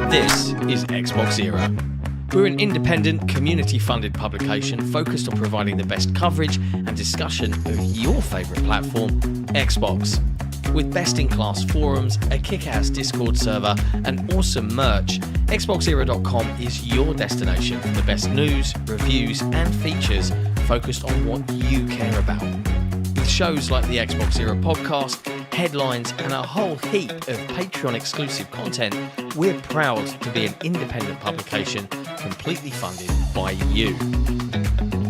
This is XboxEra. We're an independent, community-funded publication focused on providing the best coverage and discussion of your favourite platform, Xbox. With best-in-class forums, a kick-ass Discord server, and awesome merch, XboxEra.com is your destination for the best news, reviews, and features focused on what you care about. With shows like the Xbox Era podcast, headlines, and a whole heap of Patreon-exclusive content, we're proud to be an independent publication completely funded by you.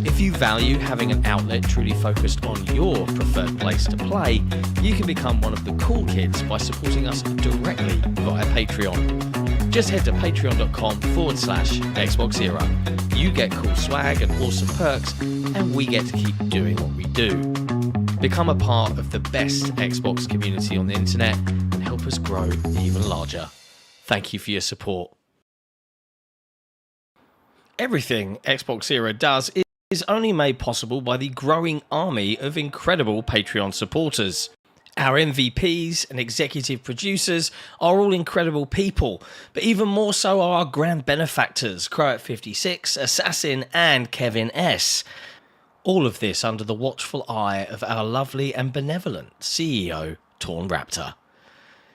If you value having an outlet truly focused on your preferred place to play, you can become one of the cool kids by supporting us directly via Patreon. Just head to patreon.com/XboxEra. You get cool swag and awesome perks, and we get to keep doing what we do. Become a part of the best Xbox community on the internet and help us grow even larger. Thank you for your support. Everything Xbox Era does is only made possible by the growing army of incredible Patreon supporters. Our MVPs and executive producers are all incredible people, but even more so are our grand benefactors, Croat56, Assassin, and Kevin S. All of this under the watchful eye of our lovely and benevolent CEO, Torn Raptor.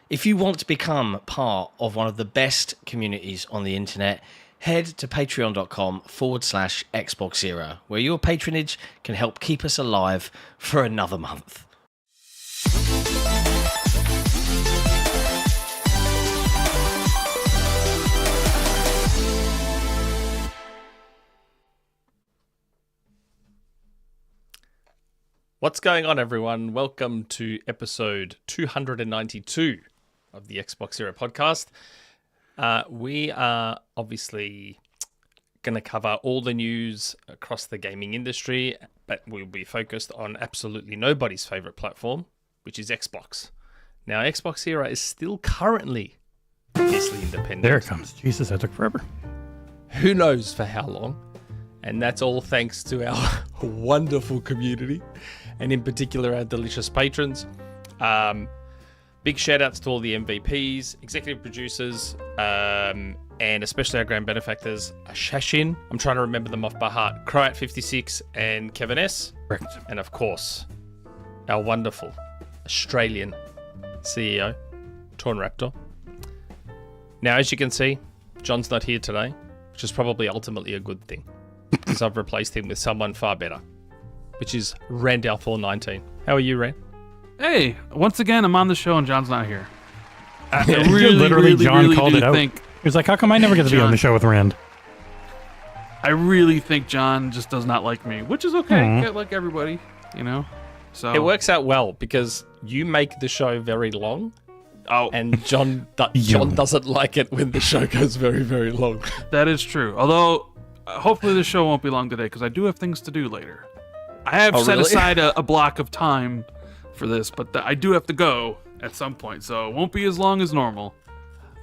If you want to become part of one of the best communities on the internet, head to patreon.com/XboxEra, where your patronage can help keep us alive for another month. What's going on, everyone? Welcome to episode 292 of the Xbox Era podcast. We are obviously going to cover all the news across the gaming industry, but we'll be focused on absolutely nobody's favorite platform, which is Xbox. Now, Xbox Era is still currently fiercely independent. There it comes. Jesus, that took forever. Who knows for how long? And that's all thanks to our wonderful community, and in particular our delicious patrons. Big shout outs to all the MVPs, executive producers, and especially our grand benefactors, Shashin, I'm trying to remember them off by heart, Croat56 and Kevin S. Correct. And of course, our wonderful Australian CEO, Torn Raptor. Now, as you can see, John's not here today, which is probably ultimately a good thing, because I've replaced him with someone far better, which is Rand Al Thor 19. How are you, Rand? Hey, once again, I'm on the show and John's not here. Literally, John called it out. Think, He was like, how come I never get to be on the show with Rand? I really think John just does not like me, which is okay. Like everybody, you know? So It works out well because you make the show very long, and John doesn't like it when the show goes very, very long. That is true. Although, hopefully the show won't be long today because I do have things to do later. I have set aside a block of time for this, but I do have to go at some point, so it won't be as long as normal.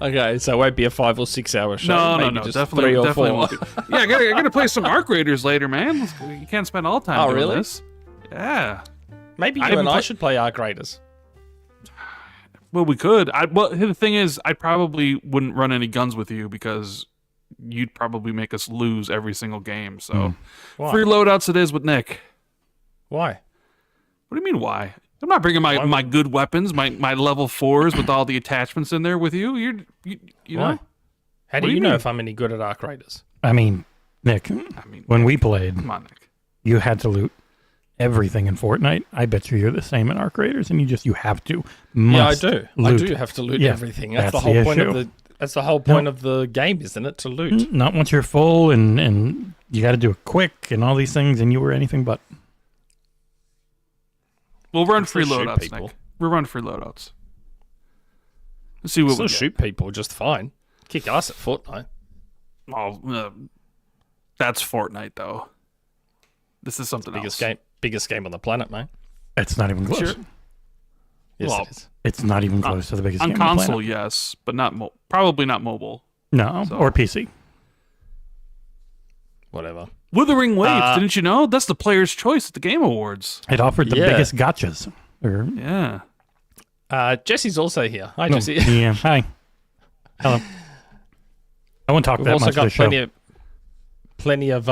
Okay, so it won't be a 5 or 6 hour show. No, just definitely, 3 or 4. won't be. Yeah, I gotta play some Arc Raiders later, man. You can't spend all time doing this. Yeah. Maybe you and I should play Arc Raiders. Well, we could. Well, the thing is, I probably wouldn't run any guns with you because you'd probably make us lose every single game. So, free loadouts it is with Nick. Why? What do you mean, why? I'm not bringing my good weapons, my level 4s with all the attachments in there with you. You know? How do you know if I'm any good at Arc Raiders? I mean, Nick, when we played, Come on, Nick. you had to loot everything in Fortnite. I bet you're the same in Arc Raiders, and you have to. I do. Loot. I do have to loot everything. That's the whole point issue. of the. That's the whole point of the game, isn't it? To loot. Not once you're full, and you got to do it quick, and all these things, and you were anything but. We'll run free Still shoot loadouts, people. Nick. We'll run free loadouts. Let's see what Still we shoot people just fine. Kick ass at Fortnite. Oh, that's Fortnite, though. This is something else. Biggest game on the planet, mate. It's not even close. Sure. Yes, it is. It's not even close to the biggest on game on the console, planet. yes, but not probably not mobile. No, or PC. Whatever. Withering Waves, didn't you know? That's the player's choice at the Game Awards. It offered the biggest gotchas. Yeah. Jesse's also here. Hi, Jesse. Yeah. Hi. Hello. I won't talk We've that also much got this show. plenty of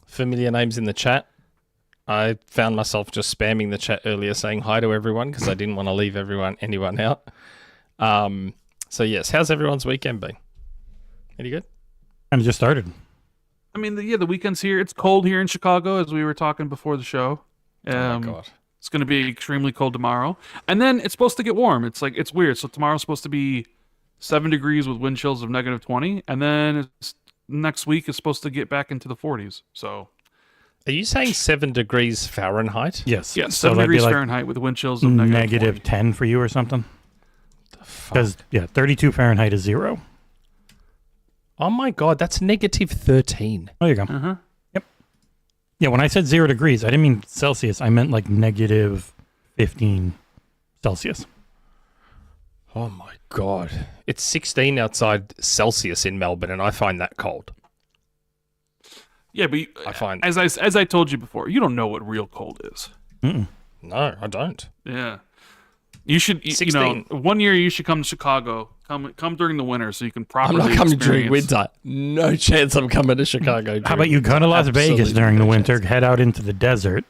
familiar names in the chat. I found myself just spamming the chat earlier saying hi to everyone because I didn't want to leave anyone out. So yes, how's everyone's weekend been? Any good? Kind of just started. I mean, the weekend's here. It's cold here in Chicago, as we were talking before the show. Oh my god. It's going to be extremely cold tomorrow. And then it's supposed to get warm. It's weird. So tomorrow's supposed to be 7 degrees with wind chills of -20. And then next week is supposed to get back into the 40s. So... Are you saying 7 degrees Fahrenheit? Yes. Yeah, 7 so that'd degrees be like Fahrenheit with wind chills of negative -20. 10 for you or something? Because, 32 Fahrenheit is 0. Oh my god, that's -13. There you go. Uh-huh. Yep. Yeah, when I said 0 degrees, I didn't mean Celsius. I meant like -15 Celsius. Oh my god. It's 16 outside Celsius in Melbourne, and I find that cold. Yeah, but I find as I told you before, you don't know what real cold is. No, I don't. Yeah. You should, 16. one year you should come to Chicago. Come during the winter so you can properly I'm not coming during experience- winter. No chance I'm coming to Chicago. How about you go to Las Vegas Absolutely during the no winter, chance. head out into the desert,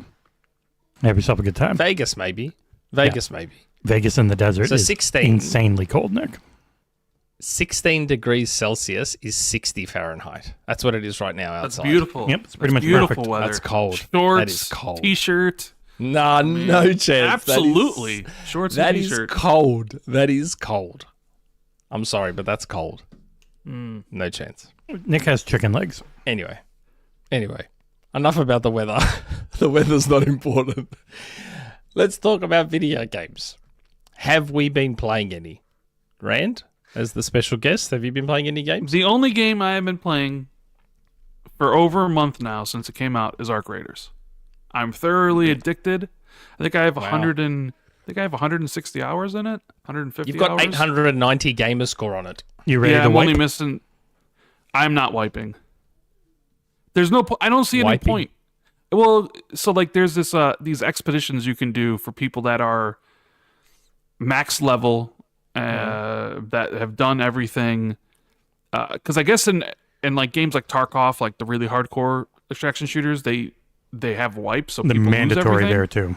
have yourself a good time. Vegas, maybe. Vegas, maybe. Vegas in the desert So is 16. insanely cold, Nick. 16 degrees Celsius is 60 Fahrenheit. That's what it is right now That's outside. beautiful. Yep, it's pretty That's much beautiful perfect. weather. That's cold. Shorts, That is cold. T-shirt. Nah, no chance. Absolutely. Shorts That and is T-shirt. cold. That is cold. I'm sorry, but that's cold. No chance. Nick has chicken legs. Anyway, enough about the weather. The weather's not important. Let's talk about video games. Have we been playing any? Rand, as the special guest, have you been playing any games? The only game I have been playing for over a month now since it came out is Arc Raiders. I'm thoroughly addicted. I think I have 160 hours in it. 150 You've got hours. 890 gamer score on it. You ready Yeah, to I'm wipe? only missing. I'm not wiping. There's no. I don't see any Wiping? point. Well, so like there's this these expeditions you can do for people that are max level that have done everything. Because I guess in like games like Tarkov, like the really hardcore extraction shooters, they have wipes, so the people lose mandatory everything. there, too.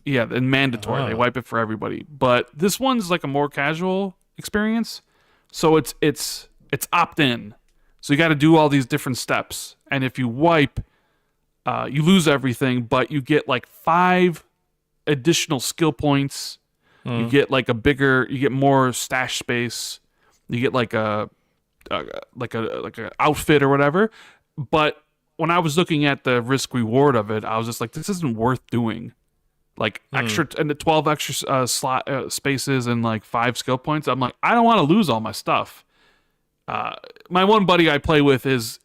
Yeah, and mandatory. They wipe it for everybody. But this one's like a more casual experience. So it's opt-in. So you got to do all these different steps. And if you wipe, you lose everything, but you get like 5 additional skill points. You get like you get more stash space. You get like a outfit or whatever. But when I was looking at the risk reward of it, I was just like, this isn't worth doing. Like extra and the 12 extra slot spaces and like 5 skill points. I'm like, I don't want to lose all my stuff. My one buddy I play with is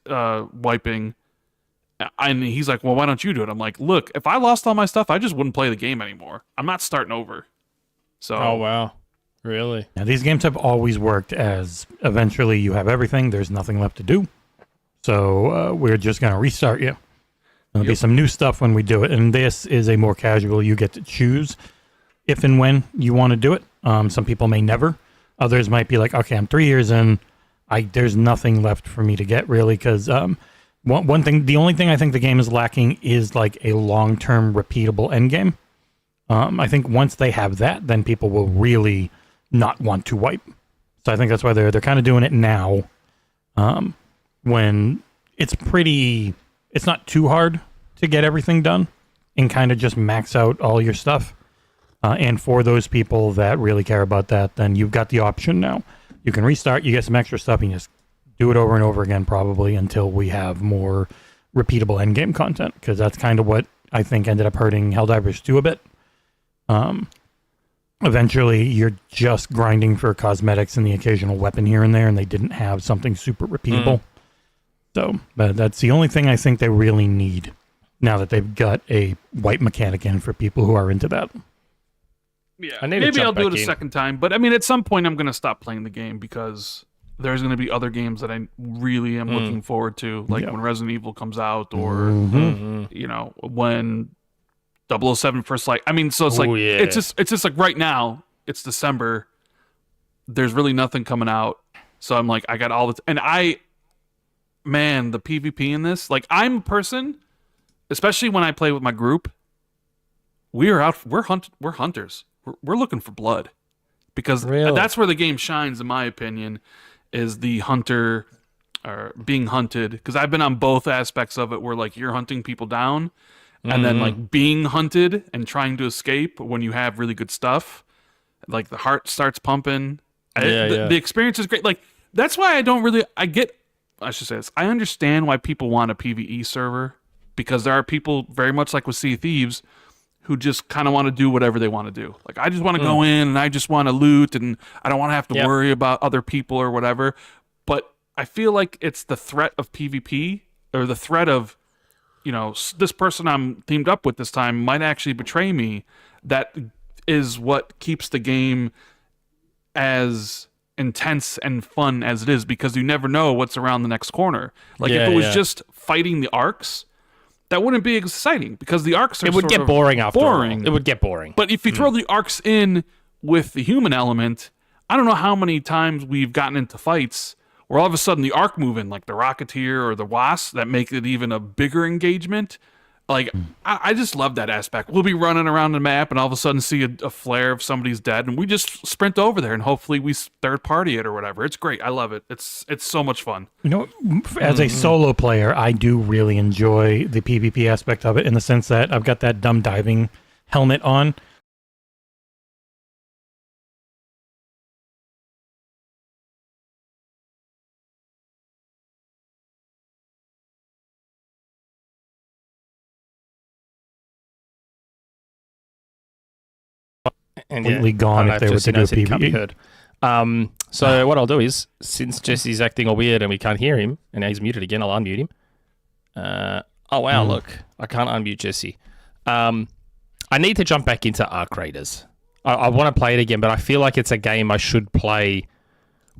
wiping, and he's like, well, why don't you do it? I'm like, look, if I lost all my stuff, I just wouldn't play the game anymore. I'm not starting over. So. Oh wow, really? Now, these games have always worked as eventually you have everything. There's nothing left to do. So we're just going to restart you. There'll be some new stuff when we do it. And this is a more casual, you get to choose if and when you want to do it. Some people may never. Others might be like, okay, I'm 3 years in. There's nothing left for me to get really. Because one thing, the only thing I think the game is lacking is like a long-term repeatable end game. I think once they have that, then people will really not want to wipe. So I think that's why they're kind of doing it now. When it's not too hard to get everything done and kind of just max out all your stuff. And for those people that really care about that, then you've got the option now. You can restart, you get some extra stuff, and you just do it over and over again probably until we have more repeatable endgame content, because that's kind of what I think ended up hurting Helldivers 2 a bit. Eventually, you're just grinding for cosmetics and the occasional weapon here and there, and they didn't have something super repeatable. So, but that's the only thing I think they really need now that they've got a wipe mechanic in for people who are into that. Yeah, maybe I'll do it a second time. But I mean, at some point, I'm going to stop playing the game because there's going to be other games that I really am looking forward to, like when Resident Evil comes out, or you know, when 007 First Light. I mean, so it's like it's just like right now, it's December. There's really nothing coming out, so I'm like, I got all the man, the PvP in this, like, I'm a person, especially when I play with my group, we're hunters. We're looking for blood, because that's where the game shines, in my opinion, is the hunter or being hunted. Because I've been on both aspects of it, where like you're hunting people down, and then like being hunted and trying to escape when you have really good stuff, like the heart starts pumping. The experience is great. Like, that's why I should say this. I understand why people want a PvE server, because there are people very much like with Sea of Thieves who just kind of want to do whatever they want to do. Like, I just want to go in and I just want to loot, and I don't want to have to worry about other people or whatever. But I feel like it's the threat of PvP, or the threat of, you know, this person I'm teamed up with this time might actually betray me, that is what keeps the game as intense and fun as it is, because you never know what's around the next corner. Like, if it was just fighting the arcs, that wouldn't be exciting, because the arcs are it would get boring after all. It would get boring. But if you throw the arcs in with the human element, I don't know how many times we've gotten into fights where all of a sudden the arc moving, like the Rocketeer or the Wasp, that make it even a bigger engagement. Like, I just love that aspect. We'll be running around the map and all of a sudden see a flare of somebody's dead, and we just sprint over there and hopefully we third party it or whatever. It's great. I love it. It's so much fun. You know, as a solo player, I do really enjoy the PvP aspect of it, in the sense that I've got that dumb diving helmet on. And completely gone if they were to do a PvE. So what I'll do is, since Jesse's acting all weird and we can't hear him, and now he's muted again, I'll unmute him. Oh wow, look, I can't unmute Jesse. I need to jump back into Arc Raiders. I want to play it again, but I feel like it's a game I should play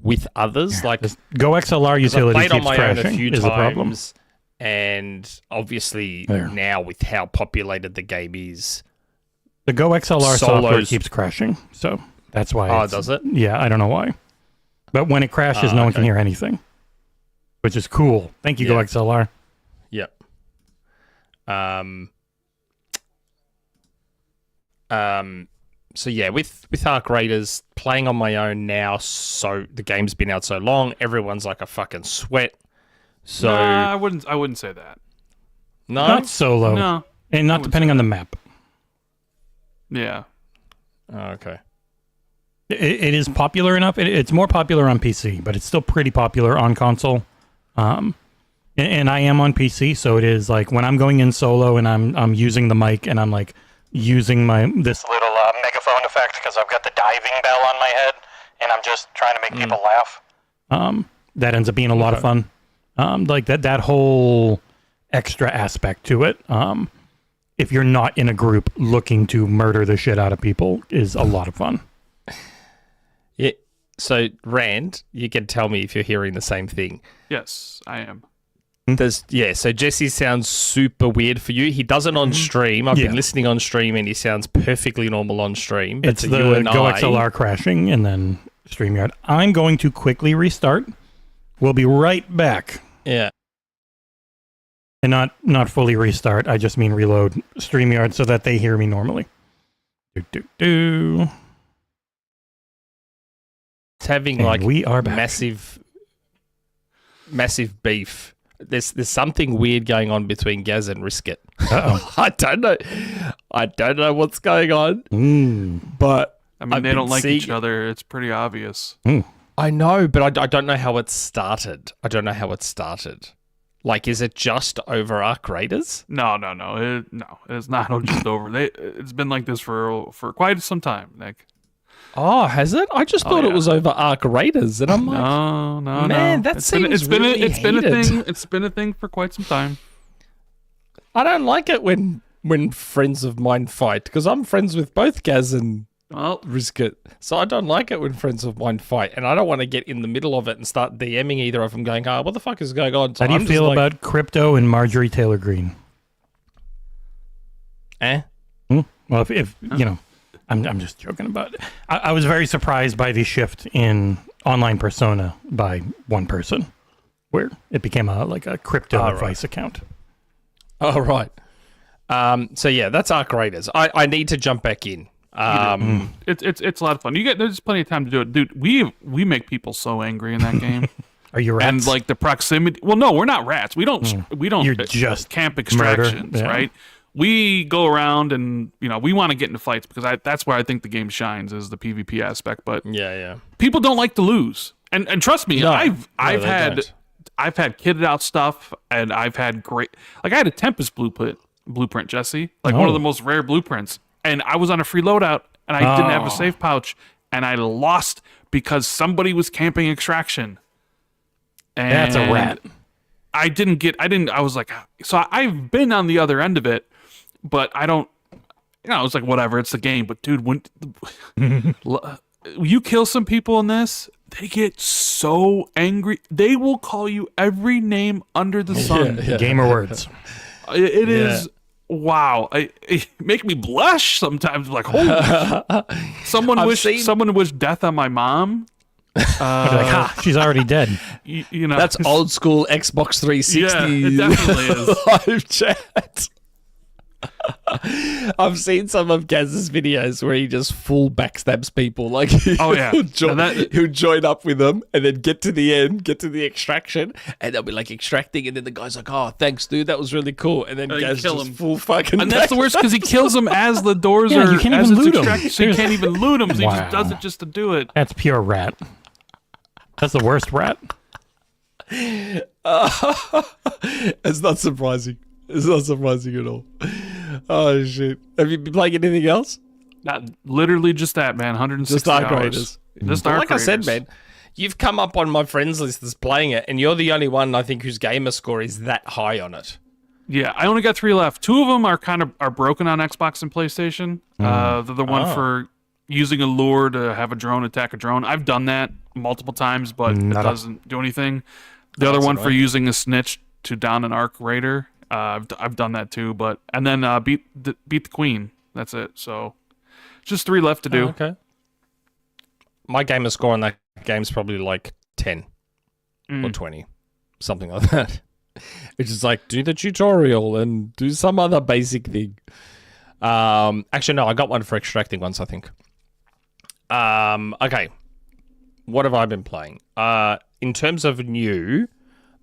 with others. Like, Go XLR utility keeps keeps on my own a crashing. few Is the problem? times, and obviously now with how populated the game is, The Go XLR software Solos. keeps crashing, so that's why. Oh, does it? Yeah, I don't know why. But when it crashes, no one can hear anything, which is cool. Thank you, Go XLR. Yep. yeah, with Arc Raiders playing on my own now, so the game's been out so long, everyone's like a fucking sweat. So Nah, I wouldn't say that. no, Not solo. No. And not depending on the map. Yeah. Oh, okay. It is popular enough. It's more popular on PC, but it's still pretty popular on console. And I am on PC, so it is like when I'm going in solo and I'm using the mic and I'm like using this little megaphone effect because I've got the diving bell on my head and I'm just trying to make people laugh. That ends up being a lot of fun. Like that whole extra aspect to it. If you're not in a group looking to murder the shit out of people, is a lot of fun. Yeah. So Rand, you can tell me if you're hearing the same thing. Yes, I am. So Jesse sounds super weird for you. He does it on stream. I've been listening on stream and he sounds perfectly normal on stream. It's the GoXLR crashing and then StreamYard. I'm going to quickly restart. We'll be right back. Yeah. And not fully restart. I just mean reload StreamYard so that they hear me normally. It's having And we are back. massive beef. There's something weird going on between Gaz and Risket. Uh-oh. I don't know what's going on. But I mean, they don't like each other. It's pretty obvious. I know, but I don't know how it started. Like, is it just over Arc Raiders? No. It's not just over. It's been like this for quite some time, Nick. Oh, has it? I just thought it was over Arc Raiders, and I'm like, no, man, that seems really heated. It's been a thing for quite some time. I don't like it when friends of mine fight because I'm friends with both Gaz and Risket, so I don't like it when friends of mine fight, and I don't want to get in the middle of it and start DMing either of them, going, "Oh, what the fuck is going on?" So How do you feel about Crypto and Marjorie Taylor Greene? Well, if you know, I'm just joking about it. I was very surprised by the shift in online persona by one person, where it became a crypto advice account. Oh, right. So yeah, that's Arc Raiders. I need to jump back in. It's a lot of fun. There's plenty of time to do it, dude. We make people so angry in that game. Are you rats? And like the proximity. Well, no, we're not rats. We don't. You're just camp extractions, right? We go around and we want to get into fights because that's where I think the game shines is the PvP aspect. But yeah, people don't like to lose, and trust me, I've had kitted out stuff, and I've had great. Like I had a Tempest blueprint, Jesse, like one of the most rare blueprints, and I was on a free loadout, and I didn't have a safe pouch, and I lost because somebody was camping extraction. And that's a rat. I was like, so I've been on the other end of it, but I don't, it's like, whatever, it's the game. But dude, when you kill some people in this, they get so angry. They will call you every name under the sun. Gamer words. It is, wow. It make me blush sometimes. Like, holy, someone wished death on my mom. She's already dead. That's old school Xbox 360. Yeah, it definitely is. Live chat. I've seen some of Gaz's videos where he just full backstabs people. Like, he'll join up with them and then get to the end, get to the extraction, and they'll be like extracting, and then the guy's like, "Oh, thanks, dude, that was really cool." And then Gaz just full fucking. And that's the worst because he kills them as the doors are. You can't even loot them. So you can't even loot them. So he just does it just to do it. That's pure rat. That's the worst rat. It's not surprising. It's not surprising at all. Oh, shit. Have you been playing anything else? Literally just that, man. 160 just Arc hours. Raiders. Just Arc Arc Raiders. I said, Raiders. man, you've come up on my friends list that's playing it, and you're the only one, I think, whose gamer score is that high on it. Yeah, I only got 3 left. 2 of them are broken on Xbox and PlayStation. The one for using a lure to have a drone attack a drone. I've done that multiple times, but it doesn't do anything. The other one for using a snitch to down an Arc Raider. I've done that too, and then beat the Queen. That's it. So just 3 left to do. Okay. My gamer score on that game's probably like 10 or 20, something like that. Which is like, do the tutorial and do some other basic thing. Actually, no, I got one for extracting once, I think. Okay. What have I been playing? In terms of new,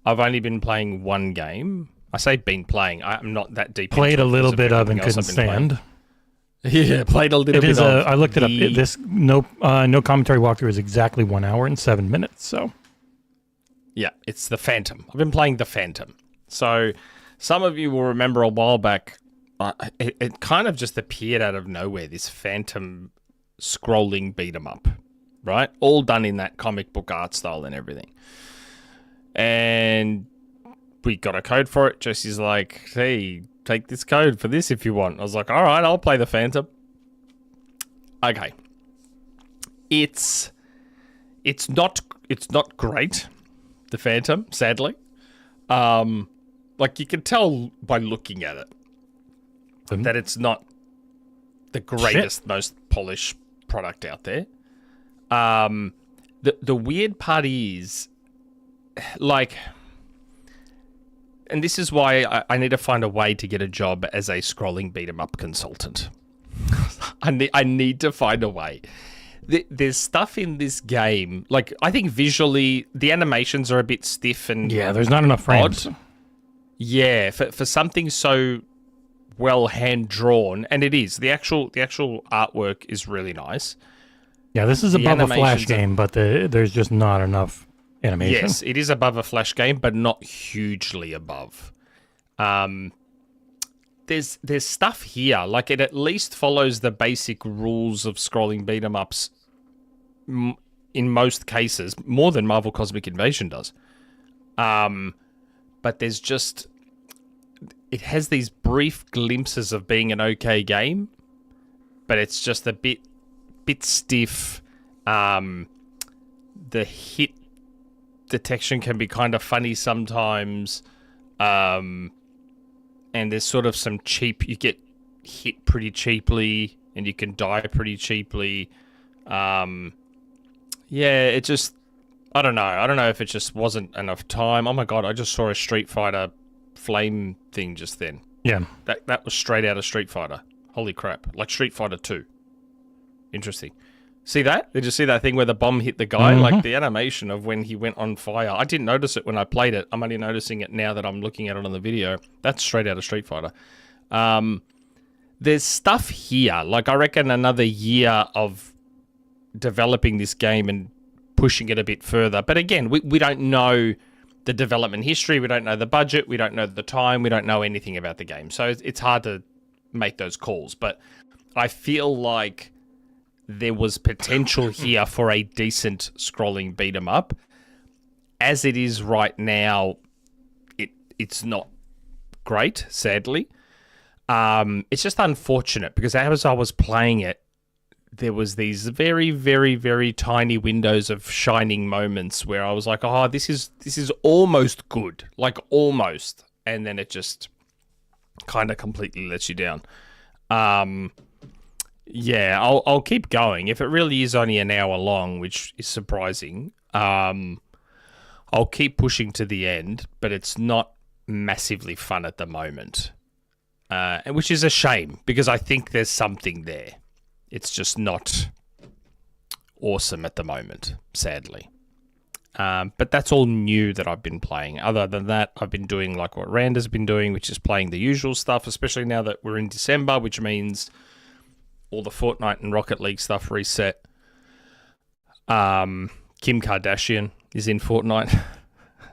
I've only been playing one game. I say been playing. I'm not that deep. Played a little bit of and couldn't stand. Yeah, played a little bit of. I looked it up. This no commentary walkthrough is exactly 1 hour and 7 minutes. So, yeah, it's the Phantom. I've been playing the Phantom. So, some of you will remember a while back, it kind of just appeared out of nowhere. This Phantom scrolling beat 'em up, right? All done in that comic book art style and everything. And we got a code for it. Jesse's like, hey, take this code for this if you want. I was like, all right, I'll play the Phantom. Okay. It's not great, the Phantom, sadly. Like you can tell by looking at it that it's not the greatest, most polished product out there. The weird part is, like, and this is why I need to find a way to get a job as a scrolling beat 'em up consultant. I need to find a way. There's stuff in this game, like I think visually the animations are a bit stiff and there's not enough frames. Odd. Yeah, for something so well hand drawn, and it is the actual artwork is really nice. Yeah, this is above a Flash game, but there's just not enough animation. Yes, it is above a Flash game, but not hugely above. There's stuff here, like it at least follows the basic rules of scrolling beat 'em ups. In most cases, more than Marvel Cosmic Invasion does. But there's just, it has these brief glimpses of being an okay game, but it's just a bit stiff. The hit detection can be kind of funny sometimes. And there's sort of some cheap, you get hit pretty cheaply and you can die pretty cheaply. Yeah, it just, I don't know. I don't know if it just wasn't enough time. Oh my God, I just saw a Street Fighter flame thing just then. Yeah. That was straight out of Street Fighter. Holy crap. Like Street Fighter 2. Interesting. See that? Did you see that thing where the bomb hit the guy? Mm-hmm. Like the animation of when he went on fire. I didn't notice it when I played it. I'm only noticing it now that I'm looking at it on the video. That's straight out of Street Fighter. There's stuff here. Like I reckon another year of developing this game and pushing it a bit further. But again, we don't know the development history. We don't know the budget. We don't know the time. We don't know anything about the game. So it's hard to make those calls. But I feel like there was potential here for a decent scrolling beat 'em up. As it is right now, it's not great, sadly. It's just unfortunate because as I was playing it, there was these very, very, very tiny windows of shining moments where I was like, oh, this is almost good, like almost. And then it just kind of completely lets you down. Yeah, I'll keep going. If it really is only an hour long, which is surprising, I'll keep pushing to the end, but it's not massively fun at the moment. Which is a shame because I think there's something there. It's just not awesome at the moment, sadly. But that's all new that I've been playing. Other than that, I've been doing like what Rand has been doing, which is playing the usual stuff, especially now that we're in December, which means all the Fortnite and Rocket League stuff reset. Kim Kardashian is in Fortnite.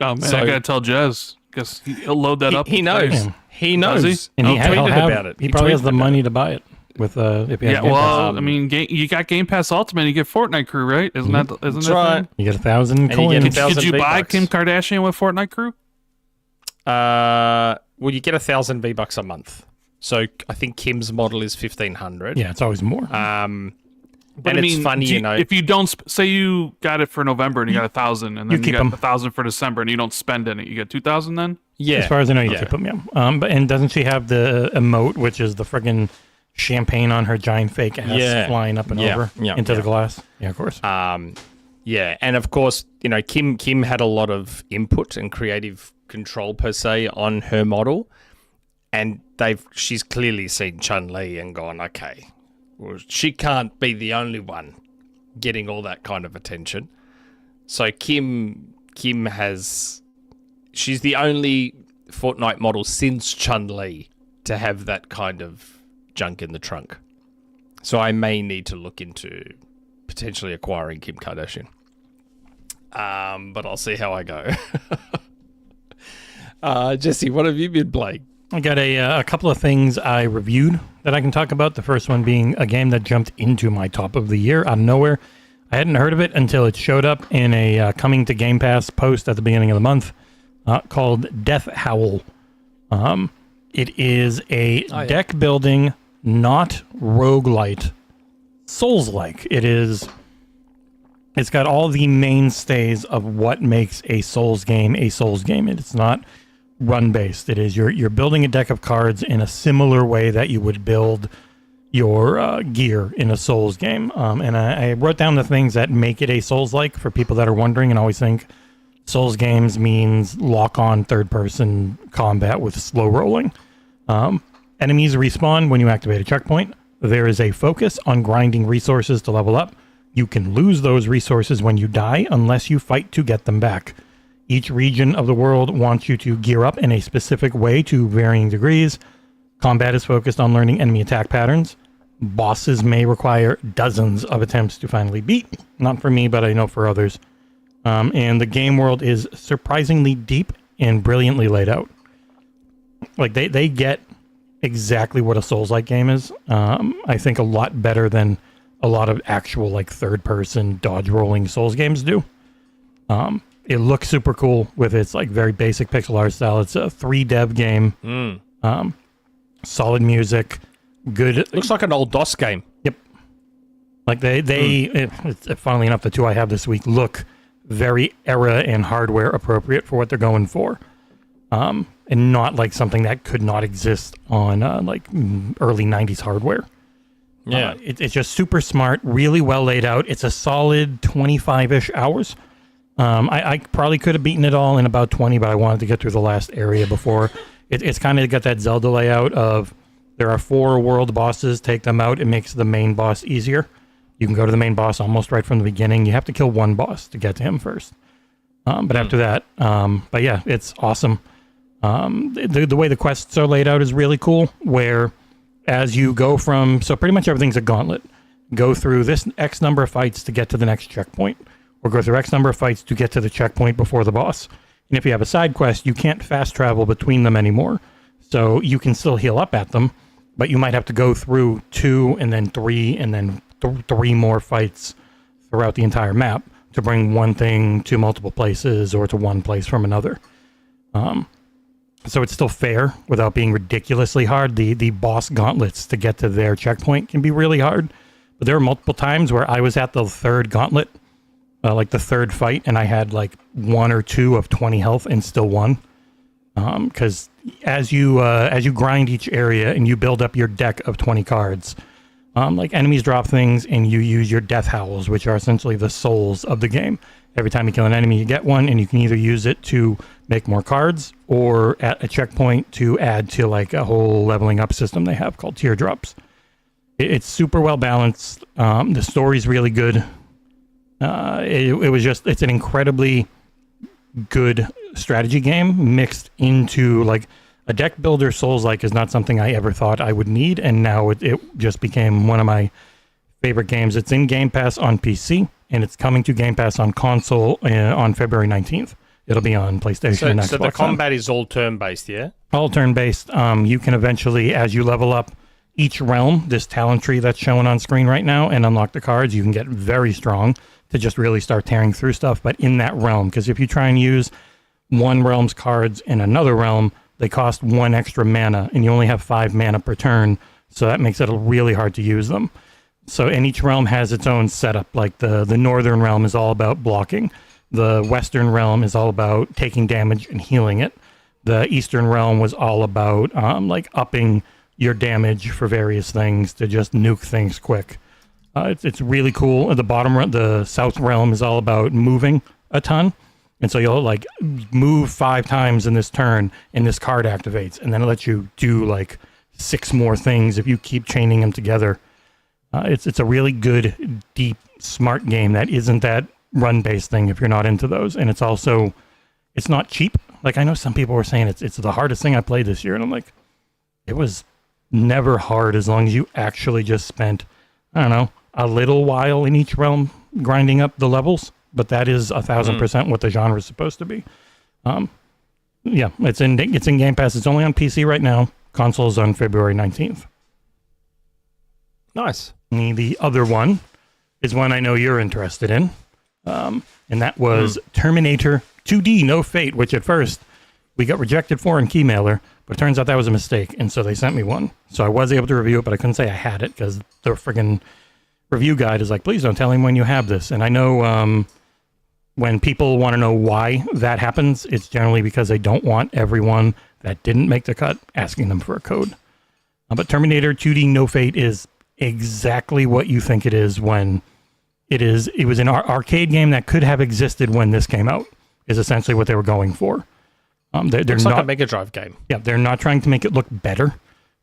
Oh, man, I got to tell Jez. Guess he'll load that up. He knows. He knows. Does And he tweeted about it. He probably has the money to buy it. With if you have Game Pass. I mean, you got Game Pass Ultimate, you get Fortnite Crew, right? Isn't that right? You get 1,000 And you coins. get 1,000 Could you buy V-Bucks. Kim Kardashian with Fortnite Crew? Well, you get 1,000 V-Bucks a month. So I think Kim's model is 1,500. Yeah, it's always more. But and I it's mean, funny, you know. if you don't say you got it for November and you got 1,000, and then you keep got 'em. 1,000 for December and you don't spend any, you get 2,000 then? Yeah. As far as I know, you Yeah. keep them, yeah. And doesn't she have the emote, which is the friggin' champagne on her giant fake ass Yeah. flying up and Yeah. over Yeah. into Yeah. the glass? Yeah, of course. Yeah, and of course, you know, Kim had a lot of input and creative control per se on her model, and she's clearly seen Chun-Li and gone, okay, well, she can't be the only one getting all that kind of attention. So Kim she's the only Fortnite model since Chun-Li to have that kind of junk in the trunk. So I may need to look into potentially acquiring Kim Kardashian. But I'll see how I go. Jesse, what have you been playing? I got a couple of things I reviewed that I can talk about. The first one being a game that jumped into my top of the year out of nowhere. I hadn't heard of it until it showed up in a coming to Game Pass post at the beginning of the month called Death Howl. It is a deck building, not roguelite, Souls-like. It's got all the mainstays of what makes a Souls game a Souls game. It's not run-based. It is you're building a deck of cards in a similar way that you would build your gear in a Souls game. And I wrote down the things that make it a Souls-like for people that are wondering and always think Souls games means lock-on third-person combat with slow rolling. Enemies respawn when you activate a checkpoint. There is a focus on grinding resources to level up. You can lose those resources when you die unless you fight to get them back. Each region of the world wants you to gear up in a specific way to varying degrees. Combat is focused on learning enemy attack patterns. Bosses may require dozens of attempts to finally beat. Not for me, but I know for others. And the game world is surprisingly deep and brilliantly laid out. Like they get exactly what a Souls-like game is. I think a lot better than a lot of actual like third-person dodge rolling Souls games do. It looks super cool with its like very basic pixel art style. It's a 3-dev game. Solid music, good. Looks like an old DOS game. Yep. Like funnily enough, the two I have this week look very era and hardware appropriate for what they're going for. And not like something that could not exist on like early 90s hardware. Yeah. It's just super smart, really well laid out. It's a solid 25-ish hours. I probably could have beaten it all in about 20, but I wanted to get through the last area before. It's kind of got that Zelda layout of there are 4 world bosses, take them out, it makes the main boss easier. You can go to the main boss almost right from the beginning. You have to kill one boss to get to him first. But after that, but yeah, it's awesome. The way the quests are laid out is really cool, where as you go from, so pretty much everything's a gauntlet. Go through this X number of fights to get to the next checkpoint, or go through X number of fights to get to the checkpoint before the boss. And if you have a side quest, you can't fast travel between them anymore. So you can still heal up at them, but you might have to go through 2 and then 3 and then 3 more fights throughout the entire map to bring one thing to multiple places or to one place from another. So it's still fair without being ridiculously hard. The boss gauntlets to get to their checkpoint can be really hard. But there were multiple times where I was at the 3rd gauntlet, like the 3rd fight, and I had like 1 or 2 of 20 health and still won. Because as you grind each area and you build up your deck of 20 cards, like enemies drop things and you use your death howls, which are essentially the souls of the game. Every time you kill an enemy, you get one, and you can either use it to make more cards or at a checkpoint to add to like a whole leveling up system they have called teardrops. It's super well balanced. The story's really good. It's an incredibly good strategy game mixed into like a deck builder. Souls-like is not something I ever thought I would need, and now it just became one of my favorite games. It's in Game Pass on PC, and it's coming to Game Pass on console on February 19th. It'll be on PlayStation and Xbox. So the combat is all turn-based, yeah? All turn-based. You can eventually, as you level up each realm, this talent tree that's shown on screen right now, and unlock the cards, you can get very strong to just really start tearing through stuff, but in that realm. Because if you try and use one realm's cards in another realm, they cost 1 extra mana, and you only have 5 mana per turn, so that makes it really hard to use them. So, and each realm has its own setup. Like the northern realm is all about blocking. The western realm is all about taking damage and healing it. The eastern realm was all about like upping your damage for various things to just nuke things quick. It's really cool. The south realm is all about moving a ton. And so you'll like move 5 times in this turn and this card activates, and then it lets you do like 6 more things if you keep chaining them together. It's a really good, deep, smart game that isn't that run-based thing if you're not into those. And it's also, it's not cheap. Like I know some people were saying it's the hardest thing I played this year, and I'm like, it was never hard as long as you actually just spent, I don't know, a little while in each realm grinding up the levels. But that is 1,000% what the genre is supposed to be. Yeah, it's in Game Pass. It's only on PC right now. Consoles on February 19th. Nice. The other one is one I know you're interested in, and that was Terminator 2D No Fate, which at first we got rejected for in Keymailer, but it turns out that was a mistake, and so they sent me one. So I was able to review it, but I couldn't say I had it because the friggin' review guide is like, please don't tell him when you have this. And I know when people want to know why that happens, it's generally because they don't want everyone that didn't make the cut asking them for a code. But Terminator 2D No Fate is exactly what you think it is when it is. It was an arcade game that could have existed when this came out, is essentially what they were going for. They're It's not like a Mega Drive game. Yeah, they're not trying to make it look better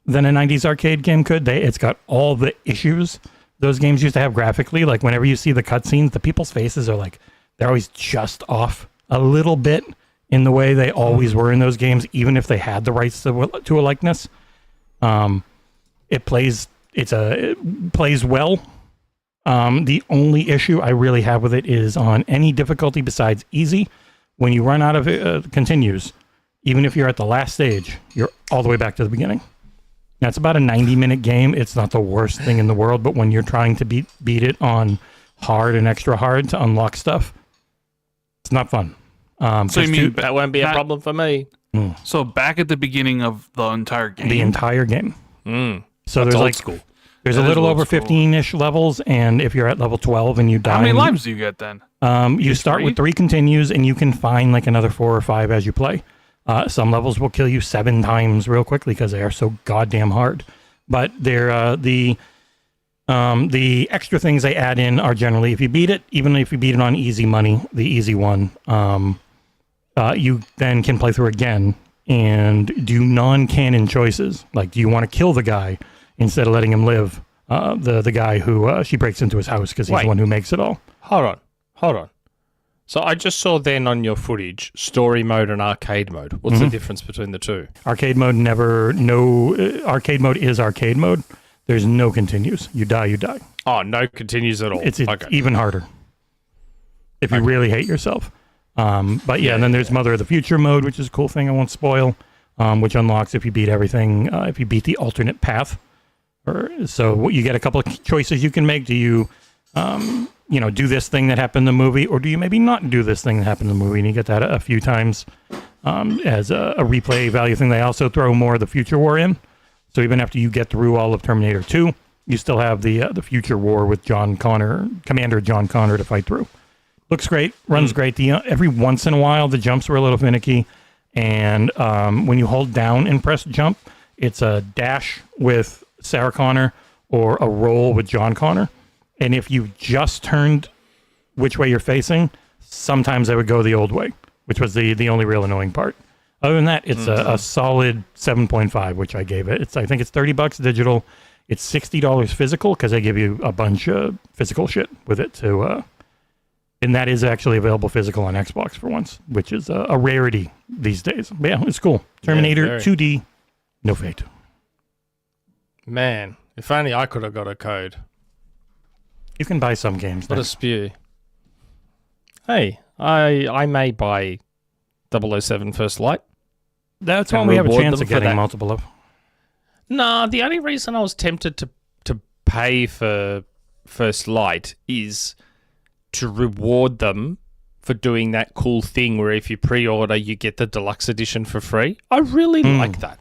than a 90s arcade game could. It's got all the issues those games used to have graphically. Like whenever you see the cutscenes, the people's faces are like, they're always just off a little bit in the way they always were in those games, even if they had the rights to a likeness. It plays well. The only issue I really have with it is on any difficulty besides easy. When you run out of continues, even if you're at the last stage, you're all the way back to the beginning. Now, it's about a 90-minute game. It's not the worst thing in the world, but when you're trying to beat it on hard and extra hard to unlock stuff, it's not fun. So you mean That won't be a problem for me. So back at the beginning of the entire game? The entire game. So there's old like school. There's That a is little old over school. 15-ish levels, and if you're at level 12 and you die... How many lives do you get then? You start with 3 continues, and you can find like another 4 or 5 as you play. Some levels will kill you 7 times real quickly because they are so goddamn hard. But they're the extra things they add in are generally, if you beat it, even if you beat it on easy money, the easy one, you then can play through again and do non-canon choices. Like, do you want to kill the guy instead of letting him live? The guy who she breaks into his house because he's the one who makes it all. Hold on. So I just saw then on your footage, story mode and arcade mode. What's the difference between the two? Arcade mode arcade mode is arcade mode. There's no continues. You die. Oh, no continues at all. It's okay. even harder if you really hate yourself. But yeah, and then there's Mother of the Future mode, which is a cool thing I won't spoil, which unlocks if you beat everything, if you beat the alternate path. So you get a couple of choices you can make. Do you, do this thing that happened in the movie, or do you maybe not do this thing that happened in the movie? And you get that a few times as a replay value thing. They also throw more of the Future War in. So even after you get through all of Terminator 2, you still have the Future War with Commander John Connor to fight through. Looks great, runs great. Every once in a while, the jumps were a little finicky. And when you hold down and press jump, it's a dash with Sarah Connor or a roll with John Connor. And if you just turned which way you're facing, sometimes I would go the old way, which was the only real annoying part. Other than that, it's a solid 7.5, which I gave it. I think it's $30 digital. It's $60 physical because they give you a bunch of physical shit with it too. And that is actually available physical on Xbox for once, which is a rarity these days. But yeah, it's cool. Terminator 2D, No Fate. Man, if only I could have got a code. You can buy some games. What a spew. Hey, I may buy 007 First Light. That's And one we have a reward chance them of for getting that. multiple of. No, the only reason I was tempted to pay for First Light is to reward them for doing that cool thing where if you pre-order, you get the deluxe edition for free. I really like that.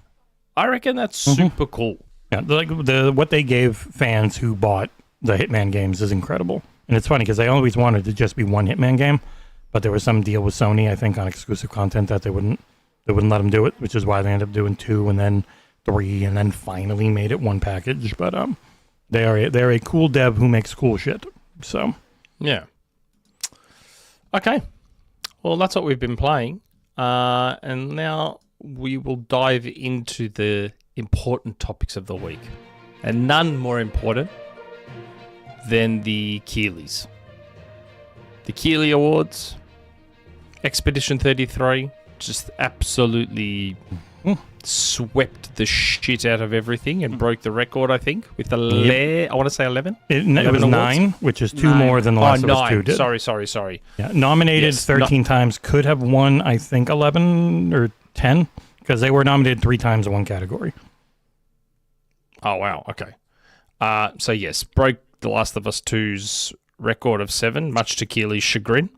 I reckon that's super cool. Yeah, what they gave fans who bought the Hitman games is incredible. And it's funny because they always wanted to just be one Hitman game, but there was some deal with Sony, I think, on exclusive content that they wouldn't let them do it, which is why they ended up doing 2 and then 3 and then finally made it one package. But they're a cool dev who makes cool shit. So Yeah. Okay. Well, that's what we've been playing. And now we will dive into the important topics of the week. And none more important than the Keeleys. The Keeley Awards, Expedition 33, just absolutely swept the shit out of everything and broke the record, I think, with I want to say 11. It was 9, which is 2 more than the Last of Us 2 did. Sorry. Yeah, nominated 13 times, could have won, I think, 11 or 10, because they were nominated 3 times in one category. Oh, wow. Okay. So, yes, broke The Last of Us 2's record of 7, much to Keeley's chagrin.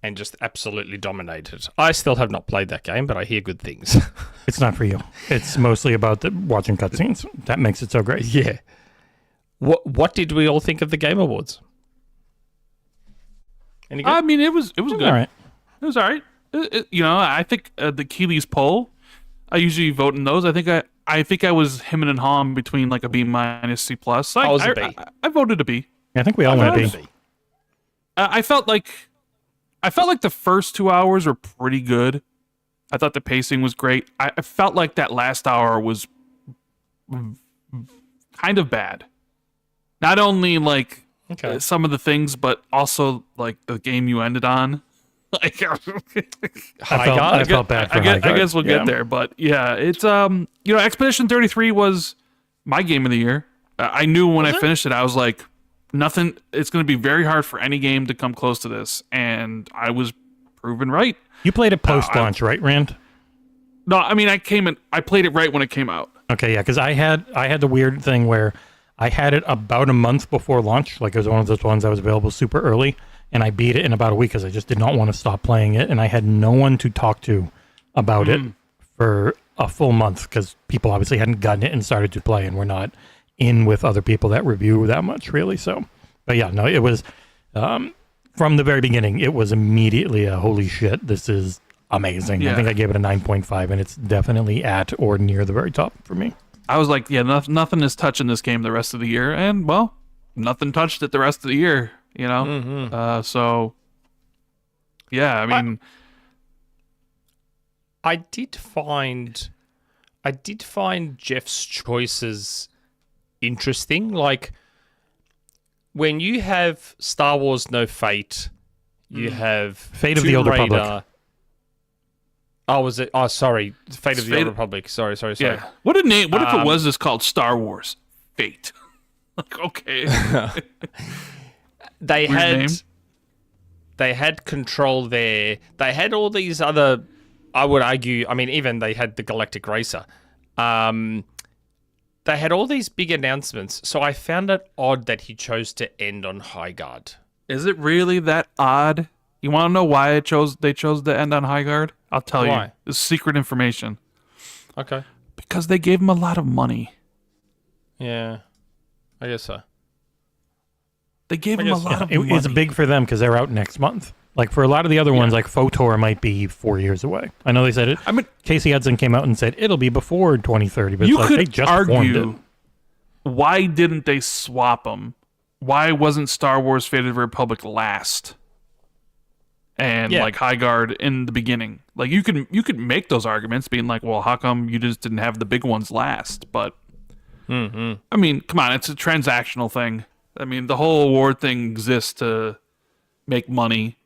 And just absolutely dominated. I still have not played that game, but I hear good things. It's not for you. It's mostly about watching cutscenes. That makes it so great. Yeah. What did we all think of the Game Awards? Any good? I mean, it was good. All right. It was all right. I think the Keeley's poll, I usually vote in those. I think I was him and him between like a B minus C plus. I was a B. I voted a B. I think we all went B. I felt like the first 2 hours were pretty good. I thought the pacing was great. I felt like that last hour was kind of bad. Not only like some of the things, but also like the game you ended on. Like, I felt bad for I guess we'll get there, but yeah, it's Expedition 33 was my game of the year. I knew when I finished it, I was like, nothing. It's going to be very hard for any game to come close to this, and I was proven right. You played it post-launch, right, Rand? No, I mean I played it right when it came out. Okay, yeah, because I had the weird thing where I had it about a month before launch. Like it was one of those ones that was available super early. And I beat it in about a week because I just did not want to stop playing it. And I had no one to talk to about it for a full month because people obviously hadn't gotten it and started to play. And we're not in with other people that review that much, really. So, but yeah, no, it was from the very beginning, it was immediately a holy shit, this is amazing. Yeah. I think I gave it a 9.5 and it's definitely at or near the very top for me. I was like, yeah, nothing is touching this game the rest of the year. And, well, nothing touched it the rest of the year. So yeah, I mean, I did find Geoff's choices interesting. Like when you have Star Wars No Fate, you have Fate of the Old Republic. Oh, was it? Oh, sorry, Fate of the Old Republic. Sorry. Yeah. What a name! What if it was just called Star Wars Fate? Like, okay. They Weird had control there. They had all these other, I would argue, I mean, even they had the Galactic Racer. They had all these big announcements, so I found it odd that he chose to end on High Guard. Is it really that odd? You want to know why they chose to end on High Guard? I'll tell you. It's secret information. Okay. Because they gave him a lot of money. Yeah, I guess so. They gave him a lot of money. It's big for them because they're out next month. Like for a lot of the other ones, like FOTOR might be 4 years away. I know they said it. I mean, Casey Hudson came out and said it'll be before 2030, but you it's like could they just argue, formed it. Why didn't they swap them? Why wasn't Star Wars Fate of the Republic last? And like High Guard in the beginning. Like you could make those arguments being like, well, how come you just didn't have the big ones last? But I mean, come on, it's a transactional thing. I mean, the whole award thing exists to make money.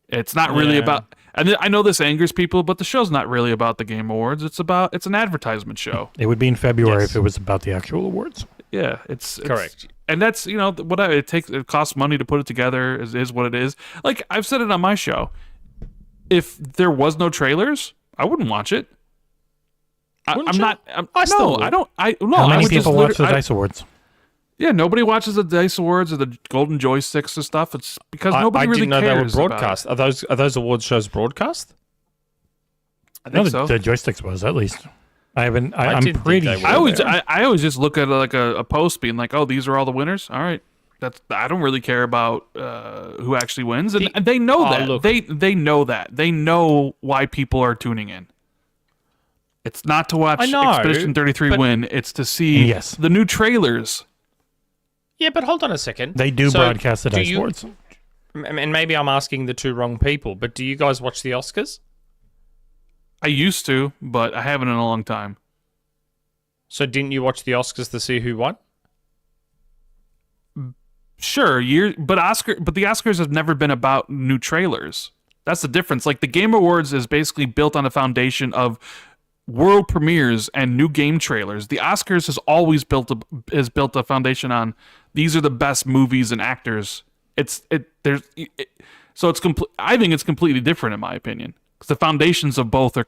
It's not really about, and I know this angers people, but the show's not really about the Game Awards. It's an advertisement show. It would be in February if it was about the actual awards. Yeah, it's correct. And that's, whatever it takes. It costs money to put it together. Is what it is. Like I've said it on my show. If there was no trailers, I wouldn't watch it. I don't. How many people watch the Dice Awards? Yeah, nobody watches the Dice Awards or the Golden Joysticks and stuff. It's because nobody really cares. I didn't know they were broadcast. Are those award shows broadcast? I think so. The Joysticks was at least. I'm pretty sure. I always just look at like a post being like, oh, these are all the winners. All right, I don't really care about who actually wins, and they know that. Look. They know that. They know why people are tuning in. It's not to watch Expedition 33 win. It's to see the new trailers. Yeah, but hold on a second. They do broadcast the Dice Awards. and maybe I'm asking the two wrong people, but do you guys watch the Oscars? I used to, but I haven't in a long time. So didn't you watch the Oscars to see who won? Sure, but the Oscars have never been about new trailers. That's the difference. Like the Game Awards is basically built on a foundation of world premieres and new game trailers. The Oscars has always built a foundation on these are the best movies and actors. So it's complete. I think it's completely different in my opinion because the foundations of both are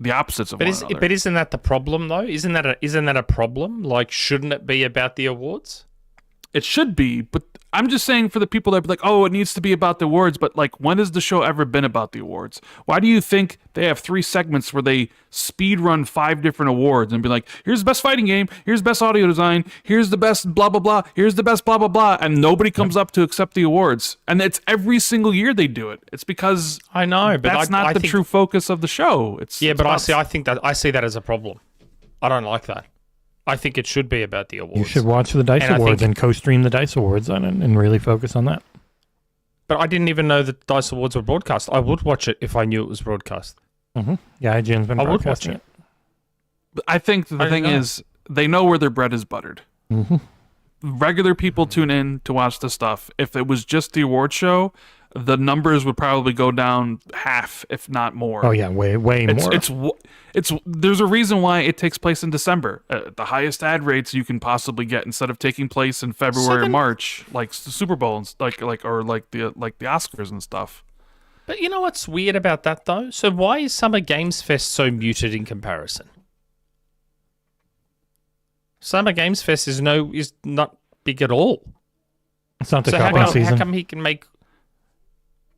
the opposites of one another. But isn't that the problem though? Isn't that a problem? Like, shouldn't it be about the awards? It should be, but I'm just saying for the people that be like, oh, it needs to be about the awards, but like, when has the show ever been about the awards? Why do you think they have 3 segments where they speed run 5 different awards and be like, here's the best fighting game, here's best audio design, here's the best blah, blah, blah, here's the best blah, blah, blah, and nobody comes up to accept the awards. And it's every single year they do it. It's because I know, but that's not the true focus of the show. I see that as a problem. I don't like that. I think it should be about the awards. You should watch the DICE Awards and co-stream the DICE Awards and really focus on that. But I didn't even know that DICE Awards were broadcast. I would watch it if I knew it was broadcast. Mm-hmm. Yeah, IGN's been broadcasting it. But I think the thing is, they know where their bread is buttered. Mm-hmm. Regular people tune in to watch the stuff. If it was just the award show, the numbers would probably go down half, if not more. Oh yeah, way more. It's there's a reason why it takes place in December. The highest ad rates you can possibly get instead of taking place in February or March, like the Super Bowl and like the Oscars and stuff. But you know what's weird about that though? So why is Summer Games Fest so muted in comparison? Summer Games Fest is not big at all. It's not the shopping season. How come he can make?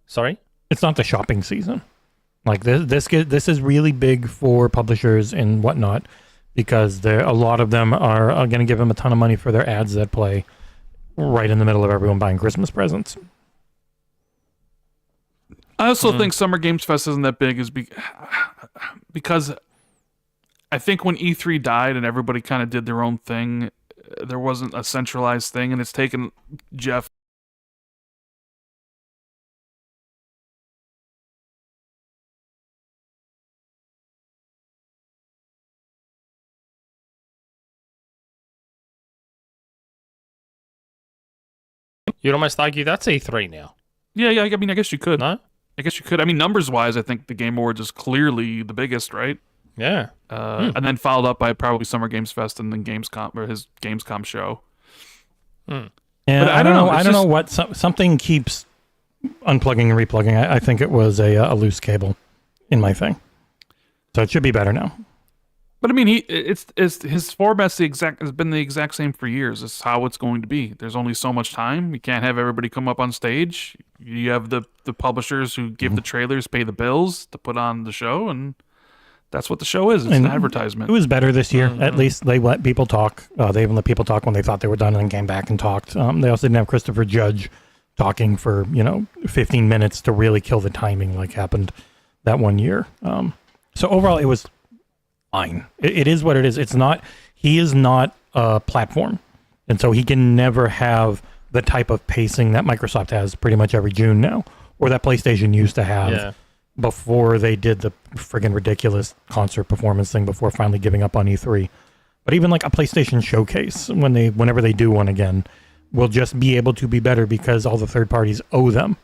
Sorry? It's not the shopping season. Like this is really big for publishers and whatnot because a lot of them are going to give them a ton of money for their ads that play right in the middle of everyone buying Christmas presents. I also think Summer Games Fest isn't that big because I think when E3 died and everybody kind of did their own thing, there wasn't a centralized thing, and it's taken Geoff. You'd almost argue that's E3 now. Yeah. I mean, I guess you could. No? I guess you could. I mean, numbers-wise, I think the Game Awards is clearly the biggest, right? Yeah. And then followed up by probably Summer Games Fest and then Gamescom or his Gamescom show. Yeah, but I don't know. I don't know what something keeps unplugging and replugging. I think it was a loose cable in my thing, so it should be better now. But I mean, it's his format's has been the exact same for years. It's how it's going to be. There's only so much time. You can't have everybody come up on stage. You have the publishers who give the trailers, pay the bills to put on the show, and that's what the show is. It's an advertisement. It was better this year. At least they let people talk. They even let people talk when they thought they were done and then came back and talked. They also didn't have Christopher Judge talking for 15 minutes to really kill the timing like happened that one year. So overall, it was fine. It is what it is. He is not a platform. And so he can never have the type of pacing that Microsoft has pretty much every June now, or that PlayStation used to have before they did the friggin' ridiculous concert performance thing before finally giving up on E3. But even like a PlayStation showcase, whenever they do one again, will just be able to be better because all the third parties owe them.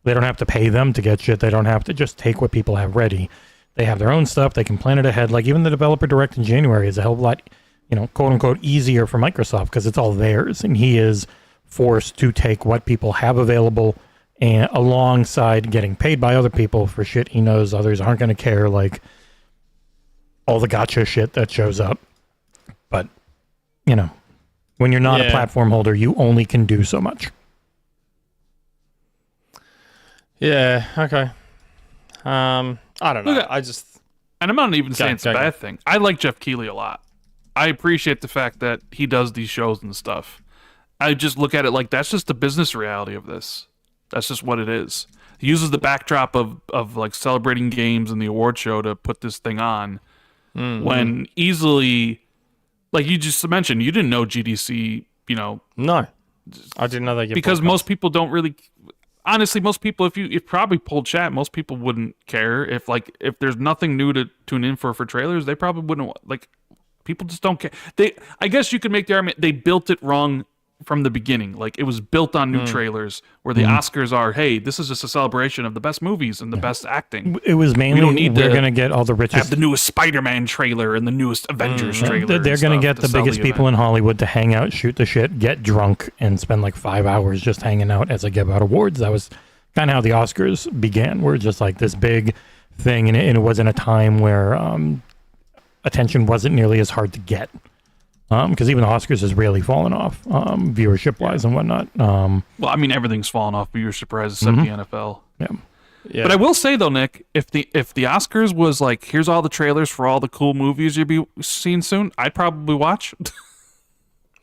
They don't have to pay them to get shit. They don't have to just take what people have ready. They have their own stuff. They can plan it ahead. Like even the developer direct in January is a hell of a lot, quote unquote, easier for Microsoft because it's all theirs. And he is forced to take what people have available and alongside getting paid by other people for shit he knows others aren't going to care, like all the gotcha shit that shows up. But, when you're not a platform holder, you only can do so much. Yeah, okay. I don't know. And I'm not even saying it's a bad thing. I like Geoff Keighley a lot. I appreciate the fact that he does these shows and stuff. I just look at it like that's just the business reality of this. That's just what it is. He uses the backdrop of like celebrating games and the award show to put this thing on when easily, like you just mentioned, you didn't know GDC, No. I didn't know they get because broadcast. most people don't really. Honestly, most people, if you probably pulled chat, most people wouldn't care if there's nothing new to tune in for trailers. They probably wouldn't like. People just don't care. I guess you could make the argument they built it wrong from the beginning. Like, it was built on new trailers where the Oscars are, hey, this is just a celebration of the best movies and the best acting. It was mainly we're going to get all the richest. Have the newest Spider-Man trailer and the newest Avengers trailer. They're going to get the biggest people in Hollywood to hang out, shoot the shit, get drunk, and spend like 5 hours just hanging out as they give out awards. That was kind of how the Oscars began. We're just like this big thing, and it was in a time where attention wasn't nearly as hard to get. Because even the Oscars has really fallen off viewership-wise and whatnot. Well, I mean, everything's fallen off viewership-wise except the NFL. Yeah. But I will say, though, Nick, if the Oscars was like, here's all the trailers for all the cool movies you'll be seeing soon, I'd probably watch.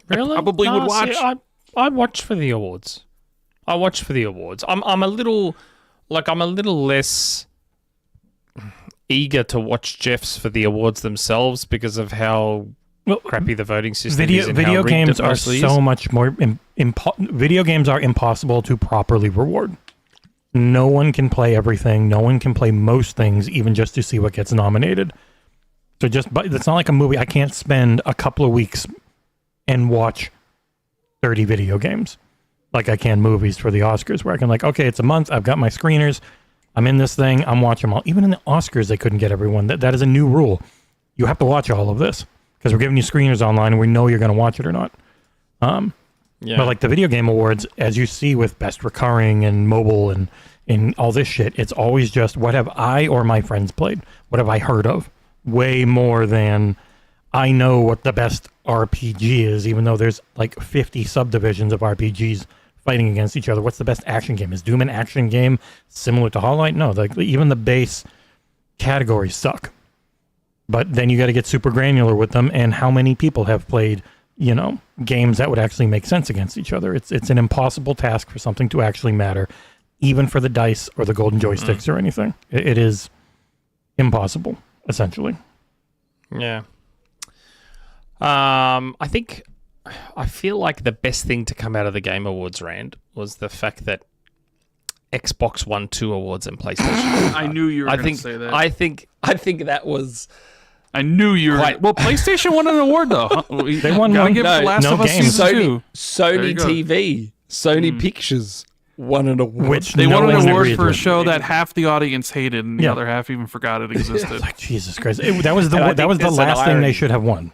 Really? I probably would watch. See, I watch for the awards. I watch for the awards. I'm a little less eager to watch Geoff's for the awards themselves because of how crappy the voting system is. Video games are so much more. Video games are impossible to properly reward. No one can play everything. No one can play most things, even just to see what gets nominated. So it's not like a movie. I can't spend a couple of weeks and watch 30 video games like I can movies for the Oscars, where I can okay, it's a month. I've got my screeners. I'm in this thing. I'm watching them all. Even in the Oscars, they couldn't get everyone. That is a new rule. You have to watch all of this. Because we're giving you screeners online and we know you're going to watch it or not. But like the video game awards, as you see with best recurring and mobile and all this shit, it's always just what have I or my friends played? What have I heard of? Way more than I know what the best RPG is, even though there's like 50 subdivisions of RPGs fighting against each other. What's the best action game? Is Doom an action game similar to Hollow Knight? No, even the base categories suck. But then you got to get super granular with them, and how many people have played, games that would actually make sense against each other. It's an impossible task for something to actually matter, even for the dice or the golden joysticks or anything. It is impossible, essentially. Yeah. I feel like the best thing to come out of the Game Awards, Rand, was the fact that Xbox won 2 awards and PlayStation. I knew you were going to say that. I think that was. I knew you were. Well, PlayStation won an award though. They won one. one. Give No Last of Us game. Season 2. Sony TV, Sony Pictures won an award. Which they no won an one award agreed for a with. show that half the audience hated and the other half even forgot it existed. Like, Jesus Christ! That was the last thing they should have won.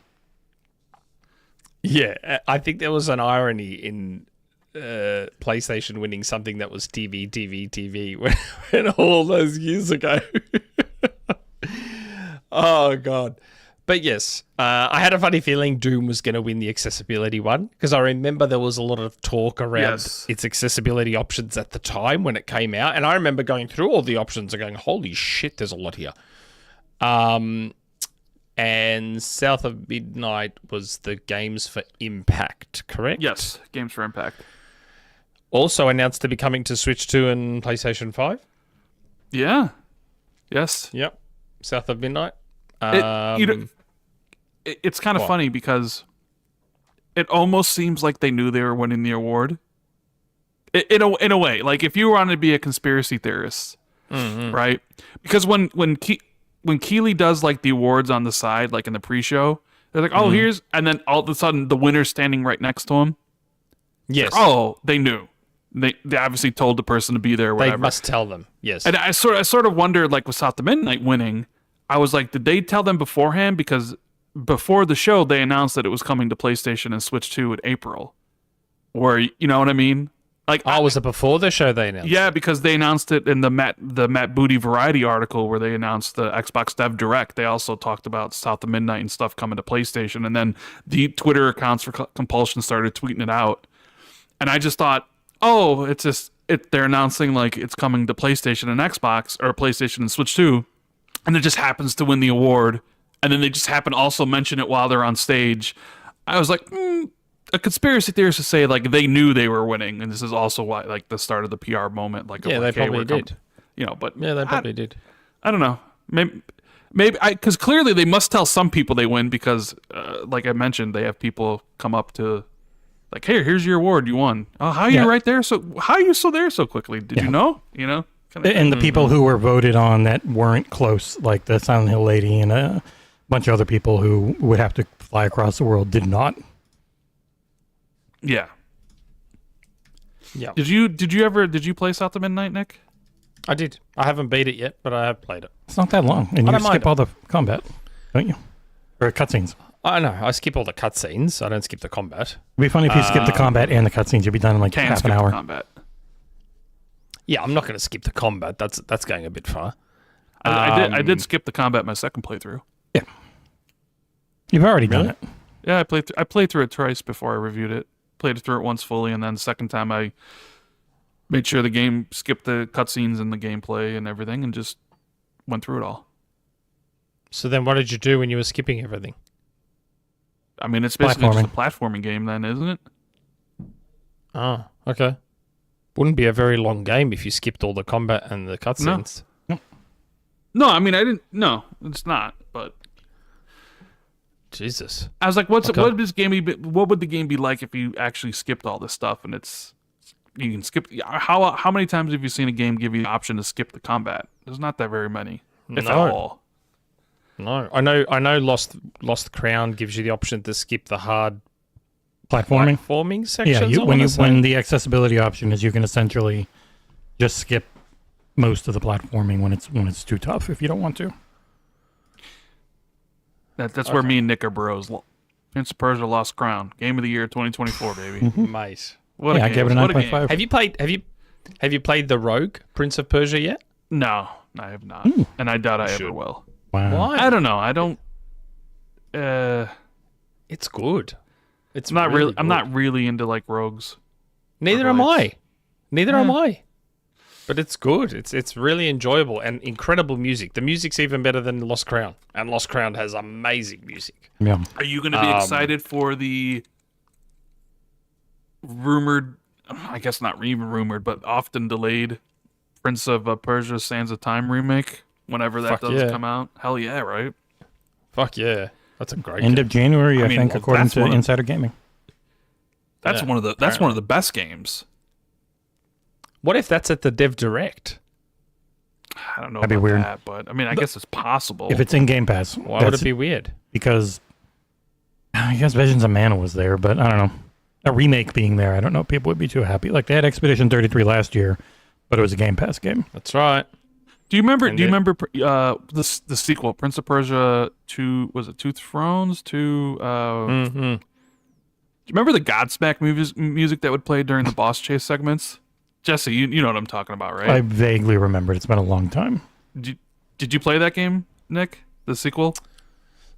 Yeah, I think there was an irony in PlayStation winning something that was TV when all those years ago. Oh, God. But yes, I had a funny feeling Doom was going to win the accessibility one because I remember there was a lot of talk around its accessibility options at the time when it came out. And I remember going through all the options and going, holy shit, there's a lot here. And South of Midnight was the Games for Impact, correct? Yes, Games for Impact. Also announced to be coming to Switch 2 and PlayStation 5. Yeah. Yes. Yep. South of Midnight. It's kind of funny because it almost seems like they knew they were winning the award. In a way, like if you wanted to be a conspiracy theorist, right? Because when Keeley does like the awards on the side, like in the pre-show, they're like, "Oh, here's," and then all of a sudden the winner's standing right next to him. Yes. Oh, they knew. They obviously told the person to be there. Or whatever. They must tell them. Yes. And I sort of wondered, like with South of Midnight winning, I was like, did they tell them beforehand? Because before the show, they announced that it was coming to PlayStation and Switch 2 in April. Or, you know what I mean? Like, was it before the show they announced? Yeah, because they announced it in the Matt Booty Variety article where they announced the Xbox Dev Direct. They also talked about South of Midnight and stuff coming to PlayStation. And then the Twitter accounts for Compulsion started tweeting it out. And I just thought, oh, they're announcing like it's coming to PlayStation and Xbox, or PlayStation and Switch 2. And it just happens to win the award. And then they just happen to also mention it while they're on stage. I was like, a conspiracy theorist to say like they knew they were winning, and this is also why like the start of the PR moment. Like, yeah, they probably did. But yeah, they probably did. I don't know. Maybe because clearly they must tell some people they win because, like I mentioned, they have people come up to Like, hey, here's your award. You won. Oh, how are you right there? So how are you so there so quickly? Did you know? You know. And the people who were voted on that weren't close, like the Silent Hill lady and a bunch of other people who would have to fly across the world, did not. Yeah. Yeah. Did you play South of Midnight, Nick? I did. I haven't beat it yet, but I have played it. It's not that long, and you skip all the combat, don't you? Or cutscenes. I know. I skip all the cutscenes. I don't skip the combat. It'd be funny if you skip the combat and the cutscenes. You'd be done in like half an hour. Combat. Yeah, I'm not going to skip the combat. That's going a bit far. I did skip the combat my second playthrough. Yeah. You've already done it. Yeah, I played through it twice before I reviewed it. Played through it once fully, and then the second time I made sure the game skipped the cutscenes and the gameplay and everything, and just went through it all. So then what did you do when you were skipping everything? I mean, it's basically just a platforming game then, isn't it? Oh, okay. Wouldn't be a very long game if you skipped all the combat and the cutscenes. No, I mean, I didn't. No, it's not. But Jesus, I was like, what would the game be like if you actually skipped all this stuff? And you can skip. How many times have you seen a game give you the option to skip the combat? There's not that very many, if at all. No, I know. Lost Crown gives you the option to skip the hard platforming sections. Yeah, when the accessibility option is, you can essentially just skip most of the platforming when it's too tough if you don't want to. That's where me and Nick are bros. Prince of Persia: Lost Crown, Game of the Year 2024, baby. Mate, what a game. I gave it a 9.5. Have you played the Rogue Prince of Persia yet? No, I have not, and I doubt I ever will. Wow. Why? I don't know. I don't. It's good. It's not really. good. I'm not really into like rogues. Neither am I. But it's good. It's really enjoyable and incredible music. The music's even better than Lost Crown, and Lost Crown has amazing music. Yeah. Are you going to be excited for the rumored, I guess not even rumored, but often delayed Prince of Persia: Sands of Time remake? Whenever that does come out, hell yeah, right? Fuck yeah, that's a great end of January, I think, according to Insider Gaming. That's one of the best games. What if that's at the Dev Direct? I don't know. That'd be weird. That, but I mean, I guess it's possible. If it's in Game Pass, why would it be weird? Because I guess Visions of Mana was there, but I don't know. A remake being there, I don't know if people would be too happy. Like they had Expedition 33 last year, but it was a Game Pass game. That's right. Do you remember the sequel, Prince of Persia 2? Was it Two Thrones? Do you remember the Godsmack music that would play during the boss chase segments? Jesse, you know what I'm talking about, right? I vaguely remember. It's been a long time. Did you play that game, Nick? The sequel?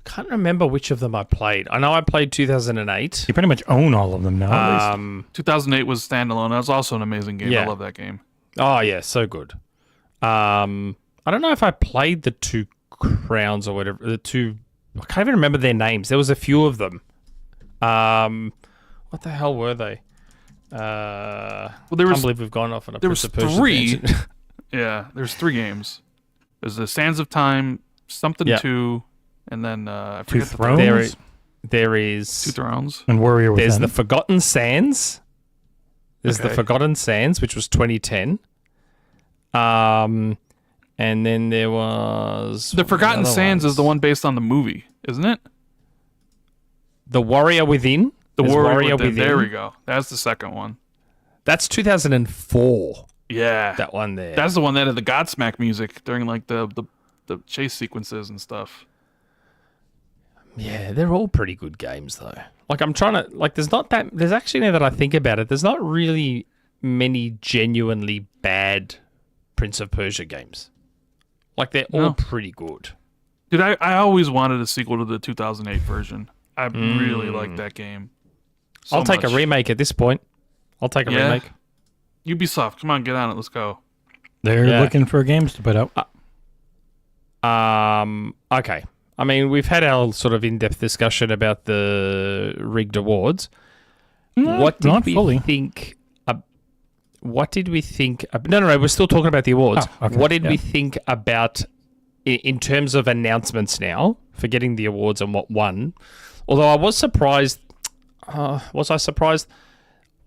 Can't remember which of them I played. I know I played 2008. You pretty much own all of them now. At least. 2008 was standalone. That was also an amazing game. I love that game. Oh yeah, so good. I don't know if I played the Two Crowns or whatever. I can't even remember their names. There was a few of them. What the hell were they? I can't believe we've gone off on a There was three. Yeah, there's 3 games. There's the Sands of Time, something 2, and then I forget Two Thrones. There is Two Thrones and Warrior. There's the Forgotten Sands. There's the Forgotten Sands, which was 2010. And then there was the Forgotten Sands is the one based on the movie, isn't it? The Warrior Within. The Warrior Within. There we go. That's the second one. That's 2004. Yeah, that one there. That's the one that had the Godsmack music during like the chase sequences and stuff. Yeah, they're all pretty good games though. Like I'm trying to there's actually, now that I think about it, there's not really many genuinely bad Prince of Persia games. Like they're all pretty good. Dude, I always wanted a sequel to the 2008 version. I really like that game. I'll take a remake at this point. I'll take a remake. Ubisoft, come on, get on it. Let's go. They're looking for games to put out. Okay. I mean, we've had our sort of in-depth discussion about the rigged awards. What did we think? What did we think? No, we're still talking about the awards. Oh, okay. What did we think about, in terms of announcements now, forgetting the awards and what won? Although I was surprised, Was I surprised?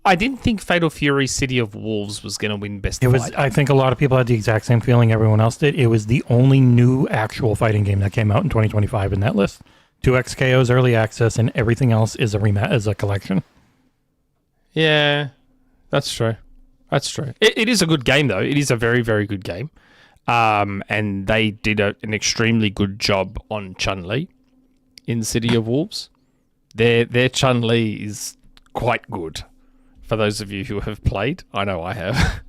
I didn't think Fatal Fury City of Wolves was going to win Best Fighter. I think a lot of people had the exact same feeling everyone else did. It was the only new actual fighting game that came out in 2025 in that list. 2X KO's early access, and everything else is a collection. Yeah, that's true. That's true. It is a good game, though. It is a very, very good game. And they did an extremely good job on Chun-Li in City of Wolves. Their Chun-Li is quite good. For those of you who have played, I know I have.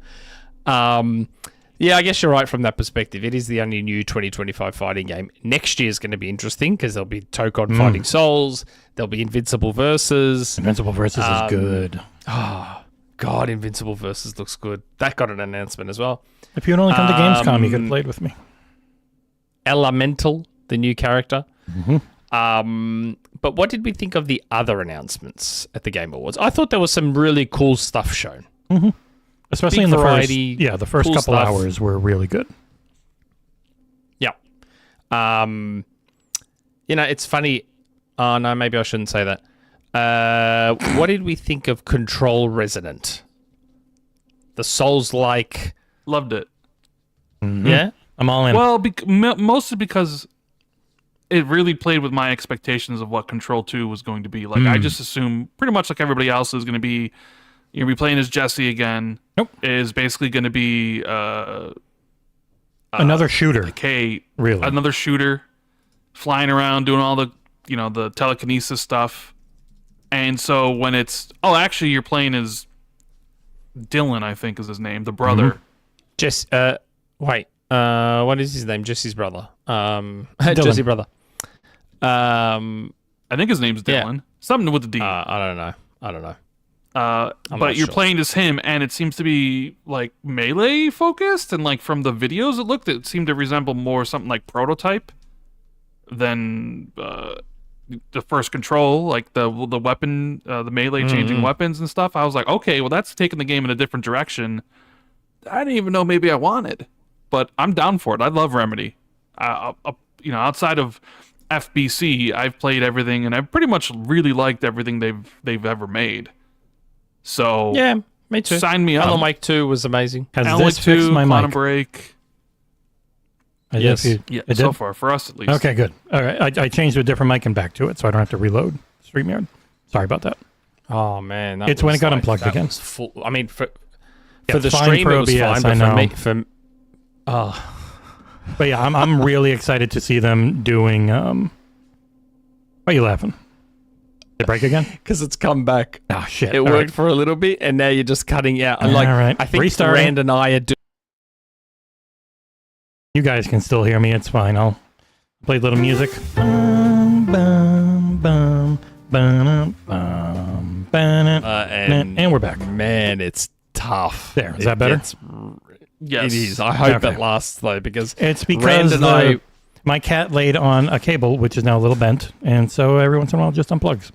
Yeah, I guess you're right from that perspective. It is the only new 2025 fighting game. Next year is going to be interesting because there'll be Tokon Fighting Souls. There'll be Invincible Versus. Invincible Versus is good. Oh, God, Invincible Versus looks good. That got an announcement as well. If you'd only come to Gamescom, you could have played with me. Elemental, the new character. Mm-hmm. But what did we think of the other announcements at the Game Awards? I thought there was some really cool stuff shown. Mm-hmm. Especially Big in the variety, the first cool couple stuff. hours were really good. Yeah. It's funny. Oh, no, maybe I shouldn't say that. What did we think of Control Resonant? The Souls-like... Loved it. Mm-hmm. Yeah? I'm all in. Well, mostly because it really played with my expectations of what Control 2 was going to be. Like, I just assume pretty much like everybody else is going to be, you're going to be playing as Jesse again. Nope. Is basically going to be Another shooter. Really? Another shooter, flying around, doing all the, the telekinesis stuff. And so when it's, actually you're playing as Dylan, I think is his name, the brother. What is his name? Jesse's brother. Jesse brother. I think his name's Dylan. Yeah. Something with the D. I don't know. But you're playing as him, and it seems to be like melee focused, and like from the videos it seemed to resemble more something like Prototype than the first Control, like the weapon, the melee changing weapons and stuff. I was like, okay, well that's taking the game in a different direction. I didn't even know maybe I wanted, but I'm down for it. I love Remedy. Outside of FBC, I've played everything, and I've pretty much really liked everything they've ever made. So yeah, me too. Sign me up. Alan Wake 2 was amazing. Has Alan this Wake fixed 2, my Quantum mic? Break. Yes. So far for us at least. Okay, good. All right, I changed to a different mic and back to it, so I don't have to reload StreamYard. Sorry about that. Oh man, It's when it got unplugged that again. Was full. I mean, for Yeah, the fine stream for it was OBS, fine, I but for know. me, But yeah, I'm really excited to see them doing. Why are you laughing? Did it break again? because it's come back. Oh shit! It All worked right. for a little bit, and now you're just cutting out. And All right. I think Restarting. Rand and I are doing. You guys can still hear me. It's fine. I'll play a little music. Bum, bum, bum, bum, bum, bum, and we're back. Man, it's tough. There, is that better? Yes. It is. I hope Okay. it lasts though, because It's because Rand and I. my cat laid on a cable, which is now a little bent, and so every once in a while it just unplugs.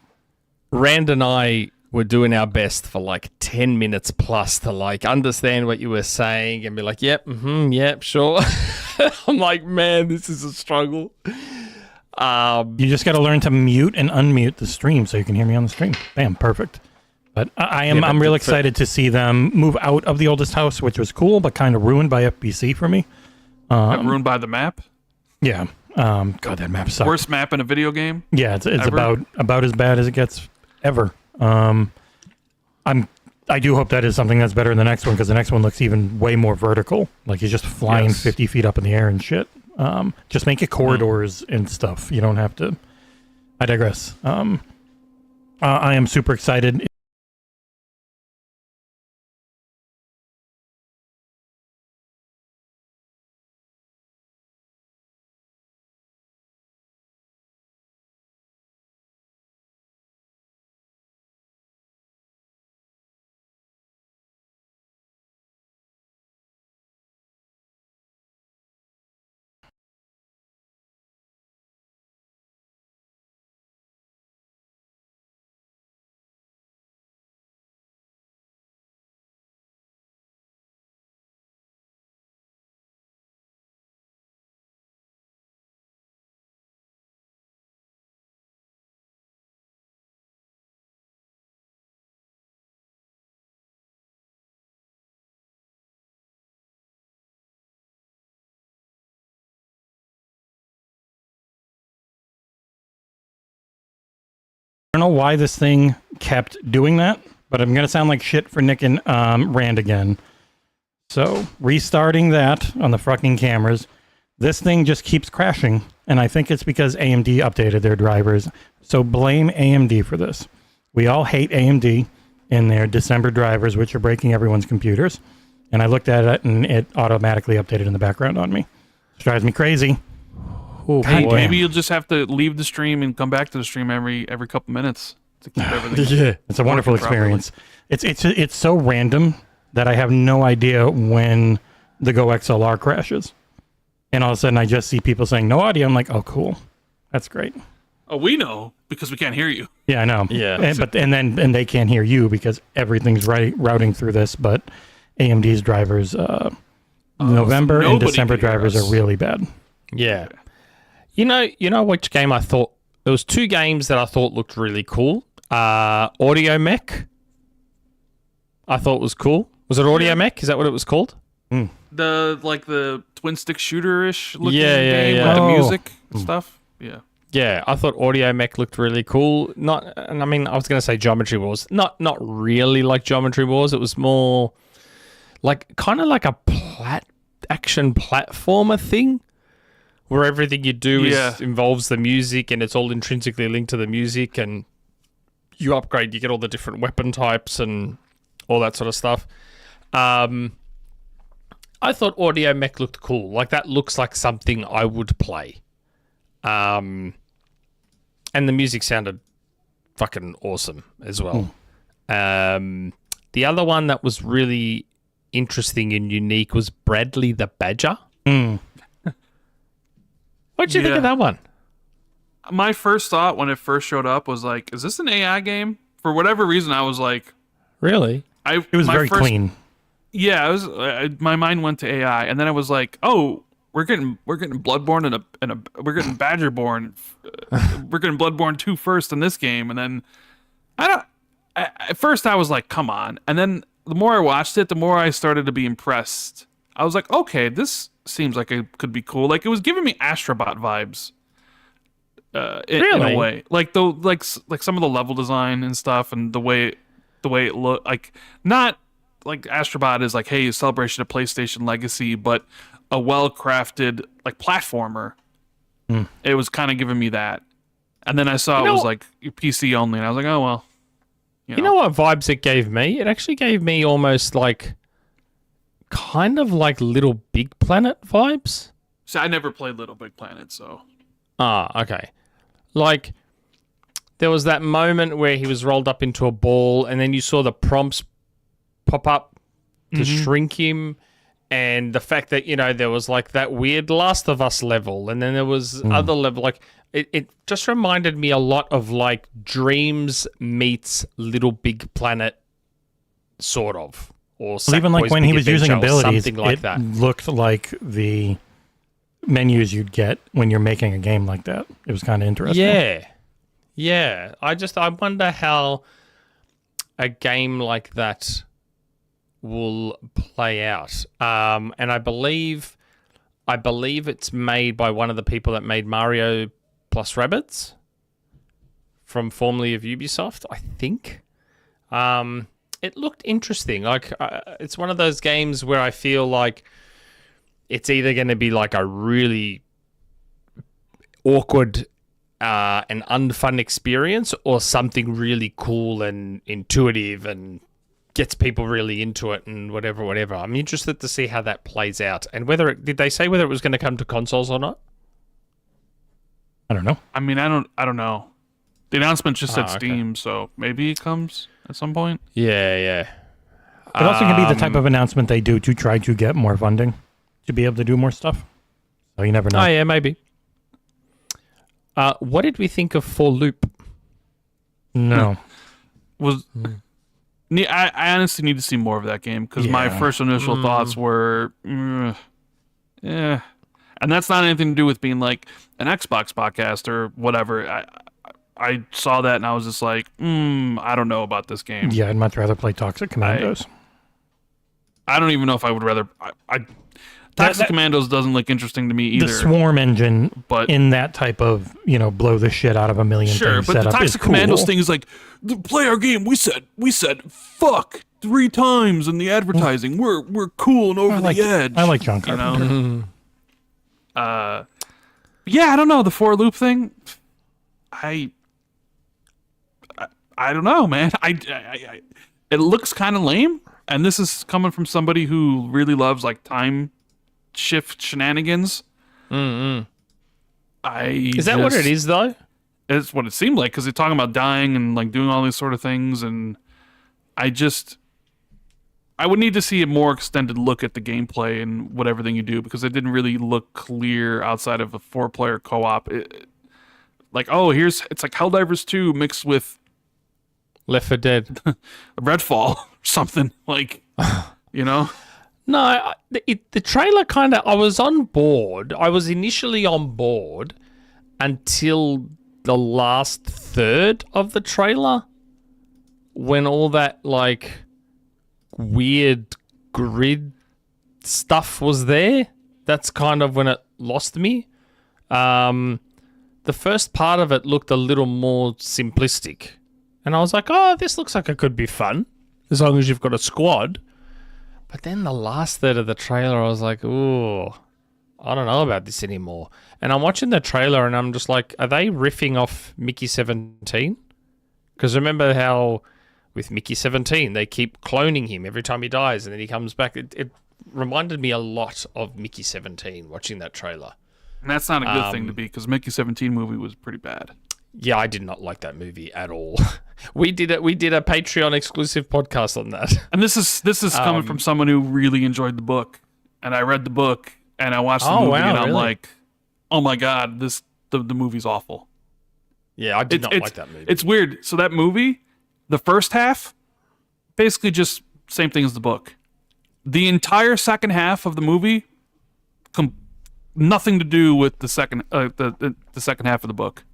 Rand and I were doing our best for like 10 minutes plus to like understand what you were saying and be like, yep, yep, sure. I'm like, man, this is a struggle. You just got to learn to mute and unmute the stream so you can hear me on the stream. Bam, perfect. But I'm real excited to see them move out of the oldest house, which was cool, but kind of ruined by FBC for me. Ruined by the map. Yeah. God, that map sucks. Worst map in a video game. Yeah, it's ever? about as bad as it gets ever. I do hope that is something that's better in the next one, because the next one looks even way more vertical. Like he's just flying 50 feet up in the air and shit. Just make it corridors and stuff. You don't have to. I digress. I am super excited. don't know why this thing kept doing that, but I'm going to sound like shit for Nick and Rand again. So, restarting that on the fucking cameras, this thing just keeps crashing, and I think it's because AMD updated their drivers. So, blame AMD for this. We all hate AMD in their December drivers, which are breaking everyone's computers. And I looked at it, and it automatically updated in the background on me. It drives me crazy. Oh, Hey, boy. maybe you'll just have to leave the stream and come back to the stream every couple minutes to keep everything. Yeah, it's a wonderful experience. It's so random that I have no idea when the Go XLR crashes, and all of a sudden I just see people saying no audio. I'm like, oh, cool, that's great. Oh, we know because we can't hear you. Yeah, I know. Yeah, and they can't hear you because everything's routing through this. But AMD's drivers, November and December drivers are really bad. Yeah. You know which game I thought... There was two games that I thought looked really cool. Audio Mech. I thought was cool. Was it Audio Mech? Is that what it was called? The twin stick shooter-ish looking Yeah, game yeah. with the Oh. music and stuff. Yeah. Yeah, I thought Audio Mech looked really cool. I was going to say Geometry Wars. Not really like Geometry Wars. It was more kind of like a action platformer thing, where everything you do involves the music, and it's all intrinsically linked to the music, and you upgrade, you get all the different weapon types and all that sort of stuff. I thought Audio Mech looked cool. Like, that looks like something I would play. And the music sounded fucking awesome as well. The other one that was really interesting and unique was Bradley the Badger. What'd you think of that one? My first thought when it first showed up was like, is this an AI game? For whatever reason, I was like... Really? It was very clean. Yeah, it was. My mind went to AI, and then I was like, "Oh, we're getting Bloodborne and we're getting Badgerborn. We're getting Bloodborne 2 first in this game." And then at first I was like, "Come on!" And then the more I watched it, the more I started to be impressed. I was like, "Okay, this seems like it could be cool." Like, it was giving me Astrobot vibes. In a way, like some of the level design and stuff, and the way it looked, like, not like Astrobot is like, hey, a celebration of PlayStation legacy, but a well-crafted like platformer. It was kind of giving me that, and then I saw it was like PC only, and I was like, oh well. You know what vibes it gave me? It actually gave me almost like, kind of like Little Big Planet vibes. See, I never played Little Big Planet, so. Ah, okay. Like, there was that moment where he was rolled up into a ball, and then you saw the prompts pop up to shrink him, and the fact that, there was like that weird Last of Us level, and then there was other level. Like, it just reminded me a lot of like Dreams meets Little Big Planet, sort of. Or even like when he was using abilities, something like that. Looked like the menus you'd get when you're making a game like that. It was kind of interesting. Yeah. I wonder how a game like that will play out. And I believe it's made by one of the people that made Mario plus Rabbids, from formerly of Ubisoft, I think. It looked interesting. Like, it's one of those games where I feel like it's either going to be like a really awkward and unfun experience, or something really cool and intuitive and gets people really into it and whatever. I'm interested to see how that plays out, and did they say whether it was going to come to consoles or not? I don't know. I mean, I don't know. The announcement just said Steam, so maybe it comes at some point. Yeah. It also can be the type of announcement they do to try to get more funding to be able to do more stuff. So you never know. Oh, yeah, maybe. What did we think of For Loop? No. I honestly need to see more of that game, because my first initial thoughts were, and that's not anything to do with being like an Xbox podcast or whatever. I saw that and I was just like, I don't know about this game. Yeah, I'd much rather play Toxic Commandos. I don't even know if I would rather. Toxic Commandos doesn't look interesting to me either. The Swarm engine, but in that type of, blow the shit out of a million things but the setup is Toxic cool. Commandos thing is like, play our game. We said fuck 3 times in the advertising. We're cool and over the edge. I like John Carpenter. Yeah, I don't know, the for loop thing. I don't know, man. It looks kind of lame, and this is coming from somebody who really loves like time shift shenanigans. Is that what it is, though? It's what it seemed like, because they're talking about dying and like doing all these sort of things, and I would need to see a more extended look at the gameplay and what everything you do, because it didn't really look clear outside of a 4-player co-op. It's like Helldivers 2 mixed with Left 4 Dead. Redfall or something, like, No, the trailer kind of... I was on board. I was initially on board until the last third of the trailer, when all that, like, weird grid stuff was there. That's kind of when it lost me. The first part of it looked a little more simplistic. And I was like, oh, this looks like it could be fun, as long as you've got a squad. But then the last third of the trailer, I was like, ooh, I don't know about this anymore. And I'm watching the trailer and I'm just like, are they riffing off Mickey 17? Because remember how with Mickey 17, they keep cloning him every time he dies and then he comes back. It reminded me a lot of Mickey 17 watching that trailer. And that's not a good thing to be, because Mickey 17 movie was pretty bad. Yeah, I did not like that movie at all. We did a Patreon exclusive podcast on that. And this is coming from someone who really enjoyed the book. And I read the book and I watched the movie and I'm like, oh my god, the movie's awful. Yeah, I did not like that movie. It's weird. So that movie, the first half, basically just same thing as the book. The entire second half of the movie, nothing to do with the second the second half of the book.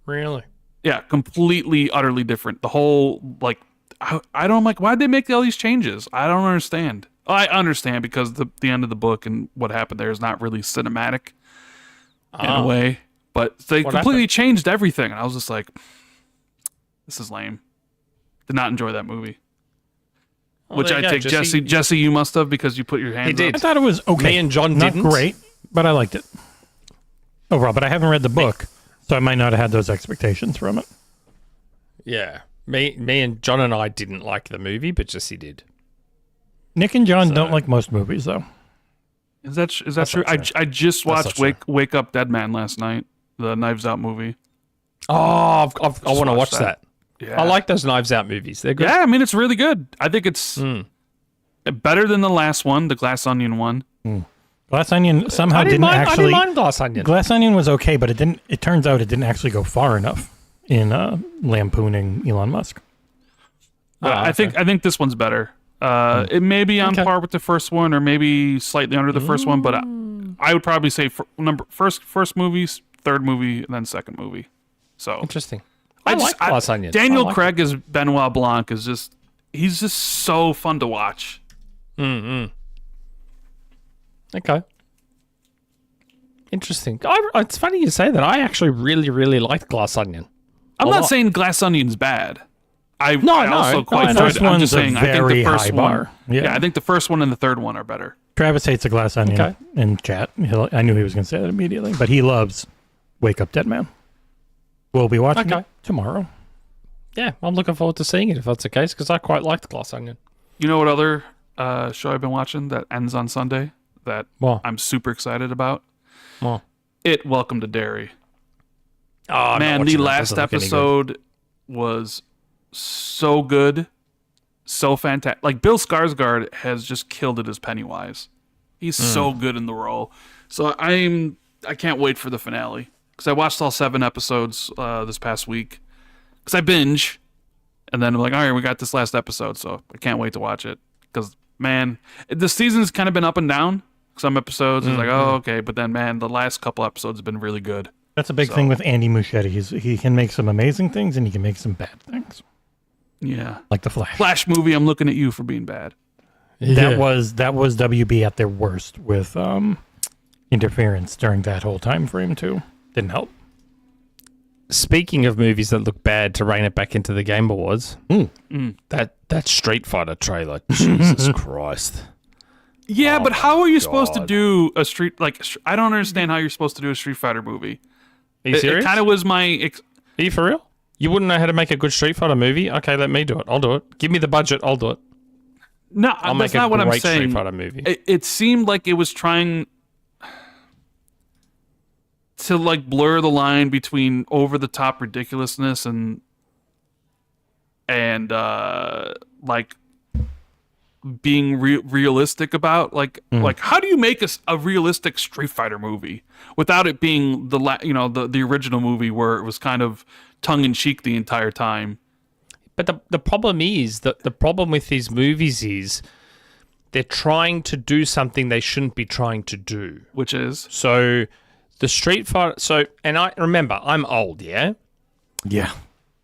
Really? Yeah, completely, utterly different. The whole, like, I'm like, why'd they make all these changes? I don't understand. I understand, because the end of the book and what happened there is not really cinematic in a way. But they completely changed everything. And I was just like, this is lame. Did not enjoy that movie. Well, which I take, Jesse, you must have, because you put your hands up. I thought it was okay. Me and John not didn't. Great, but I liked it overall. But I haven't read the book, so I might not have had those expectations from it. Yeah. Me and John and I didn't like the movie, but Jesse did. Nick and John don't like most movies, though. Is that true? I just watched Wake Up Dead Man last night, the Knives Out movie. Oh, I want to watch that. Yeah. I like those Knives Out movies. They're good. Yeah, I mean, it's really good. I think it's better than the last one, the Glass Onion one. Glass Onion somehow didn't actually... I didn't mind Glass Onion. Glass Onion was okay, but it turns out it didn't actually go far enough in lampooning Elon Musk. I think this one's better. It may be on par with the first one, or maybe slightly under the first one, but I would probably say first movie, third movie, and then second movie. So interesting. I like Glass Onion. Daniel Craig as Benoit Blanc he's just so fun to watch. Okay. Interesting. It's funny you say that. I actually really, really liked Glass Onion. I'm not saying Glass Onion's bad. I also quite enjoyed it. I'm just saying I think the first bar. one. Yeah, I think the first one and the third one are better. Travis hates a Glass Onion in chat. I knew he was going to say that immediately, but he loves Wake Up Dead Man. We'll be watching it tomorrow. Yeah, I'm looking forward to seeing it if that's the case, because I quite liked Glass Onion. You know what other show I've been watching that ends on Sunday that I'm super excited about? Welcome to Derry. Oh, man, the last episode was so good, so fantastic. Like, Bill Skarsgård has just killed it as Pennywise. He's so good in the role. So I can't wait for the finale, because I watched all 7 episodes this past week, because I binge, and then I'm like, all right, we got this last episode, so I can't wait to watch it. Because, man, the season's kind of been up and down. Some episodes is like, oh, okay, but then, man, the last couple episodes have been really good. That's a big thing with Andy Muschietti. He can make some amazing things, and he can make some bad things. Yeah. Like the Flash. Flash movie, I'm looking at you for being bad. That was WB at their worst with interference during that whole time frame too. Didn't help. Speaking of movies that look bad, to rein it back into the Game Awards, that Street Fighter trailer, Jesus Christ. Yeah, but how are you supposed to do a I don't understand how you're supposed to do a Street Fighter movie. Are you serious? It kind of was my... Are you for real? You wouldn't know how to make a good Street Fighter movie? Okay, let me do it. I'll do it. Give me the budget. I'll do it. No, that's not what I'm saying. Street Fighter movie. It seemed like it was trying to like blur the line between over the top ridiculousness and like being realistic about like how do you make a realistic Street Fighter movie without it being the original movie where it was kind of tongue in cheek the entire time. But the problem is that the problem with these movies is they're trying to do something they shouldn't be trying to do. Which is? So the Street Fighter... and I remember, I'm old, yeah? Yeah.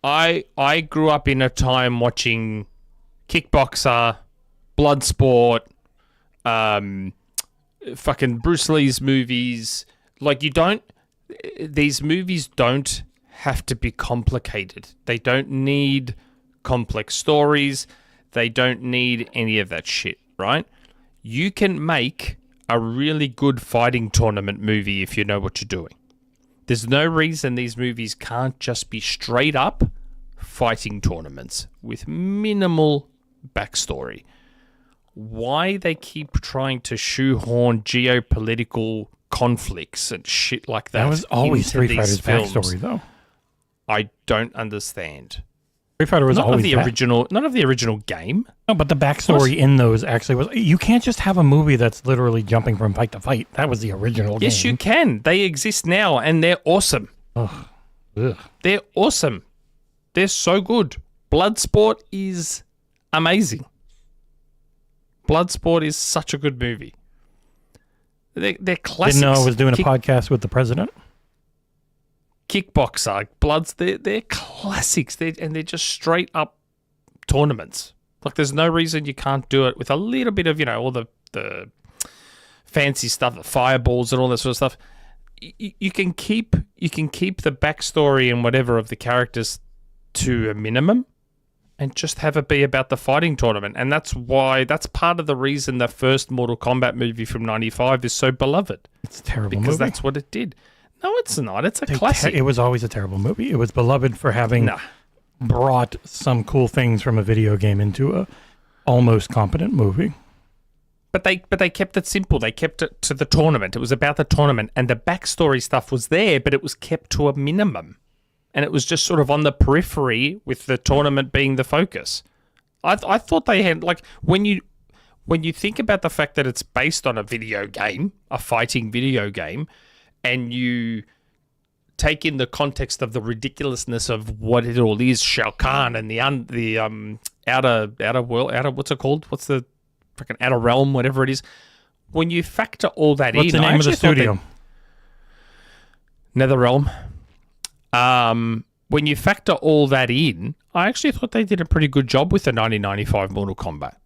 I grew up in a time watching Kickboxer, Bloodsport, fucking Bruce Lee's movies. Like, these movies don't have to be complicated. They don't need complex stories. They don't need any of that shit, right? You can make a really good fighting tournament movie if you know what you're doing. There's no reason these movies can't just be straight up fighting tournaments with minimal backstory. Why they keep trying to shoehorn geopolitical conflicts and shit like that? That was always into Street Fighter's films, backstory, though. I don't understand. Street Fighter was always none of the original game. No, but the backstory in those actually was. You can't just have a movie that's literally jumping from fight to fight. That was the original game. Yes, you can. They exist now, and they're awesome. Ugh. They're awesome. They're so good. Bloodsport is amazing. Bloodsport is such a good movie. They're classics. Didn't know I was doing a podcast with the president. Kickboxer, Bloods, they're classics. They're just straight up tournaments. Like, there's no reason you can't do it with a little bit of, all the fancy stuff, the fireballs and all that sort of stuff. You can keep the backstory and whatever of the characters to a minimum and just have it be about the fighting tournament. And that's part of the reason the first Mortal Kombat movie from 95 is so beloved. It's a terrible because movie. That's what it did. No, it's not. It's a classic. It was always a terrible movie. It was beloved for having brought some cool things from a video game into a almost competent movie. But they kept it simple. They kept it to the tournament. It was about the tournament, and the backstory stuff was there, but it was kept to a minimum, and it was just sort of on the periphery with the tournament being the focus. I thought they had, like, when you think about the fact that it's based on a video game, a fighting video game, and you take in the context of the ridiculousness of what it all is, Shao Kahn and the outer world, what's it called? What's the freaking outer realm, whatever it is? When you factor all that What's in, the name of the studio? NetherRealm. When you factor all that in, I actually thought they did a pretty good job with the 1995 Mortal Kombat.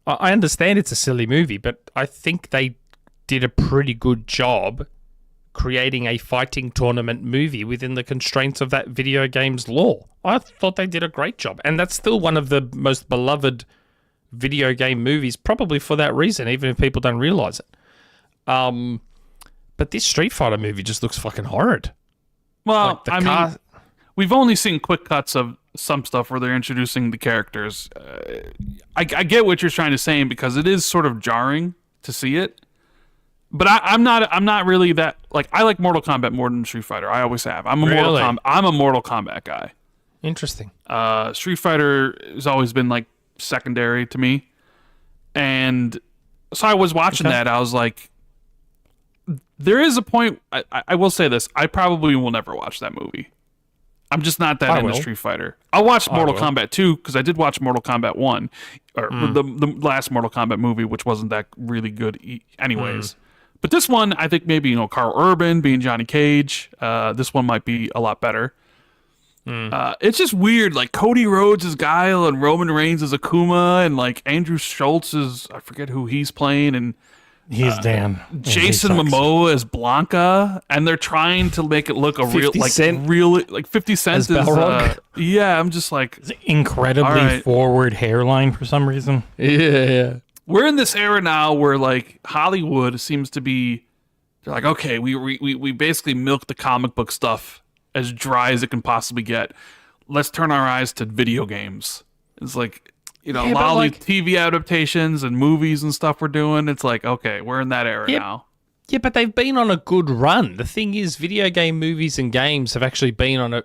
I understand it's a silly movie, but I think they did a pretty good job creating a fighting tournament movie within the constraints of that video game's lore. I thought they did a great job. And that's still one of the most beloved video game movies, probably for that reason, even if people don't realize it. But this Street Fighter movie just looks fucking horrid. Well, mean, we've only seen quick cuts of some stuff where they're introducing the characters. I get what you're trying to say because it is sort of jarring to see it. But I'm not really that, like, I like Mortal Kombat more than Street Fighter. I always have. I'm a Mortal Kombat guy. Interesting. Street Fighter has always been like secondary to me. And so I was watching that. I was like, there is a point. I will say this. I probably will never watch that movie. I'm just not that into Street Fighter. I'll watch Mortal Kombat 2 because I did watch Mortal Kombat 1, or the last Mortal Kombat movie, which wasn't that really good anyways. But this one, I think maybe, Carl Urban being Johnny Cage, this one might be a lot better. It's just weird. Like Cody Rhodes is Guile and Roman Reigns is Akuma, and like Andrew Schultz is, I forget who he's playing, and He's Dan. Jason Momoa is Blanca, and they're trying to make it look a real, like 50 Cent is. Yeah, I'm just like it's incredibly forward hairline for some reason. Yeah. We're in this era now where like Hollywood seems to be. They're like, okay, we basically milk the comic book stuff as dry as it can possibly get. Let's turn our eyes to video games. It's like, a lot of these TV adaptations and movies and stuff we're doing. It's like, okay, we're in that era now. Yeah, but they've been on a good run. The thing is, video game movies and games have actually been on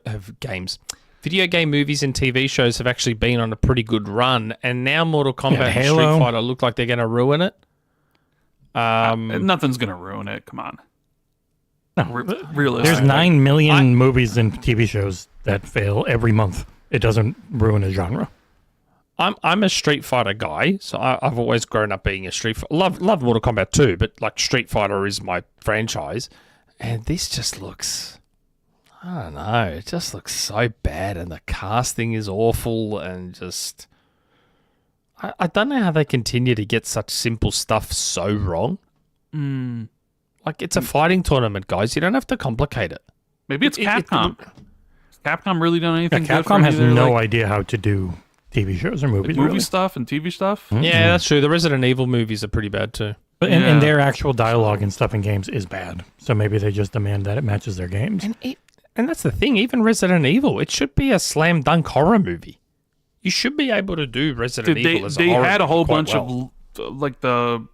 Video game movies and TV shows have actually been on a pretty good run, and now Mortal Kombat and Street Fighter look like they're going to ruin it. Nothing's going to ruin it. Come on. No, realistically. There's 9 million movies and TV shows that fail every month. It doesn't ruin a genre. I'm a Street Fighter guy, so I've always grown up being a Street Fighter. Love Mortal Kombat too, but like Street Fighter is my franchise, and this just looks, I don't know, it just looks so bad, and the casting is awful, and just I don't know how they continue to get such simple stuff so wrong. Like, it's a fighting tournament, guys. You don't have to complicate it. Maybe it's Capcom. Has Capcom really done anything? Yeah, Capcom has no idea how to do TV shows or movies. Movie stuff and TV stuff? Mm-hmm. Yeah, that's true. The Resident Evil movies are pretty bad too. But and their actual dialogue and stuff in games is bad. So maybe they just demand that it matches their games. And that's the thing. Even Resident Evil, it should be a slam dunk horror movie. You should be able to do Resident Evil as a horror. They had a whole bunch of like the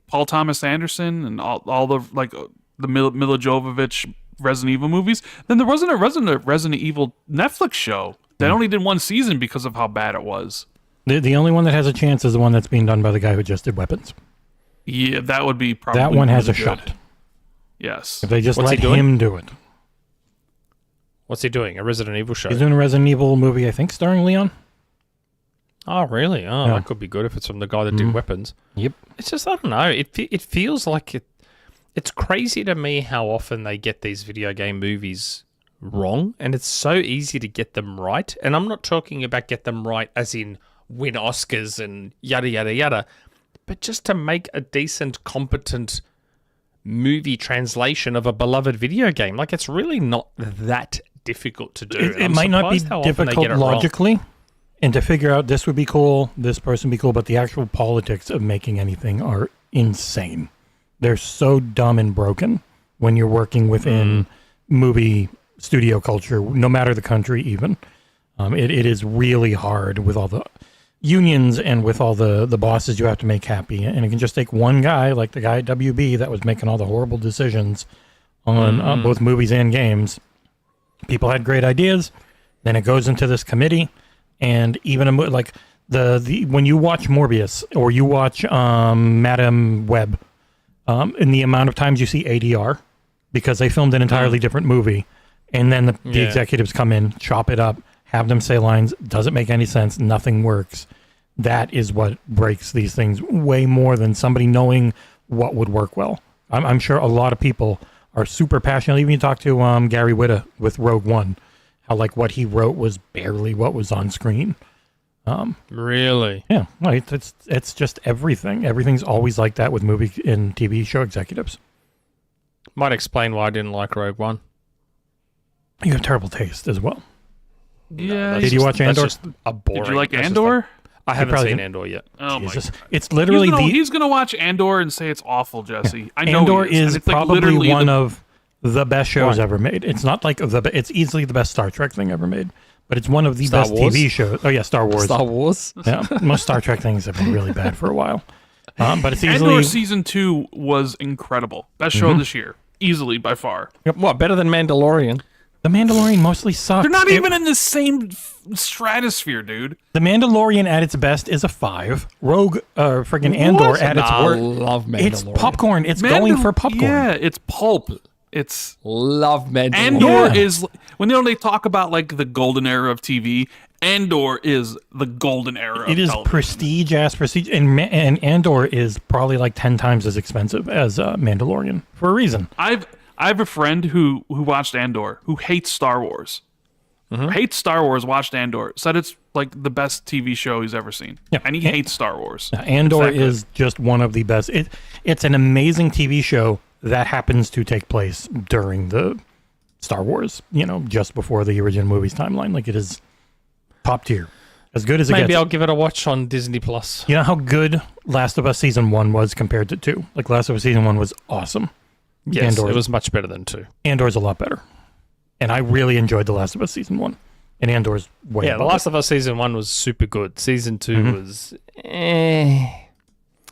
Paul Thomas Anderson and all the like the Mila Jovovich Resident Evil movies. Then there wasn't a Resident Evil Netflix show. They only did one season because of how bad it was. The only one that has a chance is the one that's being done by the guy who just did Weapons. Yeah, that would be probably that one has really a good. shot. Yes. If they just let him do it. What's he doing? A Resident Evil show? He's doing a Resident Evil movie, I think, starring Leon. Oh, really? Oh, that could be good if it's from the guy that did Weapons. Yep. It's just, I don't know. It feels like it's crazy to me how often they get these video game movies wrong, and it's so easy to get them right. And I'm not talking about get them right as in win Oscars and yada, yada, yada, but just to make a decent, competent movie translation of a beloved video game. Like, it's really not that difficult to do. It might not be difficult logically, and to figure out this would be cool, this person would be cool, but the actual politics of making anything are insane. They're so dumb and broken when you're working within movie studio culture, no matter the country even. It is really hard with all the unions and with all the bosses you have to make happy. And it can just take one guy, like the guy at WB that was making all the horrible decisions on both movies and games. People had great ideas. Then it goes into this committee. And even like the when you watch Morbius or you watch Madam Web, in the amount of times you see ADR, because they filmed an entirely different movie, and then the executives come in, chop it up, have them say lines, doesn't make any sense, nothing works. That is what breaks these things way more than somebody knowing what would work well. I'm sure a lot of people are super passionate. Even you talk to Gary Whitta with Rogue One, how like what he wrote was barely what was on screen. Really? Yeah, like it's just everything. Everything's always like that with movie and TV show executives. Might explain why I didn't like Rogue One. You have terrible taste as well. Yeah. Did you watch Andor? Just a boring. Did you like Andor? I haven't seen Andor yet. Oh Jesus. my! It's literally he's gonna watch Andor and say it's awful, Jesse. Yeah. I know Andor he is. It's probably one of the best shows ever made. It's not like it's easily the best Star Trek thing ever made, but it's one of the best TV shows. Oh yeah, Star Wars. Star Wars. Yeah, most Star Trek things have been really bad for a while, but it's easily. Andor season 2 was incredible. Best show this year, easily by far. Yep. What, better than Mandalorian? The Mandalorian mostly sucks. They're not even in the same stratosphere, dude. The Mandalorian at its best is a 5. Rogue, friggin' Andor at its worst. I love Mandalorian. It's popcorn. It's going for popcorn. Yeah, it's pulp. It's love Mandalorian. Andor is when they talk about like the golden era of TV. Andor is the golden era. It is prestige, and Andor is probably like 10 times as expensive as Mandalorian for a reason. I have a friend who watched Andor who hates Star Wars. hates Star Wars, watched Andor, said it's like the best TV show he's ever seen. Yeah. And he hates Star Wars. Andor is just one of the best. It's an amazing TV show that happens to take place during the Star Wars, just before the original movie's timeline. Like, it is top tier. As good as it gets. Maybe I'll give it a watch on Disney Plus. You know how good Last of Us Season 1 was compared to 2? Like, Last of Us Season 1 was awesome. Yes, it was much better than 2. Andor's a lot better. And I really enjoyed The Last of Us Season 1. And Andor's way The Last of Us Season 1 was super good. Season 2 was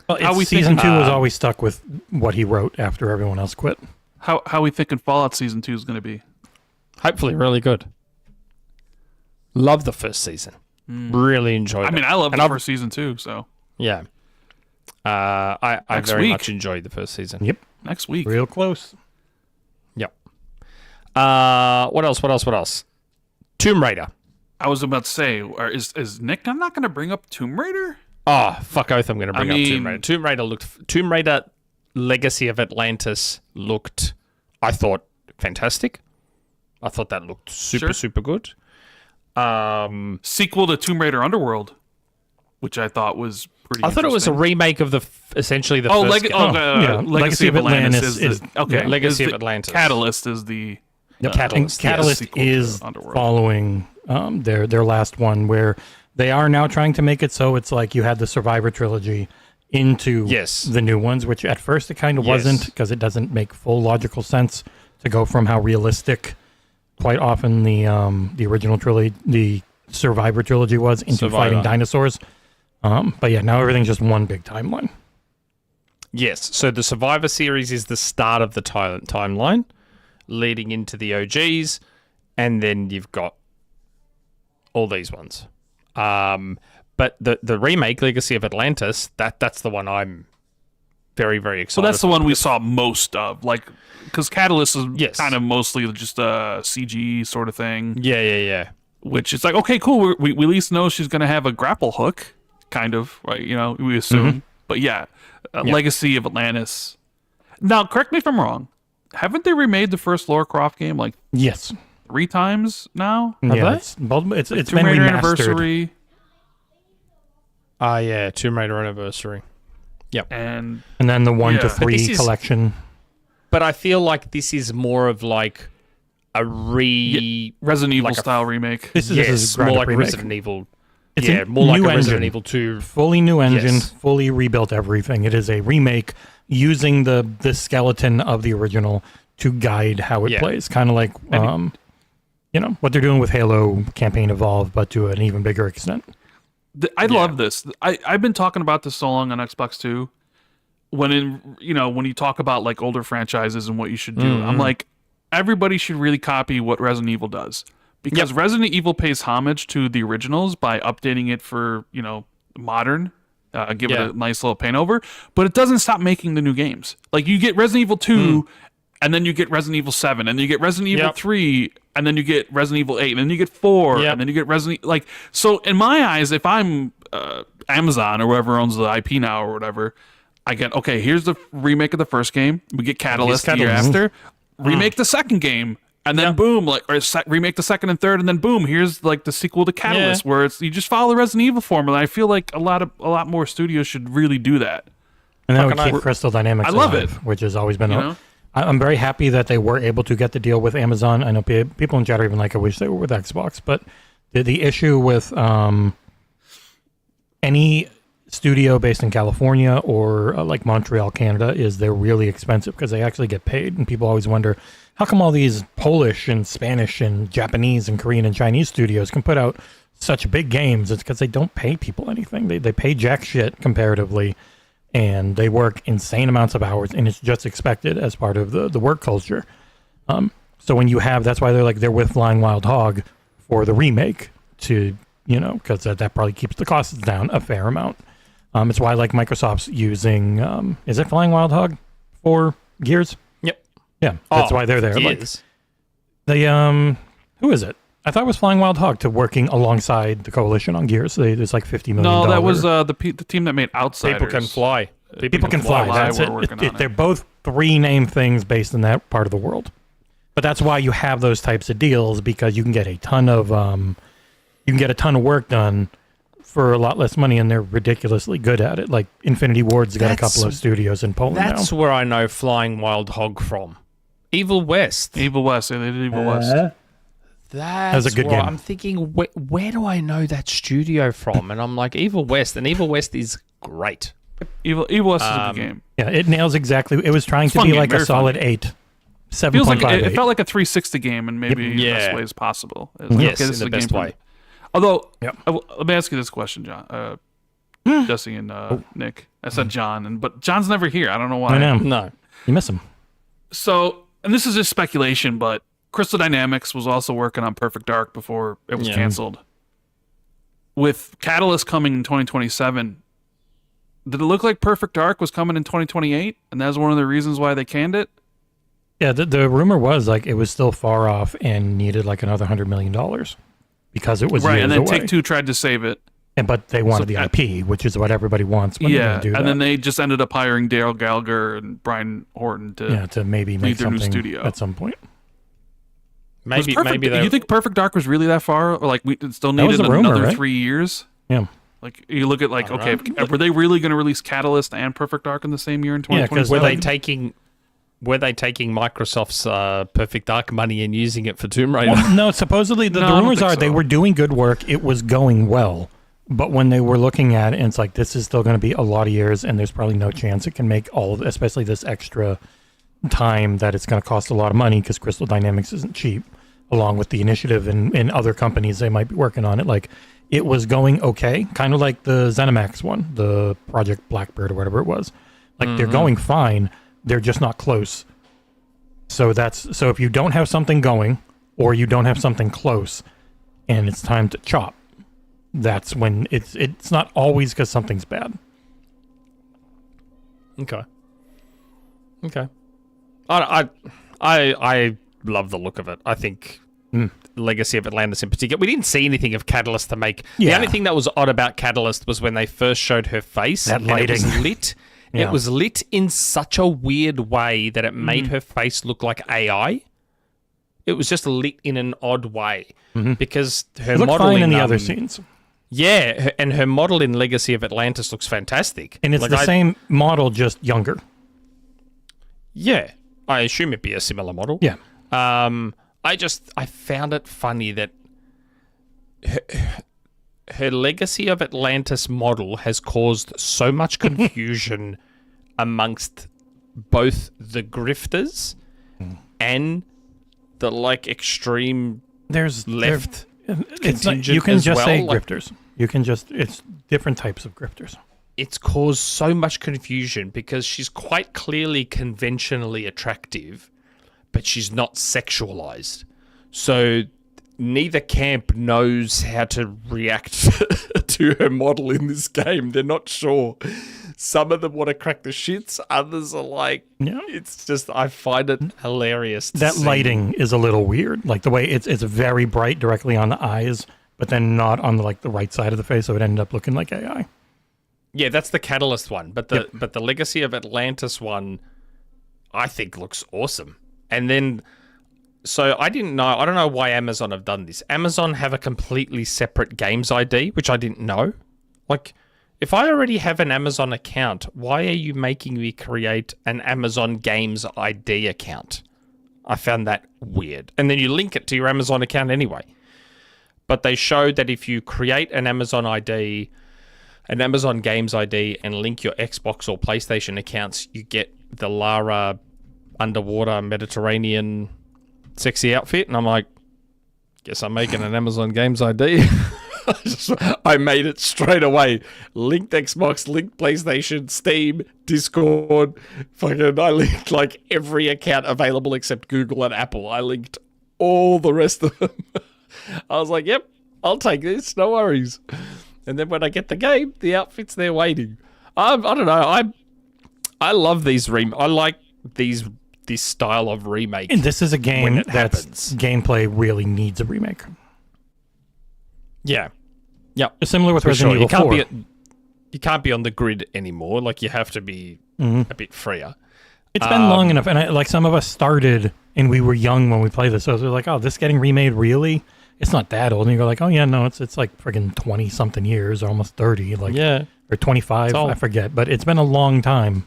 Well, Season 2 was always stuck with what he wrote after everyone else quit. How we thinking Fallout Season 2 is going to be? hopefully really good. Love the first season. Really enjoyed it. I mean, I love the first season too, so. Yeah. I very week. much enjoyed the first season. Yep. Next week. Real close. Yep. What else? Tomb Raider. I was about to say, is Nick not going to bring up Tomb Raider? Oh, fuck oath, I'm going to bring up Tomb Raider. Tomb Raider Legacy of Atlantis looked, I thought, fantastic. I thought that looked super good. Sequel to Tomb Raider Underworld, which I thought was pretty I thought it was a remake of essentially the first game. Legacy of Atlantis is okay. Legacy of Atlantis. Catalyst is the Catalyst is following their last one, where they are now trying to make it so it's like you had the Survivor trilogy into the new ones, which at first it kind of wasn't, because it doesn't make full logical sense to go from how realistic quite often the original trilogy, the Survivor trilogy was, into fighting dinosaurs. But yeah, now everything's just one big timeline. Yes, so the Survivor series is the start of the timeline, leading into the OGs, and then you've got all these ones. But the remake, Legacy of Atlantis, that's the one I'm very, very excited. So that's the one we saw most of, like, because Catalyst is kind of mostly just a CG sort of thing. Yeah. Which is like, okay, cool. We at least know she's going to have a grapple hook, kind of, right? You know, we assume. But yeah, Legacy of Atlantis. Now, correct me if I'm wrong. Haven't they remade the first Lara Croft game like 3 times now? Yeah, it's been Tomb Raider remastered. Anniversary. Yeah, Tomb Raider Anniversary. Yep. And then the 1 to 3 collection. But I feel like this is more of like a Resident Evil style remake. This is more like remake. Resident Evil. It's more like a engine. Resident Evil 2. Fully new engine, fully rebuilt everything. It is a remake using the skeleton of the original to guide how it plays. Kind of like, what they're doing with Halo Campaign Evolved, but to an even bigger extent. I love this. I've been talking about this so long on Xbox 2. When you talk about like older franchises and what you should do, I'm like, everybody should really copy what Resident Evil does, because Resident Evil pays homage to the originals by updating it for modern, give it a nice little paint over, but it doesn't stop making the new games. Like, you get Resident Evil 2, and then you get Resident Evil 7, and then you get Resident Evil 3, and then you get Resident Evil 8, and then you get 4, and then you get Resident like. So in my eyes, if I'm Amazon or whoever owns the IP now or whatever, I get, okay, here's the remake of the first game. We get Catalyst the year after. Remake the second game, and then boom, remake the second and third, and then boom, here's like the sequel to Catalyst, where it's you just follow the Resident Evil formula. I feel like a lot more studios should really do that. And that would keep Crystal Dynamics alive, it, which has always been. I'm very happy that they were able to get the deal with Amazon. I know people in chat are even like, I wish they were with Xbox, but the issue with any studio based in California or like Montreal, Canada, is they're really expensive because they actually get paid, and people always wonder, how come all these Polish and Spanish and Japanese and Korean and Chinese studios can put out such big games? It's because they don't pay people anything. They pay jack shit comparatively, and they work insane amounts of hours, and it's just expected as part of the work culture. So when you have, that's why they're with Flying Wild Hog for the remake, to because that probably keeps the costs down a fair amount. It's why like Microsoft's using is it Flying Wild Hog for Gears? Yep. Yeah, that's why they're there. Gears. Like, who is it? I thought it was Flying Wild Hog to working alongside the Coalition on Gears. There's like $50 million. No, that was the team that made Outsiders. People Can Fly. People can fly. That's it. They're both 3 named things based in that part of the world. But that's why you have those types of deals, because you can get a ton of work done for a lot less money, and they're ridiculously good at it. Like Infinity Ward's got a couple of studios in Poland now. That's where I know Flying Wild Hog from. Evil West. Evil West. They did Evil West. That's a good where game. I'm thinking, where do I know that studio from? And I'm like, Evil West. And Evil West is great. Evil West is a good game. Yeah, it nails exactly. It was trying to fun be game, like a very fun solid game. 8. Feels like 7.58. it felt like a 360 game, and maybe the best way is possible. It was like, Yes, okay, this in is the a best game for way. me. Although, Yep. let me ask you this question, John, Jesse, and Nick. I said John, but John's never here. I don't know why. I know. No. You miss him. So, and this is just speculation, but Crystal Dynamics was also working on Perfect Dark before it was canceled. With Catalyst coming in 2027, did it look like Perfect Dark was coming in 2028, and that was one of the reasons why they canned it? Yeah, the rumor was like it was still far off and needed like another $100 million because it was Right, years and then away. Take-Two tried to save it. But they wanted So, the IP, which is what everybody wants when they're Yeah, going to do that. and then they just ended up hiring Dale Gallagher and Brian Horton to maybe lead make their new something studio. at some point. Maybe you think Perfect Dark was really that far? Or like we still That was needed the rumor, another right? 3 years? Yeah. Like you look at like, okay, were they really going to release Catalyst and Perfect Dark in the same year in 2027? were they taking Microsoft's Perfect Dark money and using it for Tomb Raider? Well, no, supposedly the No, I don't rumors think are they so. were doing good work. It was going well. But when they were looking at it, and it's like, this is still going to be a lot of years, and there's probably no chance it can make all of it, especially this extra time that it's going to cost a lot of money because Crystal Dynamics isn't cheap, along with the initiative and other companies they might be working on it. Like, it was going okay, kind of like the ZeniMax one, the Project Blackbird or whatever it was. Like, they're going fine, they're just not close. So if you don't have something going, or you don't have something close, and it's time to chop, that's when it's not always because something's bad. Okay. I love the look of it. I think Legacy of Atlantis in particular. We didn't see anything of Catalyst to make. The Yeah. only thing that was odd about Catalyst was when they first showed her face. That and it was lighting. lit. Yeah. It was lit in such a weird way that it made her face look like AI. It was just lit in an odd way because her It looked model fine in the other scenes. Yeah, and her model in Legacy of Atlantis looks fantastic. And it's Like, the same model, just younger. Yeah, I assume it'd be a similar model. Yeah. I found it funny that her Legacy of Atlantis model has caused so much confusion amongst both the grifters and the extreme left contingent you can as just well. say Like, grifters. It's different types of grifters. it's caused so much confusion because she's quite clearly conventionally attractive, but she's not sexualized. So neither camp knows how to react to her model in this game. They're not sure. Some of them want to crack the shits. Others are like, it's just, I find it hilarious. That lighting is a little weird. Like the way it's very bright directly on the eyes, but then not on the right side of the face, so it ended up looking like AI. Yeah, that's the Catalyst one, but the Legacy of Atlantis one, I think looks awesome. And then, so I don't know why Amazon have done this. Amazon have a completely separate games ID, which I didn't know. Like, if I already have an Amazon account, why are you making me create an Amazon Games ID account? I found that weird. And then you link it to your Amazon account anyway. But they showed that if you create an Amazon ID, an Amazon Games ID, and link your Xbox or PlayStation accounts, you get the Lara underwater Mediterranean sexy outfit. And I'm like, guess I'm making an Amazon Games ID. I made it straight away. Linked Xbox, linked PlayStation, Steam, Discord. I linked every account available except Google and Apple. I linked all the rest of them. I was like, yep, I'll take this. No worries. And then when I get the game, the outfit's there waiting. I don't know. I love these I like this style of remake. And this is a game it that's happens. gameplay really needs a remake. Yeah. Similar with For Resident sure. Evil 4. You can't be on the grid anymore. You have to be a bit freer. It's been long enough, and some of us started and we were young when we played this. So they're like, oh, this getting remade, really? It's not that old. And you go like, oh, yeah, no, it's like friggin' 20-something years, or almost 30. Like, Yeah. or 25, I forget. But it's been a long time.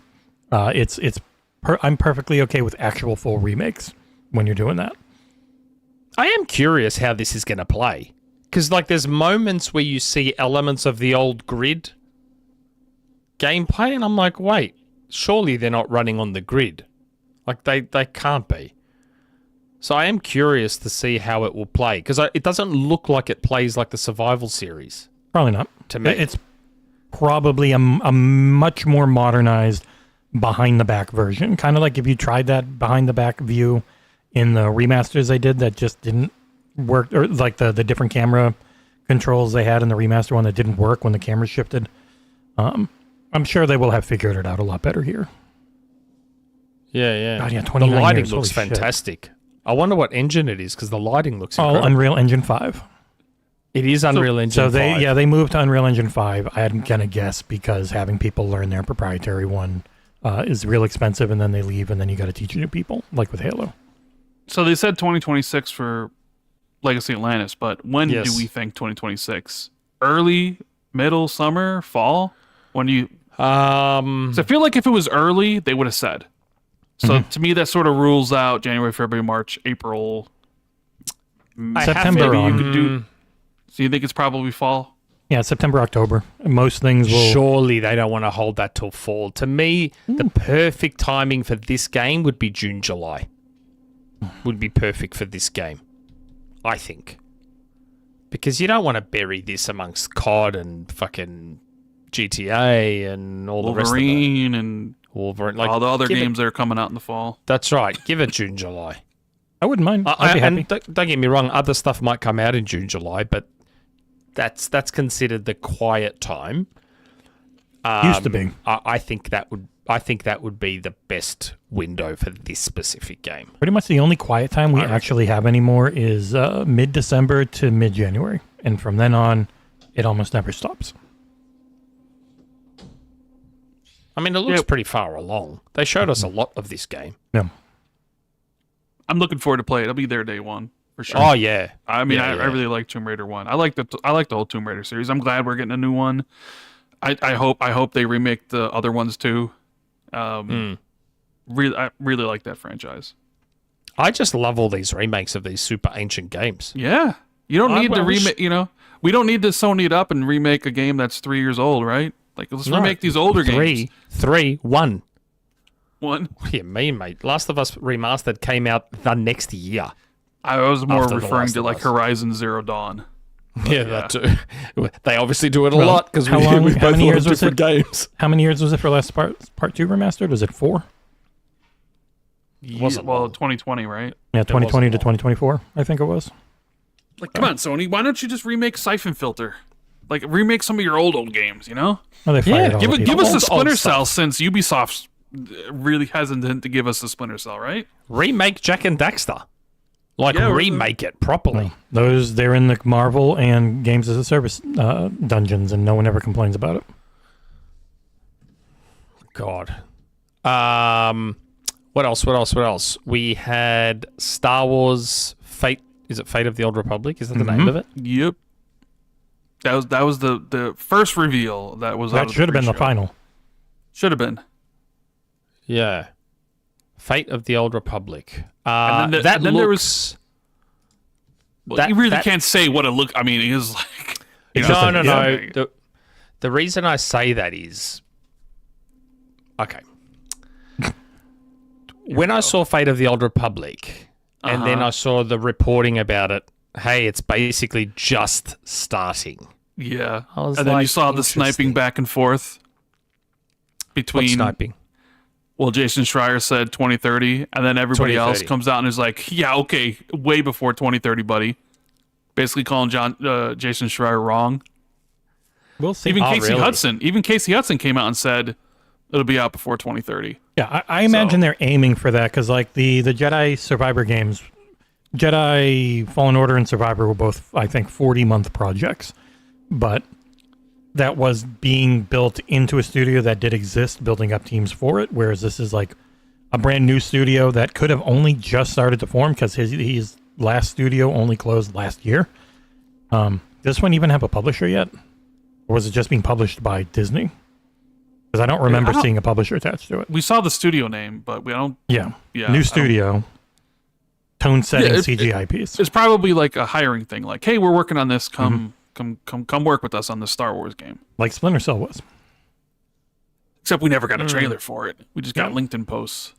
I'm perfectly okay with actual full remakes when you're doing that. I am curious how this is going to play. Because, like, there's moments where you see elements of the old grid gameplay, and I'm like, wait, surely they're not running on the grid. Like, they can't be. So I am curious to see how it will play. Because it doesn't look like it plays like the Survival series. Probably not. To me. It's probably a much more modernized behind-the-back version. Kind of like if you tried that behind-the-back view in the remasters they did that just didn't work, or like the different camera controls they had in the remaster one that didn't work when the camera shifted. I'm sure they will have figured it out a lot better here. Yeah. God, yeah, The 29 lighting years, looks holy shit. fantastic. I wonder what engine it is, because the lighting looks incredible. Unreal Engine 5. It is Unreal Engine So 5. they moved to Unreal Engine 5. I'm gonna guess because having people learn their proprietary one is real expensive, and then they leave, and then you got to teach new people, like with Halo. So they said 2026 for Legacy Atlantis, but when Yes. do we think 2026? Early, middle, summer, fall? When do you? So I feel like if it was early, they would have said. So to me, that sort of rules out January, February, March, April. September Maybe on. you could do. So you think it's probably fall? Yeah, September, October. Most things will. Surely they don't want to hold that till fall. To me, the perfect timing for this game would be June, July. Would be perfect for this game, I think. Because you don't want to bury this amongst COD and fucking GTA and all the rest of it. Wolverine and Wolverine, all the other give games that are coming out in the fall. That's right. Give it June, July. I wouldn't mind. I'd be happy. And don't get me wrong, other stuff might come out in June, July, but that's considered the quiet time. Used to be. I think that would be the best window for this specific game. Pretty much the only quiet time we actually have anymore is mid-December to mid-January. And from then on, it almost never stops. I mean, it looks pretty far along. They showed us a lot of this game. Yeah. I'm looking forward to play it. I'll be there day one for sure. Oh yeah. I mean, Yeah, I really like Tomb Raider 1. I like the whole Tomb Raider series. I'm glad we're getting a new one. I hope they remake the other ones too. I really like that franchise. I just love all these remakes of these super ancient games. Yeah. You don't need to remake, we don't need to Sony it up and remake a game that's 3 years old, right? Like, let's remake these older games. 1. One. What do you mean, mate? Last of Us Remastered came out the next year. I was more After The referring Last to of like Us. Horizon Zero Dawn. Yeah, that too. They obviously do it a Well, lot because how we long- both how many love years was different games. How many years was it for last part 2 remastered? Was it 4? Wasn't long. 2020, right? Yeah, 2020 to long. 2024, I think it was. Like, come on, Sony, why don't you just remake Siphon Filter? Like, remake some of your old games, Oh, they fired all the people. Give us the Old Splinter stuff. Cell, since Ubisoft's really hesitant to give us the Splinter Cell, right? Remake Jack and Daxter. Like, Yeah, remake it properly. They're in the Marvel and Games as a Service dungeons, and no one ever complains about it. God. What else? We had Star Wars Fate. Is it Fate of the Old Republic? Is that the name of it? Yep. That was the first reveal that was out That of should have been the pre-show. final. Should have been. Yeah. Fate of the Old Republic. And then that then there looks... Well, you really can't say what it looked. I mean, it is like No. The reason I say that is... Okay. When I saw Fate of the Old Republic, and then I saw the reporting about it, hey, it's basically just starting. Yeah. I was And then you like, saw the sniping interesting. back and forth between. What sniping? Well, Jason Schreier said 2030, and then everybody else 2030. comes out and is like, "Yeah, okay, way before 2030, buddy." Basically calling Jason Schreier wrong. We'll see. Even really? Casey Hudson came out and said it'll be out before 2030. Yeah, I imagine they're aiming for that because, like, the Jedi Survivor games, Jedi Fallen Order and Survivor were both, I think, 40-month projects. But that was being built into a studio that did exist, building up teams for it, whereas this is, like, a brand new studio that could have only just started to form because his last studio only closed last year. Does this one even have a publisher yet? Or was it just being published by Disney? Because I don't remember seeing a publisher attached to it. We saw the studio name, but we don't. Yeah. Yeah. New studio. Tone setting CGI piece. It's probably like a hiring thing. Like, hey, we're working on this. Come work with us on this Star Wars game. Like Splinter Cell was. Except we never got a trailer for it. We just got LinkedIn posts.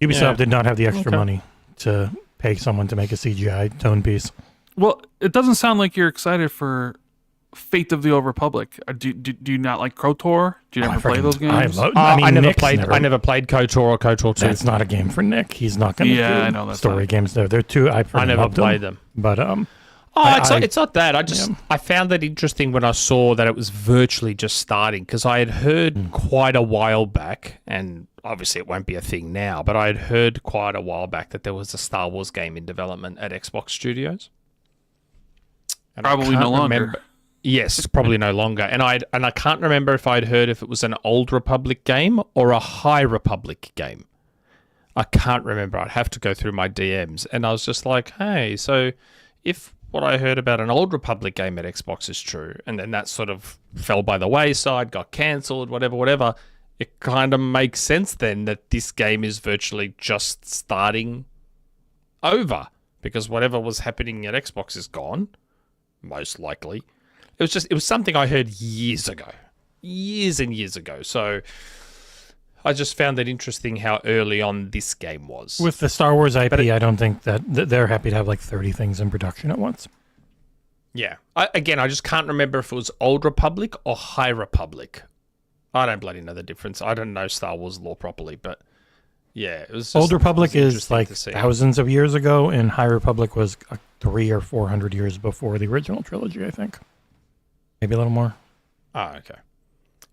Ubisoft did not have the extra money to pay someone to make a CGI tone piece. Well, it doesn't sound like you're excited for Fate of the Old Republic. Do you not like KOTOR? Do you never play those games? I never played KOTOR or KOTOR 2. That's not a game for Nick. He's not going to do I know, that's story games. They're too. I never played them. But it's not that. I found that interesting when I saw that it was virtually just starting, because I had heard quite a while back, and obviously it won't be a thing now, but I had heard quite a while back that there was a Star Wars game in development at Xbox Studios. And probably no longer. Yes, probably no longer. And I can't remember if I'd heard if it was an Old Republic game or a High Republic game. I can't remember. I'd have to go through my DMs. And I was just like, hey, so if what I heard about an Old Republic game at Xbox is true, and then that sort of fell by the wayside, got cancelled, whatever, it kind of makes sense then that this game is virtually just starting over, because whatever was happening at Xbox is gone, most likely. It was something I heard years and years ago. So I just found it interesting how early on this game was. with the Star Wars IP, I don't think that they're happy to have like 30 things in production at once. Yeah. I just can't remember if it was Old Republic or High Republic. I don't bloody know the difference. I don't know Star Wars lore properly, but yeah, it was just, Old Republic is like to see. thousands of years ago, and High Republic was 300 or 400 years before the original trilogy, I think. Maybe a little more. Oh, okay.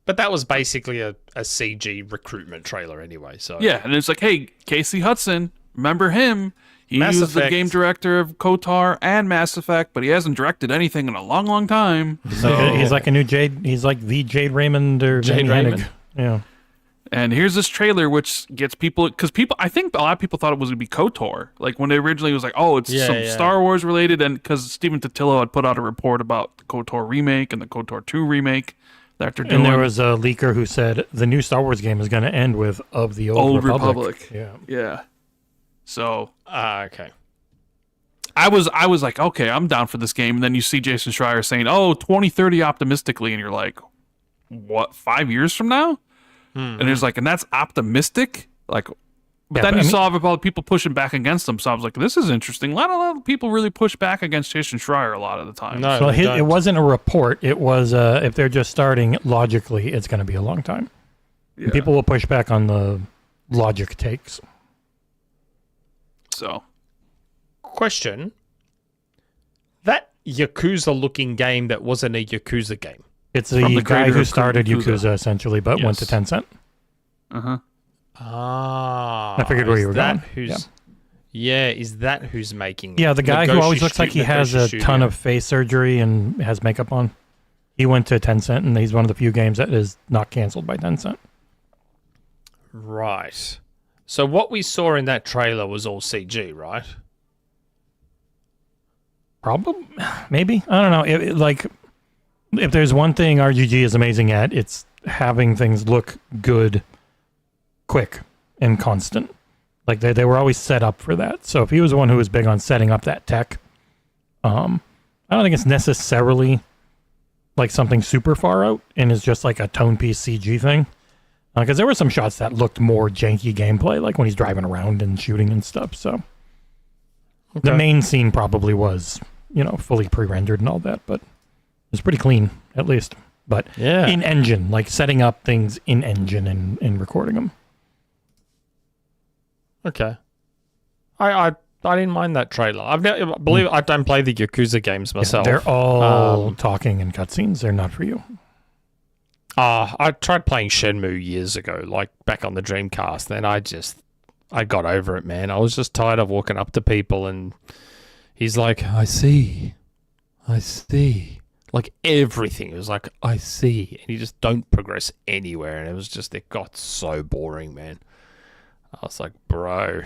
But that was basically a CG recruitment trailer anyway. So Yeah, and it's like, hey, Casey Hudson, remember him? He was the game director of KOTOR and Mass Effect, but he hasn't directed anything in a long, long time. He's like a new Jade. He's like the Jade Raymond or Jade Raymond. Yeah. And here's this trailer, which gets people, because I think a lot of people thought it was going to be KOTOR. Like when they originally was like, oh, it's some Star Wars related, and because Stephen Totilo had put out a report about the KOTOR remake and the KOTOR 2 remake that they're doing. And there was a leaker who said the new Star Wars game is going to end with of the Old Republic. Yeah. So. Okay. I was like, okay, I'm down for this game. And then you see Jason Schreier saying, oh, 2030 optimistically. And you're like, what, 5 years from now? And there's like, and that's optimistic? Like, but then you saw about people pushing back against them. So I was like, this is interesting. A lot of people really push back against Jason Schreier a lot of the time. No, so it wasn't a report. It was, if they're just starting logically, it's going to be a long time. Yeah. And people will push back on the logic takes. So. Question. That Yakuza-looking game that wasn't a Yakuza game. It's the guy creator who of started Yakuza. Yakuza essentially, but went to Tencent. Uh-huh. Ah. I figured where you were going. Is that who's making it? Yeah, the guy who always looks like he has a ton of face surgery and has makeup on. He went to Tencent, and he's one of the few games that is not canceled by Tencent. Right. So what we saw in that trailer was all CG, right? Probably, maybe. I don't know. Like, if there's one thing RGG is amazing at, it's having things look good, quick, and constant. Like, they were always set up for that. So if he was the one who was big on setting up that tech, I don't think it's necessarily like something super far out and is just like a tone piece CG thing. Because there were some shots that looked more janky gameplay, like when he's driving around and shooting and stuff. So the main scene probably was, fully pre-rendered and all that, but it was pretty clean, at least. But in engine, like setting up things in engine and recording them. Okay. I didn't mind that trailer. I don't play the Yakuza games myself. Yeah, they're all talking and cutscenes. They're not for you. I tried playing Shenmue years ago, like back on the Dreamcast, and I got over it, man. I was just tired of walking up to people and he's like, I see. Like everything. It was like, I see. And you just don't progress anywhere. And it got so boring, man. I was like, bro,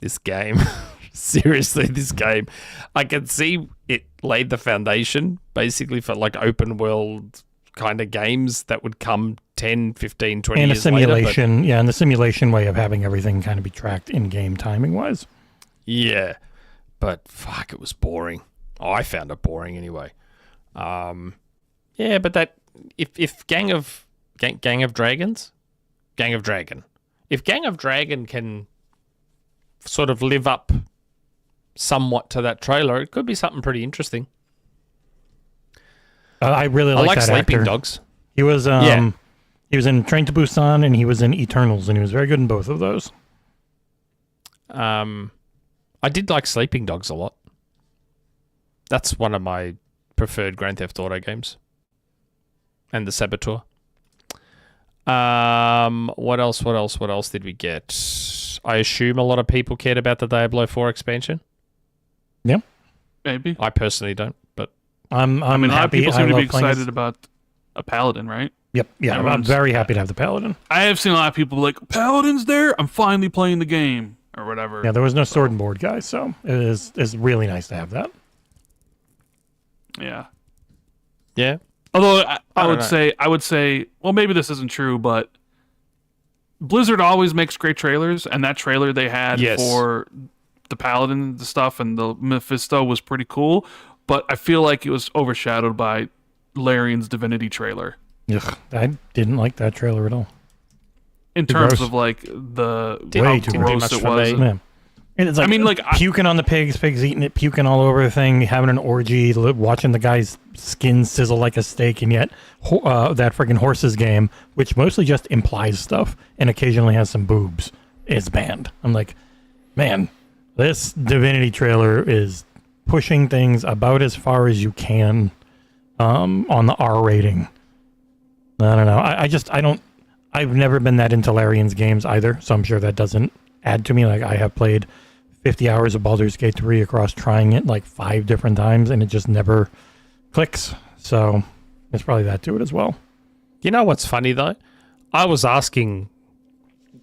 this game, seriously, this game. I can see it laid the foundation basically for like open world kind of games that would come 10, 15, 20 and years a simulation, later. and the simulation way of having everything kind of be tracked in-game timing-wise. Yeah, but fuck, it was boring. Oh, I found it boring anyway. Yeah, but that if Gang of Dragon, if Gang of Dragon can sort of live up somewhat to that trailer, it could be something pretty interesting. I really like that Sleeping actor. Dogs. He was he was in Train to Busan and he was in Eternals, and he was very good in both of those. I did like Sleeping Dogs a lot. That's one of my preferred Grand Theft Auto games. And the Saboteur. What else did we get? I assume a lot of people cared about the Diablo IV expansion. Yeah. Maybe. I personally don't, but I I'm mean, a lot of happy. people seem I to be love playing excited this. about a Paladin, right? Yep. Yeah. I'm very happy to have the Paladin. I have seen a lot of people be like, Paladin's there? I'm finally playing the game. Or whatever. Yeah, there was no sword and board, guys, so it's really nice to have that. Yeah. yeah. Although I don't would say, well, maybe this isn't true, but Blizzard always makes great trailers, and that trailer they had Yes. for the Paladin stuff and the Mephisto was pretty cool, but I feel like it was overshadowed by Larian's Divinity trailer. Ugh, I didn't like that trailer at all. In Too terms gross. of like the Way how too gross much it for was. me. Yeah. And it's like, I mean, like, puking on the pigs eating it, puking all over the thing, having an orgy, watching the guy's skin sizzle like a steak, and yet that freaking horses game, which mostly just implies stuff and occasionally has some boobs, is banned. I'm like, man, this Divinity trailer is pushing things about as far as you can on the R rating. I don't know. I've never been that into Larian's games either, so I'm sure that doesn't add to me. Like, I have played 50 hours of Baldur's Gate 3 across trying it like 5 different times, and it just never clicks. So there's probably that to it as well. You know what's funny, though? I was asking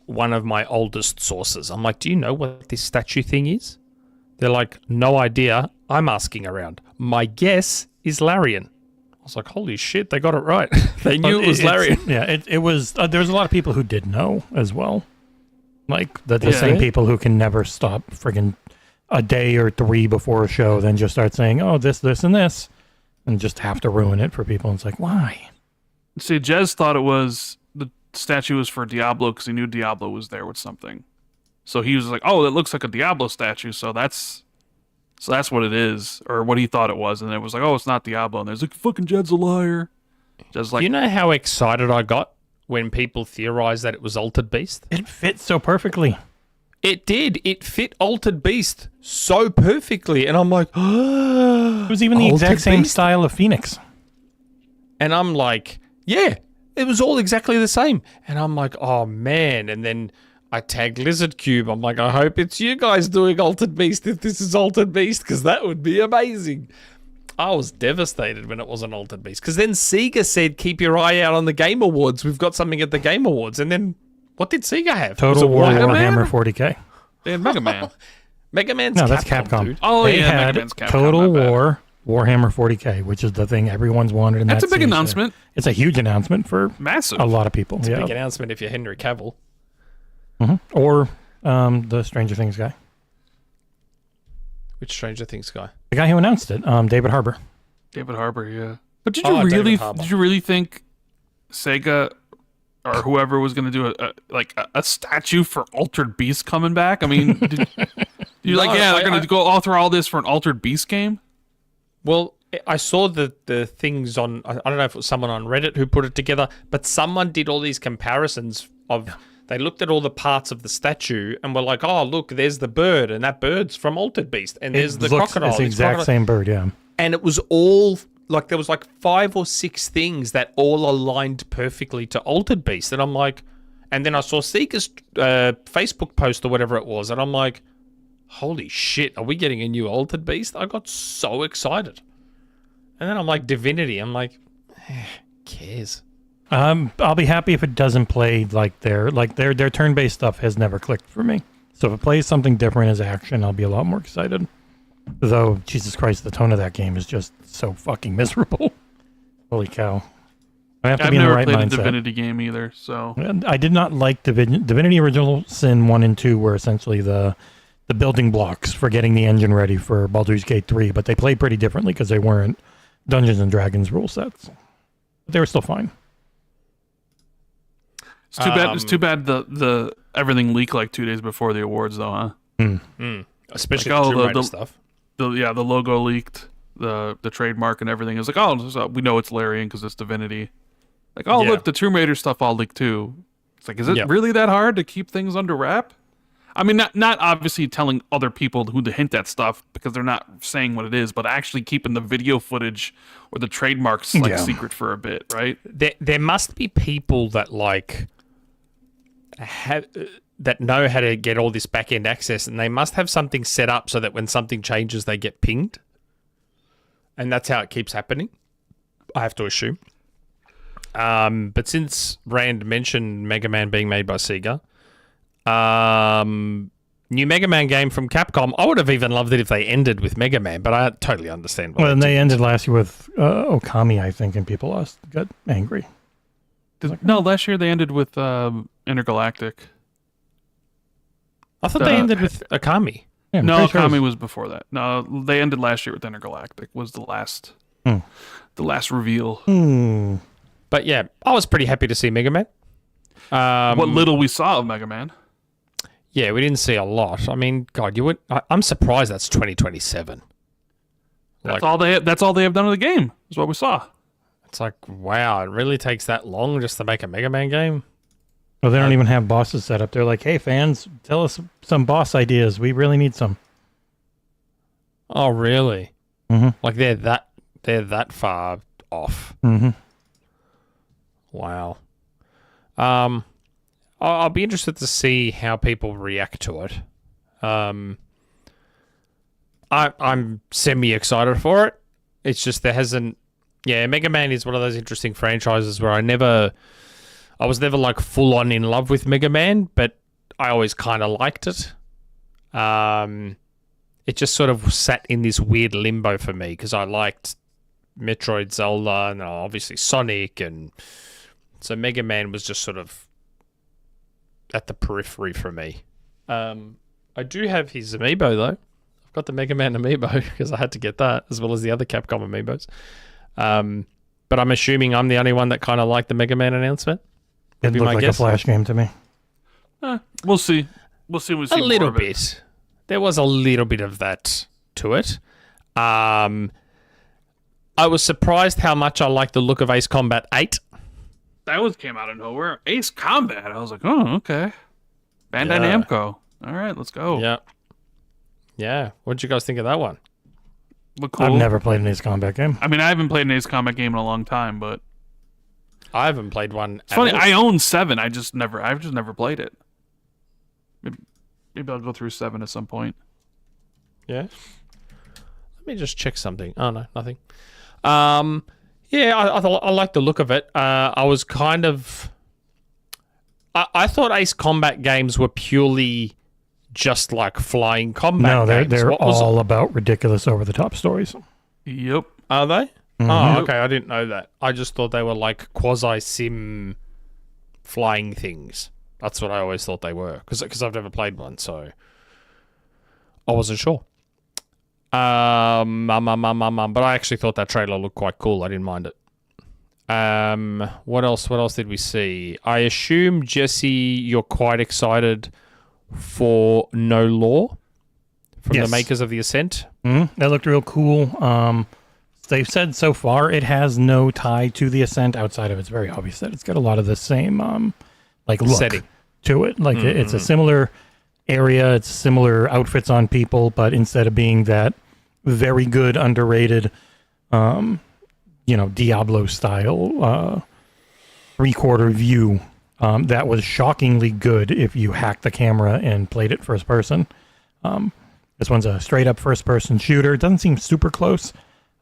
one of my oldest sources. I'm like, do you know what this statue thing is? They're like, no idea. I'm asking around. My guess is Larian. I was like, holy shit, they got it right. They knew it was Larian. It was. There's a lot of people who did know as well. Like, the Yeah. same people who can never stop friggin' a day or 3 before a show, then just start saying, oh, this, and this, and just have to ruin it for people. And it's like, why? See, Jez thought it was the statue was for Diablo because he knew Diablo was there with something. So he was like, "Oh, that looks like a Diablo statue." So that's what it is, or what he thought it was. And it was like, "Oh, it's not Diablo." And there's like, "Fucking Jed's a liar." Just like, You know how excited I got when people theorized that it was Altered Beast? It fits so perfectly. It did. It fit Altered Beast so perfectly. And I'm like, It was even the Altered exact same Beast? style of Phoenix. And I'm like, yeah, it was all exactly the same. And I'm like, oh, man. And then I tagged Lizard Cube. I'm like, I hope it's you guys doing Altered Beast if this is Altered Beast, because that would be amazing. I was devastated when it wasn't Altered Beast, because then Sega said, keep your eye out on the Game Awards. We've got something at the Game Awards. And then what did Sega have? Total War Mega Man? Warhammer 40K. they had Mega Man. Mega Man's No, Capcom, that's Capcom. dude. Oh, They yeah, had Mega Man's Capcom, Total my bad. War Warhammer 40K, which is the thing everyone's wanted in That's that a big series there. announcement. It's a huge announcement for Massive. a lot of people. Big Yeah. announcement if you're Henry Cavill. Or the Stranger Things guy. Which Stranger Things guy? The guy who announced it, David Harbour. David Harbour, yeah. But did Oh, you David really Harbour. did you really think Sega or whoever was going to do a statue for Altered Beast coming back? I mean, you're like, No, yeah, they're I- going to go author all this for an Altered Beast game? Well, I saw the things on, I don't know if it was someone on Reddit who put it together, but someone did all these comparisons of, they looked at all the parts of the statue and were like, oh, look, there's the bird, and that bird's from Altered Beast, and there's the crocodile. It's the this exact crocodile. same bird, yeah. And it was all, like, there was like 5 or 6 things that all aligned perfectly to Altered Beast, and I'm like, and then I saw Seeker's Facebook post or whatever it was, and I'm like, holy shit, are we getting a new Altered Beast? I got so excited. And then I'm like, Divinity. I'm like, who cares? I'll be happy if it doesn't play like their turn-based stuff has never clicked for me. So if it plays something different as action, I'll be a lot more excited. Though, Jesus Christ, the tone of that game is just so fucking miserable. Holy cow. I have to be in the right mindset. I've never played a Divinity game either, so... And I did not like Divinity Original Sin 1 and 2 were essentially the building blocks for getting the engine ready for Baldur's Gate 3, but they played pretty differently because they weren't Dungeons & Dragons rule sets. But they were still fine. It's too bad the everything leaked like 2 days before the awards, though, huh? Especially like, Tomb Raider stuff. The logo leaked, the trademark and everything. It's like, so we know it's Larian because it's Divinity. Like, look, the Tomb Raider stuff all leaked too. It's like, is it really that hard to keep things under wrap? I mean, not obviously telling other people who to hint at stuff because they're not saying what it is, but actually keeping the video footage or the trademarks secret for a bit, right? There must be people that that know how to get all this back-end access, and they must have something set up so that when something changes, they get pinged. And that's how it keeps happening, I have to assume. But since Rand mentioned Mega Man being made by Sega, new Mega Man game from Capcom, I would have even loved it if they ended with Mega Man, but I totally understand. Well, and they ended last year with Okami, I think, and people got angry. No, last year they ended with Intergalactic. I thought they ended with Okami. Yeah, no, Okami was before that. No, they ended last year with Intergalactic. Was the last reveal. But yeah, I was pretty happy to see Mega Man. What little we saw of Mega Man. Yeah, we didn't see a lot. I mean, God, I'm surprised that's 2027. That's all they have done with the game. Is what we saw. It's like, wow, it really takes that long just to make a Mega Man game? Well, they don't even have bosses set up. They're like, hey, fans, tell us some boss ideas. We really need some. Oh, really? Mm-hmm. Like they're that far off. Mm-hmm. Wow. I'll be interested to see how people react to it. I'm semi-excited for it. It's just there hasn't... Yeah, Mega Man is one of those interesting franchises where I was never like full on in love with Mega Man, but I always kind of liked it. It just sort of sat in this weird limbo for me because I liked Metroid, Zelda, and obviously Sonic, and so Mega Man was just sort of at the periphery for me. I do have his amiibo though. I've got the Mega Man amiibo because I had to get that as well as the other Capcom amiibos. But I'm assuming I'm the only one that kind of liked the Mega Man announcement. It looked like a Flash game to me. We'll see. We'll see. A little bit. There was a little bit of that to it. I was surprised how much I liked the look of Ace Combat 8. That came out of nowhere. Ace Combat. I was like, oh, okay. Bandai Namco. All right, let's go. Yeah. Yeah. What did you guys think of that one? Look cool. I've never played an Ace Combat game. I mean, I haven't played an Ace Combat game in a long time, but I haven't played one. It's funny. I own 7. I've just never played it. Maybe I'll go through 7 at some point. Yeah. Let me just check something. Oh no, nothing. Yeah, I like the look of it. I was kind of. I thought Ace Combat games were purely just like flying combat games. No, they're all about ridiculous over-the-top stories. Yep. Are they? Mm-hmm. Oh, okay. I didn't know that. I just thought they were like quasi-sim flying things. That's what I always thought they were. Because I've never played one, so I wasn't sure. But I actually thought that trailer looked quite cool. I didn't mind it. What else did we see? I assume, Jesse, you're quite excited for No Law from the makers of the Ascent. Mm-hmm. That looked real cool. They've said so far it has no tie to the Ascent outside of it's very obvious that it's got a lot of the same look setting to it. Like it's a similar area, it's similar outfits on people, but instead of being that very good underrated Diablo style 3/4 view, that was shockingly good if you hacked the camera and played it first person. This one's a straight up first person shooter. It doesn't seem super close.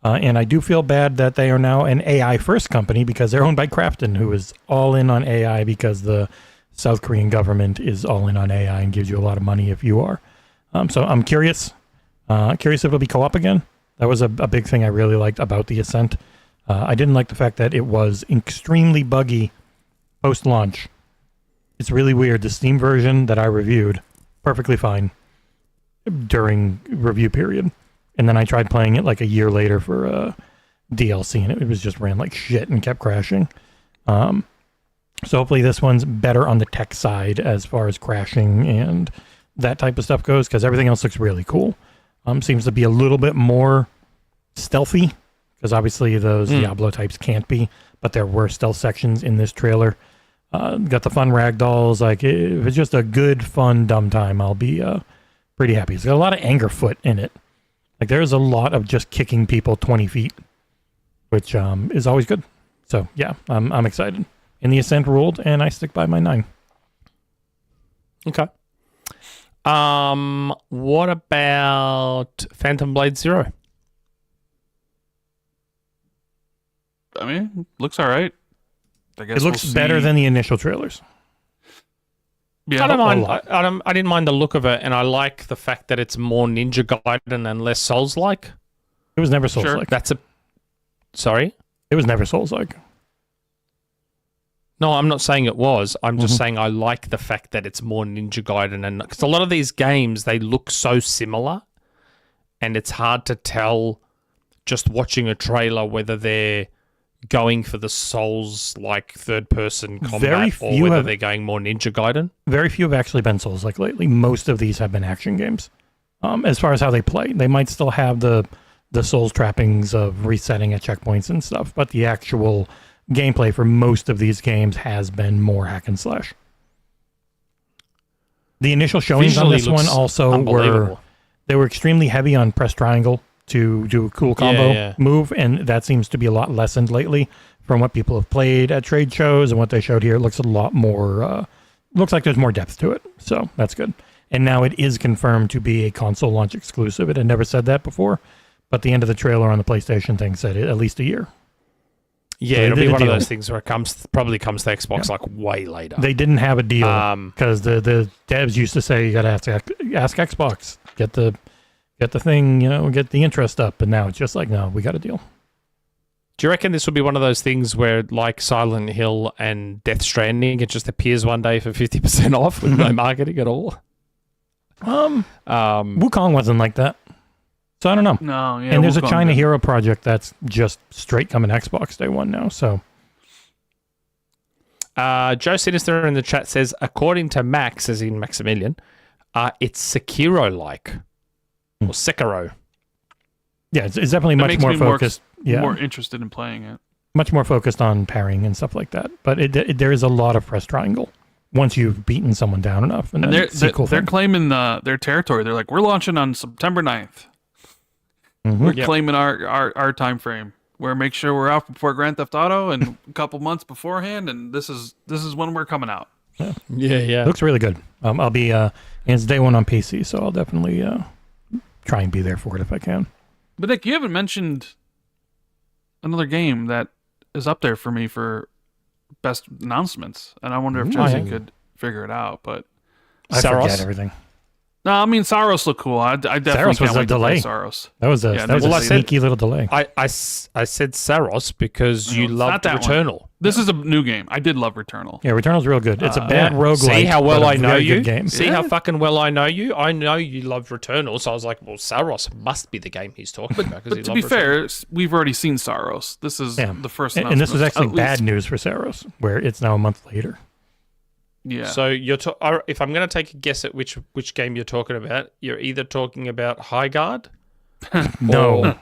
And I do feel bad that they are now an AI first company because they're owned by Krafton, who is all in on AI because the South Korean government is all in on AI and gives you a lot of money if you are. So I'm curious if it'll be co-op again. That was a big thing I really liked about the Ascent. I didn't like the fact that it was extremely buggy post-launch. It's really weird. The Steam version that I reviewed, perfectly fine during review period. And then I tried playing it like a year later for DLC, and it was just ran like shit and kept crashing. So hopefully this one's better on the tech side as far as crashing and that type of stuff goes, because everything else looks really cool. Seems to be a little bit more stealthy, because obviously those Diablo types can't be, but there were stealth sections in this trailer. Got the fun ragdolls. Like, if it's just a good, fun, dumb time, I'll be pretty happy. It's got a lot of anger foot in it. Like, there's a lot of just kicking people 20 feet, which is always good. So, yeah, I'm excited. And the Ascent ruled, and I stick by my 9. Okay. What about Phantom Blade Zero? I mean, looks all right. I guess It looks better than the initial trailers. Yeah, I don't mind. I didn't mind the look of it, and I like the fact that it's more Ninja Gaiden and less Souls-like. It was never Souls-like. Sorry? It was never Souls-like. No, I'm not saying it was. I'm just saying I like the fact that it's more Ninja Gaiden, and because a lot of these games, they look so similar, and it's hard to tell just watching a trailer whether they're going for the Souls-like third-person combat or whether they're going more Ninja Gaiden. Very few have actually been Souls-like lately. Most of these have been action games. As far as how they play, they might still have the Souls trappings of resetting at checkpoints and stuff, but the actual gameplay for most of these games has been more hack and slash. The initial showings on this one also were extremely heavy on press triangle to do a cool combo move, and that seems to be a lot lessened lately from what people have played at trade shows and what they showed here. It looks a lot more, looks like there's more depth to it, so that's good. And now it is confirmed to be a console launch exclusive. It had never said that before, but the end of the trailer on the PlayStation thing said at least a year. Yeah, So it'll be one of deal. those things where it probably comes to Xbox like way later. They didn't have a deal because the devs used to say you got to have to ask Xbox, get the thing, get the interest up, and now it's just like, no, we got a deal. Do you reckon this will be one of those things where, like Silent Hill and Death Stranding, it just appears one day for 50% off with no marketing at all? Wukong wasn't like that, so I don't know. No, yeah. And there's a Wukong China did. Hero project that's just straight coming Xbox Day 1 now, so. Joe Sinister in the chat says, according to Max, as in Maximilian, it's Sekiro-like. Or Sekiro. Yeah, it's definitely That much makes more me focused. more interested in playing it. Much more focused on parrying and stuff like that. But there is a lot of press triangle once you've beaten someone down enough. And And then they're claiming their territory. They're like, we're launching on September 9th. Mm-hmm. We're claiming our time frame. We're make sure we're out before Grand Theft Auto and a couple months beforehand, and this is when we're coming out. Yeah. Looks really good. I'll be and it's Day 1 on PC, so I'll definitely try and be there for it if I can. But Nick, you haven't mentioned another game that is up there for me for best announcements, and I wonder if Jesse could figure it out. But I forget everything. no, I mean Saros looked cool. I definitely Saros was can't a wait to play delay. Saros. That was a sneaky little delay. I said Saros because you it's loved not that Returnal. This is a new game. I did love Returnal. Yeah, Returnal's real good. It's a bad roguelike. See how well but a I know very you? good game. See how fucking well I know you? I know you love Returnal, so I was like, well, Saros must be the game he's talking about. But to be fair, we've already seen Saros. This is the first and this was actually at bad least. news for Saros, where it's now a month later. Yeah. So if I'm going to take a guess at which game you're talking about, you're either talking about High Guard. No.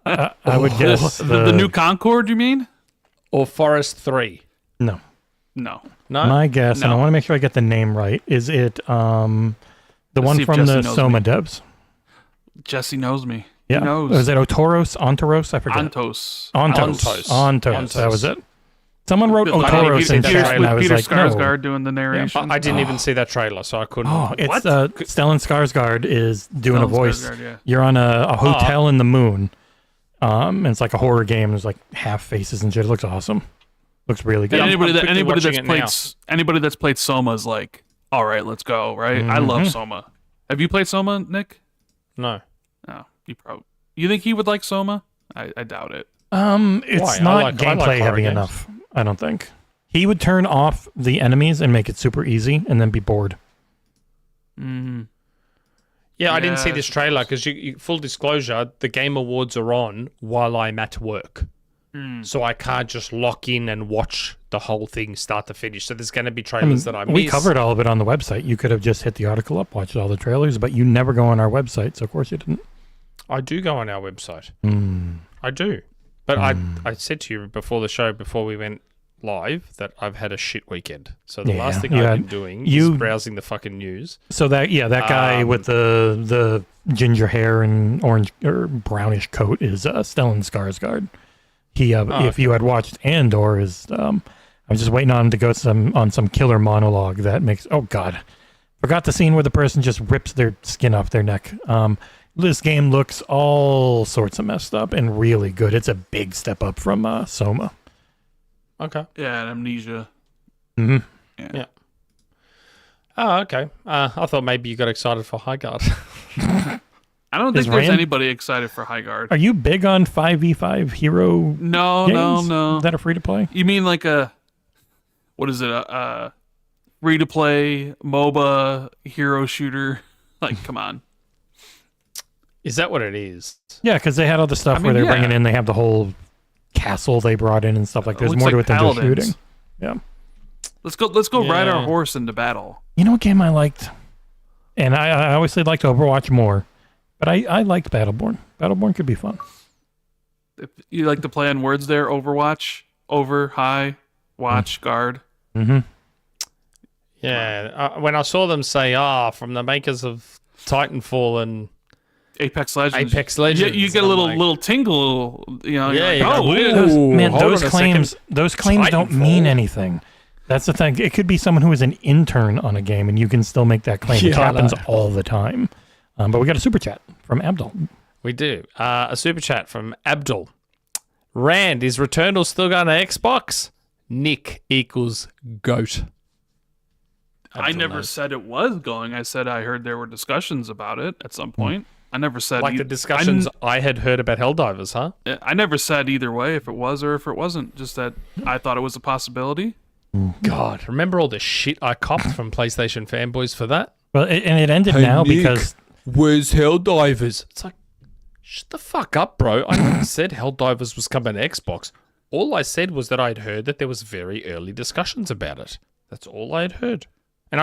I would guess the new Concord, you mean? Or Forest 3. No. No. No? My guess, and I No. want to make sure I get the name right, is it the Let's one see if from Jesse the knows Soma me. devs? Jesse knows me. Yeah. He knows. Was it Otoros? Ontoros? I forget. Ontos. Ontos. That was it. Someone wrote Like, Otoros in Peter, chat, and I was Peter like, no. Skarsgård doing the narration. I didn't even see that trailer, so I couldn't. Oh, it's What? Stellan Skarsgård is doing a Stellan voice. Skarsgård, yeah. You're on a hotel in the moon, And it's like a horror game. There's like half faces and shit. It looks awesome. Looks really good. Yeah, I'm quickly anybody that's played Soma is like, all right, let's go, right? I love Soma. Have you played Soma, Nick? No. No, you think he would like Soma? I doubt it. It's Why? not gameplay horror heavy games. enough. I don't think he would turn off the enemies and make it super easy, and then be bored. Mm-hmm. Yeah, I didn't see Yeah. this trailer because full disclosure, the Game Awards are on while I'm at work. So I can't just lock in and watch the whole thing start to finish. So there's going to be trailers that I miss. We covered all of it on the website. You could have just hit the article up, watched all the trailers, but you never go on our website, so of course you didn't. I do go on our website. I do. But I said to you before the show, before we went live, that I've had a shit weekend. So the last thing I've been doing is browsing the fucking news. So that guy with the ginger hair and orange or brownish coat is Stellan Skarsgård. He if you had watched Andor, I'm just waiting on him to go on some killer monologue that makes forgot the scene where the person just rips their skin off their neck. This game looks all sorts of messed up and really good. It's a big step up from Soma. Okay. Yeah, and Amnesia. Mm-hmm. Yeah. Oh, okay. I thought maybe you got excited for Highguard. I don't think Is there's Rand- anybody excited for Highguard. Are you big on 5v5 hero games No. that are free to play? You mean like a free to play MOBA hero shooter? Like, come on. Is that what it is? Yeah, because they had all the stuff where they're bringing in. They have the whole castle they brought in and stuff like. There's Looks more to like it than just Paladins. shooting. Yeah. Let's go ride Yeah. our horse into battle. You know what game I liked? And I obviously liked Overwatch more, but I liked Battleborn. Battleborn could be fun. If you like to play on words there, Overwatch, over, high, watch, guard. Mm-hmm. Yeah. When I saw them say, from the makers of Titanfall and Apex Legends. You get a I'm little like- little tingle, you're Yeah, like, you're oh, like, it ooh. is. Man, hold those on a claims don't mean Titanfall. anything. That's the thing. It could be someone who is an intern on a game, and you can still make that claim. It Yeah, I happens know. all the time. But we got a super chat from Abdul. We do. A super chat from Abdul. Rand, is Returnal still going to Xbox? Nick equals GOAT. I Abdul never knows. said it was going. I said I heard there were discussions about it at some point. I never said Like the discussions I had heard about Helldivers, huh? I never said either way if it was or if it wasn't. Just that I thought it was a possibility. God, remember all the shit I copped from PlayStation fanboys for that? Well, and it ended now Nick. because Where's Helldivers? It's like, shut the fuck up, bro. I never said Helldivers was coming to Xbox. All I said was that I'd heard that there was very early discussions about it. That's all I had heard. And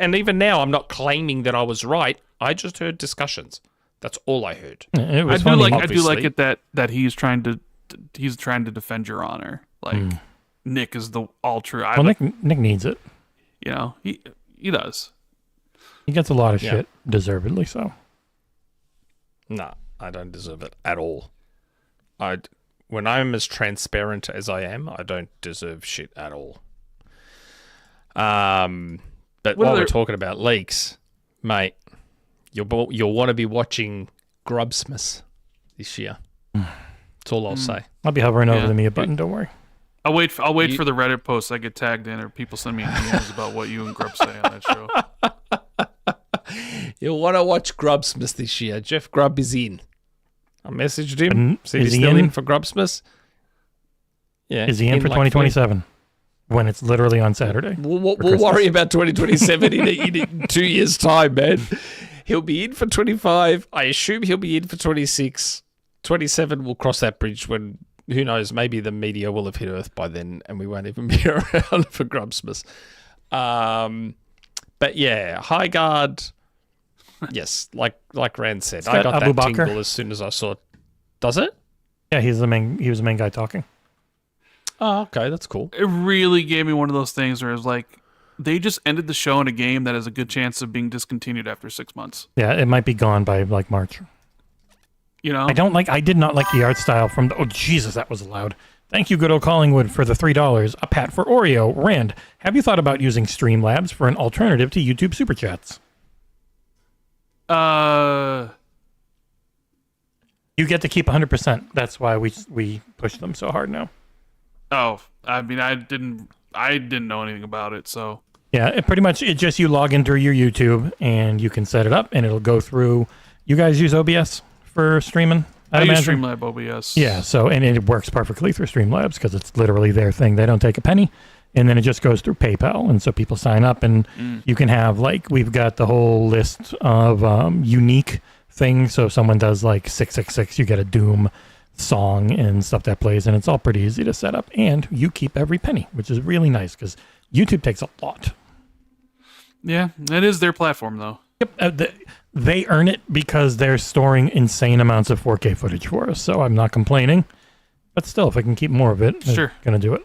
and even now, I'm not claiming that I was right. I just heard discussions. That's all I heard. it I was do funny. like obviously. it that he's trying to defend your honor. Like Nick is the all true. Well, Nick needs it. You know, he does. He gets a lot of Yeah. shit, deservedly so. No, I don't deserve it at all. When I'm as transparent as I am, I don't deserve shit at all. But while we're talking about leaks, mate, you'll want to be watching Grubsmas this year. That's all I'll say. I'll be hovering over Yeah. the mute button. Don't worry. I'll wait for the Reddit posts I get tagged in, or people send me DMs about what you and Grub say on that show. You'll want to watch Grubsmas this year. Jeff Grubb is in. I messaged him. See if Is he's he still in? in for Grubsmas. Yeah. Is he in for like 2027? When it's literally on Saturday. We'll Christmas. worry about 2027 in 2 years' time, man. He'll be in for 25. I assume he'll be in for 26. 27, we'll cross that bridge when, who knows, maybe the meteor will have hit Earth by then and we won't even be around for Grubsmas. But yeah, Highguard, yes, like Rand said, I got got Abu that Bakr. tingle as soon as I saw it. Does it? Yeah, he was the main guy talking. Oh, okay, that's cool. It really gave me one of those things where it was like, they just ended the show in a game that has a good chance of being discontinued after 6 months. Yeah, it might be gone by like March. You know, I did not like the art style from oh Jesus, that was loud. Thank you, good old Collingwood, for the $3. A pat for Oreo. Rand, have you thought about using Streamlabs for an alternative to YouTube Super Chats? You get to keep 100%. That's why we push them so hard now. Oh, I mean, I didn't know anything about it, so. Yeah, pretty much it just you log in through your YouTube and you can set it up and it'll go through. You guys use OBS for streaming? I use imagine? Streamlab OBS. Yeah, so and it works perfectly through Streamlabs because it's literally their thing. They don't take a penny. And then it just goes through PayPal. And so people sign up and you can have like, we've got the whole list of unique things. So if someone does like 666, you get a Doom song and stuff that plays. And it's all pretty easy to set up. And you keep every penny, which is really nice because YouTube takes a lot. Yeah, it is their platform though. Yep. They earn it because they're storing insane amounts of 4K footage for us. So I'm not complaining. But still, if I can keep more of it, Sure. I'm going to do it.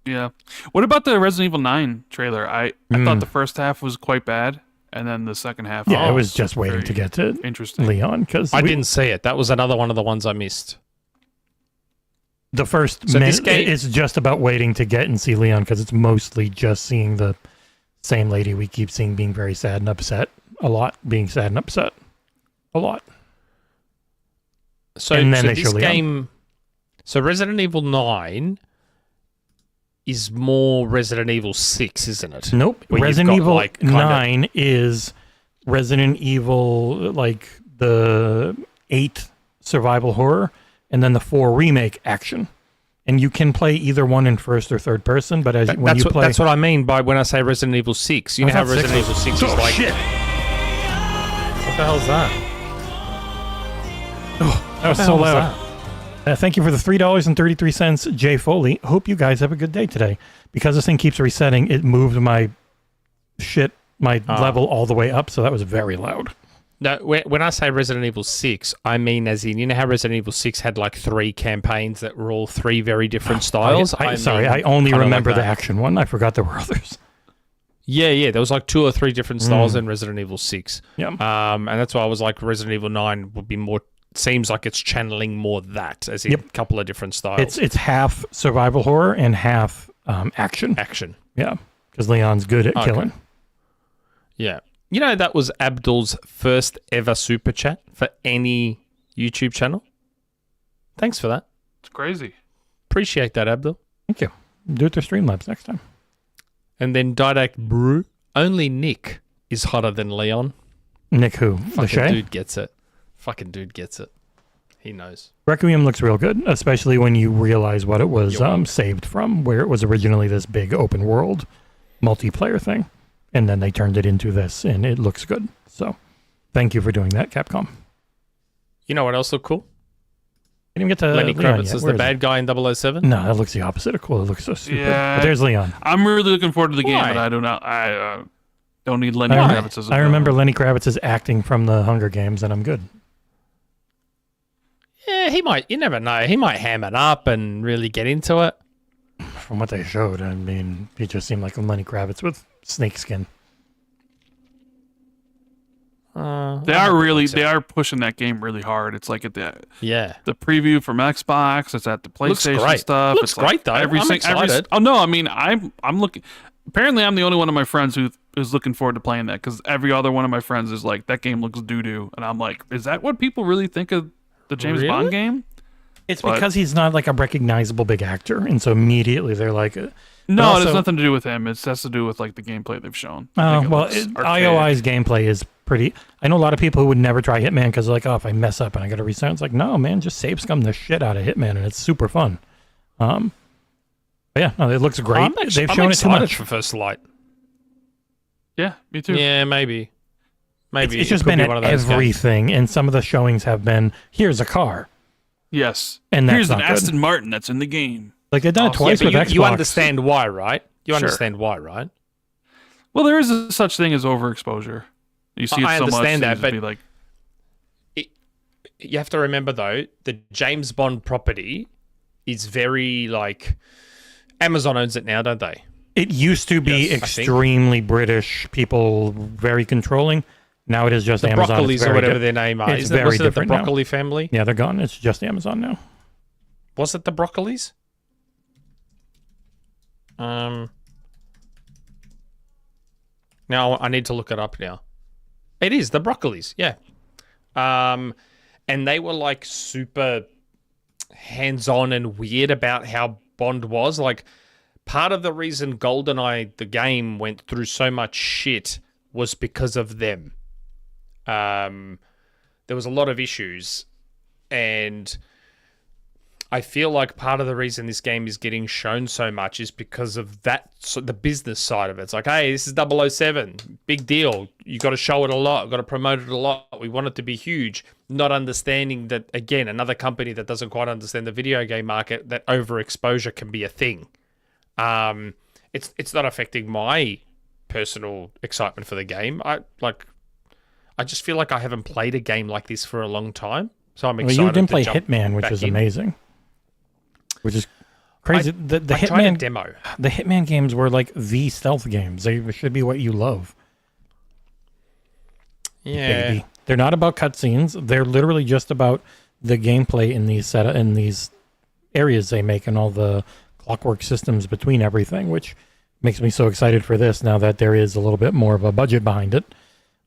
Yeah. What about the Resident Evil 9 trailer? I thought the first half was quite bad, and then the second half. Yeah, I was just waiting very to get to interesting. Leon because I didn't see it. That was another one of the ones I missed. The first So minute, this game- it's just about waiting to get and see Leon because it's mostly just seeing the same lady we keep seeing being very sad and upset a lot, being sad and upset a lot. So, And then they this show Leon. game, so Resident Evil 9 is more Resident Evil 6, isn't it? Nope. Where you've Resident got, Evil like, kinda- 9 is Resident Evil, like the 8 survival horror, and then the 4 remake action. And you can play either one in first or third person, but when you play... That's what I mean by when I say Resident Evil 6. You know how Resident Evil 6 is like... Shit! What the hell is that? That was so loud. Thank you for the $3.33, Jay Foley. Hope you guys have a good day today. Because this thing keeps resetting, it moved my level all the way up, so that was very loud. No, when I say Resident Evil 6, I mean as in, you know how Resident Evil 6 had like 3 campaigns that were all 3 very different styles? I only remember the action one. I forgot there were others. Yeah, there was like 2 or 3 different styles in Resident Evil 6. Yeah. And that's why I was like, Resident Evil 9 would be more... Seems like it's channeling more that, as in a couple of different styles. It's half survival horror and half action. Action. Yeah, because Leon's good at killing. Yeah. You know, that was Abdul's first ever super chat for any YouTube channel. Thanks for that. It's crazy. Appreciate that, Abdul. Thank you. Do it to Streamlabs next time. And then Didact Brew. Only Nick is hotter than Leon. Nick who? Fucking dude gets it. Fucking dude gets it. He knows. Requiem looks real good, especially when you realize what it was saved from, where it was originally this big open world multiplayer thing. And then they turned it into this, and it looks good. So, thank you for doing that, Capcom. You know what else looked cool? Didn't even get to Lenny Leon Kravitz yet. as Where the is bad guy in 007? No, that looks the opposite of cool. It looks so stupid. Yeah. But there's Leon. I'm really looking forward to the game, Why? but I do not. I don't need Lenny Kravitz as a I remember Lenny Kravitz's acting from the Hunger Games, and I'm good. Yeah, he might. You never know. He might ham it up and really get into it. From what they showed, I mean, he just seemed like a Lenny Kravitz with snake skin. They are pushing that game really hard. It's like at the preview from Xbox. It's at the PlayStation great. stuff. Looks it's like great though. I'm excited. Oh no, I mean I'm looking. Apparently, I'm the only one of my friends who is looking forward to playing that because every other one of my friends is like, that game looks doo doo, and I'm like, is that what people really think of the James Bond game? It's because he's not like a recognizable big actor, and so immediately they're like, no, it has nothing to do with him. It has to do with like the gameplay they've shown. IOI's gameplay is pretty. I know a lot of people who would never try Hitman because they're like, oh, if I mess up and I got to restart, it's like, no, man, just save scum the shit out of Hitman, and it's super fun. Yeah, no, it looks great. They've shown it too much for First Light. Yeah, me too. Yeah, maybe. It's just been at everything, and some of the showings have been, here's a car. Yes. And that's here's an not good. Aston Martin that's in the game. Like they've done it twice with Xbox. You understand why, right? You Sure. understand why, right? Well, there is a such thing as overexposure. You see it I so much. understand that, you just but be like, you have to remember though, the James Bond property is very like Amazon owns it now, don't they? It used to be Yes, I think. extremely British, people very controlling. Now it is just The Amazon. Broccolis or whatever their name are. It's Isn't it, very wasn't it the different now. Broccoli family? Yeah, they're gone. It's just Amazon now. Was it the Broccolis? Now I need to look it up now. It is the Broccolis, yeah. and they were like super hands-on and weird about how Bond was. Like, part of the reason GoldenEye, the game, went through so much shit was because of them. There was a lot of issues, and I feel like part of the reason this game is getting shown so much is because of that, so the business side of it. It's like, hey, this is 007, big deal. You got to show it a lot, got to promote it a lot. We want it to be huge. Not understanding that, again, another company that doesn't quite understand the video game market, that overexposure can be a thing. It's not affecting my personal excitement for the game. I just feel like I haven't played a game like this for a long time, so I'm excited. Well, you didn't play to jump Hitman, which back is in. amazing. Which is crazy. The I tried a Hitman demo. The Hitman games were like the stealth games. They should be what you love. Yeah. Baby. They're not about cutscenes. They're literally just about the gameplay in these areas they make and all the clockwork systems between everything, which makes me so excited for this now that there is a little bit more of a budget behind it.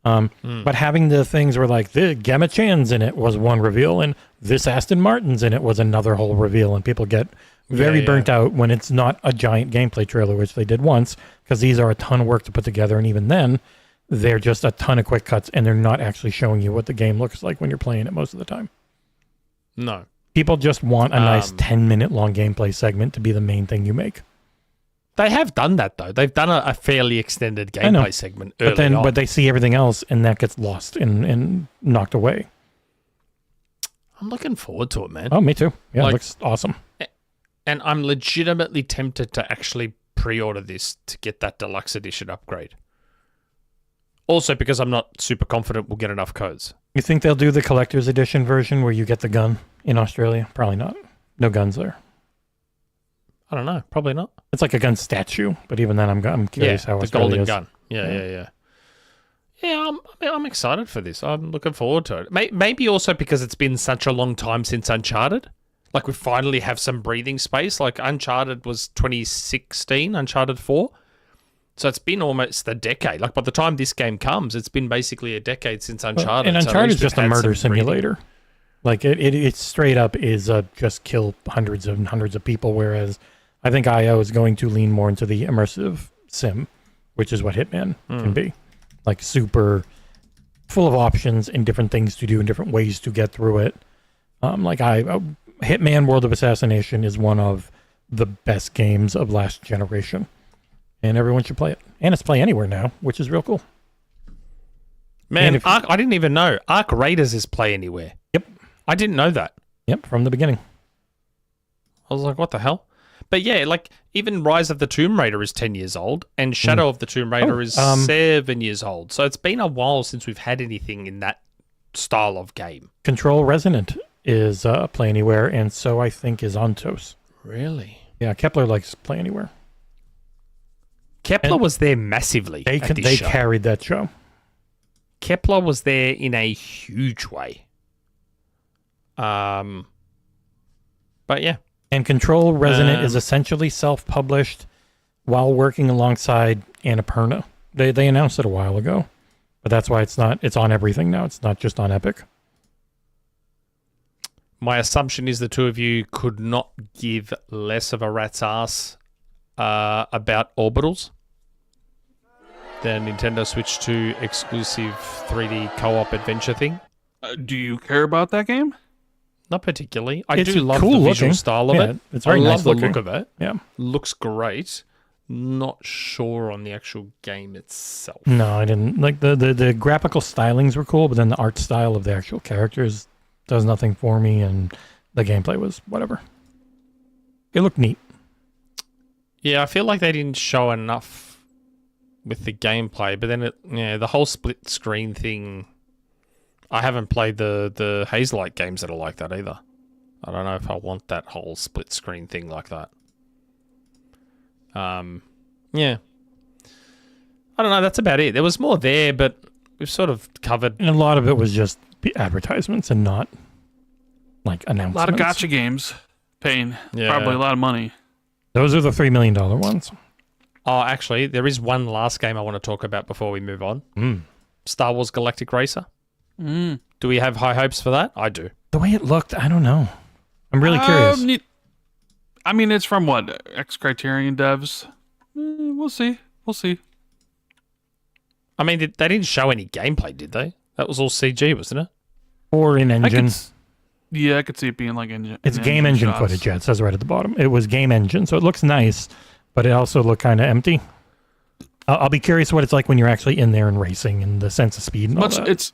But having the things where like the Gemma Chan's in it was one reveal and this Aston Martin's in it was another whole reveal, and people get very burnt out when it's not a giant gameplay trailer, which they did once, because these are a ton of work to put together, and even then they're just a ton of quick cuts and they're not actually showing you what the game looks like when you're playing it most of the time. No. People just want a nice 10-minute long gameplay segment to be the main thing you make. They have done that, though. They've done a fairly extended gameplay segment early on. But they see everything else, and that gets lost and knocked away. I'm looking forward to it, man. Oh, me too. Yeah, it looks awesome. And I'm legitimately tempted to actually pre-order this to get that deluxe edition upgrade. Also, because I'm not super confident we'll get enough codes. You think they'll do the collector's edition version where you get the gun in Australia? Probably not. No guns there. I don't know. Probably not. It's like a gun statue, but even then, I'm curious how the Australia golden is. gun. Yeah. Yeah, I'm excited for this. I'm looking forward to it. Maybe also because it's been such a long time since Uncharted. Like, we finally have some breathing space. Like, Uncharted was 2016, Uncharted 4. So it's been almost a decade. Like, by the time this game comes, it's been basically a decade since Uncharted. And Uncharted is just a murder some breathing. simulator. Like, it straight up is just kill hundreds and hundreds of people, whereas I think IO is going to lean more into the immersive sim, which is what Hitman can be. Like, super full of options and different things to do and different ways to get through it. Hitman World of Assassination is one of the best games of last generation, and everyone should play it. And it's Play Anywhere now, which is real cool. Man, I didn't even know. Arc Raiders is Play Anywhere. Yep. I didn't know that. Yep, from the beginning. I was like, what the hell? But yeah, like, even Rise of the Tomb Raider is 10 years old, and Shadow of the Tomb Raider is 7 years old. So it's been a while since we've had anything in that style of game. Control Resonant is Play Anywhere, and so I think is Ontos. Really? Yeah, Kepler likes Play Anywhere. Kepler was there massively. They carried that show. Kepler was there in a huge way. But yeah. And Control Resonant is essentially self-published while working alongside Annapurna. They announced it a while ago, but that's why it's on everything now. It's not just on Epic. My assumption is the two of you could not give less of a rat's ass about Orbitals. The Nintendo Switch 2 exclusive 3D co-op adventure thing. Do you care about that game? Not particularly. I It's do love cool the visual looking. style of Yeah, it. it's very I nice love the looking. look of it. Yeah. Looks great. Not sure on the actual game itself. No, I didn't. Like, the graphical stylings were cool, but then the art style of the actual characters does nothing for me, and the gameplay was whatever. It looked neat. Yeah, I feel like they didn't show enough with the gameplay, but then the whole split screen thing. I haven't played the Hazelight games that are like that either. I don't know if I want that whole split screen thing like that. Yeah. I don't know, that's about it. There was more there, but we've sort of covered. And a lot of it was just advertisements and not like A announcements. lot of gotcha games. Payne. Yeah. Probably a lot of money. Those are the $3 million ones. Oh, actually, there is one last game I want to talk about before we move on. Star Wars Galactic Racer. Do we have high hopes for that? I do. The way it looked, I don't know. I'm really curious. I mean, it's from what? X-Criterion devs? We'll see. We'll see. I mean, they didn't show any gameplay, did they? That was all CG, wasn't it? Or in engine. I could see it being like engine. It's game engine shots. footage. Yeah, it says right at the bottom. It was game engine, so it looks nice, but it also looked kind of empty. I'll be curious what it's like when you're actually in there and racing and the sense of speed and all that. It's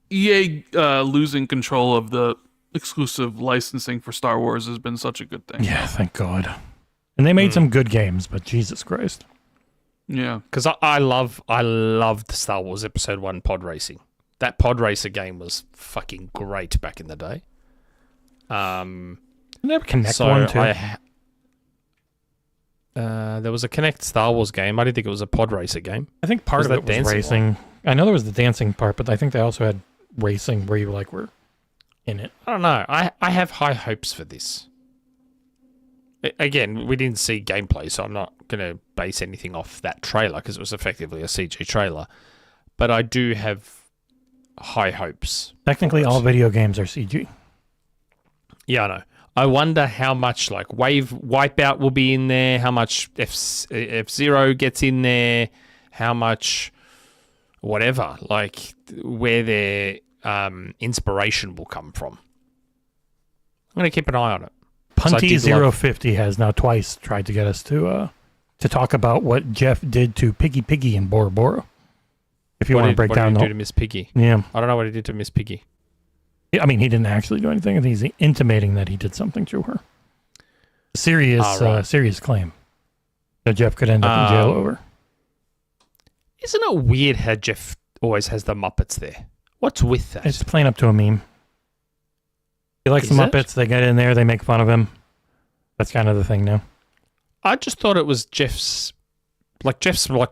EA losing control of the exclusive licensing for Star Wars has been such a good thing. Yeah, thank God. And they made some good games, but Jesus Christ. Yeah, because I loved Star Wars Episode 1 pod racing. That pod racer game was fucking great back in the day. Didn't they have a Connect one too? There was a Connect Star Wars game. I didn't think it was a pod racer game. I think part of it was racing. I know there was the dancing part, but I think they also had racing where you were in it. I don't know. I have high hopes for this. Again, we didn't see gameplay, so I'm not going to base anything off that trailer because it was effectively a CG trailer. But I do have high hopes. Technically, all video games are CG. Yeah, I know. I wonder how much like Wipeout will be in there, how much F-Zero gets in there, how much whatever, like where their inspiration will come from. I'm going to keep an eye on it. Punty050 has now twice tried to get us to talk about what Geoff did to Piggy Piggy in Bora Bora. If you want to break down what did he do to Miss Piggy? Yeah. I don't know what he did to Miss Piggy. I mean, he didn't actually do anything. I think he's intimating that he did something to her. Serious claim that Geoff could end up in jail over. Isn't it weird how Geoff always has the Muppets there? What's with that? It's playing up to a meme. He likes the Muppets. They get in there. They make fun of him. That's kind of the thing now. I just thought it was Geoff's like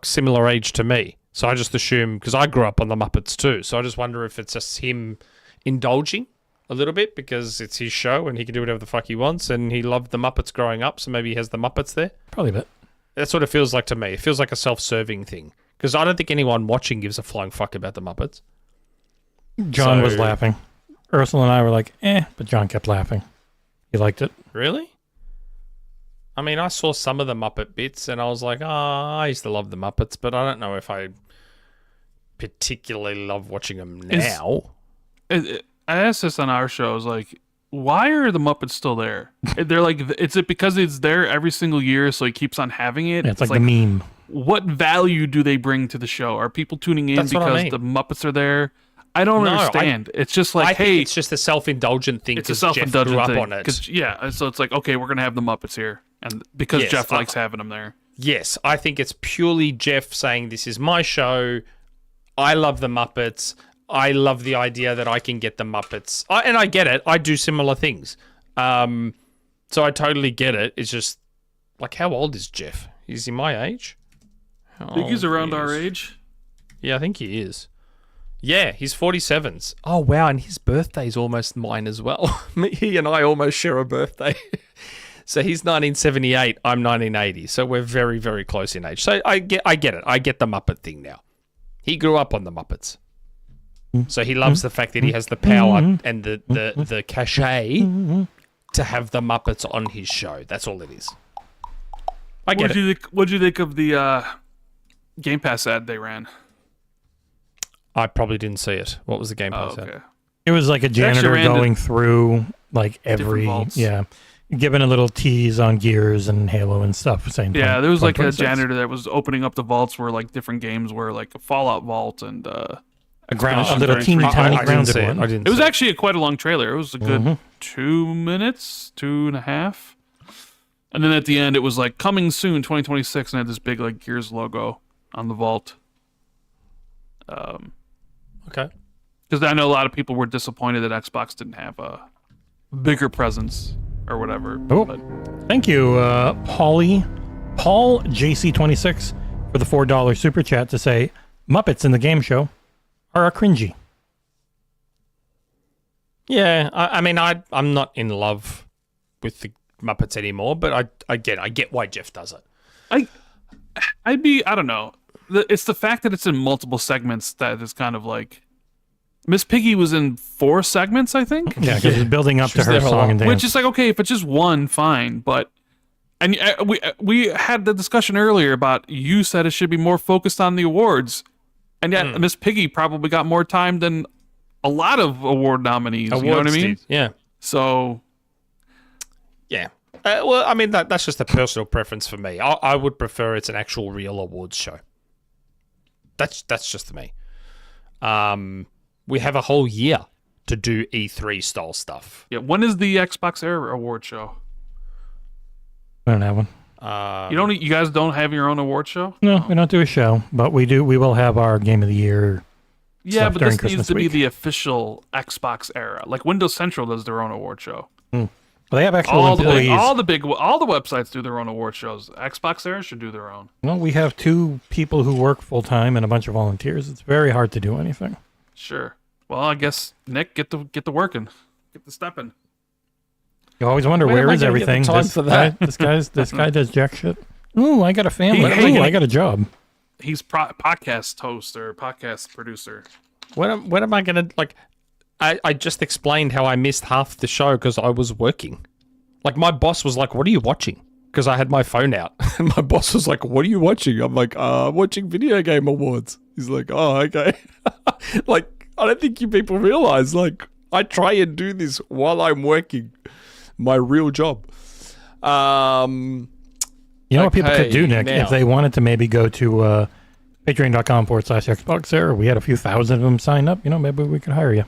similar age to me. So I just assume, because I grew up on the Muppets too. So I just wonder if it's just him indulging a little bit because it's his show and he can do whatever the fuck he wants and he loved the Muppets growing up. So maybe he has the Muppets there. Probably a bit. That's what it feels like to me. It feels like a self-serving thing. Because I don't think anyone watching gives a flying fuck about the Muppets. John was laughing. Ursula and I were like, but John kept laughing. He liked it. Really? I mean, I saw some of the Muppet bits and I was like, I used to love the Muppets, but I don't know if I particularly love watching them now. I asked this on our show. I was like, why are the Muppets still there? They're like, is it because it's there every single year, so he keeps on having it? Yeah, it's like the meme. What value do they bring to the show? Are people tuning in because the Muppets are there? I don't understand. It's just like, I think it's just a self-indulgent thing. It's a self-indulgent Geoff thing. grew up on it. Yeah, so it's like, okay, we're gonna have the Muppets here, and because Geoff likes having them there. Yes, I think it's purely Geoff saying, "This is my show. I love the Muppets. I love the idea that I can get the Muppets." And I get it. I do similar things. So I totally get it. It's just like, how old is Geoff? Is he my age? I think he's around our age. Yeah, I think he is. Yeah, he's 47s. Oh, wow, and his birthday's almost mine as well. He and I almost share a birthday. So he's 1978, I'm 1980. So we're very, very close in age. So I get it. I get the Muppet thing now. He grew up on the Muppets. So he loves the fact that he has the power and the cachet to have the Muppets on his show. That's all it is. I get it. What'd you think of the Game Pass ad they ran? I probably didn't see it. What was the Game Pass ad? It was like a janitor going through like every giving a little tease on Gears and Halo and stuff. There was like a janitor that was opening up the vaults where like different games were, like a Fallout vault and a little teeny tiny grounded one. It was actually quite a long trailer. It was a good 2 minutes, 2.5. And then at the end, it was like coming soon, 2026, and had this big like Gears logo on the vault. Okay. Because I know a lot of people were disappointed that Xbox didn't have a bigger presence or whatever. Oh, thank you, Paul JC26 for the $4 super chat to say Muppets in the game show are cringy. Yeah, I mean, I'm not in love with the Muppets anymore, but I get why Geoff does it. I don't know. It's the fact that it's in multiple segments that is kind of like Miss Piggy was in 4 segments, I think. Yeah, because it's building up to She's her there a song lot. and dance. Which is like, okay, if it's just one, fine. But and we had the discussion earlier about you said it should be more focused on the awards, and yet Miss Piggy probably got more time than a lot of award nominees. You know what I mean? Yeah. So Yeah. Well, I mean, that's just a personal preference for me. I would prefer it's an actual real awards show. That's just me. We have a whole year to do E3 style stuff. yeah, when is the XboxEra award show? I don't have one. You guys don't have your own award show? No, we don't do a show, but we do. We will have our Game of the Year. Yeah, stuff but during this needs Christmas to be week. the official Xbox Era. Like Windows Central does their own award show. Well, they have actual All the employees. all the websites do their own award shows. XboxEra should do their own. Well, we have 2 people who work full time and a bunch of volunteers. It's very hard to do anything. Sure. Well, I guess Nick, get the working, get the stepping. You always wonder When am where I is gonna get the everything. time for that? This guy does jack shit. Ooh, I got a family. Hey, Ooh, I got a job. He's podcast host or podcast producer. When am I going to, like, I just explained how I missed half the show because I was working. Like, my boss was like, what are you watching? Because I had my phone out. And my boss was like, what are you watching? I'm like, I'm watching video game awards. He's like, oh, okay. Like, I don't think you people realize, like, I try and do this while I'm working my real job. You know what people could do, Nick? now. If they wanted to maybe go to patreon.com/XboxEra. We had a few thousand of them sign up. Maybe we could hire you.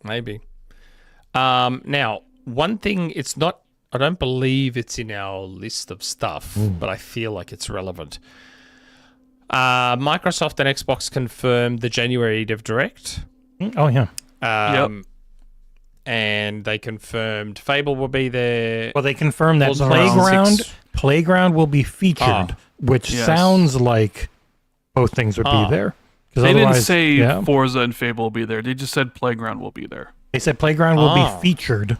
Maybe. Now, one thing, I don't believe it's in our list of stuff, but I feel like it's relevant. Microsoft and Xbox confirmed the January Dev Direct. Oh, yeah. Yep. And they confirmed Fable will be there. Well, they confirmed that Forza Horizon 6. Playground will be featured, which Yes. sounds like both things would be there. 'Cause They didn't otherwise- say yeah. Forza and Fable will be there. They just said Playground will be there. They said Playground will be featured,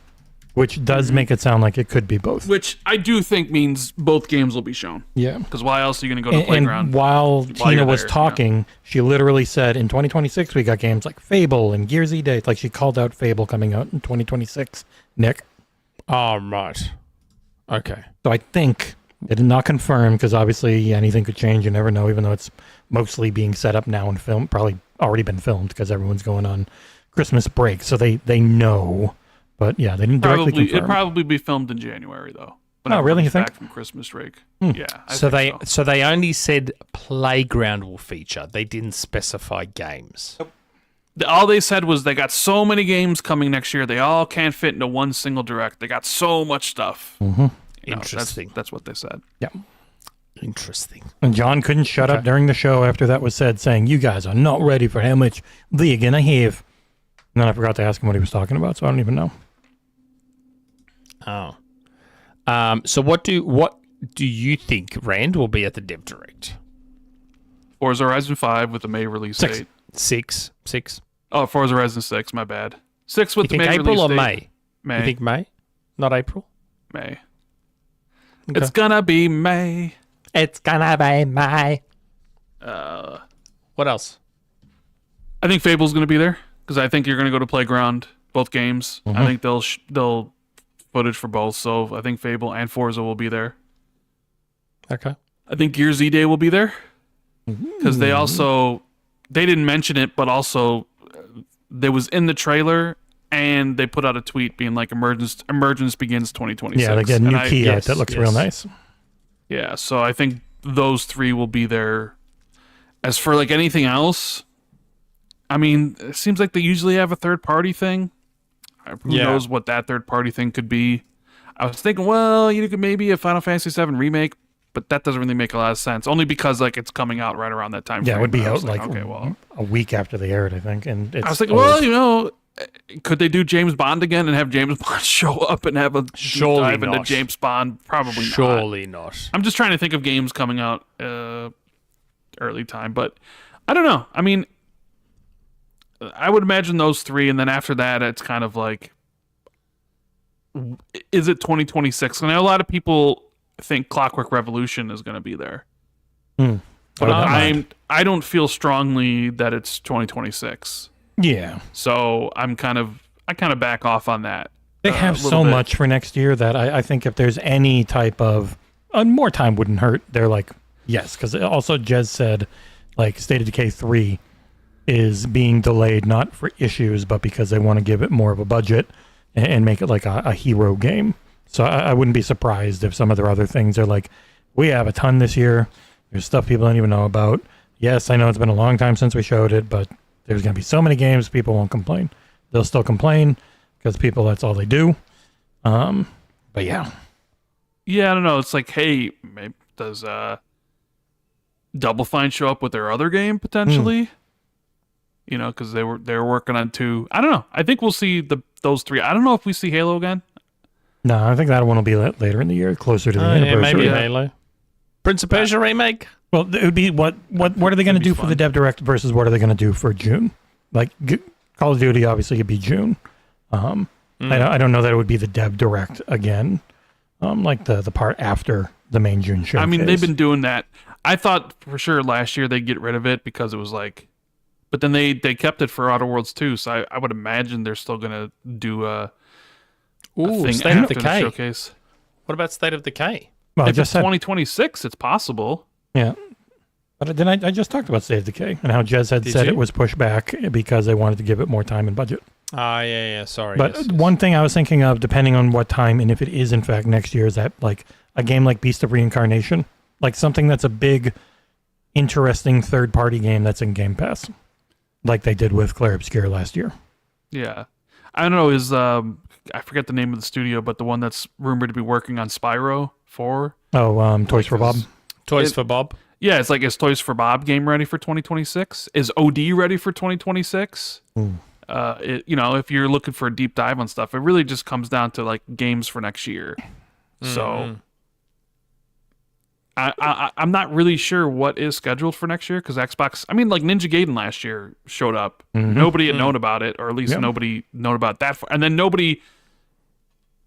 which does make it sound like it could be both. Which I do think means both games will be shown. Yeah. Because why else are you going to go to Playground? And while Tina you're was there, talking, she literally said in 2026 we got games like Fable and Gears Z Days. Like she called out Fable coming out in 2026. Nick. Oh, right. Okay. So I think it did not confirm because obviously anything could change. You never know, even though it's mostly being set up now and filmed, probably already been filmed because everyone's going on Christmas break. So they know. But yeah, they didn't directly confirm. It'd probably be filmed in January though. Oh, really? You think? Back from Christmas break. Yeah. So they only said Playground will feature. They didn't specify games. All they said was they got so many games coming next year. They all can't fit into one single direct. They got so much stuff. Mm-hmm. Interesting. That's what they said. Yeah. Interesting. And John couldn't shut up during the show after that was said, saying, "You guys are not ready for how much they're gonna have." And then I forgot to ask him what he was talking about, so I don't even know. Oh. So what do you think, Rand, will be at the Dev Direct? Forza Horizon 5 with the May release date. Six. Oh, Forza Horizon 6, my bad. 6 with You the think May April release or date. May? May. You think May? Not April? May. Okay. It's gonna be May. It's gonna be May. What else? I think Fable's gonna be there because I think you're gonna go to Playground, both games. I think they'll footage for both, so I think Fable and Forza will be there. Okay. I think Gears Z Day will be there because they didn't mention it, but also there was in the trailer and they put out a tweet being like emergence begins 2026. Yeah, they get a new key out that looks real nice. Yeah, so I think those 3 will be there. As for like anything else, I mean, it seems like they usually have a third party thing. Who knows what that third party thing could be? I was thinking, well, you could maybe a Final Fantasy VII remake, but that doesn't really make a lot of sense. Only because like it's coming out right around that time. Yeah, it frame. would be And I out was like okay, well, a week after they aired, I think. And it's I was thinking, well, could they do James Bond again and have James Bond show up and have a Surely dive into not. James Bond? Probably not. Surely not. I'm just trying to think of games coming out early time, but I don't know. I mean, I would imagine those 3, and then after that, it's kind of like, is it 2026? I know a lot of people think Clockwork Revolution is going to be there, but but I don't feel strongly that it's 2026. Yeah. So I kind of back off on that. They have a little so bit. much for next year that I think if there's any type of more time wouldn't hurt. They're like, yes, because also Jez said like State of Decay 3 is being delayed not for issues, but because they want to give it more of a budget and make it like a hero game. So I wouldn't be surprised if some of their other things are like, we have a ton this year. There's stuff people don't even know about. Yes, I know it's been a long time since we showed it, but there's going to be so many games, people won't complain. They'll still complain because people, that's all they do. But yeah. Yeah, I don't know. It's like, hey, maybe does Double Fine show up with their other game potentially? You know, because they were working on 2. I don't know. I think we'll see those 3. I don't know if we see Halo again. No, I think that one will be later in the year, closer to the anniversary. Maybe Halo. Prince of Persia remake? Well, it would be what are they going to do for the Dev Direct versus what are they going to do for June? Like Call of Duty, obviously, it'd be June. I don't know that it would be the Dev Direct again, like the part after the main June showcase. I mean, they've been doing that. I thought for sure last year they'd get rid of it because it was like, but then they kept it for Outer Worlds 2, so I would imagine they're still going to do a thing State of after the Decay. showcase. What about State of Decay? Well, If it's 2026, it's possible. Yeah. But then I just talked about State of Decay and how Jez had said you? it was pushed back because they wanted to give it more time and budget. Yeah, sorry. But yes. one thing I was thinking of, depending on what time and if it is in fact next year, is that like a game like Beast of Reincarnation, like something that's a big, interesting third-party game that's in Game Pass, like they did with Clair Obscur last year. Yeah. I don't know, I forget the name of the studio, but the one that's rumored to be working on Spyro 4. Oh, Toys for Bob. Toys for Bob? Yeah, it's like, is Toys for Bob game ready for 2026? Is OD ready for 2026? If you're looking for a deep dive on stuff, it really just comes down to like games for next year. So I'm not really sure what is scheduled for next year because Xbox, I mean, like Ninja Gaiden last year showed up. Nobody had known about it, or at least nobody known about that. And then nobody,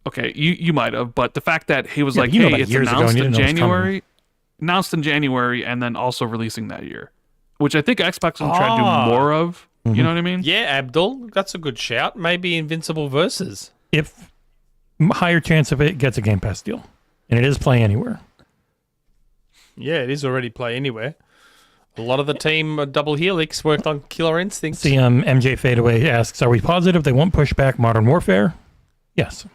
okay, you might have, but the fact that he was like, you know hey, about it's years ago announced and you in didn't know it was January, and then also releasing that year, which I think Xbox will try to do more of. You know what I mean? Yeah, Abdul, that's a good shout. Maybe Invincible Versus. If higher chance of it gets a Game Pass deal, and it is Play Anywhere. Yeah, it is already Play Anywhere. A lot of the team Double Helix worked on Killer Instinct. See, MJ Fadeaway asks, are we positive they won't push back Modern Warfare? Yes.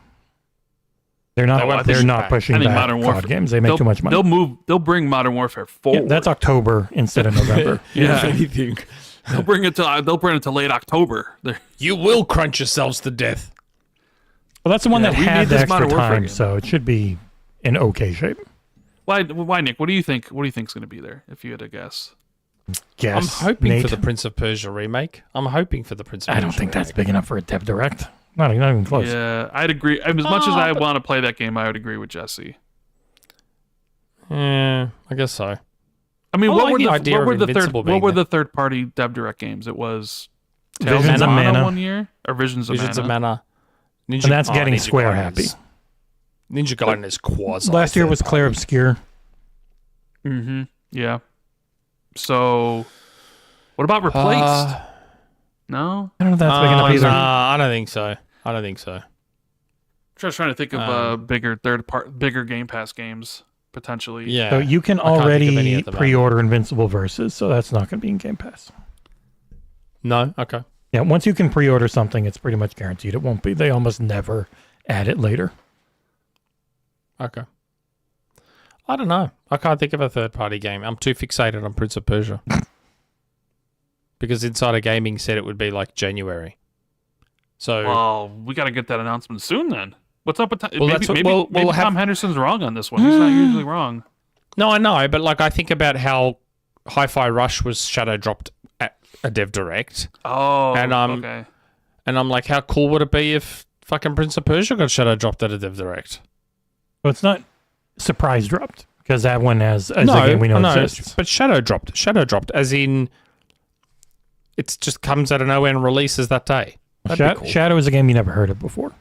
They're not. They're not pushing back Modern Warfare COD games. They make too much money. They'll bring Modern Warfare forward. Yeah, that's October instead of November. Yeah. If anything. They'll bring it to late October. You will crunch yourselves to death. Well, that's the one that we had need the this extra Modern Warfare time, game. so it should be in okay shape. Why, Nick? What do you think? What do you think's going to be there? If you had to guess, Guess, I'm hoping Nate. for the Prince of Persia remake. I don't think that's remake. big enough for a Dev Direct. Not even close. yeah, I'd agree. As much as I want to play that game, I would agree with Jesse. Yeah, I guess so. I mean, I what like were the the idea of Invincible being there. third party Dev Direct games? It was Tales Visions of of Mana Mana. one year, or Visions of Visions Mana. of Mana. And that's getting Ninja Square Gaiden happy. Ninja Gaiden is quasi. Last year was Clair Obscur. Mm-hmm. Yeah. So, what about Replaced? No. I don't know if that's big enough either. I don't think so. I don't think so. Just trying to think of bigger Game Pass games potentially. Yeah. So you can I can't think of any already at the moment. pre-order Invincible Versus, so that's not going to be in Game Pass. No? Okay. Yeah, once you can pre-order something, it's pretty much guaranteed it won't be. They almost never add it later. Okay. I don't know. I can't think of a third-party game. I'm too fixated on Prince of Persia. Because Insider Gaming said it would be like January. So Well, we got to get that announcement soon then. What's up with Well, that's what- maybe Tom Henderson's wrong on this one. He's not usually wrong. No, I know, but like I think about how Hi-Fi Rush was shadow dropped at a Dev Direct, Oh, And, okay. and I'm like, how cool would it be if fucking Prince of Persia got shadow dropped at a Dev Direct? Well, it's not surprise dropped, because that one has a game we know exists. but shadow dropped, as in it just comes out of nowhere and releases that day. That'd be cool. Shadow is a game you never heard of before.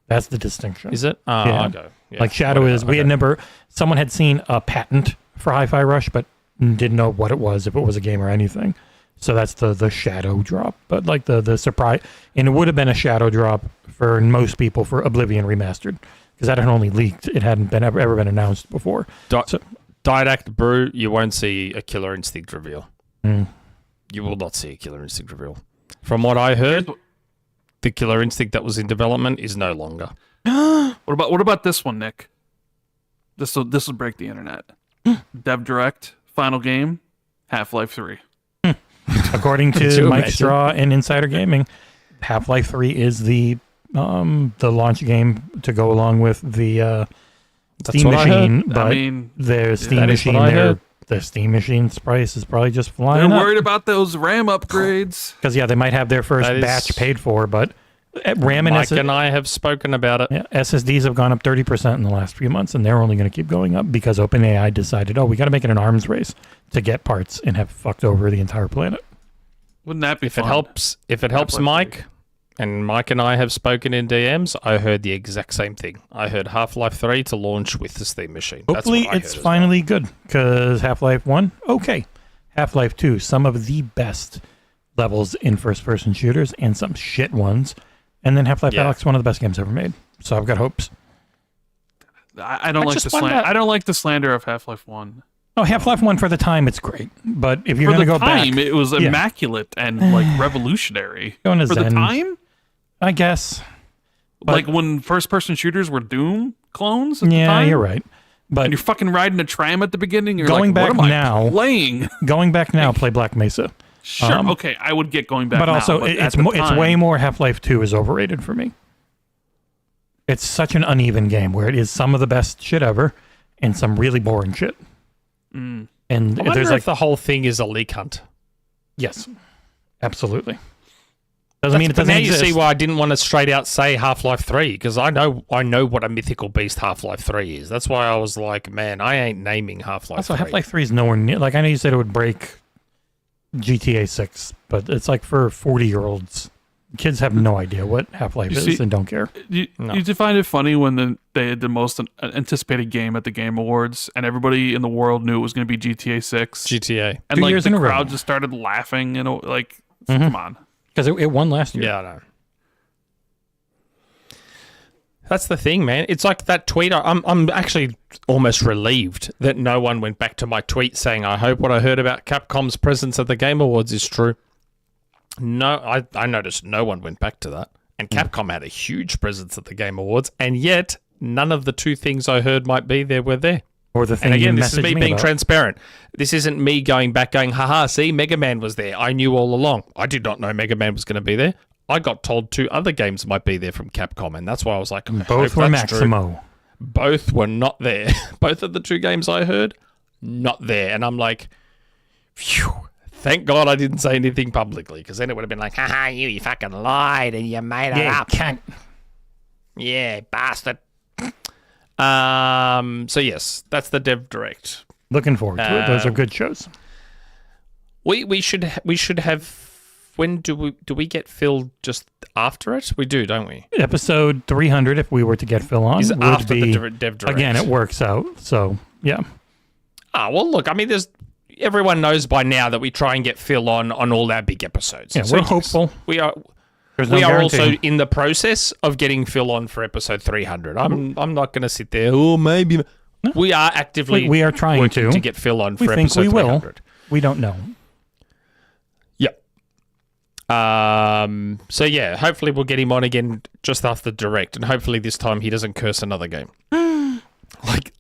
That's the distinction. Is it? Yeah. Okay. Yeah, Like Shadow whatever, is, we had never, someone had seen a patent for Hi-Fi Rush, but didn't know what it was, if it was a game or anything. So that's the shadow drop. But like the surprise, and it would have been a shadow drop for most people for Oblivion Remastered, because that had only leaked. It hadn't been ever been announced before. Didact Brew, you won't see a Killer Instinct reveal. Mm. You will not see a Killer Instinct reveal. From what I heard, the Killer Instinct that was in development is no longer. What about this one, Nick? This will break the internet. Dev Direct final game, Half-Life 3. According to Mike Straw and Insider Gaming, Half-Life 3 is the launch game to go along with the Steam machine. But their Steam machine, the Steam machine's price is probably just flying up. They're worried about those RAM upgrades. Because they might have their first batch paid for, but RAM and Mike and I have spoken about it. Yeah, SSDs have gone up 30% in the last few months, and they're only going to keep going up because OpenAI decided, we got to make it an arms race to get parts and have fucked over the entire planet. Wouldn't that be fun? If it helps Mike, and Mike and I have spoken in DMs, I heard the exact same thing. I heard Half-Life 3 to launch with the Steam machine. Hopefully it's finally good, because Half-Life 1, okay. Half-Life 2, some of the best levels in first-person shooters, and some shit ones. And then Half-Life Alyx, one of the best games ever made. So I've got hopes. I don't like the slander. I don't like the slander of Half-Life 1. Oh, Half-Life 1 for the time, it's great. But if you're going to go back... it was immaculate and revolutionary. Going to for Zen, the time? I guess. But, like when first-person shooters were Doom clones at the time? Yeah, you're right. But and you're fucking riding a tram at the beginning, you're going like, back what am now, I playing? Going back now, play Black Mesa. Sure, okay, I would get going back but now. Also, but it's way more Half-Life 2 is overrated for me. It's such an uneven game where it is some of the best shit ever and some really boring shit. Mm. And I wonder there's if the whole thing is a leak hunt. Yes, absolutely. Doesn't mean it doesn't now exist. You see why I didn't want to straight out say Half-Life 3, because I know what a mythical beast Half-Life 3 is. That's why I was like, man, I ain't naming Half-Life 3. Also, Half-Life 3 is nowhere near... Like, I know you said it would break GTA 6, but it's like for 40-year-olds. Kids have no idea what Half-Life is and don't care. You find it funny when they had the most anticipated game at the Game Awards, and everybody in the world knew it was going to be GTA 6. GTA. And like the crowd just started laughing, and like, come on. Because it won last year. Yeah, I know. That's the thing, man. It's like that tweet. I'm actually almost relieved that no one went back to my tweet saying, I hope what I heard about Capcom's presence at the Game Awards is true. No, I noticed no one went back to that. And Capcom had a huge presence at the Game Awards, and yet none of the two things I heard might be there were there. Or the thing and again, you this is me being transparent. This isn't me going back going, haha, see, Mega Man was there. I knew all along. I did not know Mega Man was going to be there. I got told 2 other games might be there from Capcom, and that's why I was like, both were Maximo. True. Both were not there. Both of the 2 games I heard, not there. And I'm like, phew, thank God I didn't say anything publicly, because then it would have been like, haha, you fucking lied and you made it up. Cunt. Yeah, bastard. So yes, that's the Dev Direct. Looking forward to it. Those are good shows. We should have. When do we get Phil just after it? We do, don't we? Episode 300, if we were to get Phil on, is would after be, the Dev Direct. Again, it works out. So yeah. Well, look. I mean, everyone knows by now that we try and get Phil on all our big episodes. Yeah, so we're hopeful. We are. We are also in the process of getting Phil on for episode 300. I'm not going to sit there. Oh, maybe. No. We are actively. We are trying to get Phil on for episode 300. We think we 300. will. We don't know. Yep. So yeah, hopefully we'll get him on again just after the Direct, and hopefully this time he doesn't curse another game.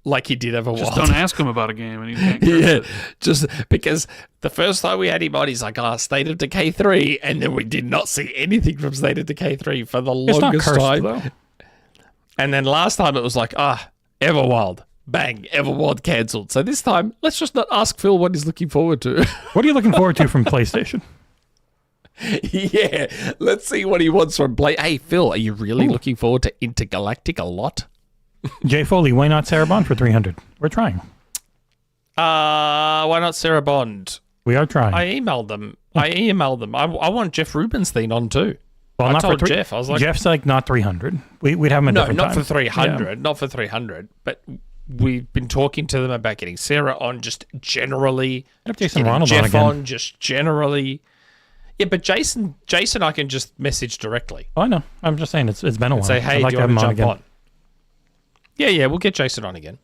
Like he did ever. Just don't ask him about a game, and he can't curse it. Just because the first time we had him on, he's like, State of Decay 3, and then we did not see anything from State of Decay 3 for the longest time. Though. And then last time it was like, Everwild. Bang, Everwild cancelled. So this time, let's just not ask Phil what he's looking forward to. What are you looking forward to from PlayStation? Yeah, let's see what he wants from Play. Hey, Phil, are you really looking forward to Intergalactic a lot? Jay Foley, why not Sarah Bond for 300? We're trying. Why not Sarah Bond? We are trying. I emailed them. I want Jeff Rubenstein on too. Well, I told Jeff. I was like, Jeff's like not 300. We'd have him a different time. Not for 300. Yeah. Not for 300. But we've been talking to them about getting Sarah on, just generally. Have Jason getting Ronald Geoff on again. just generally. Yeah, but Jason, I can just message directly. Oh, I know. I'm just saying it's been a while. Say, hey, I'd like do to you have want him to on jump again. on? Yeah, we'll get Jason on again.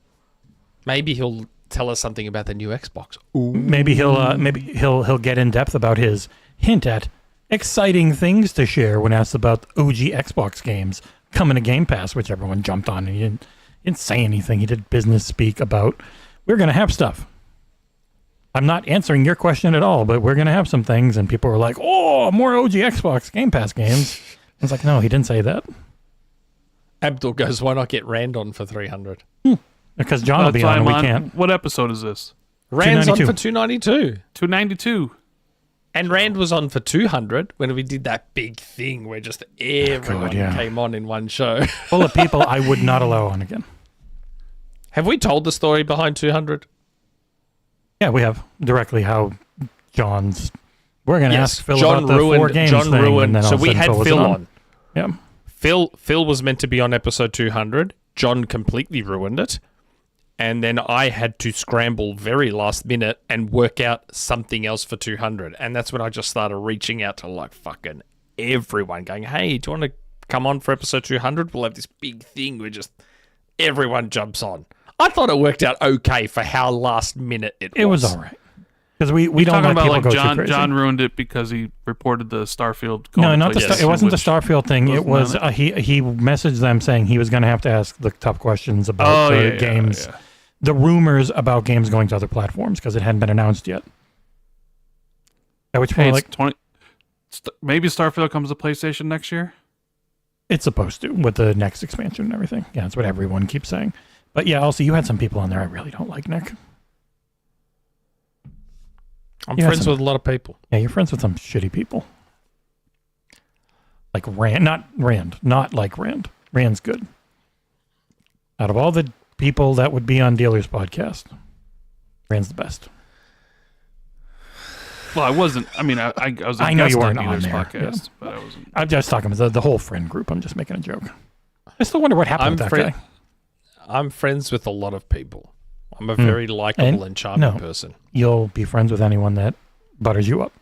Maybe he'll tell us something about the new Xbox. Maybe he'll get in depth about his hint at exciting things to share when asked about OG Xbox games coming to Game Pass, which everyone jumped on, and he didn't say anything. He did business speak about we're going to have stuff. I'm not answering your question at all, but we're going to have some things, and people were like, "Oh, more OG Xbox Game Pass games." I was like, "No, he didn't say that." Abdul goes, "Why not get Rand on for 300?" Because John will be on, and we can't. What episode is this? Rand's on 292. for 292. 292. And Rand was on for 200 when we did that big thing where just everyone came on in one show. Full of people I would not allow on again. Have we told the story behind 200? Yeah, we have directly how John's. We're going to ask Phil John about the ruined, 4 games John thing, ruined. and then all So of a we sudden had wasn't Phil on. Yeah. Phil was meant to be on episode 200. John completely ruined it. And then I had to scramble very last minute and work out something else for 200. And that's when I just started reaching out to like fucking everyone going, hey, do you want to come on for episode 200? We'll have this big thing where just everyone jumps on. I thought it worked out okay for how last minute it was. It was all right. Because we don't Talking let about people like go too John. crazy. John ruined it because he reported the Starfield. No, not the. Yes. It wasn't the Starfield thing. It was Wasn't he messaged them saying he was going to have to ask the tough questions about the games, the rumors about games going to other platforms because it hadn't been announced yet. At which point, like 20. Maybe Starfield comes to PlayStation next year. it's supposed to with the next expansion and everything. Yeah, that's what everyone keeps saying. But yeah, also you had some people on there I really don't like, Nick. I'm friends with a lot of people. Yeah, you're friends with some shitty people. Like Rand, not like Rand. Rand's good. Out of all the people that would be on Dealer's podcast, Rand's the best. Well, I wasn't. I mean, I was. I know you weren't on on Dealer's there, podcast, yeah. but I wasn't. I'm just talking about the whole friend group. I'm just making a joke. I still wonder what happened with that guy. I'm friends with a lot of people. I'm a very likable and charming person. You'll be friends with anyone that butters you up.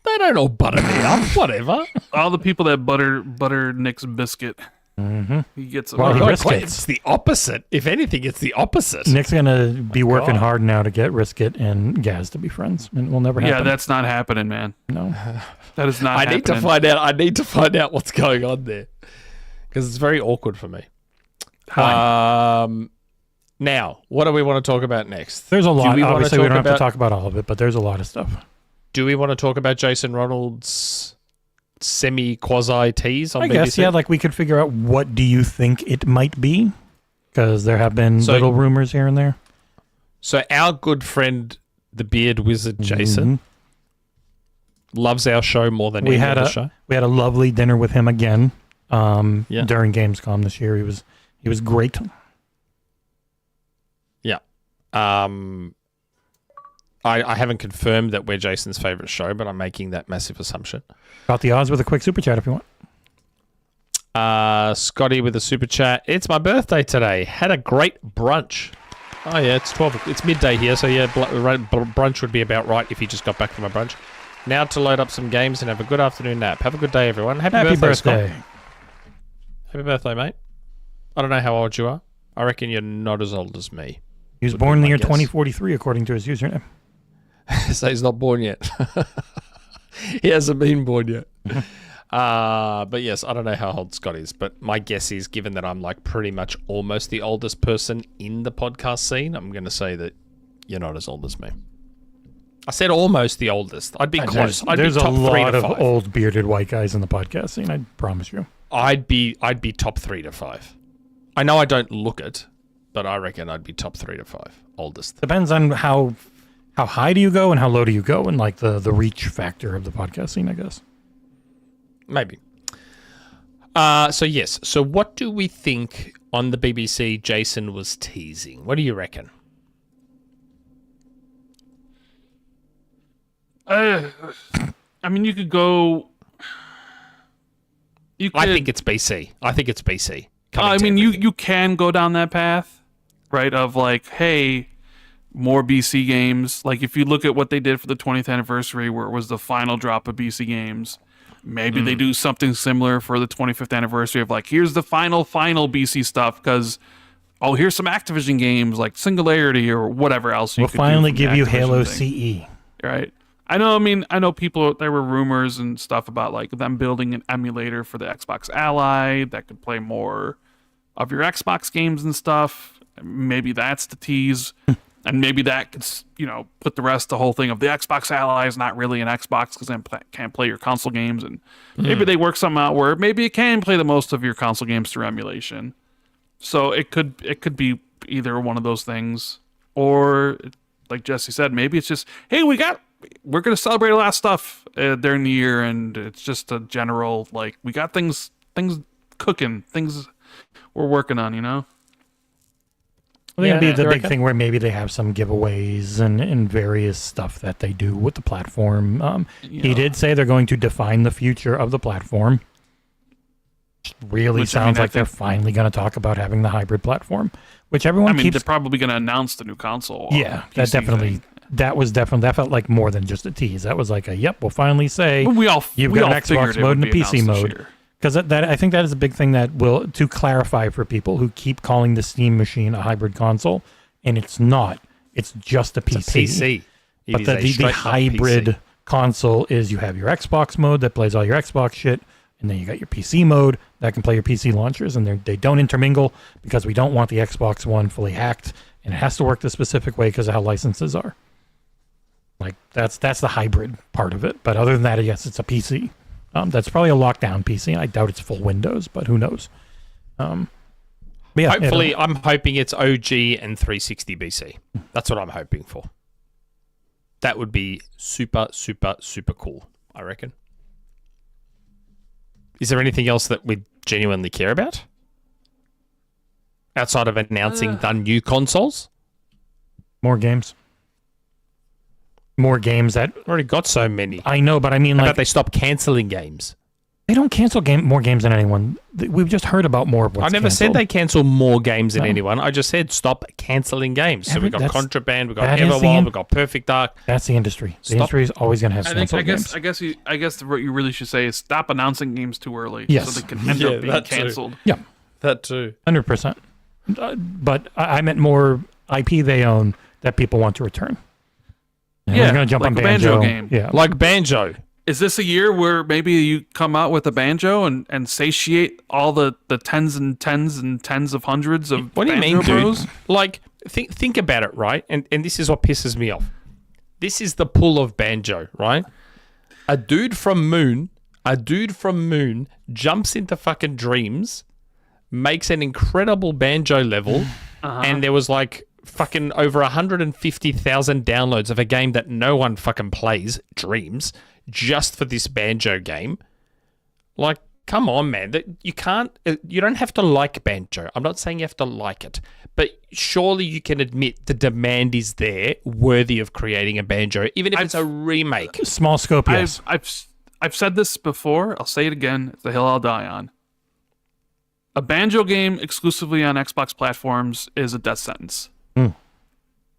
They don't all butter me up. Whatever. All the people that butter Nick's biscuit. Mm-hmm. He gets a Well, he lot. risks it. It's the opposite. If anything, it's the opposite. Nick's gonna be working God. hard now to get Risket and Gaz to be friends, and it will never happen. Yeah, that's not happening, man. No. That is not I happening. need to find out. I need to find out what's going on there because it's very awkward for me. Now, what do we want to talk about next? There's a lot. we wanna Obviously, we talk don't have to about- talk about all of it, but there's a lot of stuff. Do we want to talk about Jason Ronald's semi-quasi tease on I BBC? guess, yeah, like we could figure out what do you think it might be, because there have been little rumors here and there. So our good friend, the beard wizard Jason, loves our show more than any other show. We had a lovely dinner with him again during Gamescom this year. He was great. Yeah. I haven't confirmed that we're Jason's favorite show, but I'm making that massive assumption. Got the odds with a quick super chat if you want. Scotty with a super chat. It's my birthday today. Had a great brunch. Oh yeah, it's 12. It's midday here, so yeah, brunch would be about right if you just got back from a brunch. Now to load up some games and have a good afternoon nap. Have a good day, everyone. Happy birthday, Scott. Happy birthday, mate. I don't know how old you are. I reckon you're not as old as me. He was born in the year 2043, according to his username. So he's not born yet. He hasn't been born yet. But yes, I don't know how old Scott is, but my guess is, given that I'm like pretty much almost the oldest person in the podcast scene, I'm going to say that you're not as old as me. I said almost the oldest. I'd be close. There's be top a lot 3 to of 5. old bearded white guys in the podcast scene, I promise you. I'd be top 3 to 5. I know I don't look it, but I reckon I'd be top 3 to 5 oldest. Depends on how high do you go and how low do you go, and like the reach factor of the podcast scene, I guess. Maybe. So yes. So what do we think on the BBC Jason was teasing? What do you reckon? I mean, you could go. I think it's BC. I mean, you can go down that path, right? Of like, hey, more BC games. Like if you look at what they did for the 20th anniversary, where it was the final drop of BC games, maybe they do something similar for the 25th anniversary of like, here's the final BC stuff because, oh, here's some Activision games like Singularity or whatever else. We'll finally give you Halo CE. Right. I know people, there were rumors and stuff about like them building an emulator for the Xbox Ally that could play more of your Xbox games and stuff. Maybe that's the tease. And maybe that could, put the whole thing of the Xbox Ally is not really an Xbox because then can't play your console games. And maybe they work something out where maybe it can play the most of your console games through emulation. So it could be either one of those things, or like Jesse said, maybe it's just, hey, we're going to celebrate a lot of stuff during the year, and it's just a general, like, we got things cooking, things we're working on, I think it'd be the big thing where maybe they have some giveaways and various stuff that they do with the platform. He did say they're going to define the future of the platform. Really sounds like they're finally going to talk about having the hybrid platform, which everyone keeps... they're probably going to announce the new console. Yeah, that felt like more than just a tease. That was like we'll finally say you've got an Xbox mode and a PC mode. Because I think that is a big thing that will, to clarify for people who keep calling the Steam machine a hybrid console, and it's not. It's just a PC. It's a PC. But the hybrid console is you have your Xbox mode that plays all your Xbox shit, and then you got your PC mode that can play your PC launchers, and they don't intermingle because we don't want the Xbox One fully hacked, and it has to work the specific way because of how licenses are. Like, that's the hybrid part of it. But other than that, yes, it's a PC. That's probably a lockdown PC. I doubt it's full Windows, but who knows? Hopefully, I'm hoping it's OG and 360 BC. That's what I'm hoping for. That would be super, super, super cool, I reckon. Is there anything else that we genuinely care about? Outside of announcing the new consoles? More games. More games that... Already got so many. I know, but I mean, How about they stop cancelling games? They don't cancel more games than anyone. We've just heard about more of what's I never canceled. said they cancel more games than anyone. I just said stop cancelling games. So we've got Contraband, we've got Everwild, we've got Perfect Dark. That's the industry. The industry is always going to have canceled games. I guess what you really should say is stop announcing games too early. Yes. So they can end up being canceled. Yeah. That too. 100%. But I meant more IP they own that people want to return. And Yeah, going to jump like on a Banjo. game. Yeah. Like Banjo. Is this a year where maybe you come out with a Banjo and satiate all the tens and tens and tens of hundreds of What do you Banjo mean, Bros? dude? Like, think about it, right? And this is what pisses me off. This is the pull of Banjo, right? A dude from Moon jumps into fucking Dreams, makes an incredible Banjo level, and there was like fucking over 150,000 downloads of a game that no one fucking plays, Dreams, just for this Banjo game. Like, come on, man. You don't have to like Banjo. I'm not saying you have to like it, but surely you can admit the demand is there, worthy of creating a Banjo, even if it's a remake. Small scope, yes. I've said this before. I'll say it again. It's the hill I'll die on. A Banjo game exclusively on Xbox platforms is a death sentence.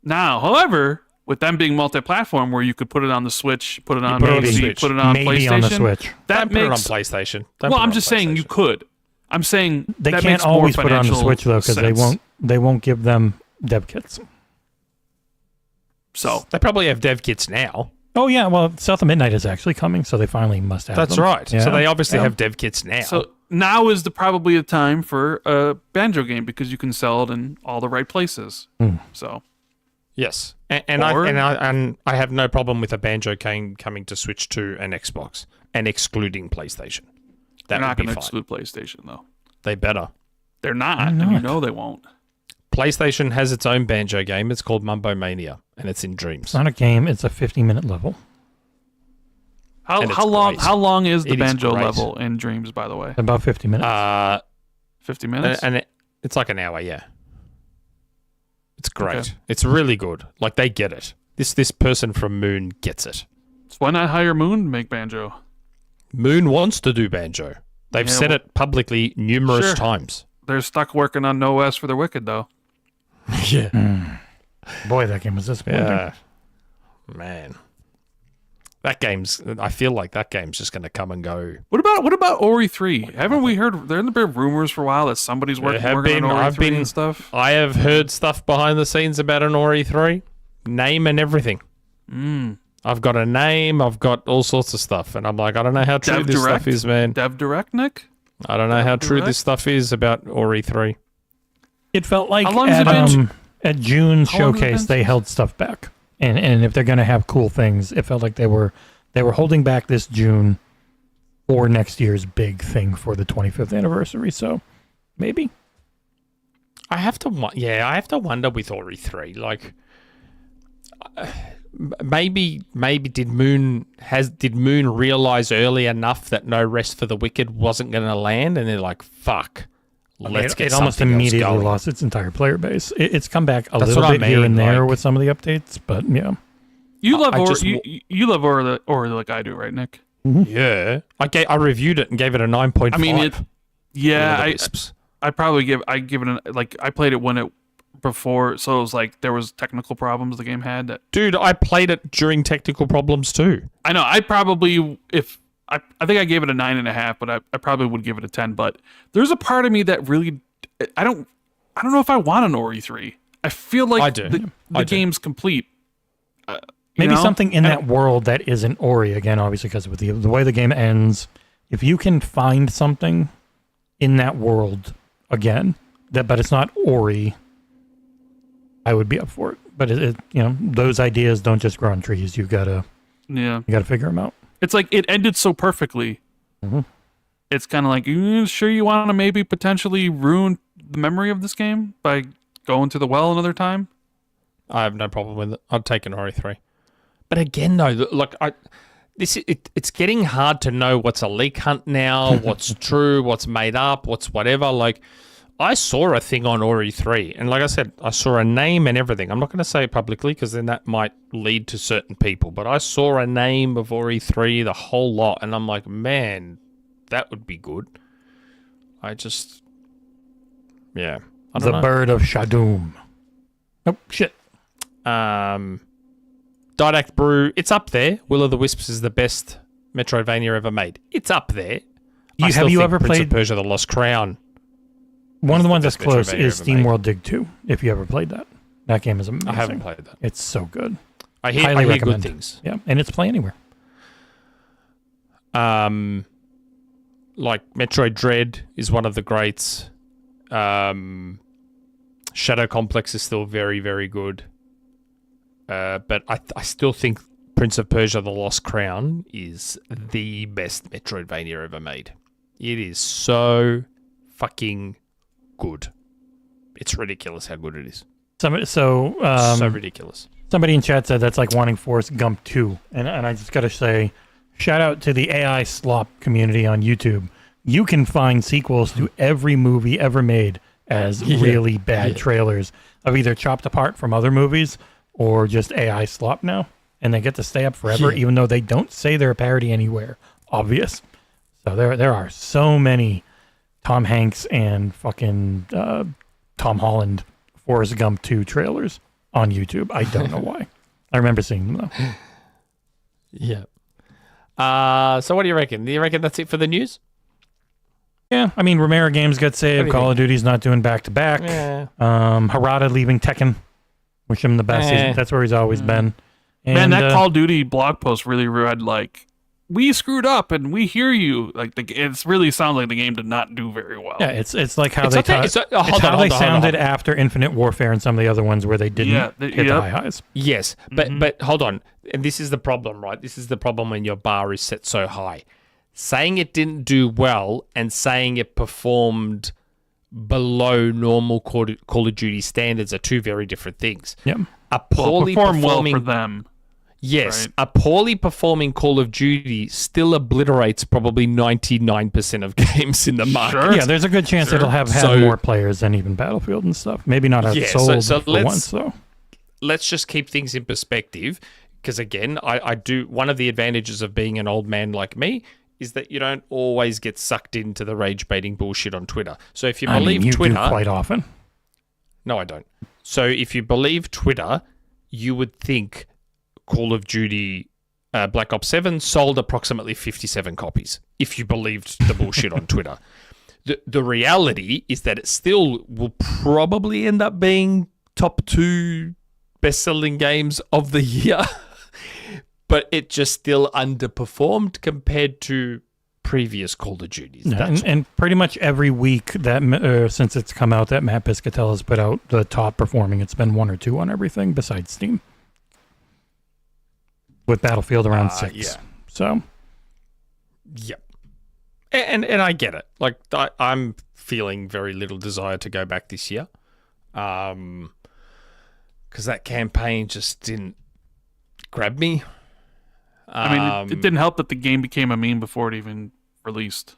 Now, however, with them being multi-platform, where you could put it on the Switch, put it on PC, put it on maybe PlayStation, on the Switch. Don't put it on PlayStation. I'm just saying you could. I'm saying They that can't makes always more put it on the financial Switch though, because sense. they won't give them dev kits. So They probably have dev kits now. Oh yeah, well, South of Midnight is actually coming, so they finally must have That's them. right. Yeah. So they obviously have dev kits now. So now is probably the time for a Banjo game because you can sell it in all the right places. So yes, and I have no problem with a Banjo game coming to Switch 2 and Xbox and excluding PlayStation. they're not going to exclude PlayStation though. They better. They're not, and you know they won't. PlayStation has its own Banjo game. It's called Mumbo Mania, and it's in Dreams. It's not a game; it's a 50-minute level. How And it's long? great. How long is the It is Banjo great. level in Dreams? By the way, About 50 minutes. 50 minutes. And it's like an hour. Yeah, it's great. Okay. It's really good. Like they get it. This person from Moon gets it. So why not hire Moon to make Banjo? Moon wants to do Banjo. They've said it publicly numerous times. they're stuck working on No West for the Wicked though. Yeah. Boy, that game was disappointing. Yeah. Man. That game's... I feel like that game's just going to come and go. What about Ori 3? Haven't we heard... There have been rumors for a while that somebody's working on Ori 3 and stuff. I have heard stuff behind the scenes about an Ori 3. Name and everything. I've got a name. I've got all sorts of stuff. And I'm like, I don't know how true this stuff is, man. Dev Direct, Nick? I don't know how true this stuff is about Ori 3. It felt like How long has it been? at June's How long has it showcase, been they since? held stuff back. And if they're going to have cool things, it felt like they were holding back this June for next year's big thing for the 25th anniversary. So maybe. I have to wonder with Ori 3, like, maybe did Moon realize early enough that No Rest for the Wicked wasn't going to land, and they're like, fuck, let's get it almost something else immediately going. lost its entire player base. It's come back a That's little what I bit here mean, and there like- with some of the updates, but yeah. You love I Ori. just- You love Ori like I do, right, Nick? Yeah, I reviewed it and gave it a 9.5. I mean, yeah, Wisps. I give it I played it when it before, so it was like there was technical problems the game had. That Dude, I played it during technical problems too. I know. I probably I think I gave it a 9.5, but I probably would give it a 10. But there's a part of me that really I don't know if I want an Ori 3. I feel like I do. the game's complete. Maybe You know? something in that world that isn't Ori, again, obviously, because with the way the game ends, if you can find something in that world, again, but it's not Ori, I would be up for it. But those ideas don't just grow on trees. You gotta figure them out. It's like it ended so perfectly. Mhm. It's kind of like, you sure you want to maybe potentially ruin the memory of this game by going to the well another time? I have no problem with it. I'd take an Ori 3. But again, though, look, it's getting hard to know what's a leak hunt now, what's true, what's made up, what's whatever. Like, I saw a thing on Ori 3, and like I said, I saw a name and everything. I'm not going to say it publicly because then that might lead to certain people, but I saw a name of Ori 3, the whole lot, and I'm like, man, that would be good. I don't The know. Bird of Shadoom. Oh, shit. Didact Brew, it's up there. Will o' the Wisps is the best Metroidvania ever made. It's up there. Have you ever Prince played of Persia: The Lost Crown? one of the ones best that's close Metroidvania is ever made. SteamWorld Dig 2, if you ever played that. That game is amazing. I haven't played that. It's so good. I hear Highly good recommend. things. Yeah, and it's Play Anywhere. Like Metroid Dread is one of the greats. Shadow Complex is still very, very good. But I still think Prince of Persia: The Lost Crown is the best Metroidvania ever made. It is so fucking good. It's ridiculous how good it is. So Ridiculous. somebody in chat said that's like wanting Forrest Gump 2. And I just got to say, shout out to the AI slop community on YouTube. You can find sequels to every movie ever made as really bad trailers of either chopped apart from other movies or just AI slop now. And they get to stay up forever, even though they don't say they're a parody anywhere. Obvious. So there are so many Tom Hanks and fucking Tom Holland Forrest Gump 2 trailers on YouTube. I don't know why. I remember seeing them, though. Yeah. So what do you reckon? Do you reckon that's it for the news? Yeah, I mean, Romero Games got What saved. do you Call of Duty's not doing back-to-back. Yeah. Harada leaving Tekken. Wish him the best. Eh. That's where he's always been. And, Man, that Call of Duty blog post really read like, we screwed up and we hear you. Like it really sounds like the game did not do very well. Yeah, it's like how It's they okay. Hold on. sounded after Infinite Warfare and some of the other ones where they didn't hit the high highs. Yes, but hold on. And this is the problem, right? This is the problem when your bar is set so high. Saying it didn't do well and saying it performed below normal Call of Duty standards are two very different things. Yep. A poorly perform performing, well for them. yes, right? a poorly performing Call of Duty still obliterates probably 99% of games in the market. Sure. Yeah, there's a good chance it'll have had So- more players than even Battlefield and stuff. Maybe not outsold so for let's- once, though. Let's just keep things in perspective because again, I do one of the advantages of being an old man like me is that you don't always get sucked into the rage baiting bullshit on Twitter. So if you I believe mean, you Twitter, do quite often. no, I don't. So if you believe Twitter, you would think Call of Duty Black Ops 7 sold approximately 57 copies. If you believed the bullshit on Twitter, the reality is that it still will probably end up being top 2 best-selling games of the year. But it just still underperformed compared to previous Call of Duties. Yeah, and pretty much every week that since it's come out that Matt Piscatella has put out the top performing, it's been 1 or 2 on everything besides Steam. With Battlefield around 6. Yeah. So. Yep. And I get it. Like, I'm feeling very little desire to go back this year. Because that campaign just didn't grab me. I mean, it didn't help that the game became a meme before it even released,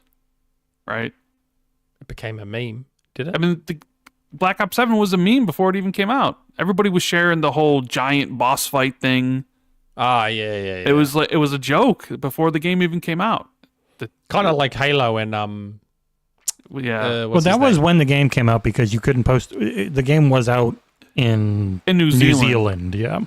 right? It became a meme, did it? I mean, the Black Ops 7 was a meme before it even came out. Everybody was sharing the whole giant boss fight thing. Yeah. It was a joke before the game even came out. Kind of like Halo and yeah. Well, that was when the game came out because you couldn't post. The game was out in New Zealand, yeah.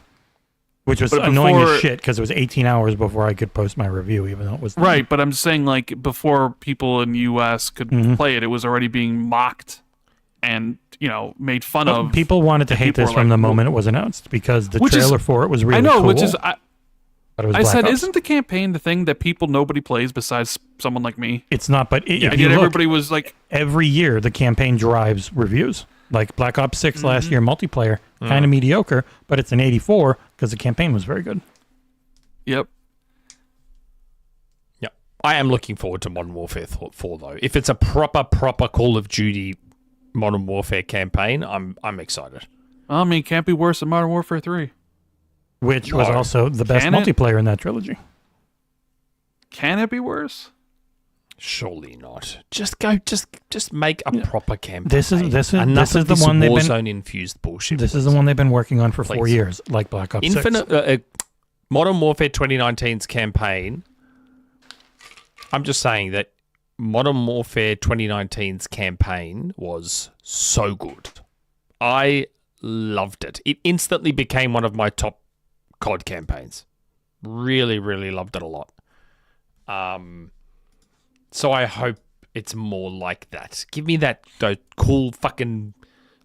Which was annoying as shit because it was 18 hours before I could post my review, even though it was... Right, but I'm just saying, like, before people in the U.S. could play it, it was already being mocked and, made fun of. People wanted to hate this from the moment it was announced because the trailer for it was really cool. I know, which is... I said, Ops. isn't the campaign the thing that nobody plays besides someone like me? It's not, but if and you yet look, everybody was like... Every year, the campaign drives reviews. Like Black Ops 6 last year, multiplayer, kind of mediocre, but it's an 84 because the campaign was very good. Yep. I am looking forward to Modern Warfare 4, though. If it's a proper Call of Duty Modern Warfare campaign, I'm excited. I mean, it can't be worse than Modern Warfare 3. Which was also the best multiplayer in that trilogy. Can it be worse? Surely not. Just make a proper campaign. This is the one they've been Warzone infused bullshit. This is the one they've been working on for 4 years, like Black Ops 6. Modern Warfare 2019's campaign. I'm just saying that Modern Warfare 2019's campaign was so good. I loved it. It instantly became one of my top COD campaigns. Really, really loved it a lot. So I hope it's more like that. Give me those cool fucking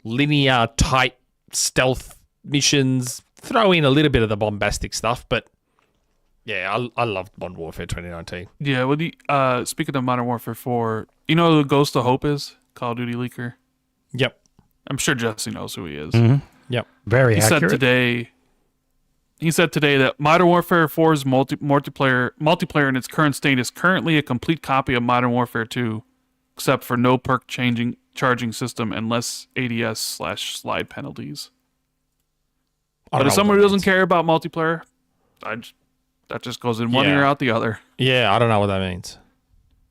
linear, tight stealth missions. Throw in a little bit of the bombastic stuff, but yeah, I loved Modern Warfare 2019. Yeah, well, speaking of Modern Warfare 4, you know who Ghost of Hope is? Call of Duty leaker. Yep. I'm sure Jesse knows who he is. Mm-hmm. Yep. Very accurate. He said today that Modern Warfare 4's multiplayer in its current state is currently a complete copy of Modern Warfare 2, except for no perk charging system and less ADS/slide penalties. But if somebody doesn't care about multiplayer, that just goes in one ear out the other. Yeah, I don't know what that means.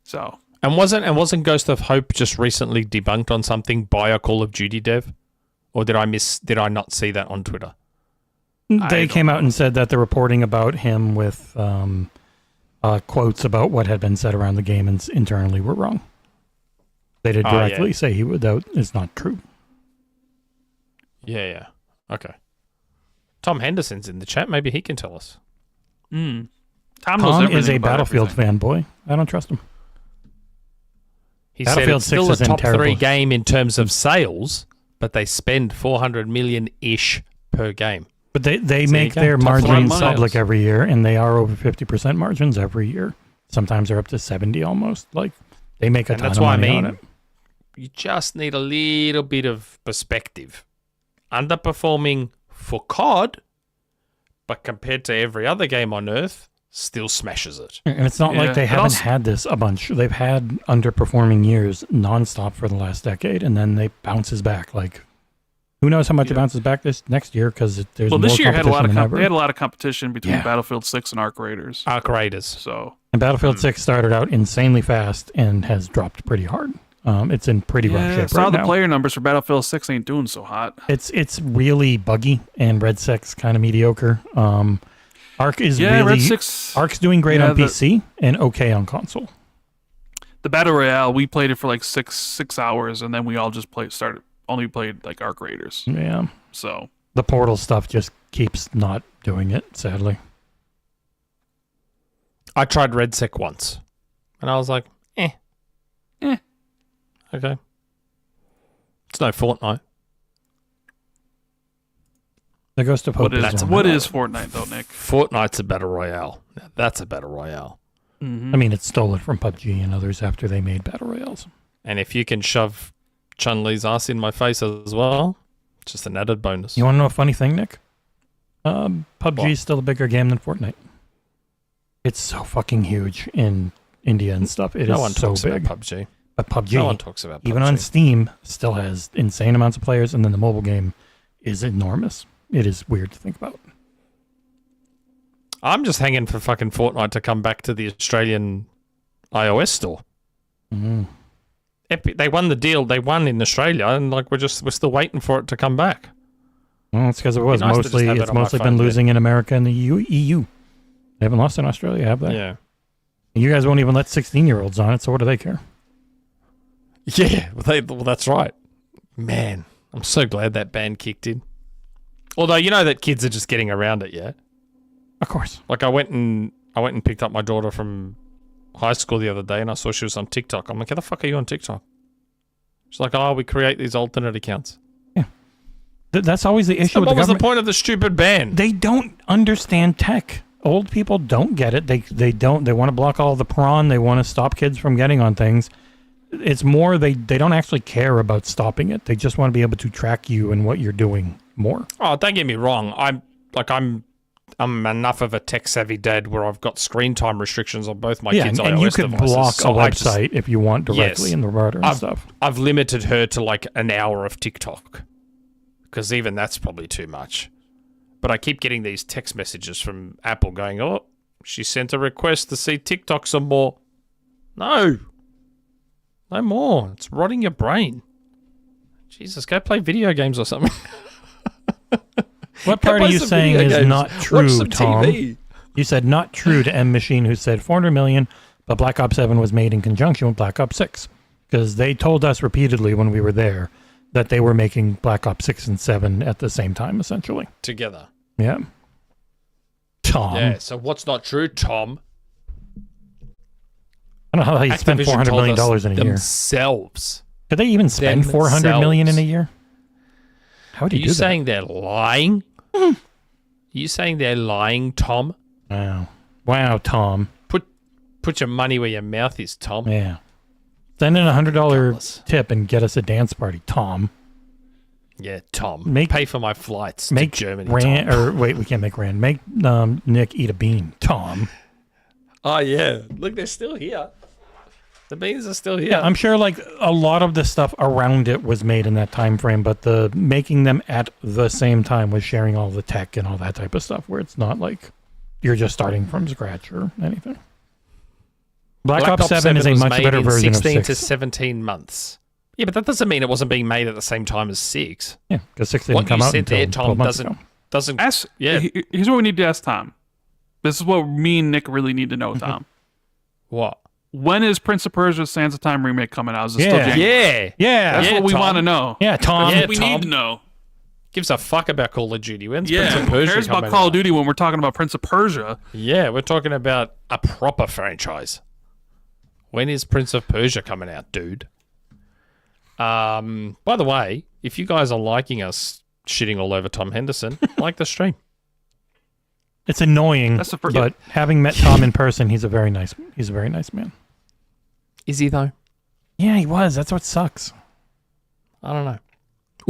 So, and wasn't Ghost of Hope just recently debunked on something by a Call of Duty dev, or did I not see that on Twitter? They came out and said that the reporting about him with quotes about what had been said around the game and internally were wrong. They did directly say that is not true. Yeah. Okay. Tom Henderson's in the chat. Maybe he can tell us. Tom is a Battlefield fanboy. I don't trust him. He said it's still a top 3 game in terms of sales, but they spend $400 million-ish per game. But they make their margins public every year, and they are over 50% margins every year. Sometimes they're up to 70 almost. Like, they make a ton of money on it. You just need a little bit of perspective. Underperforming for COD, but compared to every other game on Earth, still smashes it. And it's not like they haven't had this a bunch. They've had underperforming years nonstop for the last decade, and then they bounces back. Like, who knows how much it bounces back this next year? Because there's more this year competition they had a lot of competition between Battlefield 6 and Arc Raiders. And Battlefield 6 started out insanely fast and has dropped pretty hard. It's in pretty rough shape right now. The player numbers for Battlefield 6 ain't doing so hot. It's really buggy, and Red 6 kind of mediocre. Arc is Yeah, really Red 6. Arc's doing great Yeah, on PC and okay on console. The Battle Royale, we played it for like six hours, and then we all just only played like Arc Raiders. Yeah. So The Portal stuff just keeps not doing it, sadly. I tried Red Sec once, and I was like, eh. Okay. It's no Fortnite. The Ghost of Hope what is Fortnite though, Nick? Fortnite's a battle royale. Now, that's a battle royale. Mm-hmm. I mean, it stole it from PUBG and others after they made battle royales. And if you can shove Chun-Li's ass in my face as well, it's just an added bonus. You want to know a funny thing, Nick? PUBG is still a bigger game than Fortnite. It's so fucking huge in India and stuff. It no is one so talks big. about PUBG. But PUBG, No one talks about PUBG. even on Steam, still has insane amounts of players, and then the mobile game is enormous. It is weird to think about. I'm just hanging for fucking Fortnite to come back to the Australian iOS store. Mm-hmm. Epic, they won the deal. They won in Australia, and like we're still waiting for it to come back. Well, it's because it was It'd be nice to just mostly have it it's on my mostly phone, been losing in America and the EU. They haven't lost in Australia, have they? Yeah. You guys won't even let 16-year-olds on it, so what do they care? Yeah, well, that's right. Man, I'm so glad that ban kicked in. Although you know that kids are just getting around it, yeah. Of course. Like I went and picked up my daughter from high school the other day, and I saw she was on TikTok. I'm like, how the fuck are you on TikTok? She's like, oh, we create these alternate accounts. Yeah. That's always the issue So with what the was the government. point of the stupid ban? They don't understand tech. Old people don't get it. They don't. They want to block all the prawn. They want to stop kids from getting on things. It's more they don't actually care about stopping it. They just want to be able to track you and what you're doing more. Oh, don't get me wrong. I'm enough of a tech savvy dad where I've got screen time restrictions on both my kids' and iOS you could devices. block So a I just- website if you want directly Yes. in the router and stuff. I've limited her to like an hour of TikTok because even that's probably too much. But I keep getting these text messages from Apple going, oh, she sent a request to see TikTok some more. No more. It's rotting your brain. Jesus, go play video games or something. What Go part are play you some saying video is games. not Watch true, some Tom? TV. You said not true to M Machine, who said 400 million, but Black Ops 7 was made in conjunction with Black Ops 6. Because they told us repeatedly when we were there that they were making Black Ops 6 and 7 at the same time, essentially. Together. Yeah. Tom. Yeah, so what's not true, Tom? I don't know how you spend Activision $400 told million us in a year. themselves. Could they even spend $400 million in a year? How would Are you you do saying they're lying? Are you saying they're lying, Tom? that? Wow, Tom. Put your money where your mouth is, Tom. Yeah. Send in a $100 Gutless. tip and get us a dance party, Tom. Yeah, Tom. Pay for my flights Make to Germany, Rand, Tom. or wait, we can't make Rand. Make Nick eat a bean, Tom. Oh, yeah. Look, they're still here. The beans are still here. Yeah, I'm sure like a lot of the stuff around it was made in that time frame, but the making them at the same time was sharing all the tech and all that type of stuff, where it's not like you're just starting from scratch or anything. Black Ops 7 is a was much made better in version 16 of to 6. 17 months. Yeah, but that doesn't mean it wasn't being made at the same time as 6. Yeah, because 6 didn't What come you out said until there, 12 Tom, months ago. doesn't. Yeah. Here's what we need to ask Tom. This is what me and Nick really need to know, Tom. What? When is Prince of Persia: Sands of Time remake coming out? Is it still Yeah. January? Yeah. That's Yeah, what we Tom. want to know. Yeah, Tom. That's Yeah, what we Tom. need to know. Gives a fuck about Call of Duty. When's Yeah, Prince of who Persia cares about coming Call out? of Duty when we're talking about Prince of Persia? Yeah, we're talking about a proper franchise. When is Prince of Persia coming out, dude? By the way, if you guys are liking us shitting all over Tom Henderson, like the stream. It's annoying, That's the first- but having met Tom in person, he's a very nice man. Is he though? Yeah, he was. That's what sucks. I don't know.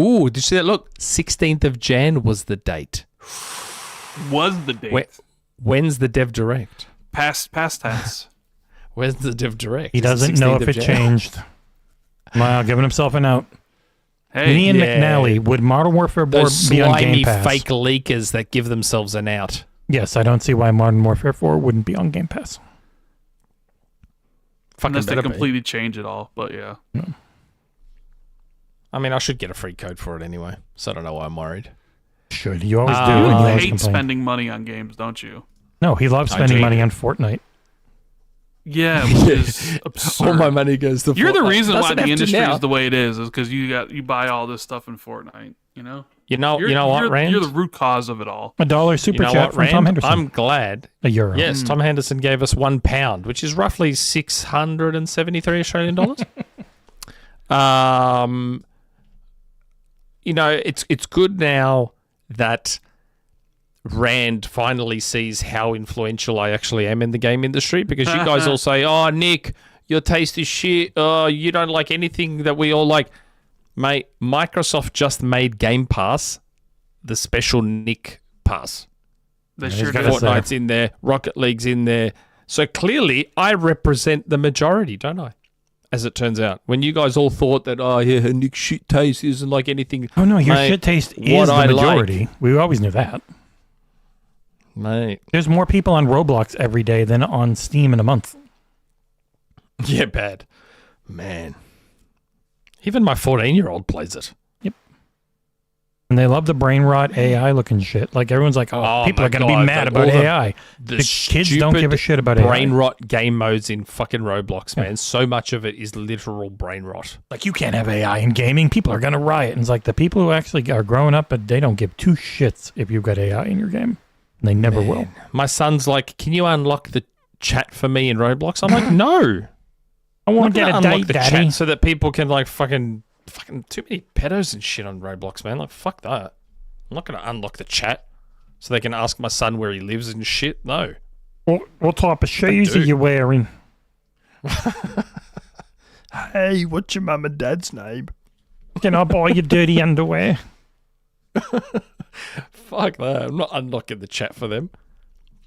Ooh, did you see that? Look, 16th of Jan was the date. Was the date When's the Dev Direct? past tense? Where's the Dev Direct? He Is it doesn't know 16th if of it Jan? changed. Wow, giving himself an out. Hey, Ian yeah. McNally, would Modern Warfare 4 Those be on slimy Game Pass? fake leakers that give themselves an out. Yes, I don't see why Modern Warfare 4 wouldn't be on Game Pass. Fucking unless they better be. completely change it all, but yeah. I mean, I should get a free code for it anyway, so I don't know why I'm worried. Should. You always do. You and You you always hate complain. spending money on games, don't you? No, he loves spending money on Fortnite. Yeah, which is absurd. All my money goes to You're the Fortnite. reason why Doesn't the have to industry now. is the way it is because you buy all this stuff in Fortnite, you know? You know what, Rand? You're the root cause of it all. $1 super You know chat what, from Rand? Tom Henderson. I'm glad. €1. Yes, Tom Henderson gave us £1, which is roughly 673 Australian dollars. It's good now that Rand finally sees how influential I actually am in the game industry, because you guys all say, "Oh, Nick, your taste is shit. Oh, you don't like anything that we all like." Mate, Microsoft just made Game Pass the special Nick Pass. They sure got did. us Fortnite's in there, Rocket League's in there. So clearly, I represent the majority, don't I? As it turns out, when you guys all thought that, oh yeah, Nick's shit taste isn't like anything. Oh no, your Mate, shit taste is what the I majority. like. We always knew that. Mate. There's more people on Roblox every day than on Steam in a month. Yeah, bad. Man. Even my 14-year-old plays it. And they love the brain rot AI looking shit. Like everyone's like, oh people my are going to be God, mad like about all AI. The kids don't give a shit about brain AI. rot game modes in fucking Roblox, man. So much of it is literal brain rot. Like you can't have AI in gaming. People are going to riot. And it's like the people who actually are growing up, but they don't give two shits if you've got AI in your game. And they never will. My son's like, can you unlock the chat for me in Roblox? I'm like, no. I want to get a unlock date, the daddy. chat so that people can like fucking too many pedos and shit on Roblox, man. Like fuck that. I'm not going to unlock the chat so they can ask my son where he lives and shit. No. What type of shoes are you wearing? Hey, what's your mum and dad's name? Can I buy you dirty underwear? Fuck that. I'm not unlocking the chat for them.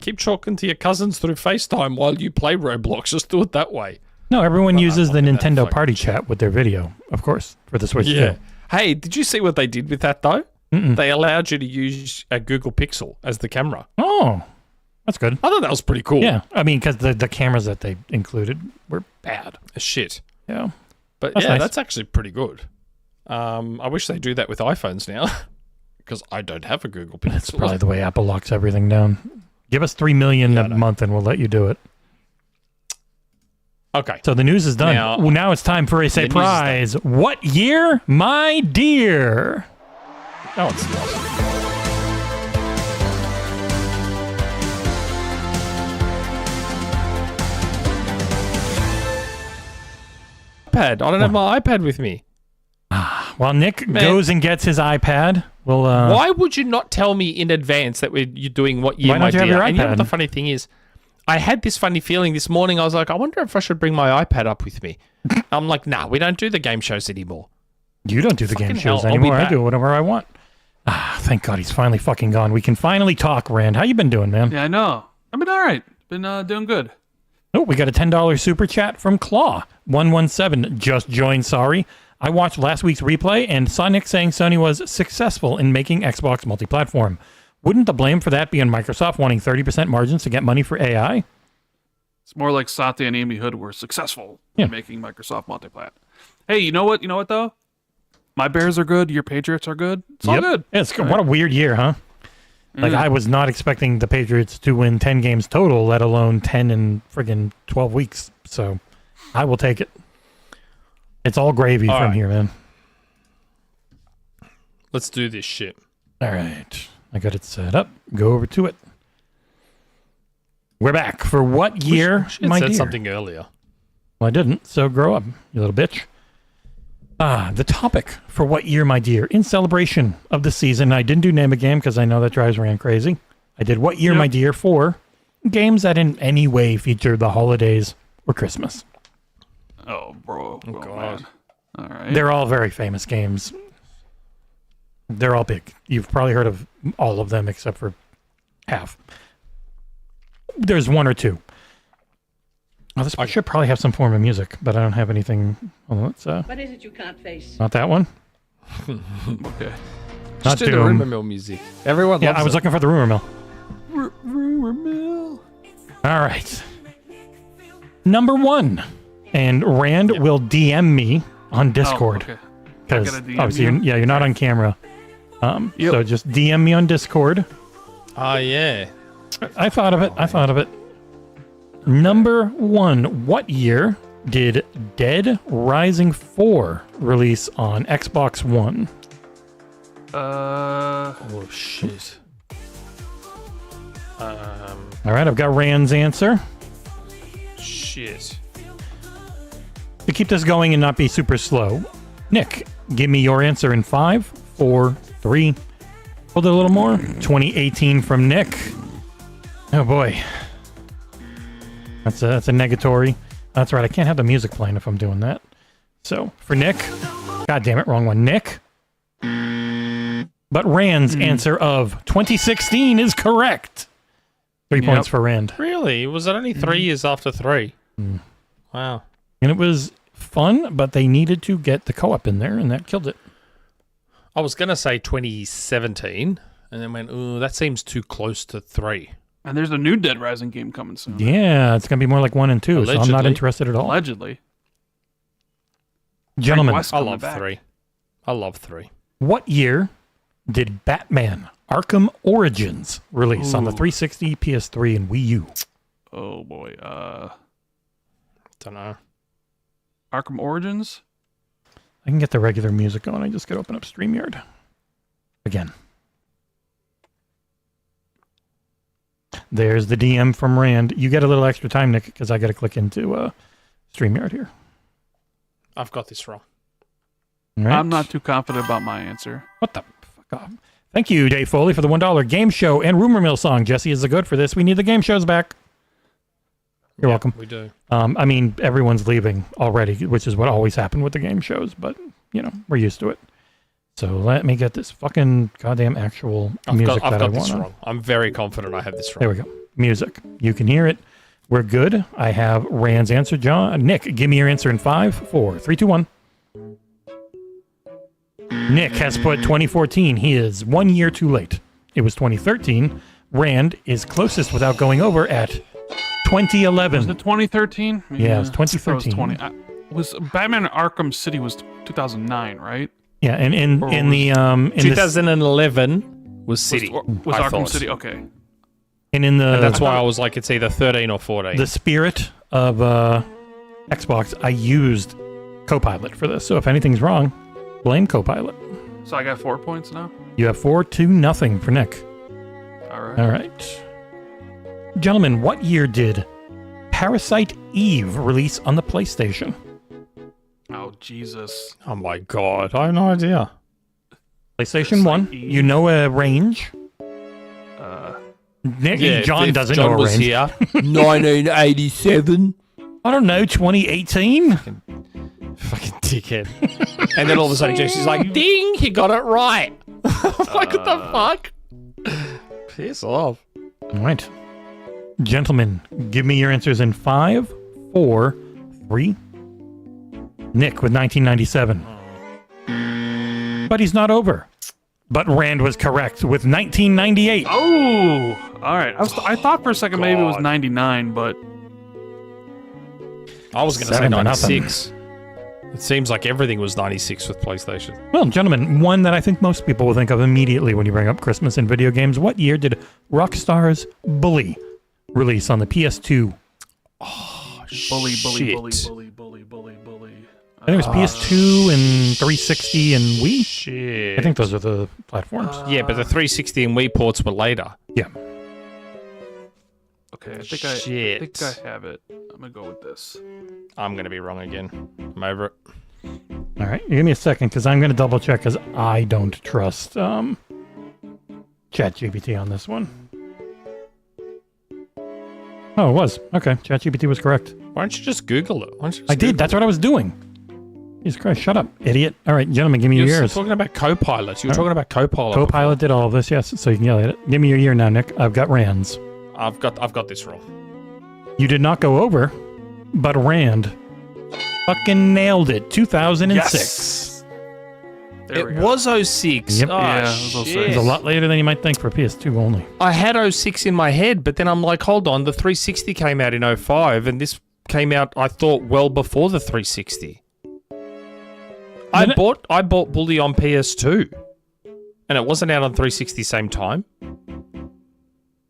Keep talking to your cousins through FaceTime while you play Roblox. Just do it that way. No, everyone uses the unlocking that Nintendo fucking Party chat with their video, of course, for the Switch. Yeah. too. Hey, did you see what they did with that, though? They allowed you to use a Google Pixel as the camera. Oh, that's good. I thought that was pretty cool. Yeah, I mean, because the cameras that they included were bad. Shit. Yeah. But That's yeah, nice. that's actually pretty good. I wish they do that with iPhones now, because I don't have a Google Pixel. That's probably the way Apple locks everything down. Give us $3 million a month and we'll let you do it. Okay. So the news is done. Now- Now it's time for a surprise. What year, my dear? No, it's not. iPad. I don't have my iPad with me. While Nick Man. goes and gets his iPad, we'll... Why would you not tell me in advance that you're doing what year, Why my don't you have dear? your And you know what iPad? the funny thing is? I had this funny feeling this morning. I was like, I wonder if I should bring my iPad up with me. I'm like, nah, we don't do the game shows anymore. You don't do the game Fucking shows hell, I'll be anymore. I back. do whatever I want. Thank God he's finally fucking gone. We can finally talk, Rand. How you been doing, man? Yeah, I know. I've been all right. Been doing good. Oh, we got a $10 super chat from Claw117. Just joined, sorry. I watched last week's replay and saw Nick saying Sony was successful in making Xbox multi-platform. Wouldn't the blame for that be on Microsoft wanting 30% margins to get money for AI? It's more like Satya and Amy Hood were successful Yeah. in making Microsoft multiplat. Hey, you know what? You know what though? My Bears are good. Your Patriots are good. It's all good. Yeah, what a weird year, huh? Like, I was not expecting the Patriots to win 10 games total, let alone 10 in friggin' 12 weeks. So I will take it. It's all gravy from right. here, man. Let's do this shit. All right. I got it set up. Go over to it. We're back. For what year, She my said dear? something earlier. Well, I didn't, so grow up, you little bitch. The topic for what year, my dear, in celebration of the season. I didn't do name a game because I know that drives Rand crazy. I did what year, my dear, for games that in any way feature the holidays or Christmas. Oh, bro. Oh, God. man. All right. They're all very famous games. They're all big. You've probably heard of all of them except for half. There's one or two. Oh, this should probably have some form of music, but I don't have anything. Well, let's, What is it you can't face? not that one. Okay. Just Not do the Doom. rumor mill music. Everyone Yeah, loves I was it. looking for the rumor mill. Rumor mill. All right. Number one. And Rand will DM me on Discord. Oh, okay. Because I gotta DM obviously, you? you're not on camera. Yep. So just DM me on Discord. Oh, yeah. I thought of it. Number 1. What year did Dead Rising 4 release on Xbox One? Oh shit. All right, I've got Rand's answer. Shit. To keep this going and not be super slow, Nick, give me your answer in 5, 4, 3. Hold it a little more. 2018 from Nick. Oh boy. That's a negatory. That's right, I can't have the music playing if I'm doing that. So, for Nick, god damn it, wrong one. Nick. But Rand's answer of 2016 is correct. 3 points for Rand. Really? Was it only 3 years after 3? Wow. And it was fun, but they needed to get the co-op in there, and that killed it. I was going to say 2017, and then went, ooh, that seems too close to 3. And there's a new Dead Rising game coming soon. Yeah, it's going to be more like 1 and 2, so I'm not Allegedly. interested at all. Allegedly. Gentlemen, West I coming love back. 3. I love 3. what year did Batman Arkham Origins release on the 360, PS3, and Wii U? Oh boy. Don't know. Arkham Origins? I can get the regular music going. I just got to open up StreamYard. Again. There's the DM from Rand. You get a little extra time, Nick, because I got to click into StreamYard here. I've got this wrong. All right. I'm not too confident about my answer. What the fuck off. Thank you, Dave Foley, for the $1 game show and rumor mill song. Jesse is the good for this. We need the game shows back. You're welcome. We do. I mean, everyone's leaving already, which is what always happened with the game shows, but, you know, we're used to it. So let me get this fucking goddamn actual music I've that I got this want. wrong. I'm very confident I have this wrong. There we go. Music. You can hear it. We're good. I have Rand's answer. John, Nick, give me your answer in 5, 4, 3, 2, 1. Nick has put 2014. He is 1 year too late. It was 2013. Rand is closest without going over at 2011. Was it 2013? Yeah, it was I thought 2013. It was Batman Arkham City was 2009, right? Yeah, and in Or the in 2011 was City. Was I Arkham thought. City? Okay. and in the And that's why I was like, it's either 13 or 14. the spirit of Xbox, I used Copilot for this. So if anything's wrong, blame Copilot. So I got 4 points now. You have 4-0 for Nick. All right. All right. Gentlemen, what year did Parasite Eve release on the PlayStation? Oh Jesus. Oh my god, I have no idea. PlayStation 1. Eve. You know a range. Nick, John if doesn't John know a was range. here. 1987. I don't know, 2018? Fucking dickhead. And then all of a sudden Jesse's like, ding, he got it right. Like, what the fuck? Piss off. All right. Gentlemen, give me your answers in 5, 4, 3. Nick with 1997. But he's not over. But Rand was correct with 1998. Oh. All right. I thought for a second maybe it was God. 99, but I was going to say 7-0. 96. It seems like everything was 96 with PlayStation. Well, gentlemen, one that I think most people will think of immediately when you bring up Christmas in video games. What year did Rockstar's Bully release on the PS2? bully. I think it was PS2 and 360 and Wii. Shit. I think those are the platforms. Yeah, but the 360 and Wii ports were later. Yeah. Okay, I Shit. think I have it. I'm gonna go with this. I'm going to be wrong again. I'm over it. All right, give me a second because I'm going to double check because I don't trust ChatGPT on this one. Oh, it was. Okay, ChatGPT was correct. Why don't you just Google it? Why don't you just I did. That's what I was doing. Jesus Christ, shut up, idiot. All right, gentlemen, give me You your were years. talking about Copilot. You were talking about Copilot. Copilot did all of this, yes, so you can yell at it. Give me your year now, Nick. I've got Rand's. before. I've got this wrong. You did not go over, but Rand fucking nailed it. 2006. Yes. There we It go. was 06. Yep. Oh, Yeah, it was 06. shit. It's a lot later than you might think for PS2 only. I had 06 in my head, but then I'm like, hold on, the 360 came out in 05, and this came out, I thought, well before the 360. I bought Bully on PS2, and it wasn't out on 360 same time.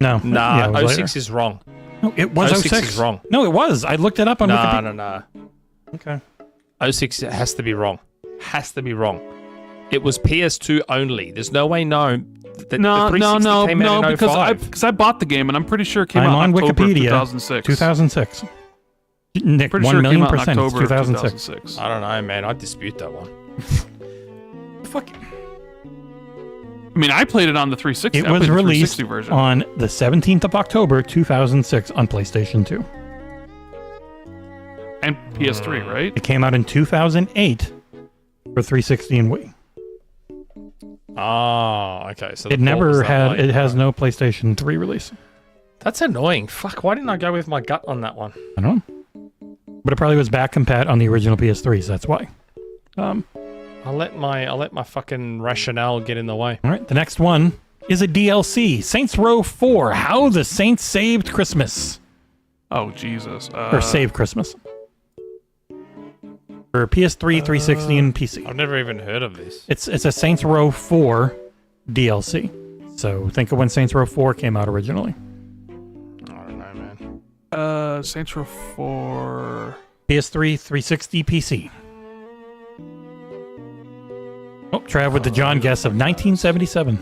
No. Nah, Yeah, it was 06 is wrong. No, it was 06 06. is wrong. No, it was. I looked it up on Wikipedia. Nah. Okay. 06 has to be wrong. Has to be wrong. It was PS2 only. There's no way the 360 came out in 05. because I bought the game and I'm pretty sure it came I'm out on in October Wikipedia. 2006. 2006. Nick, Pretty 1 sure it came million out in percent. It's October 2006. 2006. I don't know, man. I dispute that one. Fuck. I mean, I played it on the 360. It I played was the released 360 version. on the 17th of October, 2006 on PlayStation 2. And PS3, right? It came out in 2008 for 360 and Wii. Oh, okay. So It never had. It has no PlayStation 3 release. That's annoying. Fuck. Why didn't I go with my gut on that one? I don't know. But it probably was back compat on the original PS3, so that's why. I'll let my fucking rationale get in the way. All right, the next one is a DLC, Saints Row 4, How the Saints Saved Christmas. Oh, Jesus. Or Save Christmas. For PS3, 360, and PC. I've never even heard of this. It's a Saints Row 4 DLC. So think of when Saints Row 4 came out originally. I don't know, man. Saints Row 4. PS3, 360, PC. Oh, Trav with the John guess of 1977.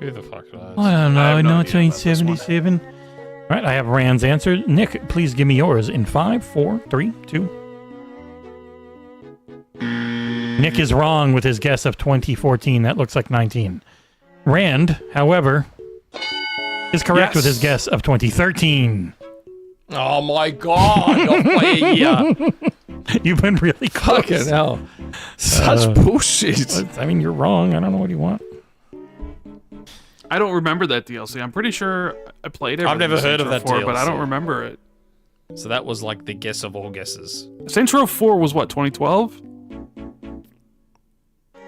Who the fuck knows? I don't know, have no idea about this one. 1977. All right, I have Rand's answer. Nick, please give me yours in 5, 4, 3, 2. Nick is wrong with his guess of 2014. That looks like 19. Rand, however, is correct with his guess of 2013. Oh my god! Off by a year. You've been really close. Fucking hell. Such bullshit. I mean, you're wrong. I don't know what you want. I don't remember that DLC. I'm pretty sure I played it. I've never heard of that but I DLC. don't remember it. So that was like the guess of all guesses. Saints Row 4 was what, 2012?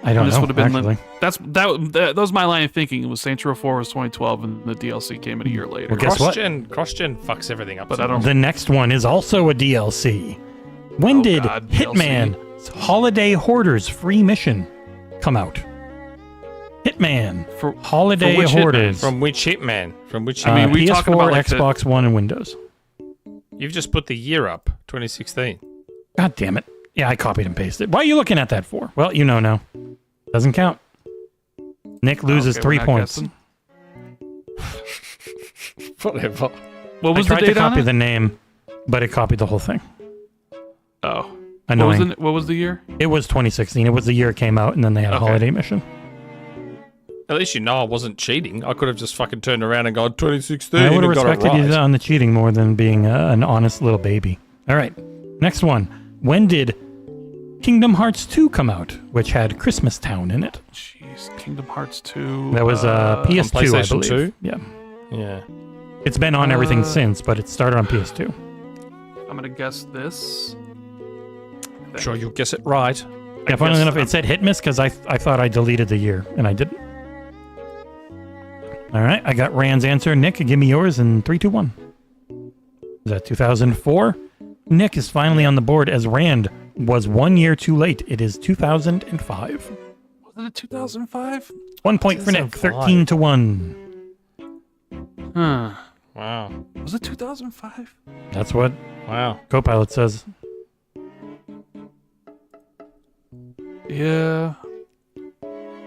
I don't This know, would have been actually. that was my line of thinking. It was Saints Row 4 was 2012 and the DLC came in a year later. Well, guess what? Cross-gen fucks everything up. But I don't- The next one is also a DLC. When Oh, did God, Hitman's Holiday Hoarders free mission come out? Hitman For- Holiday for which Hitman? Hoarders. From which Hitman? From which I mean, Hitman? we PS4, talking about, like, the- Xbox One, and Windows. You've just put the year up, 2016. God damn it. Yeah, I copied and pasted. Why are you looking at that for? Well, you know now. Doesn't count. Nick loses Okay, 3 we're not points. guessing. Whatever. What I was the tried to date on copy it? the name, but it copied the whole thing. Oh. Annoying. What was the year? It was 2016. It was the year it came out, and then they had a Okay. holiday mission. At least you know I wasn't cheating. I could have just fucking turned around and gone 2016 I would have and got it respected you right. on the cheating more than being an honest little baby. All right, next one. When did Kingdom Hearts 2 come out, which had Christmas Town in it? Jeez, Kingdom Hearts 2. That was PS2, I PlayStation believe. 2? Yeah, Yeah. it's been on everything since, but it started on PS2. I'm gonna guess this. Sure, you'll guess it right. Yeah, funnily guess enough, it said Hitmas because I thought I deleted the year, and I didn't. All right, I got Rand's answer. Nick, give me yours in 3, 2, 1. Is that 2004? Nick is finally on the board as Rand was 1 year too late. It is 2005. Was it 2005? 1 point for Nick, 2005. 13 to 1. Huh. Wow. Was it 2005? That's what Wow. Copilot says. Yeah.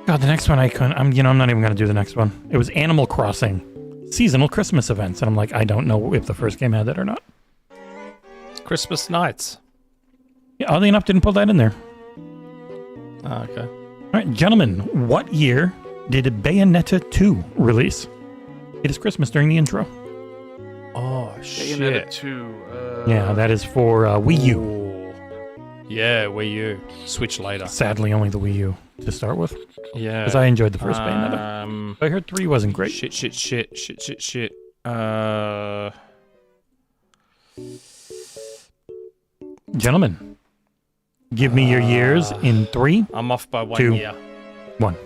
God, the next one I'm not even gonna do the next one. It was Animal Crossing seasonal Christmas events, and I'm like, I don't know if the first game had that or not. Christmas nights. Yeah, oddly enough, didn't put that in there. Ah, okay. All right, gentlemen, what year did Bayonetta 2 release? It is Christmas during the intro. Oh, Bayonetta 2. Yeah, that is for Wii U. Ooh. Yeah, Wii U. Switch later. Sadly, only the Wii U to start with, Yeah. because I enjoyed the first Bayonetta. I heard 3 wasn't great. Shit. Gentlemen, give me your years in 3, I'm off by 1 2. year. 1.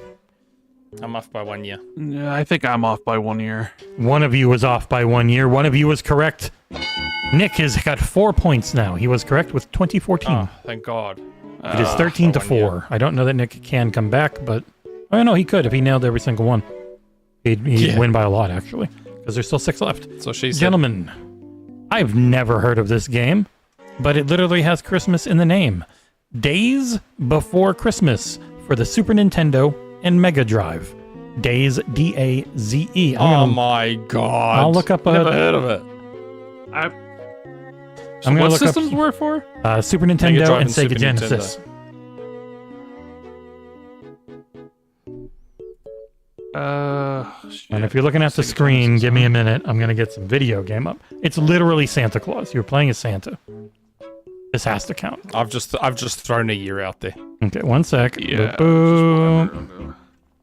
I'm off by 1 year. Yeah, I think I'm off by 1 year. One of you was off by 1 year. One of you was correct. Nick has got 4 points now. He was correct with 2014. Oh, thank God. It is 13 to by 1 year. 4. I don't know that Nick can come back, but I know he could if he nailed every single one. He'd win by a lot, actually, because there's still 6 left. So she's Gentlemen, I've never heard of this game, but it literally has Christmas in the name. Days Before Christmas for the Super Nintendo and Mega Drive. Days, D-A-Z-E. Oh my god! I'll look up. Never heard of it. So what systems were it for? Super Nintendo and Sega Genesis. And if you're looking at the screen, give me a minute. I'm gonna get some video game up. It's literally Santa Claus. You're playing as Santa. This has to count. I've just thrown a year out there. Okay, 1 sec. Yeah. Boom.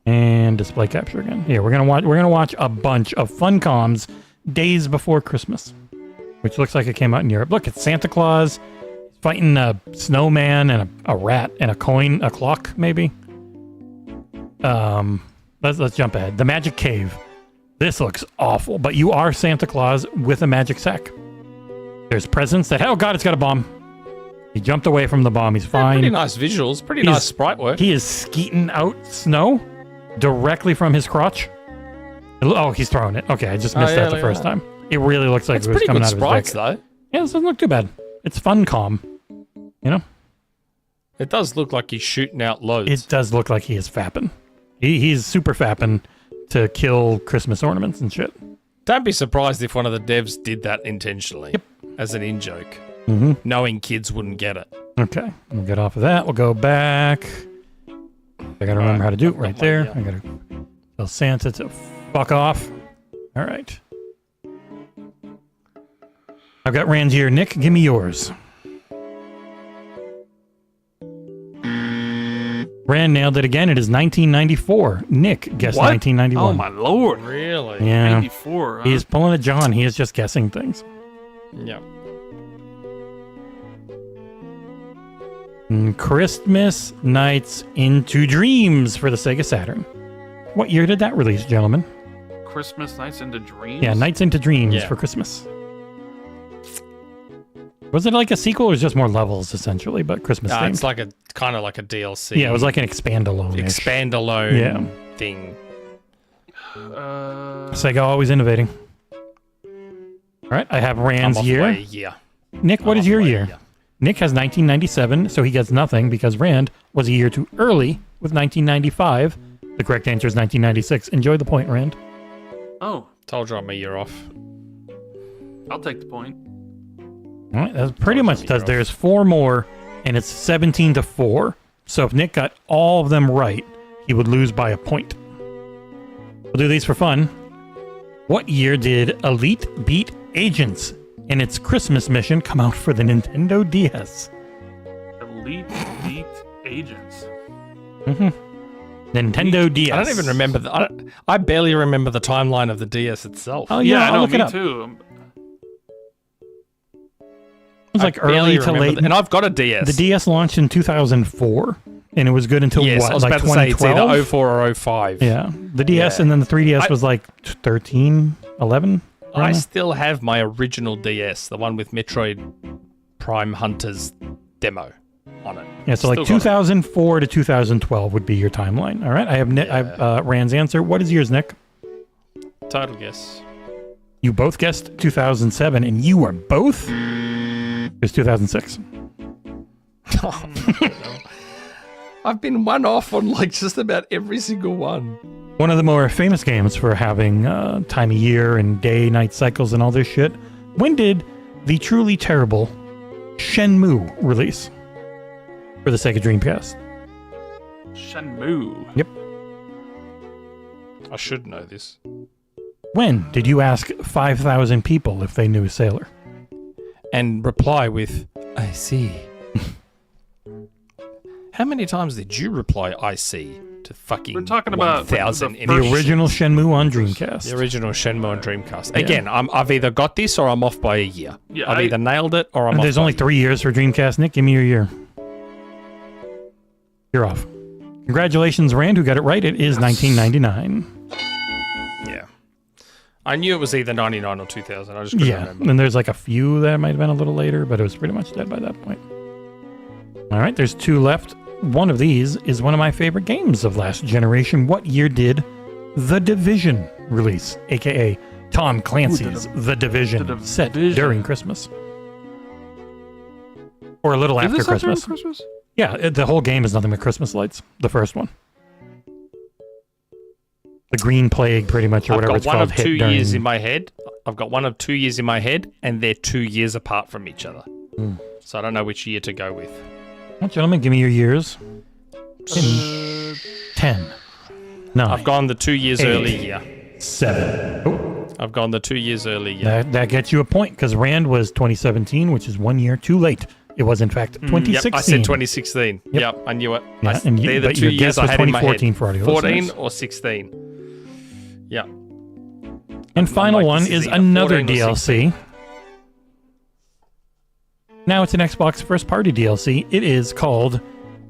And display capture again. Here, we're gonna watch a bunch of Funkom's Days Before Christmas, which looks like it came out in Europe. Look, it's Santa Claus fighting a snowman and a rat and a coin, a clock maybe. Let's jump ahead. The Magic Cave. This looks awful, but you are Santa Claus with a magic sack. There's presents that. Oh God, it's got a bomb. He jumped away from the bomb. He's fine. Pretty nice visuals. Pretty nice sprite work. He is skeeting out snow directly from his crotch. Oh, he's throwing it. Okay, I just missed that the first time. It really looks like it was coming out of his sprites, dick. though. Yeah, this doesn't look too bad. It's Funcom. You know? It does look like he's shooting out loads. It does look like he is fapping. He's super fapping to kill Christmas ornaments and shit. Don't be surprised if one of the devs did that intentionally as an in-joke, knowing kids wouldn't get it. Okay, we'll get off of that. We'll go back. I gotta remember how to do it right there. I gotta tell Santa to fuck off. All right. I've got Rand's here. Nick, give me yours. Rand nailed it again. It is 1994. Nick guessed What? 1991. Oh my lord! Really? Yeah. 94. Huh? He's pulling a John. He is just guessing things. Yeah. Christmas Nights into Dreams for the Sega Saturn. What year did that release, gentlemen? Christmas Nights into Dreams. Yeah, Nights into Dreams Yeah. for Christmas. Was it like a sequel or was it just more levels essentially, but Christmas themed? It's like a kind of like a DLC. Yeah, it was like an expand-alone. Expand-alone thing. Sega always innovating. All right, I have Rand's I'm off year. by a year. Nick, what I'm is off your by a year? Nick has 1997, so he gets nothing because Rand was a year too early with 1995. The correct answer is 1996. Enjoy the point, Rand. Oh, Told you I'm a year off. I'll take the point. All right, that pretty much does. There's 4 more, and it's 17-4. So if Nick got all of them right, he would lose by a point. We'll do these for fun. What year did Elite Beat Agents and its Christmas mission come out for the Nintendo DS? Elite Beat Agents. Nintendo DS. I don't even remember. I barely remember the timeline of the DS itself. Oh yeah, I I'll know. look Me it up. too. It was like early to late. And I've got a DS. The DS launched in 2004, and it was good until yes, what, I was like about to say it's 2012? either 04 or 05. Yeah, the DS Yeah. and then the 3DS was like 13, 11. I still have my original DS, the one with Metroid Prime Hunters demo on it. Yeah, so like Still got it. 2004 to 2012 would be your timeline. All right, I have Rand's answer. What is yours, Nick? Total guess. You both guessed 2007, and you were both. It was 2006. I've been one off on like just about every single one. One of the more famous games for having time of year and day, night cycles and all this shit. When did the truly terrible Shenmue release for the Sega Dreamcast? Shenmue. Yep. I should know this. When did you ask 5,000 people if they knew Sailor? And reply with, I see. How many times did you reply, I see, to fucking We're talking about 1,000 the The original Shenmue on Dreamcast. The original Shenmue on Dreamcast. Again, I've either got this or I'm off by a year. Yeah, I've either nailed it or I'm And off there's by only a year. 3 years for Dreamcast. Nick, give me your year. You're off. Congratulations, Rand, who got it right. It is 1999. Yeah. I knew it was either 99 or 2000. I just couldn't remember. And there's like a few that might have been a little later, but it was pretty much dead by that point. All right, there's 2 left. One of these is one of my favorite games of last generation. What year did The Division release, aka Tom Clancy's The Division, set during Christmas. Or a little Is after this after Christmas. Christmas? Yeah, the whole game is nothing but Christmas lights. The first one. The Green Plague, pretty much, or whatever it's called. I've got one of 2 hit during... years in my head. I've got one of 2 years in my head, and they're 2 years apart from each other. So I don't know which year to go with. Well, gentlemen, give me your years. 10. 9. I've gone the 2 years 8, early here. 7. Oh, I've gone the 2 years early here. that gets you a point, because Rand was 2017, which is 1 year too late. It was, in fact, 2016. Yep, I said 2016. Yep, I knew it. Yeah, they're the but 2 your years guess was I had in my head. 2014 for audio 14 listeners. or 16. Yeah. And final like, one this is either another 14 or DLC. Now it's an Xbox first-party DLC. It is called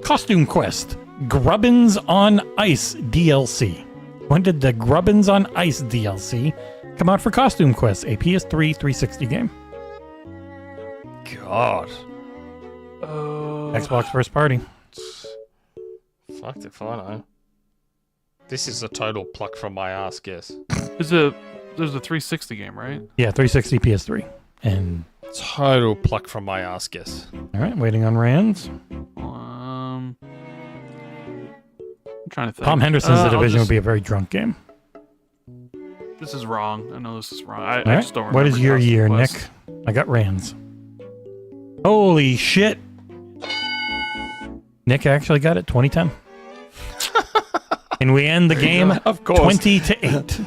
Costume Quest Grubbins on Ice DLC. When did the Grubbins on Ice DLC come out for Costume Quest, a PS3 360 game? God. Xbox first party. Fucked if I know. This is a total pluck from my ass guess. There's a 360 game, right? Yeah, 360 PS3. And Total pluck from my ass guess. all right, waiting on Rand's. I'm trying to think. Tom Henderson's The I'll Division just- would be a very drunk game. This is wrong. I know this is wrong. I All right, just don't remember. what is your Costume year, Quest. Nick? I got Rand's. Holy shit! Nick actually got it, 2010. And we end the game Of course. 20-8.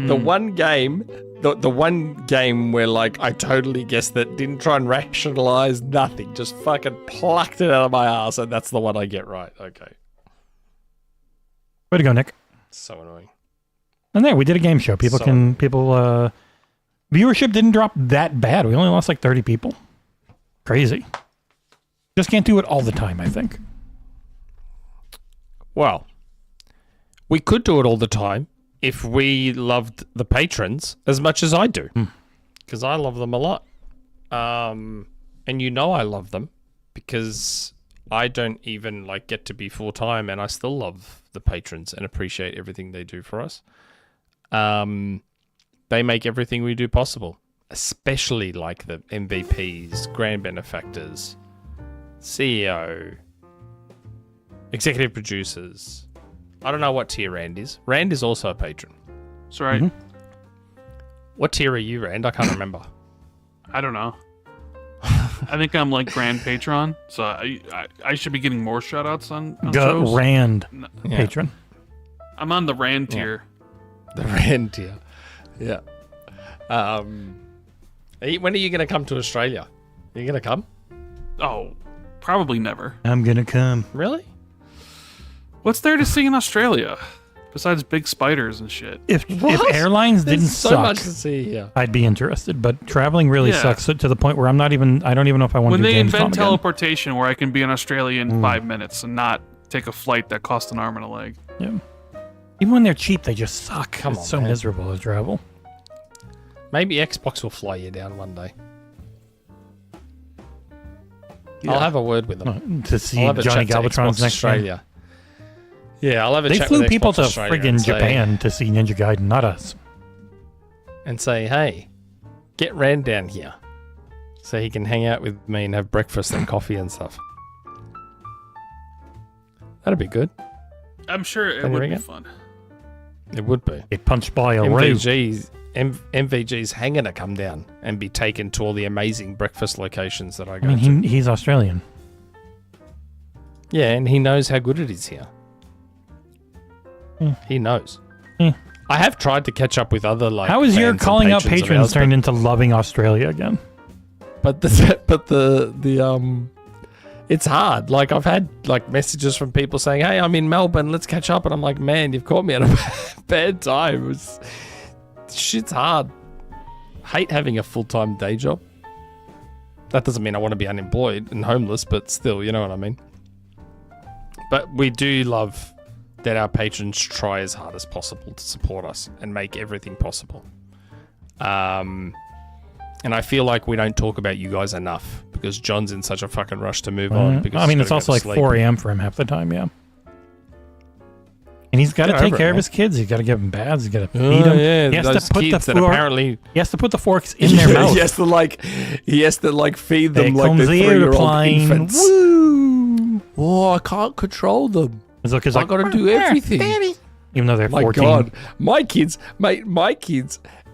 The one game, the one game where like I totally guessed that, didn't try and rationalize nothing, just fucking plucked it out of my ass, and that's the one I get right. Okay. Way to go, Nick. So annoying. And there, we did a game show. Viewership didn't drop that bad. We only lost like 30 people. Crazy. Just can't do it all the time, I think. Well, we could do it all the time if we loved the patrons as much as I do, because I love them a lot. And you know I love them because I don't even like get to be full-time, and I still love the patrons and appreciate everything they do for us. They make everything we do possible, especially like the MVPs, grand benefactors, CEO, executive producers. I don't know what tier Rand is. Rand is also a patron. That's right. What tier are you, Rand? I can't remember. I don't know. I think I'm like Grand Patron, so I should be getting more shoutouts on shows. Rand Yeah. patron. I'm on the Rand tier. The Rand tier. Yeah. When are you going to come to Australia? Are you going to come? Oh, probably never. I'm gonna come. Really? What's there to see in Australia besides big spiders and shit? If What? airlines There's didn't so suck, much to see here. I'd be interested. But traveling really Yeah. sucks to the point where I don't even know if I want When to do they James invent Bond again. teleportation where I can be in Australia in 5 minutes and not take a flight that costs an arm and a leg. Yeah. Even when they're cheap, they just suck. Come It's on, so man. miserable to travel. Maybe Xbox will fly you down one day. Yeah. I'll have a word with them. To see I'll have a Johnny chat to Galvatron's Xbox next game. Australia. Yeah, I'll have a They chat flew with people Xbox to Australia friggin' and say- Japan to see Ninja Gaiden, not us. and say, hey, get Rand down here so he can hang out with me and have breakfast and coffee and stuff. That'd be good. I'm sure it Can you would ring be it? fun. It would be. Get punched by a rave. MVG's hanging to come down and be taken to all the amazing breakfast locations that I I go mean, to. he's Australian. Yeah, and he knows how good it is here. He knows. Hmm. I have tried to catch up with other like. How is your fans and calling out patrons of patrons ours, turned into loving Australia again? But it's hard. Like I've had like messages from people saying, "Hey, I'm in Melbourne. Let's catch up." And I'm like, "Man, you've caught me at a bad time. Shit's hard. Hate having a full-time day job. That doesn't mean I want to be unemployed and homeless, but still, you know what I mean." But we do love that our patrons try as hard as possible to support us and make everything possible. And I feel like we don't talk about you guys enough because John's in such a fucking rush to move on. Because I mean, he's it's gotta also go like to sleep. 4 a.m. for him half the time, yeah. And he's got to Get take over care it, of man. his kids. He's got to give them baths. He's got to feed them. Yeah, he has those to put kids the that fork. apparently He has to put the forks in their mouth. he has to feed them There like comes they're the 3-year-old airplane. infants. Woo! Oh, I can't control them. Because I got to do everything. even though they're My 14. God, my kids,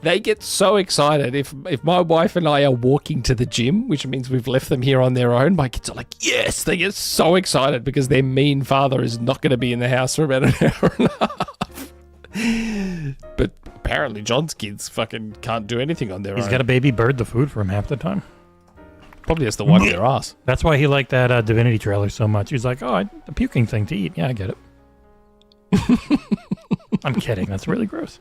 they get so excited if my wife and I are walking to the gym, which means we've left them here on their own. My kids are like, yes, they get so excited because their mean father is not going to be in the house for about an hour and a half. But apparently John's kids fucking can't do anything on their own. He's got a baby bird the food for him half the time. Probably has to wipe their ass. That's why he liked that Divinity trailer so much. He's like, oh, the puking thing to eat. Yeah, I get it. I'm kidding. That's really gross.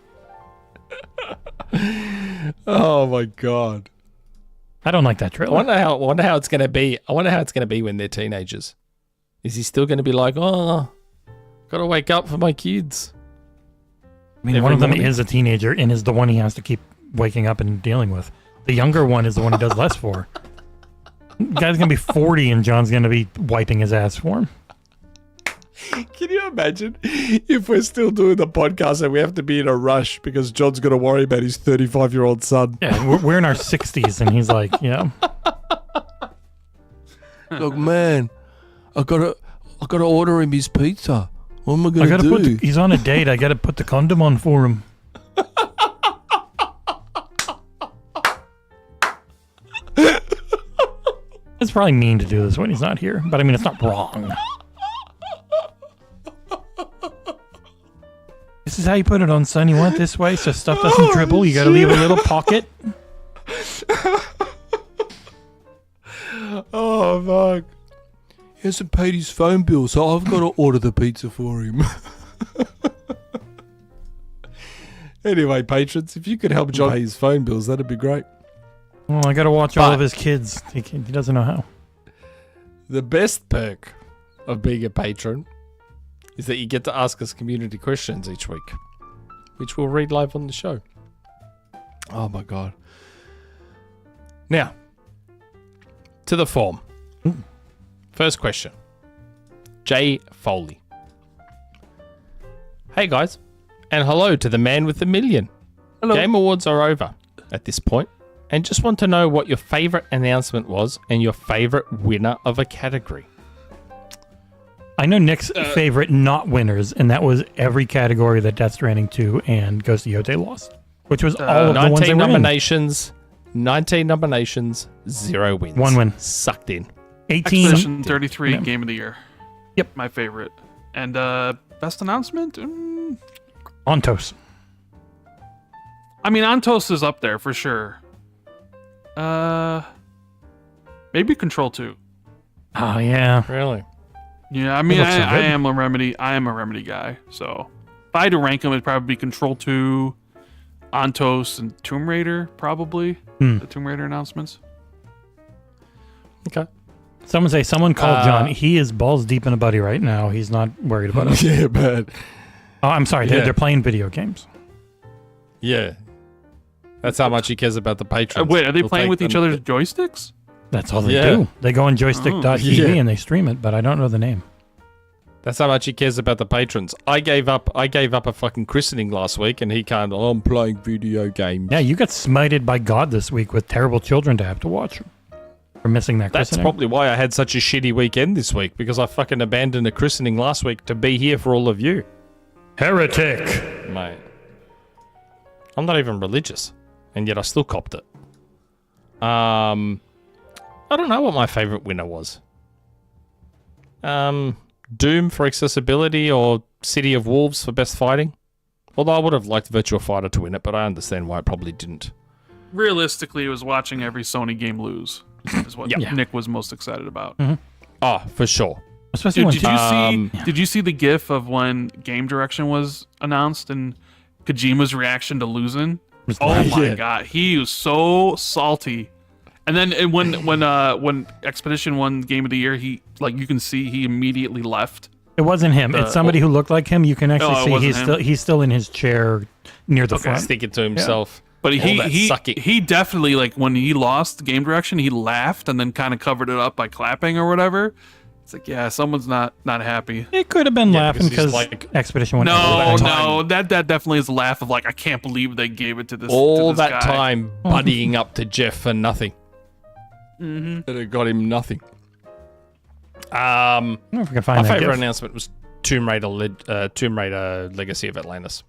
Oh my God. I don't like that I trailer. wonder how it's going to be. I wonder how it's going to be when they're teenagers. Is he still going to be like, oh, got to wake up for my kids? I mean, every one of them morning? is a teenager and is the one he has to keep waking up and dealing with. The younger one is the one he does less for. Guy's going to be 40 and John's going to be wiping his ass for him. Can you imagine if we're still doing the podcast and we have to be in a rush because John's got to worry about his 35-year-old son? Yeah, we're in our 60s and he's like, yeah. Look, man, I gotta order him his pizza. What am I gonna do? He's on a date. I got to put the condom on for him. It's probably mean to do this when he's not here, but I mean, it's not wrong. This is how you put it on, son. You want it this way so stuff doesn't dribble. You got to leave a little pocket. Oh, fuck. He hasn't paid his phone bill, so I've got to order the pizza for him. Anyway, patrons, if you could help John pay his phone bills, that'd be great. Well, I got to watch all of his kids. He doesn't know how. The best perk of being a patron is that you get to ask us community questions each week, which we'll read live on the show. Oh my God. Now, to the form. First question. Jay Foley. Hey guys, and hello to the man with the million. Hello. Game Awards are over at this point, and just want to know what your favorite announcement was and your favorite winner of a category. I know Nick's favorite not winners, and that was every category that Death Stranding 2 and Ghost of Yotei lost, which was all of the ones 19 they were in. nominations, 19 nominations, 0 wins. 1 win. Sucked in. 18. Expedition 33 Yeah. Game of the Year. Yep. My favorite. And best announcement? Ontos. I mean, Antos is up there for sure. Maybe Control 2. Oh, yeah. Really? Yeah, I mean, looks so I good. am a Remedy guy. So if I had to rank them, it'd probably be Control 2, Antos, and Tomb Raider, probably. The Tomb Raider announcements. Okay. Someone called John. He is balls deep in a buddy right now. He's not worried about it. Yeah, but Oh, I'm sorry. Yeah. They're playing video games. yeah. That's how much he cares about the patrons. Wait, are they He'll playing take with each them- other's joysticks? That's all they Yeah. do. They go on joystick.tv yeah. and they stream it, but I don't know the name. That's how much he cares about the patrons. I gave up a fucking christening last week, and he can't. Oh, I'm playing video games. Yeah, you got smited by God this week with terrible children to have to watch for missing that That's christening. probably why I had such a shitty weekend this week, because I fucking abandoned a christening last week to be here for all of you. Heretic. Mate. I'm not even religious, and yet I still copped it. I don't know what my favorite winner was. Doom for accessibility or City of Wolves for best fighting. Although I would have liked Virtua Fighter to win it, but I understand why it probably didn't. Realistically, it was watching every Sony game lose. Is what Yeah. Nick was most excited about. Oh, for sure. Especially Dude, when did you see the GIF of when Game Direction was announced and Kojima's reaction to losing? Oh my Yeah. god, he was so salty. And then when Expedition won Game of the Year, he you can see he immediately left. it wasn't him. It's somebody who looked like him. You can actually Oh, it see wasn't he's still in his chair near the front. Sticking to himself. But All that sucking. he definitely when he lost Game Direction, he laughed and then kind of covered it up by clapping or whatever. It's like, yeah, someone's not happy. It could have been laughing because he's because like- Expedition went No, that definitely is a laugh of like, I can't believe they gave it to this. All to this that guy. time buddying up to Geoff for nothing. Mm-hmm. And it got him nothing. I don't know if we can find My that favorite GIF. announcement was Tomb Raider Legacy of Atlantis.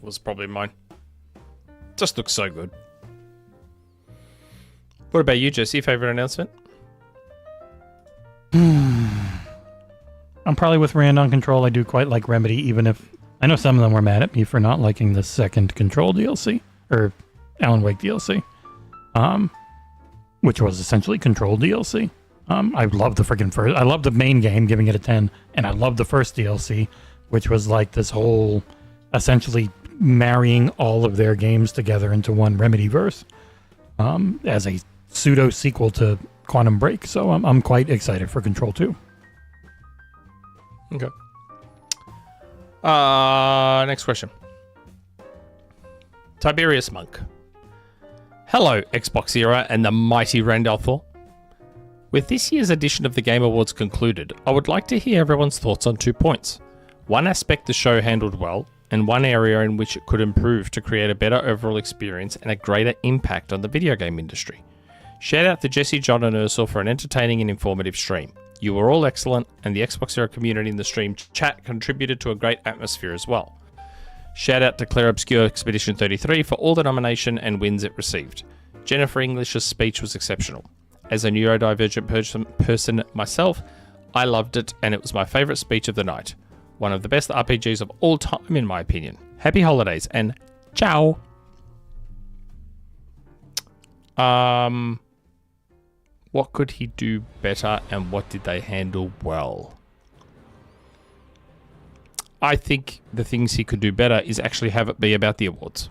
Was probably mine. Just looks so good. What about you, Jesse? Favorite announcement? I'm probably with Rand on Control. I do quite like Remedy, even if I know some of them were mad at me for not liking the second Control DLC or Alan Wake DLC, which was essentially Control DLC. I love the freaking first. I love the main game, giving it a 10, and I love the first DLC, which was like this whole, essentially marrying all of their games together into one Remedy verse, as a pseudo sequel to Quantum Break. So I'm quite excited for Control 2. Okay. Next question. TiberiusMonk. Hello, XboxEra and the mighty Rand Al Thor. With this year's edition of the Game Awards concluded, I would like to hear everyone's thoughts on 2 points. One aspect the show handled well, and one area in which it could improve to create a better overall experience and a greater impact on the video game industry. Shout out to Jesse, John, and Ursula for an entertaining and informative stream. You were all excellent, and the XboxEra community in the stream chat contributed to a great atmosphere as well. Shout out to Claire Obscure Expedition 33 for all the nomination and wins it received. Jennifer English's speech was exceptional. As a neurodivergent person myself, I loved it, and it was my favourite speech of the night. One of the best RPGs of all time, in my opinion. Happy holidays, and ciao! What could he do better, and what did they handle well? I think the things he could do better is actually have it be about the awards.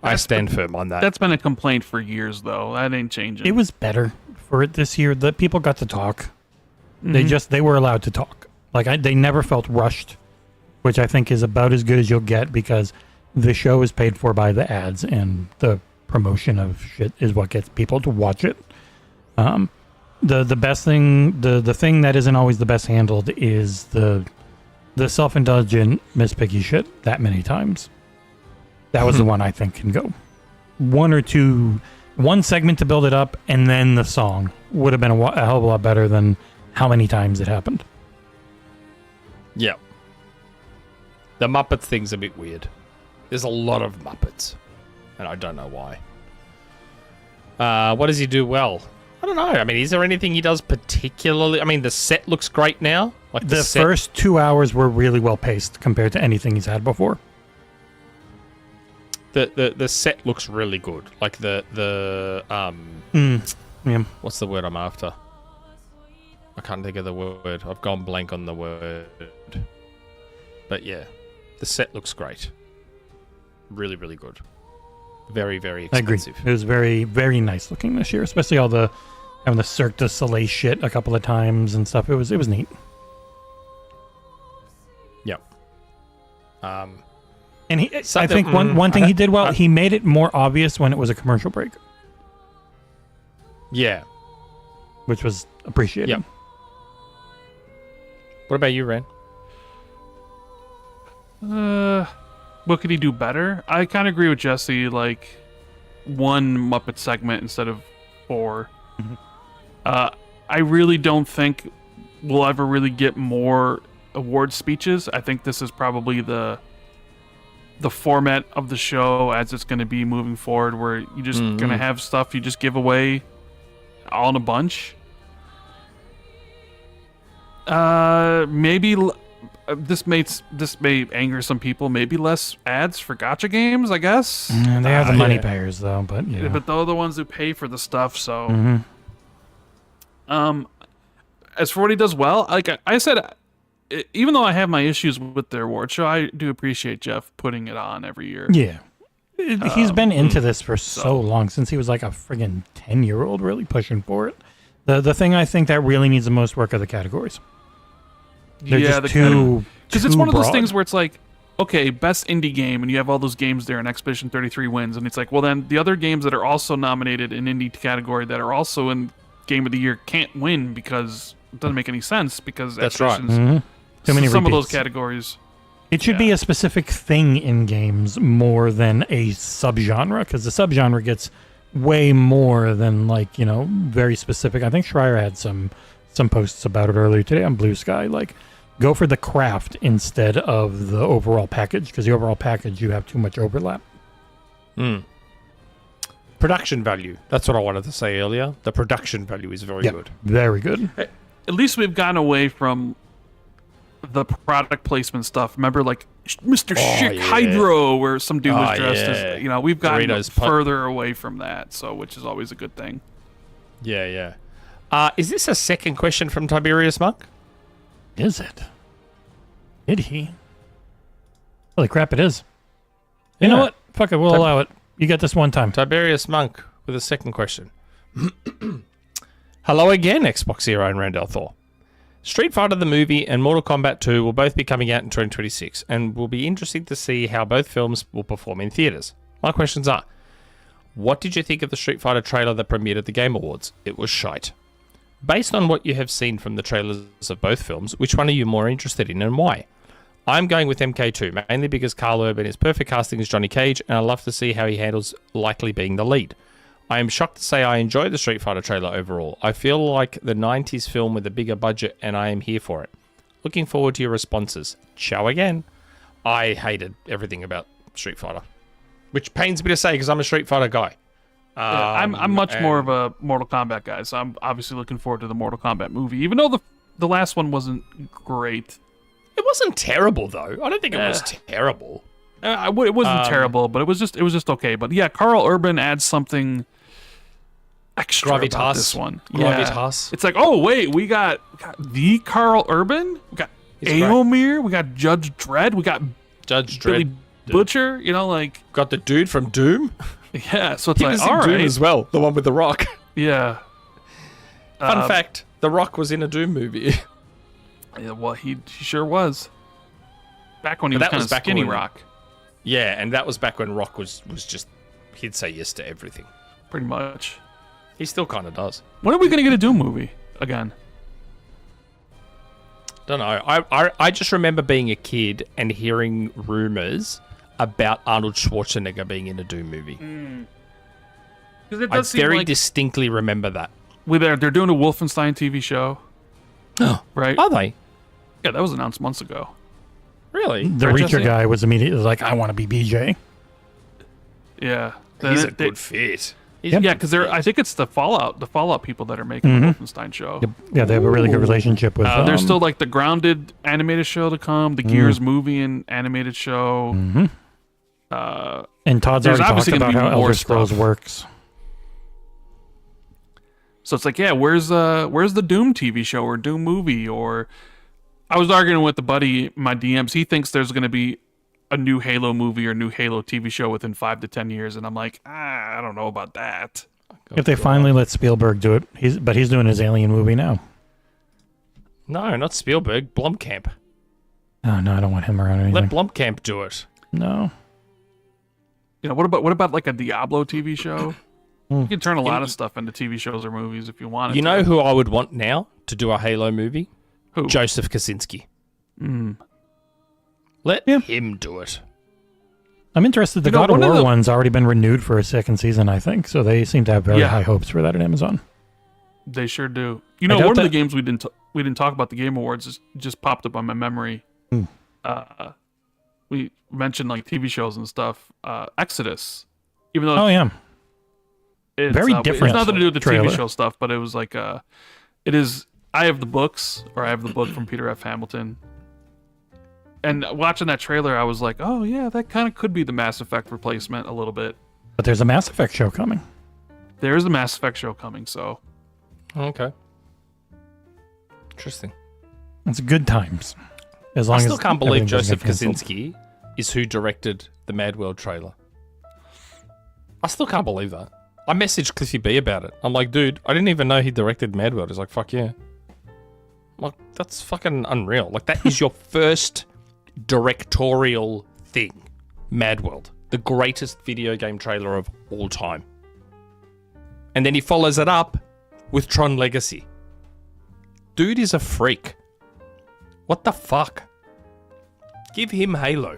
I stand firm on that. That's been a complaint for years, though. That ain't changing. It was better for it this year. The people got to talk. They were allowed to talk. Like they never felt rushed, which I think is about as good as you'll get because the show is paid for by the ads and the promotion of shit is what gets people to watch it. The best thing, the thing that isn't always the best handled is the self-indulgent Miss Piggy shit that many times. That was the one I think can go. One segment to build it up, and then the song would have been a hell of a lot better than how many times it happened. Yeah. The Muppets thing's a bit weird. There's a lot of Muppets, and I don't know why. What does he do well? I don't know. I mean, is there anything he does particularly? I mean, the set looks great now. Like The first 2 hours were really well paced compared to anything he's had before. The set looks really good. Like Yeah. what's the word I'm after? I can't think of the word. I've gone blank on the word. But yeah, the set looks great. Really, really good. Very, very I agree. expensive. It was very, very nice looking this year, especially all the having the Cirque du Soleil shit a couple of times and stuff. It was neat. Yep. And I Something- think one thing he did well, he made it more obvious when it was a commercial break, Yeah. which was appreciated. Yep. What about you, Ren? What could he do better? I kind of agree with Jesse. Like one Muppet segment instead of 4. I really don't think we'll ever really get more award speeches. I think this is probably the format of the show as it's going to be moving forward, where you just going to have stuff you just give away all in a bunch. Maybe this may anger some people. Maybe less ads for gacha games, I guess. They are the money Yeah. payers, though. But yeah, But they're the ones who pay for the stuff. So, as for what he does well, like I said, even though I have my issues with their award show, I do appreciate Geoff putting it on every year. yeah. He's been into this for so long, since he was like a friggin' 10-year-old, really pushing for it. The thing I think that really needs the most work are the categories. They're just too because it's one of those broad. things where it's like, okay, best indie game, and you have all those games there, and Expedition 33 wins, and it's like, well, then the other games that are also nominated in indie category that are also in game of the year can't win because it doesn't make any sense because That's right. Expeditions, Too many some of those repeats. categories. It should be a specific thing in games more than a subgenre, because the subgenre gets way more than very specific. I think Schreier had some posts about it earlier today on Blue Sky. Like, go for the craft instead of the overall package, because the overall package you have too much overlap. Production value. That's what I wanted to say earlier. The production value is very good. Very good. At least we've gotten away from the product placement stuff. Remember, like Mr. Schick yeah. Hydro, where some dude was dressed yeah. as, we've gotten Doritos further away from that, so which is always a good thing. Yeah. Is this a second question from TiberiusMonk? Is it? Did he? Holy crap, it is. You know what? Fuck it, we'll allow it. You get this one time. TiberiusMonk with a second question. Hello again, XboxEra and Rand Al Thor. Street Fighter the movie and Mortal Kombat 2 will both be coming out in 2026, and will be interesting to see how both films will perform in theaters. My questions are, what did you think of the Street Fighter trailer that premiered at the Game Awards? It was shite. Based on what you have seen from the trailers of both films, which one are you more interested in and why? I'm going with MK2, mainly because Carl Urban is perfect casting as Johnny Cage, and I love to see how he handles likely being the lead. I am shocked to say I enjoyed the Street Fighter trailer overall. I feel like the 90s film with a bigger budget, and I am here for it. Looking forward to your responses. Ciao again. I hated everything about Street Fighter, which pains me to say because I'm a Street Fighter guy. I'm much more of a Mortal Kombat guy, so I'm obviously looking forward to the Mortal Kombat movie, even though the last one wasn't great. It wasn't terrible though. I don't think it was terrible. It wasn't terrible, but it was just okay. But yeah, Carl Urban adds something extra about this one. Gravitas. Yeah. It's like, oh wait, we got the Carl Urban, we got Aomir, we got Judge Dredd, we got Judge Billy Dredd. Butcher. Got the dude from Doom. Yeah. So it's He like, was in all Doom right, as well, the one with the Rock. yeah. Fun fact: the Rock was in a Doom movie. Yeah, well, he sure was. Back when he But was that kind was of back skinny when- Rock, Yeah, and that was back when Rock was just he'd say yes to everything. pretty much. He still kind of does. When are we gonna get a Doom movie again? Don't know. I just remember being a kid and hearing rumors about Arnold Schwarzenegger being in a Doom movie. Because it I does seem very like distinctly remember that. they're doing a Wolfenstein TV show, right? Are they? Yeah, that was announced months ago. Really? The Right, Reacher Jesse? guy was immediately like, I want to be BJ. Yeah, He's a good fit. Yeah, because I think it's the Fallout people that are making the Wolfenstein show. Yeah, they have a really good relationship with There's still like the Grounded animated show to come, the Gears movie and animated show. and Todd's there's already talked obviously gonna about be how more Elder Scrolls stuff. works. So it's like, yeah, where's the Doom TV show or Doom movie? Or I was arguing with the buddy in my DMs. He thinks there's going to be a new Halo movie or new Halo TV show within 5 to 10 years, and I'm like, I don't know about that. If they finally let Spielberg do it, he's doing his Alien movie now. No, not Spielberg. Blomkamp. Oh no, I don't want him around anything. Let Blomkamp do it. No. What about like a Diablo TV show? You can turn a lot of stuff into TV shows or movies if you wanted. You to. know who I would want now to do a Halo movie? Who? Joseph Kosinski. Let him do it. I'm interested. The God of War one's already been renewed for a second season, I think. So they seem to have very high hopes for that at Amazon. They sure do. You know, one of the games we didn't talk about the Game Awards just popped up on my memory. We mentioned like TV shows and stuff. Exodus, even though it's very different. It's nothing to do with the trailer. TV show stuff, but it was like it is. I have the books, or I have the book from Peter F. Hamilton. And watching that trailer, I was like, oh yeah, that kind of could be the Mass Effect replacement a little bit. But there's a Mass Effect show coming. There is a Mass Effect show coming, so. Okay. Interesting. It's good times. As long I still as can't believe everything doesn't Joseph get canceled. Kosinski is who directed the Mad World trailer. I still can't believe that. I messaged Cliffy B about it. I'm like, dude, I didn't even know he directed Mad World. He's like, fuck yeah. I'm like, that's fucking unreal. Like, that is your first directorial thing. Mad World. The greatest video game trailer of all time. And then he follows it up with Tron Legacy. Dude is a freak. What the fuck? Give him Halo.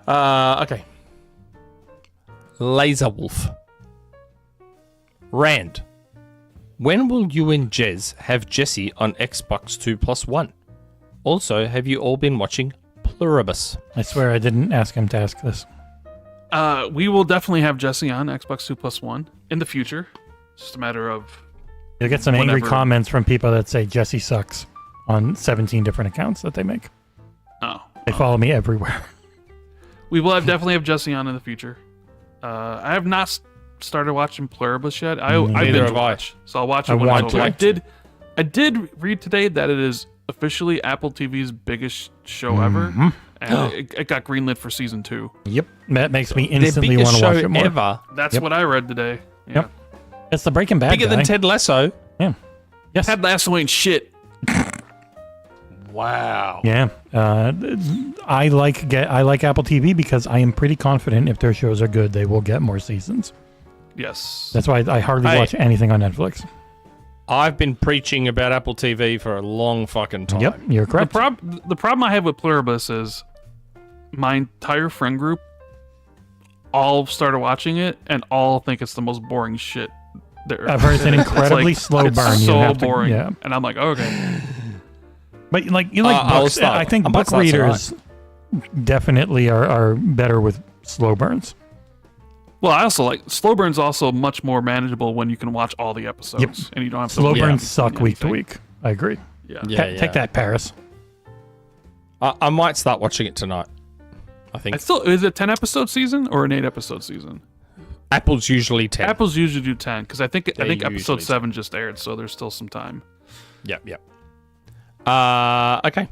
Okay. Lazar Wolf. Rand. When will you and Jez have Jesse on Xbox 2+1? Also, have you all been watching Pluribus? I swear I didn't ask him to ask this. We will definitely have Jesse on Xbox 2+1 in the future. It's just a matter of... You'll get some angry Whenever. comments from people that say Jesse sucks on 17 different accounts that they make. They follow me everywhere. We will definitely have Jesse on in the future. I have not started watching Pluribus yet. I Neither binge have I. watch, so I'll watch it I when want it's over. to. I did read today that it is officially Apple TV's biggest show ever, and it got greenlit for season 2. Yep. That makes me Their instantly biggest want to watch show it more. ever. That's Yep. what I read today. Yeah. Yep. It's the Breaking Bad Bigger guy. than Ted Lasso. Yeah. Yes. Ted Lasso ain't shit. Wow. Yeah. I like Apple TV because I am pretty confident if their shows are good, they will get more seasons. Yes. That's why I hardly Hey. watch anything on Netflix. I've been preaching about Apple TV for a long fucking time. Yep, you're correct. The problem I have with Pluribus is my entire friend group all started watching it and all think it's the most boring shit there. I've heard it's an incredibly slow it's burn. You so have to- boring. yeah. And I'm like, okay. But you like I'll books. start. I think I might book start readers definitely are better with slow burns. Well, I also like slow burn's also much more manageable when you can watch all the episodes Yep. and you don't have to Slow look burns at suck week to anything. week. I agree. Yeah. Yeah. Take that, Paris. I might start watching it tonight. I think Is it 10 episode season or an 8 episode season? Apple's usually 10. Apple's usually do 10 because I think They episode usually 7 just aired, so there's still some time. Yep. Okay.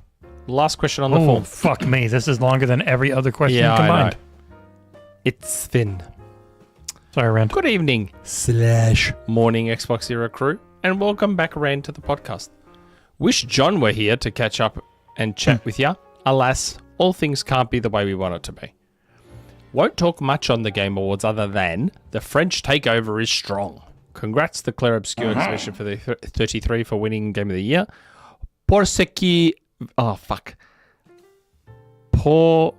Last question on the Oh, form. fuck me. This is longer than every other question Yeah, I combined. know. itzFinn. Sorry, Rand. Good evening / morning XboxEra crew, and welcome back Rand to the podcast. Wish John were here to catch up and chat with ya. Alas, all things can't be the way we want it to be. Won't talk much on the Game Awards other than the French takeover is strong. Congrats to Claire Obscure, especially for the 33 for winning Game of the Year. Pour ce qui... Oh, fuck. Pour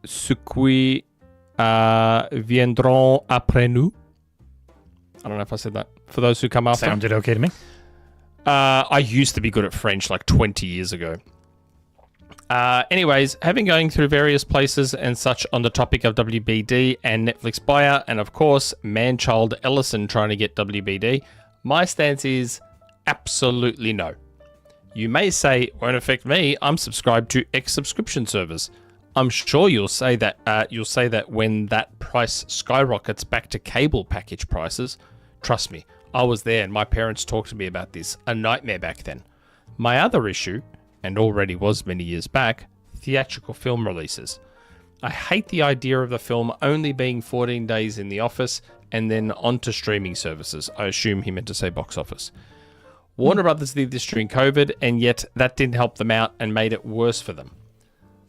ce qui viendront après nous. I don't know if I said that. For those who come after. Sounded okay to me. I used to be good at French like 20 years ago. Anyways, having going through various places and such on the topic of WBD and Netflix buyer, and of course, man-child Ellison trying to get WBD, my stance is absolutely no. You may say, it won't affect me, I'm subscribed to X subscription servers. I'm sure you'll say that when that price skyrockets back to cable package prices. Trust me, I was there and my parents talked to me about this. A nightmare back then. My other issue, and already was many years back, theatrical film releases. I hate the idea of the film only being 14 days in the office and then onto streaming services. I assume he meant to say box office. Warner Brothers did this during COVID, and yet that didn't help them out and made it worse for them.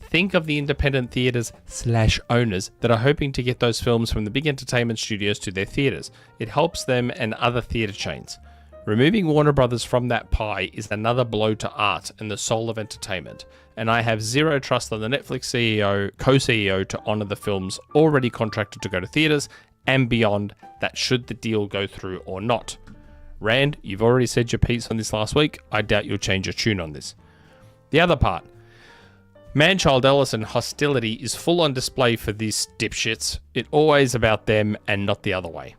Think of the independent theaters / owners that are hoping to get those films from the big entertainment studios to their theaters. It helps them and other theater chains. Removing Warner Brothers from that pie is another blow to art and the soul of entertainment, and I have zero trust on the Netflix co-CEO to honor the films already contracted to go to theaters and beyond, that should the deal go through or not. Rand, you've already said your piece on this last week. I doubt you'll change your tune on this. The other part. Man-child Ellison hostility is full on display for these dipshits. It's always about them and not the other way.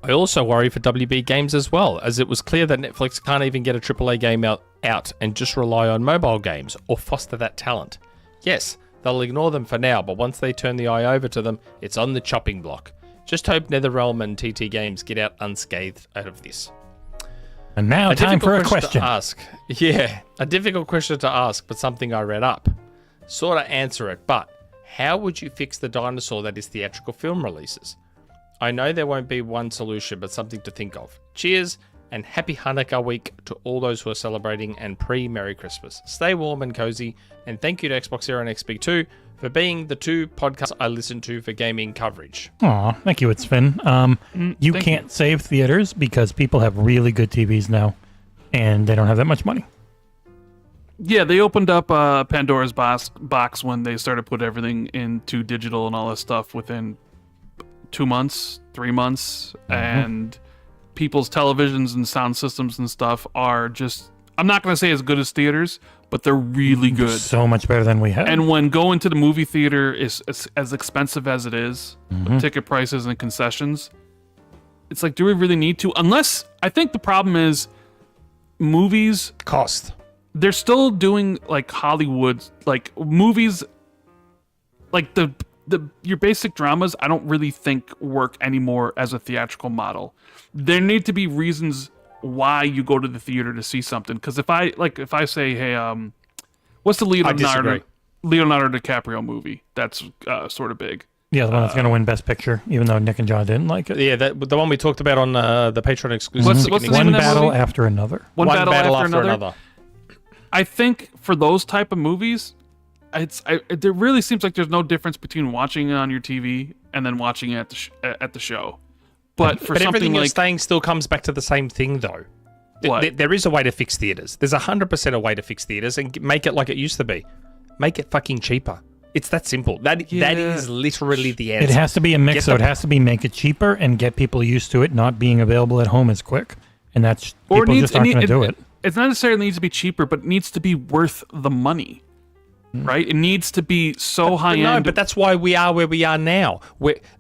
I also worry for WB Games as well, as it was clear that Netflix can't even get a AAA game out and just rely on mobile games or foster that talent. Yes, they'll ignore them for now, but once they turn the eye over to them, it's on the chopping block. Just hope NetherRealm and TT Games get out unscathed out of this. And now time for a question. To ask. Yeah, a difficult question to ask, but something I read up. Sort of answer it, but how would you fix the dinosaur that is theatrical film releases? I know there won't be one solution, but something to think of. Cheers, and happy Hanukkah week to all those who are celebrating, and pre-Merry Christmas. Stay warm and cozy, and thank you to XboxEra and XP2 for being the two podcasts I listen to for gaming coverage. Aw, thank you, itzFinn. You can't save theaters because people have really good TVs now, and they don't have that much money. Yeah, they opened up Pandora's box when they started putting everything into digital and all this stuff within 2 months, 3 months, and people's televisions and sound systems and stuff are just, I'm not going to say as good as theaters, but they're really good. So much better than we had. And when going to the movie theater is as expensive as it is, with ticket prices and concessions, it's like, do we really need to? Unless, I think the problem is movies... Cost. They're still doing, like, Hollywood, like, movies, like, your basic dramas, I don't really think work anymore as a theatrical model. There need to be reasons why you go to the theater to see something. Because if I say, hey, what's the Leonardo DiCaprio movie that's sort of big? Yeah, the one that's going to win Best Picture, even though Nick and John didn't like it. Yeah, the one we talked about on the Patron exclusive. What's the name One of that battle movie? after another. One battle after another. I think for those type of movies, there really seems like there's no difference between watching it on your TV and then watching it at the show. But for something everything like you're saying still comes back to the same thing, though. What? There is a way to fix theaters. There's 100% a way to fix theaters and make it like it used to be. Make it fucking cheaper. It's that simple. That is literally the answer. It has to be a mix, so it has to be make it cheaper and get people used to it not being available at home as quick. And that's, people just aren't going to do it. It's not necessarily needs to be cheaper, but it needs to be worth the money, right? It needs to be so high end. No, but that's why we are where we are now.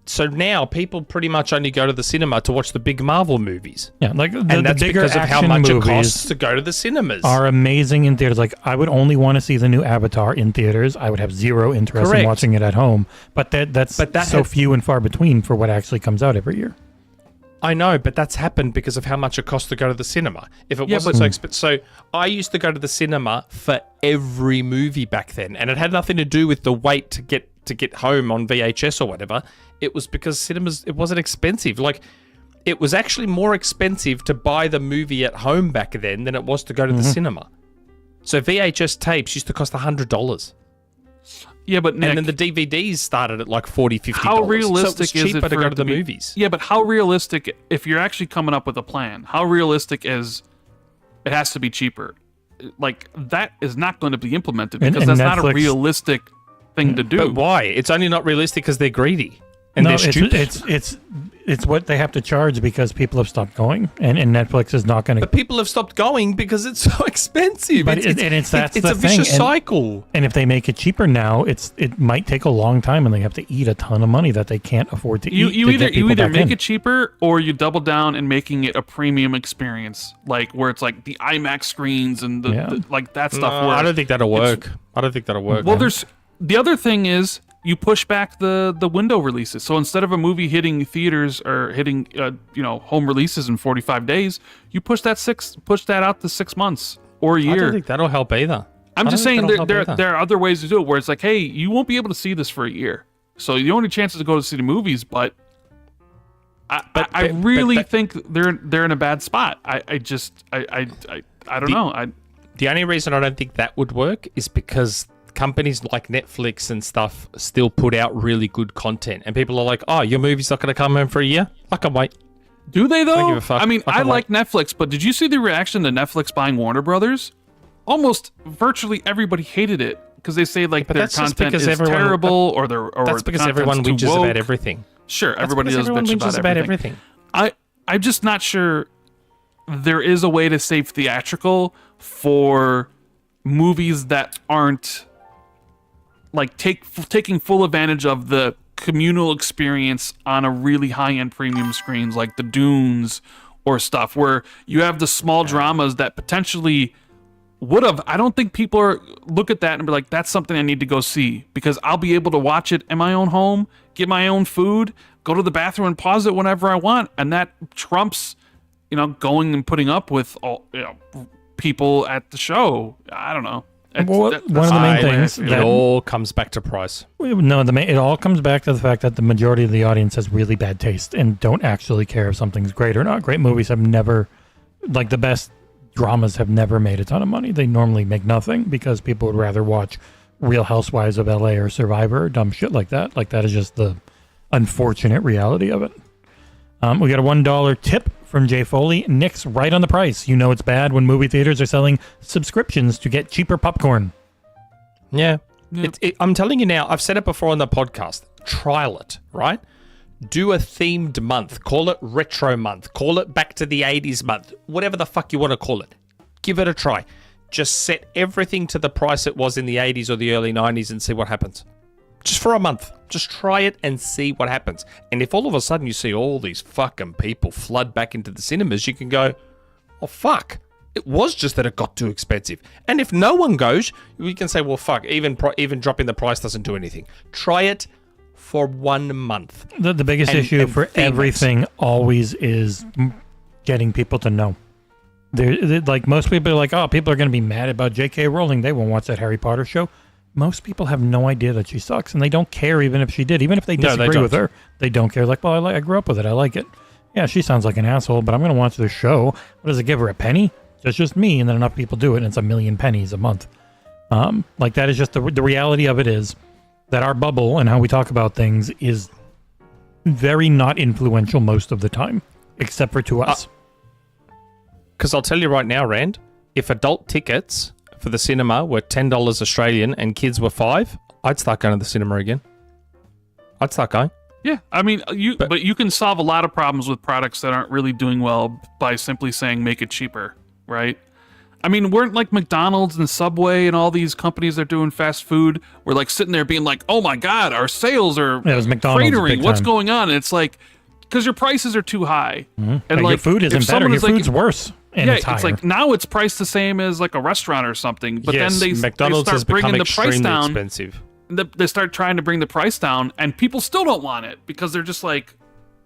So now people pretty much only go to the cinema to watch the big Marvel movies. Yeah, like and the that's bigger because of how action much it movies costs to go to the cinemas. are amazing in theaters. Like, I would only want to see the new Avatar in theaters. I would have zero interest in watching it at home. But that's so few and far between for what actually comes out every year. I know, but that's happened because of how much it costs to go to the cinema. If it wasn't so expensive, so I used to go to the cinema for every movie back then, and it had nothing to do with the wait to get home on VHS or whatever. It was because cinemas, it wasn't expensive. Like, it was actually more expensive to buy the movie at home back then than it was to go to the cinema. So VHS tapes used to cost $100. Yeah, but Nick, and then the DVDs started at like $40, $50. how realistic so it was is it cheaper to for go it to the be, movies? Yeah, but how realistic, if you're actually coming up with a plan, how realistic is it has to be cheaper? Like, that is not going to be implemented because that's not a realistic thing to do. But why? It's only not realistic because they're greedy and they're stupid. It's what they have to charge because people have stopped going, and Netflix is not going to. But people have stopped going because it's so expensive. But it's a vicious cycle. And if they make it cheaper now, it might take a long time, and they have to eat a ton of money that they can't afford to eat. You either make it cheaper or you double down and making it a premium experience, like where it's like the IMAX screens and the like that stuff. No, I don't think that'll work. Well, there's the other thing is, you push back the window releases. So instead of a movie hitting theaters or hitting home releases in 45 days, you push that out to 6 months or a year. I don't think that'll help either. I'm just saying there are other ways to do it where it's like, hey, you won't be able to see this for a year. So the only chance is to go to see the movies, but I really think they're in a bad spot. I don't know. The only reason I don't think that would work is because companies like Netflix and stuff still put out really good content, and people are like, "Oh, your movie's not going to come in for a year? I can wait." Do they though? Don't give a fuck. I mean, I like Netflix, but did you see the reaction to Netflix buying Warner Brothers? Almost virtually everybody hated it because they say like their content is terrible, or that's because everyone whinges about everything. Sure, everybody does bitch about everything. I'm just not sure there is a way to save theatrical for movies that aren't like taking full advantage of the communal experience on a really high-end premium screens like the Dunes or stuff where you have the small dramas that potentially would have. I don't think people look at that and be like, that's something I need to go see because I'll be able to watch it in my own home, get my own food, go to the bathroom and pause it whenever I want, and that trumps going and putting up with all people at the show. I don't know. One of the main things it all comes back to price. No, it all comes back to the fact that the majority of the audience has really bad taste and don't actually care if something's great or not. Great movies have never like the best dramas have never made a ton of money. They normally make nothing because people would rather watch Real Housewives of LA or Survivor or dumb shit like that. Like that is just the unfortunate reality of it. We got a $1 tip from Jay Foley. Nick's right on the price. You know it's bad when movie theaters are selling subscriptions to get cheaper popcorn. Yeah. I'm telling you now, I've said it before on the podcast. Trial it, right? Do a themed month. Call it retro month. Call it back to the 80s month. Whatever the fuck you want to call it. Give it a try. Just set everything to the price it was in the 80s or the early 90s and see what happens. Just for a month. Just try it and see what happens. And if all of a sudden you see all these fucking people flood back into the cinemas, you can go, oh, fuck. It was just that it got too expensive. And if no one goes, we can say, well, fuck, even dropping the price doesn't do anything. Try it for 1 month. The biggest issue for everything always is getting people to know. They're, like most people are like, oh, people are going to be mad about J.K. Rowling. They won't watch that Harry Potter show. Most people have no idea that she sucks, and they don't care even if she did. Even if they disagree with her, they don't care. Like, well, I grew up with it. I like it. Yeah, she sounds like an asshole, but I'm going to watch the show. What does it give her, a penny? It's just me, and then enough people do it, and it's 1 million pennies a month. Like, that is just the reality of it is that our bubble and how we talk about things is very not influential most of the time, except for to us. Because I'll tell you right now, Rand, if adult tickets for the cinema were $10 Australian and kids were $5, I'd start going to the cinema again. I'd start going. Yeah, I mean, but you can solve a lot of problems with products that aren't really doing well by simply saying make it cheaper, right? I mean, weren't like McDonald's and Subway and all these companies that are doing fast food were like sitting there being like, oh my God, our sales are cratering. What's going on? And it's like, because your prices are too high. Mm-hmm. And like, your food isn't better. Your food's worse. And yeah, it's like now it's priced the same as like a restaurant or something. But then they start bringing the price down. Expensive. They start trying to bring the price down, and people still don't want it because they're just like.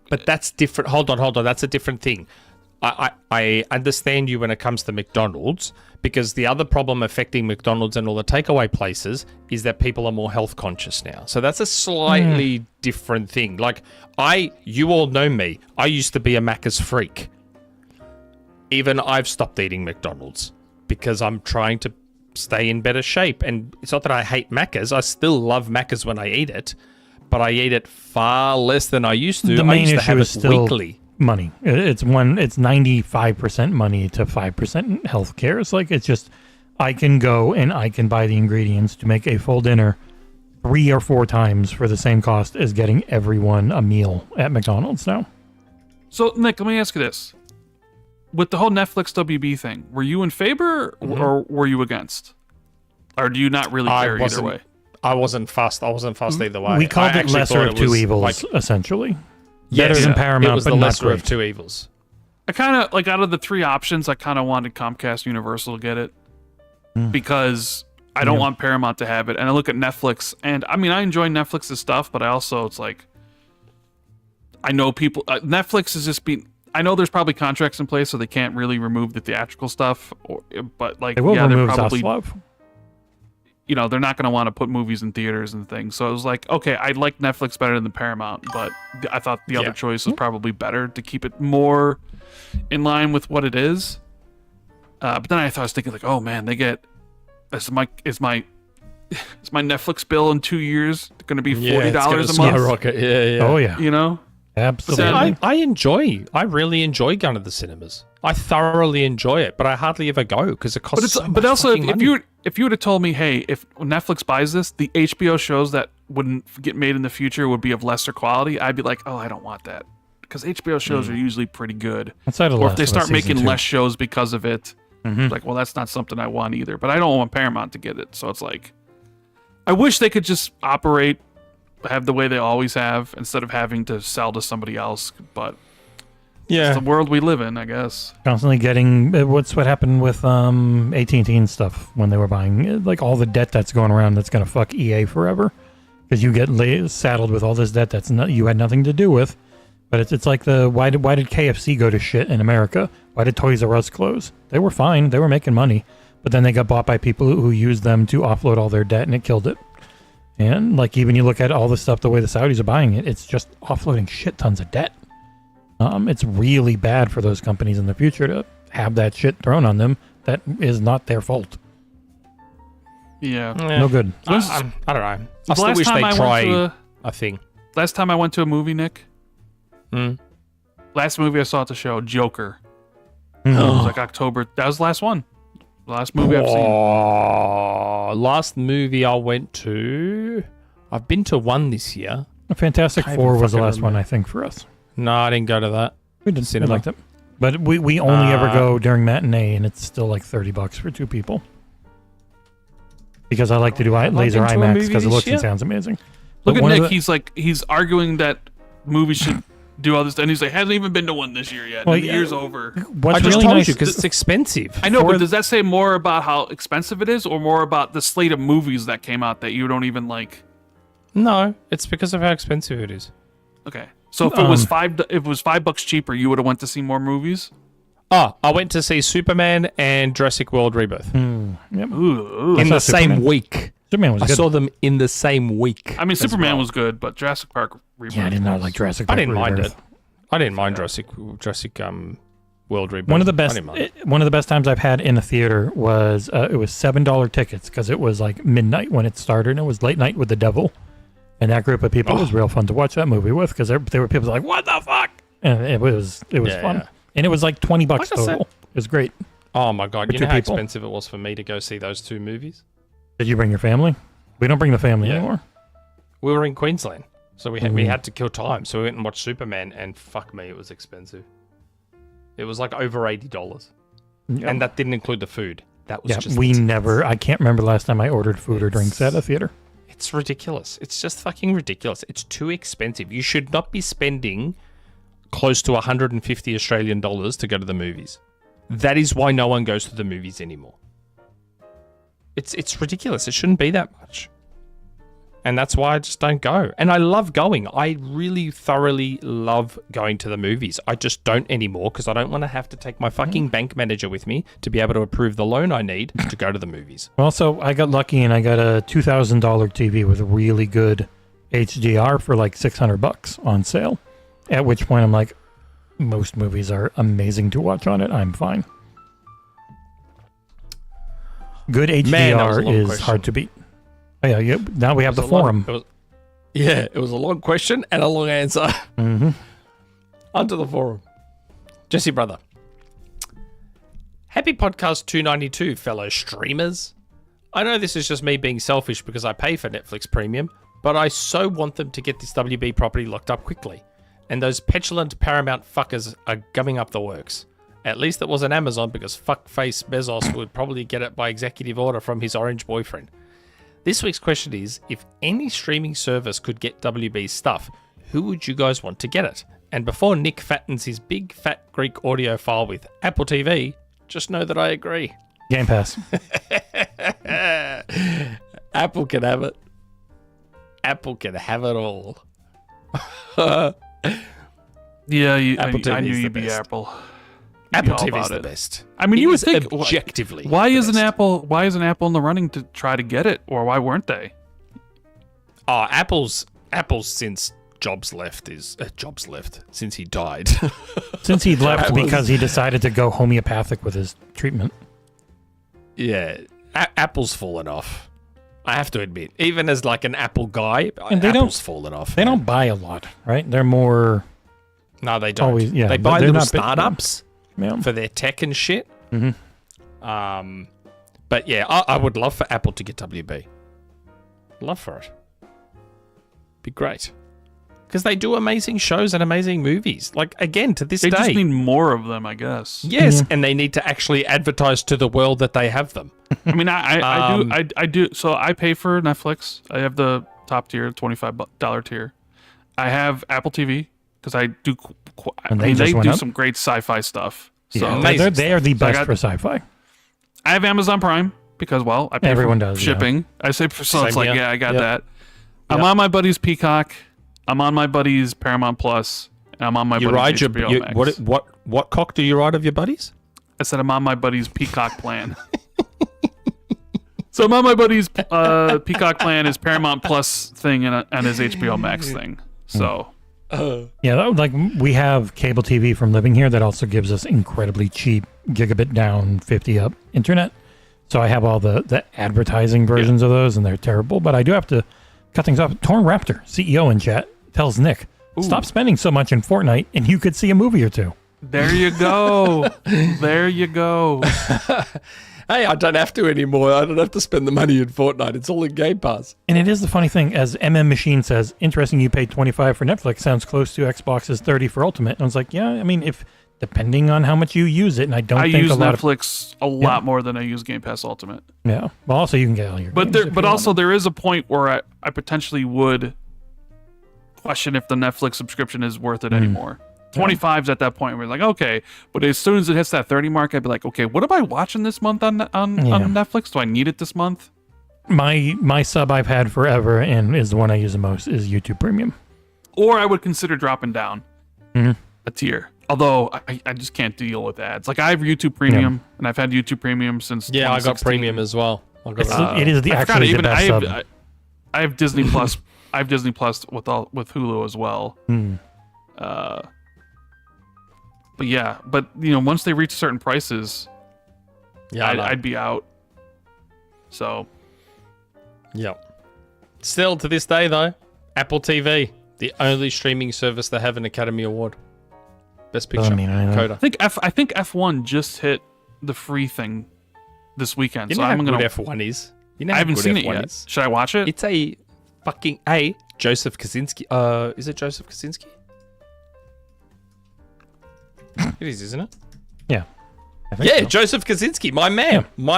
But that's different. Hold on. That's a different thing. I understand you when it comes to McDonald's, because the other problem affecting McDonald's and all the takeaway places is that people are more health conscious now. So that's a slightly different thing. Like you all know me. I used to be a Macca's freak. Even I've stopped eating McDonald's because I'm trying to stay in better shape. And it's not that I hate Macca's. I still love Macca's when I eat it, but I eat it far less than I used to. The main I used to issue have is it still weekly. Money. It's 95% money to 5% healthcare. It's like, it's just, I can go and I can buy the ingredients to make a full dinner 3 or 4 times for the same cost as getting everyone a meal at McDonald's now. So, Nick, let me ask you this. With the whole Netflix WB thing, were you in favor or were you against? Or do you not really care either way? I wasn't fussed. Either way. We called it lesser of two evils, essentially. Better than Paramount, it was but the not lesser great. of two evils. I kind of, like, out of the 3 options, I kind of wanted Comcast Universal to get it. Because I don't want Paramount to have it. And I look at Netflix, and, I mean, I enjoy Netflix's stuff, but I also, it's like, I know people, Netflix is just being... I know there's probably contracts in place, so they can't really remove the theatrical stuff. But like, they will they're remove probably, Zaslav. You know, they're not going to want to put movies in theaters and things. So it was like, okay, I like Netflix better than Paramount, but I thought the other choice was probably better to keep it more in line with what it is. But then I was thinking like, oh man, they get is my Netflix bill in 2 years going to be $40 a month? Rocket. Yeah. Oh yeah. You know. Absolutely. I really enjoy going to the cinemas. I thoroughly enjoy it, but I hardly ever go because it costs so much. But also, if money. you would have told me, hey, if Netflix buys this, the HBO shows that wouldn't get made in the future would be of lesser quality, I'd be like, oh, I don't want that, because HBO shows are usually pretty good. Or if they start making less shows because of it, like, well, that's not something I want either. But I don't want Paramount to get it, so it's like, I wish they could just have the way they always have instead of having to sell to somebody else. But it's the world we live in, I guess. Constantly getting what happened with AT&T and stuff when they were buying, like, all the debt that's going around that's going to fuck EA forever, because you get saddled with all this debt that's you had nothing to do with. But it's like why did KFC go to shit in America? Why did Toys R Us close? They were fine, they were making money, but then they got bought by people who used them to offload all their debt, and it killed it. And like, even you look at all the stuff, the way the Saudis are buying it, it's just offloading shit tons of debt. It's really bad for those companies in the future to have that shit thrown on them, that is not their fault. Yeah. No good. I don't know. I still wish they'd try a thing. Last time I went to a movie, Nick. Mm. Last movie I saw at the show, Joker. It was like October. That was the last one. The last movie I've seen. Last movie I went to. I've been to one this year. Fantastic Can't Four even was the fucking last one, remember. I think, for us. No, I didn't go to that. We didn't Cinema. like it. But we only ever go during matinee, and it's still like $30 for 2 people. Because I like to do laser been to a IMAX movie because it this looks year? and sounds amazing. Look But at one of Nick. He's arguing that movies should do all this, and he's like, hasn't even been to one this year yet. Well, And the yeah. year's over. What's I just really told nice, you because it's expensive. I know, but does that say more about how expensive it is, or more about the slate of movies that came out that you don't even like? No, it's because of how expensive it is. Okay, so if it was $5 cheaper, you would have went to see more movies. Oh, I went to see Superman and Jurassic World Rebirth Yep. Ooh. in saw the same Superman. week. Superman was I good. saw them in the same week. I mean, as Superman well. was good, but Jurassic Park Rebirth. Yeah, I did not like Jurassic Park. I didn't mind Rebirth. it. I didn't mind Jurassic World Rebirth. One of the I best, didn't mind it. one of the best times I've had in a theater was it was $7 tickets because it was like midnight when it started. And it was Late Night with the Devil, and that group of people was real fun to watch that movie with because there were people like, "What the fuck?" And it was Yeah, fun, yeah. and it was like $20 Like I said- total. It was great. Oh my god! For You two know how people. expensive it was for me to go see those 2 movies? Did you bring your family? We don't bring the family Yeah. anymore. We were in Queensland, so we had to kill time. So we went and watched Superman, and fuck me, it was expensive. It was like over $80, and that didn't include the food. That was just we never. I can't remember the last time I ordered food or drinks at a theater. It's ridiculous. It's just fucking ridiculous. It's too expensive. You should not be spending close to 150 Australian dollars to go to the movies. That is why no one goes to the movies anymore. It's ridiculous. It shouldn't be that much. And that's why I just don't go. And I love going. I really thoroughly love going to the movies. I just don't anymore because I don't want to have to take my fucking bank manager with me to be able to approve the loan I need to go to the movies. Well, so I got lucky and I got a $2,000 TV with a really good HDR for like $600 on sale. At which point I'm like, most movies are amazing to watch on it. I'm fine. Good Man, that was a HDR long is question. hard to beat. Oh, yeah, now we have the forum. It was a long question and a long answer. Mm-hmm. Onto the forum. Jesse, brother. Happy podcast 292, fellow streamers. I know this is just me being selfish because I pay for Netflix Premium, but I so want them to get this WB property locked up quickly. And those petulant Paramount fuckers are gumming up the works. At least it wasn't Amazon because fuckface Bezos would probably get it by executive order from his orange boyfriend. This week's question is, if any streaming service could get WB's stuff, who would you guys want to get it? And before Nick fattens his big fat Greek audio file with Apple TV, just know that I agree. Game Pass. Apple can have it. Apple can have it all. Yeah, Apple TV I knew is the you'd be best. Apple. Apple all TV is about the it. best. I mean, It you would is think objectively. Why the isn't best. Apple? Why isn't Apple in the running to try to get it, or why weren't they? Oh, Apple's since Jobs left since he died. Since he left Apple's- because he decided to go homeopathic with his treatment. Yeah, Apple's fallen off. I have to admit, even as like an Apple guy, And they Apple's fallen off. They man. don't buy a lot, right? They're more... No, they don't. Always- yeah, they buy they're little not big- startups Yeah. for their tech and shit. Mm-hmm. But yeah, I would love for Apple to get WB. Love for it. Be great. Because they do amazing shows and amazing movies. Like, again, to this They day. just need more of them, I guess. Yes, and they need to actually advertise to the world that they have them. I mean, I do. So I pay for Netflix. I have the top tier, $25 tier. I have Apple TV because I do. And They just went do up? some great sci-fi stuff. So Yeah, amazing they are the So I best got- for sci-fi. I have Amazon Prime because, well, I pay Everyone for does, yeah. shipping. I say so. Same It's like, here. yeah, I got Yep. that. I'm Yep. on my buddy's Peacock. I'm on my buddy's Paramount Plus. And I'm on my You ride buddy's your HBO Max. what cock do you ride of your buddies? I said I'm on my buddy's Peacock plan. So I'm on my buddy's Peacock plan, his Paramount Plus thing, and his HBO Max thing. So Like we have cable TV from living here that also gives us incredibly cheap gigabit down 50 up internet. So I have all the advertising versions of those, and they're terrible. But I do have to cut things off. Torn Raptor, CEO in chat, tells Nick, stop spending so much in Fortnite, and you could see a movie or two. There you go. There you go. Hey, I don't have to anymore. I don't have to spend the money in Fortnite. It's all in Game Pass. And it is the funny thing, as MM Machine says, interesting you paid $25 for Netflix, sounds close to Xbox's $30 for Ultimate. And I was like, yeah, I mean, if depending on how much you use it, and I think use a lot Netflix a lot more than I use Game Pass Ultimate. Yeah. Well, also you can get all your games But also there is a point where I potentially would question if the Netflix subscription is worth it anymore. 25's at that point where we're like, okay, but as soon as it hits that 30 mark, I'd be like, okay, what am I watching this month on Netflix? Do I need it this month? My sub I've had forever and is the one I use the most is YouTube Premium. Or I would consider dropping down a tier. Although I just can't deal with ads. Like I have YouTube Premium and I've had YouTube Premium since I got Premium as well. It is the actually the best sub. I have Disney Plus. I have Disney Plus with Hulu as well. But once they reach certain prices, I'd be out. So, Still to this day though, Apple TV, the only streaming service that have an Academy Award, Best Picture. Coda. I think F1 just hit the free thing this weekend. You know how good F1 is. I haven't seen it yet. Should I watch it? It's a fucking Joseph Kosinski. Is it Joseph Kosinski? It is, isn't it? Yeah. So. Joseph Kosinski, my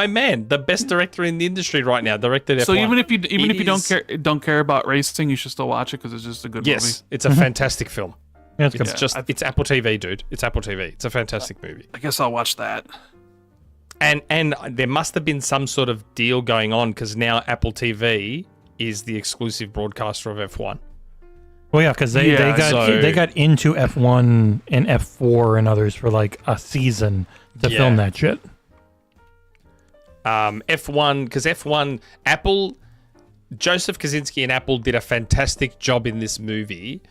man, the best director in the industry right now. Directed F1. So even if you don't care about racing, you should still watch it because it's just a good movie. Yes, it's a fantastic film. Yeah, it's Apple TV, dude. It's Apple TV. It's a fantastic movie. I guess I'll watch that. And there must have been some sort of deal going on because now Apple TV is the exclusive broadcaster of F1. Well, yeah, because they got into F1 and F4 and others for like a season to film that shit. F1, because F1, Apple, Joseph Kosinski and Apple did a fantastic job in this movie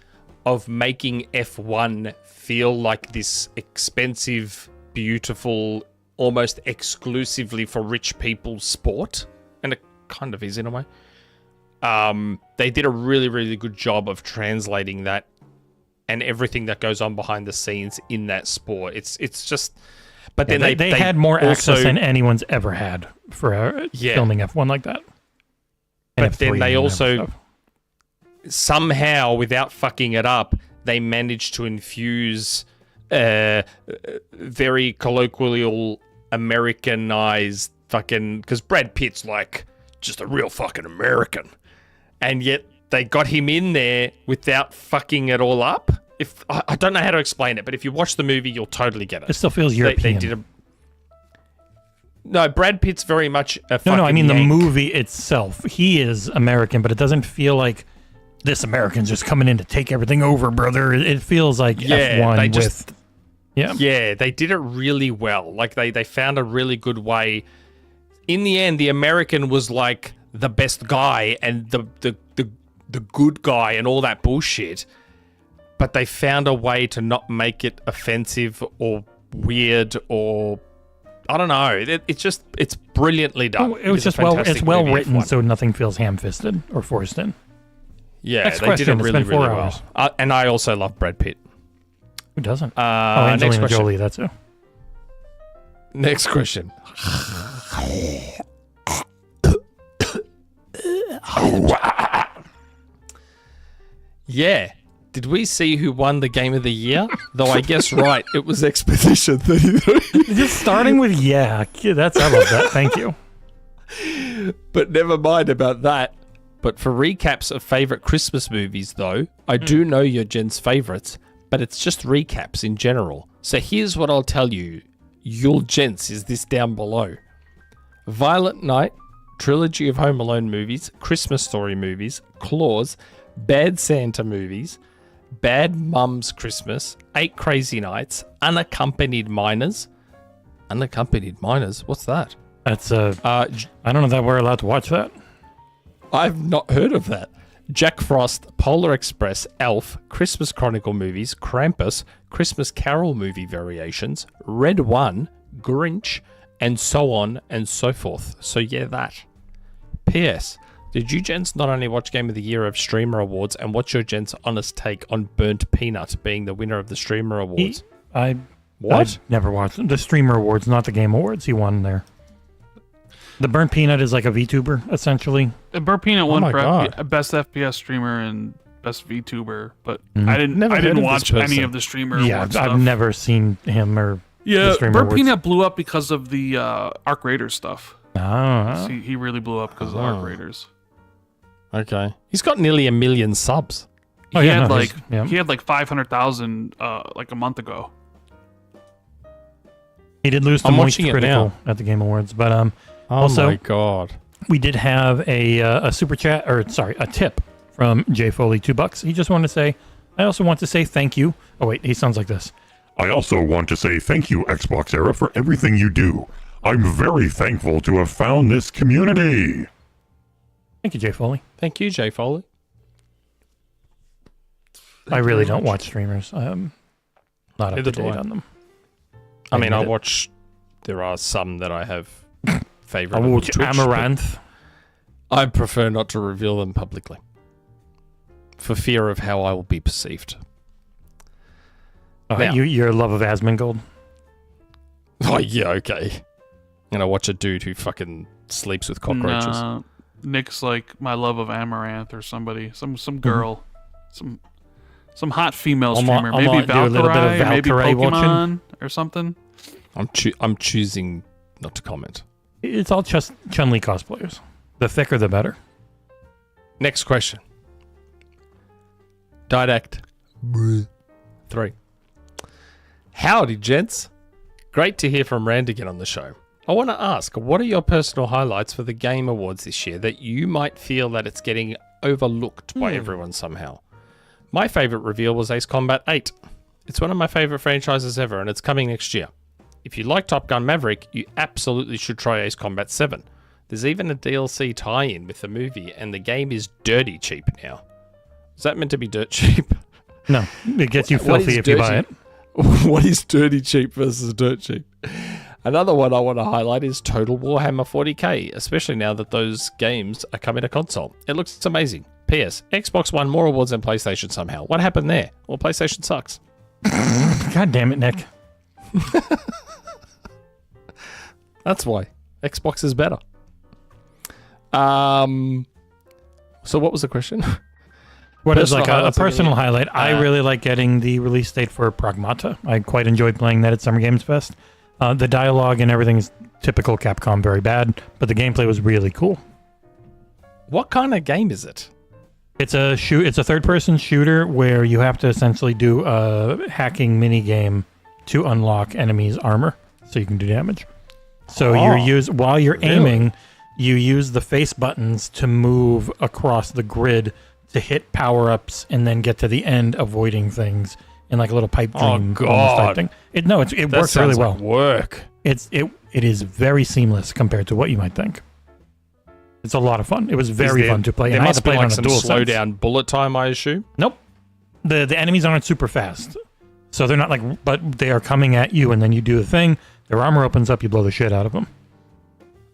of making F1 feel like this expensive, beautiful, almost exclusively for rich people sport. And it kind of is in a way. They did a really, really good job of translating that and everything that goes on behind the scenes in that sport. It's just, but then they had more access than anyone's ever had for filming F1 like that. But then they also somehow, without fucking it up, they managed to infuse very colloquial Americanized fucking, because Brad Pitt's like just a real fucking American. And yet they got him in there without fucking it all up. If I don't know how to explain it, but if you watch the movie, you'll totally get it. It still feels European. No, Brad Pitt's very much a fucking No, I mean Yank. the movie itself. He is American, but it doesn't feel like this American's just coming in to take everything over, brother. It feels like F1 Yeah, they did it really well. Like they found a really good way. In the end, the American was like the best guy and the good guy and all that bullshit, but they found a way to not make it offensive or weird or I don't know. It's brilliantly done. It's well written, so nothing feels ham-fisted or forced in. Yeah, Next they question. did it really, It's been 4 really hours. well. And I also love Brad Pitt. Who doesn't? Next Angelina question. Jolie. That's who. Next question. Yeah. Did we see who won the game of the year? Though I guess right, it was Expedition 33. Just starting with I love that. Thank you. But never mind about that. But for recaps of favorite Christmas movies, though, I do know your gents' favorites, but it's just recaps in general. So here's what I'll tell you. Your gents is this down below. Violent Night, trilogy of Home Alone movies, Christmas Story movies, Claus, Bad Santa movies, Bad Mum's Christmas, 8 Crazy Nights, Unaccompanied Minors. Unaccompanied Minors? What's that? That's I don't know that we're allowed to watch that. I've not heard of that. Jack Frost, Polar Express, Elf, Christmas Chronicle movies, Krampus, Christmas Carol movie variations, Red One, Grinch, and so on and so forth. So yeah, that. P.S. Did you gents not only watch Game of the Year of Streamer Awards, and what's your gents' honest take on Burnt Peanut being the winner of the Streamer Awards? I What? never watched the Streamer Awards, not the Game Awards. He won there. The Burnt Peanut is like a VTuber, essentially. Burnt Peanut won my for God. best FPS streamer and best VTuber, but Mhm. I didn't Never heard didn't of watch this any person. of the streamer Yeah, award I've stuff. never seen him or the Yeah, Streamer Burnt Awards. Peanut blew up because of the Arc Raiders stuff. Ah. He really blew up because of the Arc Raiders. Okay. He's got nearly 1 million subs. Oh, He yeah, had no, like he's- yeah. he had like 500,000 like a month ago. He did lose to I'm Moist watching it Critical at the Game Awards, but Oh Also- my god. we did have a super chat, or sorry, a tip from Jay Foley, $2. He just wanted to say, I also want to say thank you. Oh wait, he sounds like this. I also want to say thank you, XboxEra, for everything you do. I'm very thankful to have found this community. Thank you, Jay Foley. Thank you, Jay Foley. I really don't watch streamers. Not up Neither to do date I. on them. I mean, I admit it. watch. There are some that I have favorite. I on watch Twitch, but Amaranth. I prefer not to reveal them publicly, for fear of how I will be perceived. Now- Your love of Asmongold. Oh yeah, okay. And I watch a dude who fucking sleeps with cockroaches. Nah, Nick's like my love of Amaranth or somebody, some Mm-hmm. girl, some hot female I might- streamer, I maybe might do a little bit of Valkyrie, maybe Valkyrie watching. Pokemon or something. I'm choosing not to comment. It's all just Chun-Li cosplayers. The thicker, the better. Next question. Didact 3. Howdy, gents. Great to hear from Rand again on the show. I want to ask, what are your personal highlights for the Game Awards this year that you might feel that it's getting overlooked by everyone somehow? My favourite reveal was Ace Combat 8. It's one of my favourite franchises ever, and it's coming next year. If you like Top Gun Maverick, you absolutely should try Ace Combat 7. There's even a DLC tie-in with the movie, and the game is dirty cheap now. Is that meant to be dirt cheap? No, it gets you What is filthy if you buy it. dirty? What is dirty cheap versus dirt cheap? Another one I want to highlight is Total Warhammer 40k, especially now that those games are coming to console. It looks amazing. P.S. Xbox won more awards than PlayStation somehow. What happened there? Well, PlayStation sucks. God damn it, Nick. That's why. Xbox is better. So what was the question? What is Personal like a highlights, I personal mean, highlight? I really like getting the release date for Pragmata. I quite enjoyed playing that at Summer Games Fest. The dialogue and everything is typical Capcom, very bad, but the gameplay was really cool. What kind of game is it? It's a third-person shooter where you have to essentially do a hacking mini game to unlock enemies' armor, so you can do damage. So while you're aiming, you use the face buttons to move across the grid to hit power-ups and then get to the end, avoiding things in like a little pipe dream almost type thing. It works really well. Like work. It is very seamless compared to what you might think. It's a lot of fun. It was very fun to play. There And I had must to be play it like on a some dual slow sense. down bullet time, I assume. Nope. The enemies aren't super fast. So they're not like, but they are coming at you and then you do the thing. Their armor opens up, you blow the shit out of them.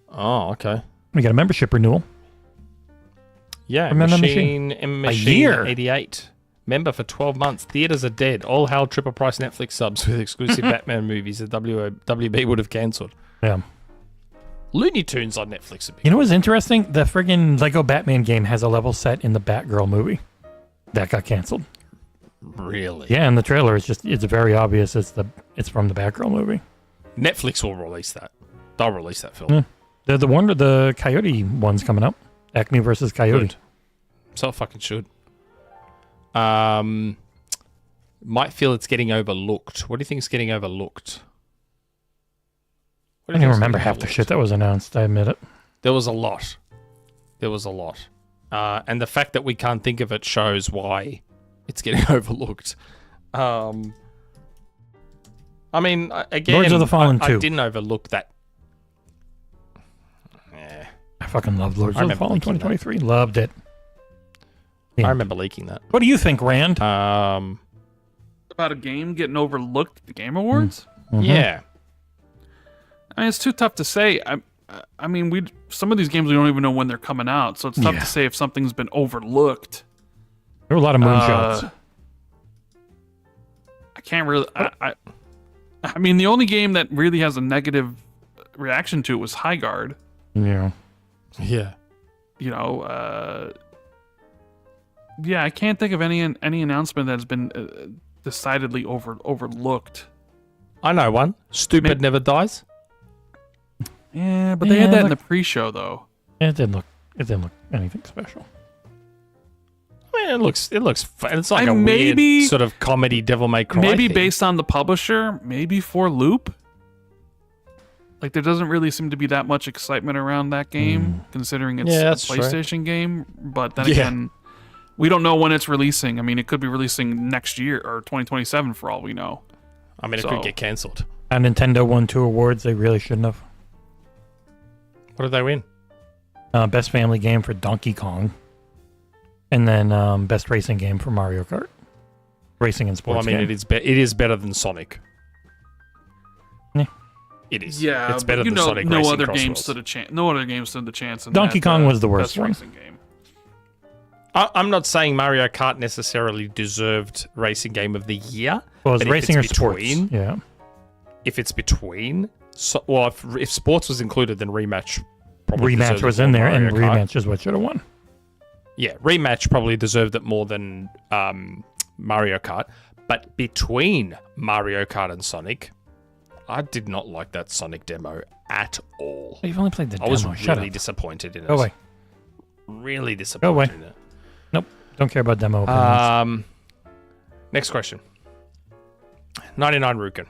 Oh, okay. We got a membership renewal. Yeah, Remember Machine year. 88. Member for 12 months. Theaters are dead. All Howl triple price Netflix subs with exclusive Batman movies that WB would have cancelled. Yeah. Looney Tunes on Netflix would be. You know what's interesting? The friggin' Lego Batman game has a level set in the Batgirl movie. That got canceled. Really? Yeah, in the trailer it's very obvious it's from the Batgirl movie. Netflix will release that. They'll release that film. Yeah. The Coyote one's coming up. Acme versus Coyote. Good. So it fucking should. Might feel it's getting overlooked. What do you think is getting overlooked? I don't even remember half the shit that was announced, I admit it. There was a lot. And the fact that we can't think of it shows why it's getting overlooked. I mean, again, Lords of the Fallen I 2. didn't overlook that. Yeah. I fucking loved Lords of the remember Fallen thinking that. 2023. Loved it. I remember leaking that. What do you think, Rand? Um, About a game getting overlooked at the Game Awards? Yeah. I mean, it's too tough to say. I mean, some of these games we don't even know when they're coming out, so it's tough to say if something's been overlooked. There were a lot of moonshots. I can't really. I mean, the only game that really has a negative reaction to it was High Guard. Yeah. Yeah. You know, I can't think of any announcement that's been decidedly overlooked. I know one. Stupid Never Dies. Yeah, but they had that in the pre-show though. It didn't look anything special. I mean, it looks fun. It's like a weird sort of comedy Devil May Cry Maybe thing. based on the publisher, maybe for Loop. Like, there doesn't really seem to be that much excitement around that game, considering it's a PlayStation game. But then again, we don't know when it's releasing. I mean, it could be releasing next year or 2027 for all we know. I mean, it could get cancelled. And Nintendo won 2 awards they really shouldn't have. What did they win? Best family game for Donkey Kong. And then best racing game for Mario Kart. Racing and sports Well, I mean, game. it is better than Sonic. Yeah. It is. Yeah, it's better than Sonic no Racing other Crossroads. games stood a chance. No other games stood the chance. Donkey Kong was the worst best one. racing game. I'm not saying Mario Kart necessarily deserved Racing Game of the Year. Well, it's but racing if or it's sports. between- Yeah. If it's between, if sports was included, then Rematch probably Rematch deserved was it in more there, than and Mario Kart. Rematch is what should have won. Yeah, Rematch probably deserved it more than Mario Kart. But between Mario Kart and Sonic, I did not like that Sonic demo at all. You've only played the I demo. was Shut really up. disappointed in it. Go away. Really Go disappointed away. in it. Nope. Don't care about demo opinions. Next question. 99 Rukin.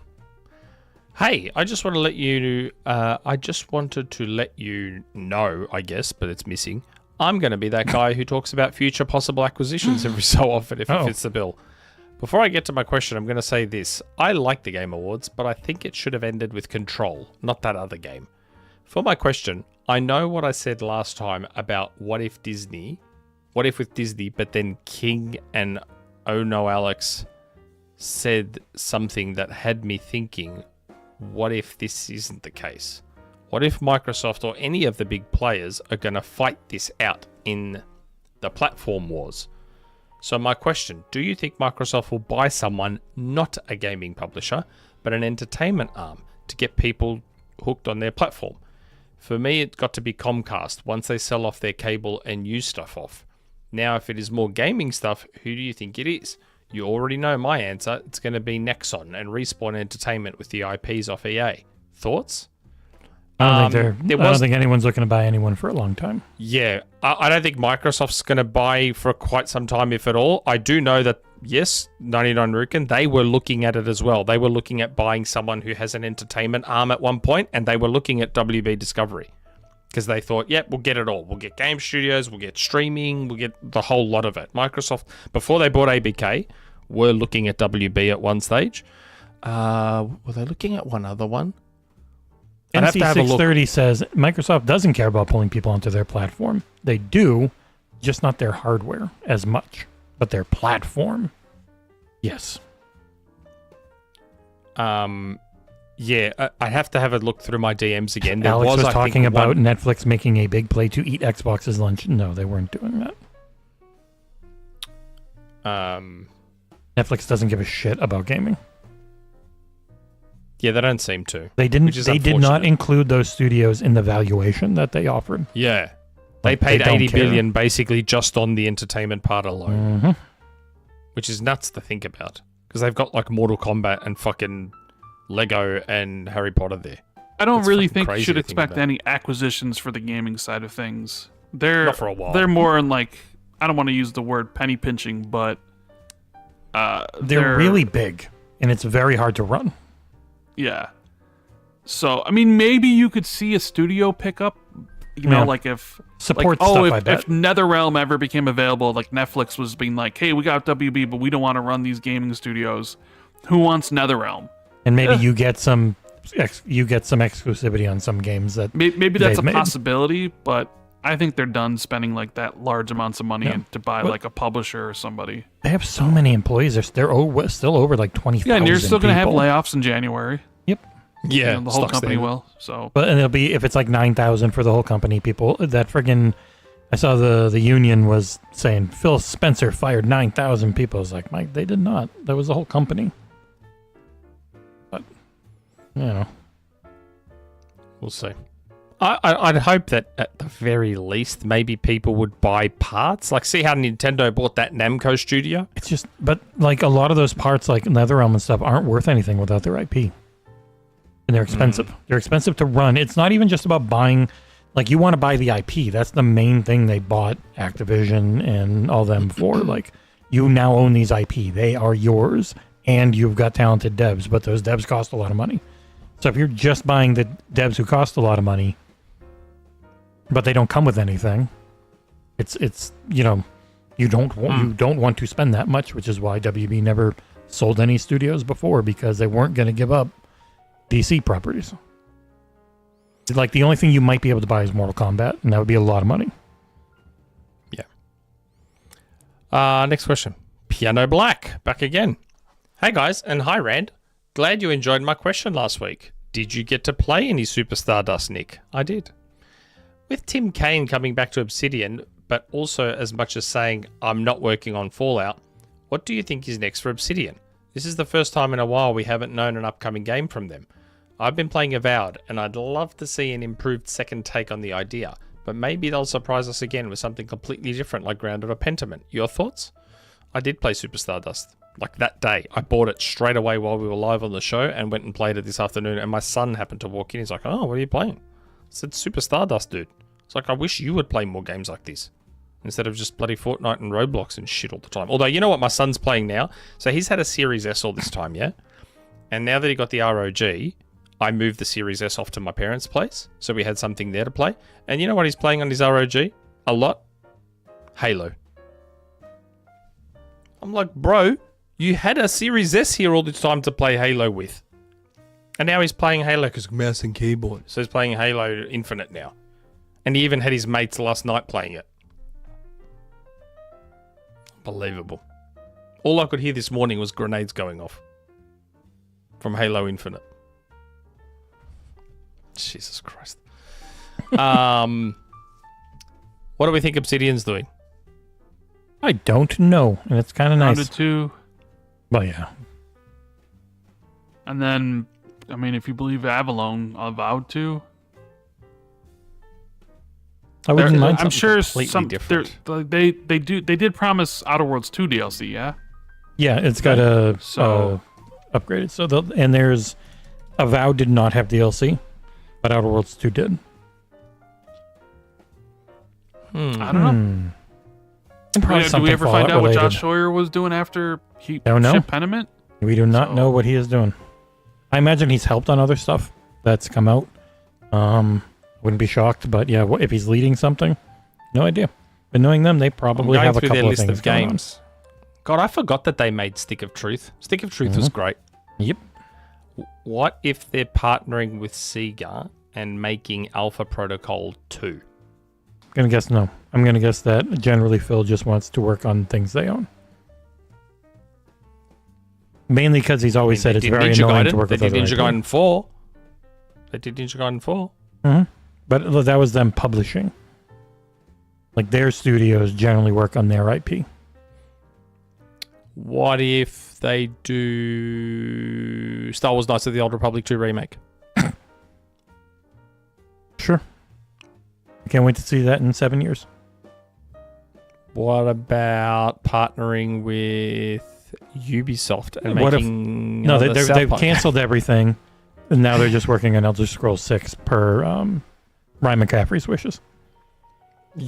Hey, I just want to let you. I just wanted to let you know, I guess, but it's missing. I'm going to be that guy who talks about future possible acquisitions every so often if it fits the bill. Before I get to my question, I'm going to say this. I like the Game Awards, but I think it should have ended with Control, not that other game. For my question, I know what I said last time about what if with Disney, but then King and Oh No Alex said something that had me thinking, what if this isn't the case? What if Microsoft or any of the big players are going to fight this out in the platform wars? So my question, do you think Microsoft will buy someone, not a gaming publisher, but an entertainment arm to get people hooked on their platform? For me, it's got to be Comcast once they sell off their cable and news stuff off. Now, if it is more gaming stuff, who do you think it is? You already know my answer. It's going to be Nexon and Respawn Entertainment with the IPs off EA. Thoughts? I don't think anyone's looking to buy anyone for a long time. Yeah, I don't think Microsoft's going to buy for quite some time, if at all. I do know that, yes, 99 Rukin, they were looking at it as well. They were looking at buying someone who has an entertainment arm at one point, and they were looking at WB Discovery. Because they thought, yeah, we'll get it all. We'll get game studios, we'll get streaming, we'll get the whole lot of it. Microsoft, before they bought ABK, were looking at WB at one stage. Were they looking at one other one? NC 630 says Microsoft doesn't care about pulling people onto their platform. They do, just not their hardware as much, but their platform. Yes. Yeah, I have to have a look through my DMs again. Alex was talking about Netflix making a big play to eat Xbox's lunch. No, they weren't doing that. Netflix doesn't give a shit about gaming. Yeah, they don't seem to. They didn't. Which is They did not unfortunate. include those studios in the valuation that they offered. Yeah, they Like, paid they don't 80 care. billion basically just on the entertainment part alone, Mm-hmm. which is nuts to think about because they've got like Mortal Kombat and fucking Lego and Harry Potter there. I don't That's really fucking think you crazy should to think expect about. any acquisitions for the gaming side of things. Not for a while. They're more in like, I don't want to use the word penny pinching, but They're really big, and it's very hard to run. Yeah. So, I mean, maybe you could see a studio pick up, you know, Yeah. like if... Support like, stuff, I bet. if NetherRealm ever became available, like Netflix was being like, hey, we got WB, but we don't want to run these gaming studios. Who wants NetherRealm? And maybe you get some exclusivity on some games that Maybe that's a they've made. possibility, but I think they're done spending like that large amounts of money to buy like a publisher or somebody. They have so many employees. They're still over like 20,000. Yeah, and you're still going to have layoffs in January. Yep. Yeah, The whole company will. So, But and it'll be if it's like 9,000 for the whole company. People that friggin' I saw the union was saying Phil Spencer fired 9,000 people. I was like, Mike, they did not. That was the whole company. But We'll see. I'd hope that at the very least, maybe people would buy parts. Like, see how Nintendo bought that Namco studio? it's just. But like a lot of those parts, like NetherRealm and stuff, aren't worth anything without their IP. And they're expensive. They're expensive to run. It's not even just about buying. Like, you want to buy the IP. That's the main thing they bought Activision and all them for. Like, you now own these IP. They are yours, and you've got talented devs, but those devs cost a lot of money. So if you're just buying the devs who cost a lot of money, but they don't come with anything, it's you don't want to spend that much, which is why WB never sold any studios before, because they weren't going to give up DC properties. Like, the only thing you might be able to buy is Mortal Kombat, and that would be a lot of money. Yeah. Next question. PianoBlack, back again. Hey guys, and hi Rand. Glad you enjoyed my question last week. Did you get to play any Super Stardust, Nick? I did. With Tim Kaine coming back to Obsidian, but also as much as saying, I'm not working on Fallout, what do you think is next for Obsidian? This is the first time in a while we haven't known an upcoming game from them. I've been playing Avowed, and I'd love to see an improved second take on the idea, but maybe they'll surprise us again with something completely different like Grounded or Pentiment. Your thoughts? I did play Super Stardust. Like, that day. I bought it straight away while we were live on the show and went and played it this afternoon, and my son happened to walk in. He's like, oh, what are you playing? I said, Super Stardust, dude. It's like, I wish you would play more games like this instead of just bloody Fortnite and Roblox and shit all the time. Although, you know what my son's playing now? So he's had a Series S all this time, yeah? And now that he got the ROG, I moved the Series S off to my parents' place, so we had something there to play. And you know what he's playing on his ROG? A lot? Halo. I'm like, bro, you had a Series S here all this time to play Halo with. And now he's playing Halo because mouse and keyboard. So he's playing Halo Infinite now. And he even had his mates last night playing it. Unbelievable. All I could hear this morning was grenades going off from Halo Infinite. Jesus Christ. What do we think Obsidian's doing? I don't know, and it's kind of nice. Grounded 2. Well, yeah. And then, I mean, if you believe Avalon, Avowed 2. I wouldn't mind I'm something sure completely different. they did promise Outer Worlds 2 DLC, yeah? Yeah, it's got a upgraded. So and there's Avowed did not have DLC, but Outer Worlds 2 did. I don't know. Do we ever find out what Josh Sawyer was doing after he shipped Pentiment? We do not know what he is doing. I imagine he's helped on other stuff that's come out. Wouldn't be shocked, but yeah, if he's leading something, no idea. But knowing them, they probably have a couple of things going on. God, I forgot that they made Stick of Truth. Stick of Truth was great. Yep. What if they're partnering with Sega and making Alpha Protocol 2? I'm going to guess no. I'm going to guess that generally Phil just wants to work on things they own. Mainly because he's always said it's very annoying to work with other They did Ninja Gaiden 4. They did Ninja Gaiden 4. Mm-hmm. But that was them publishing. Like, their studios generally work on their IP. What if they do Star Wars Knights of the Old Republic 2 remake? Sure. I can't wait to see that in 7 years. What about partnering with Ubisoft and making No, they've canceled everything, and now they're just working on Elder Scrolls 6 per Ryan McCaffrey's wishes.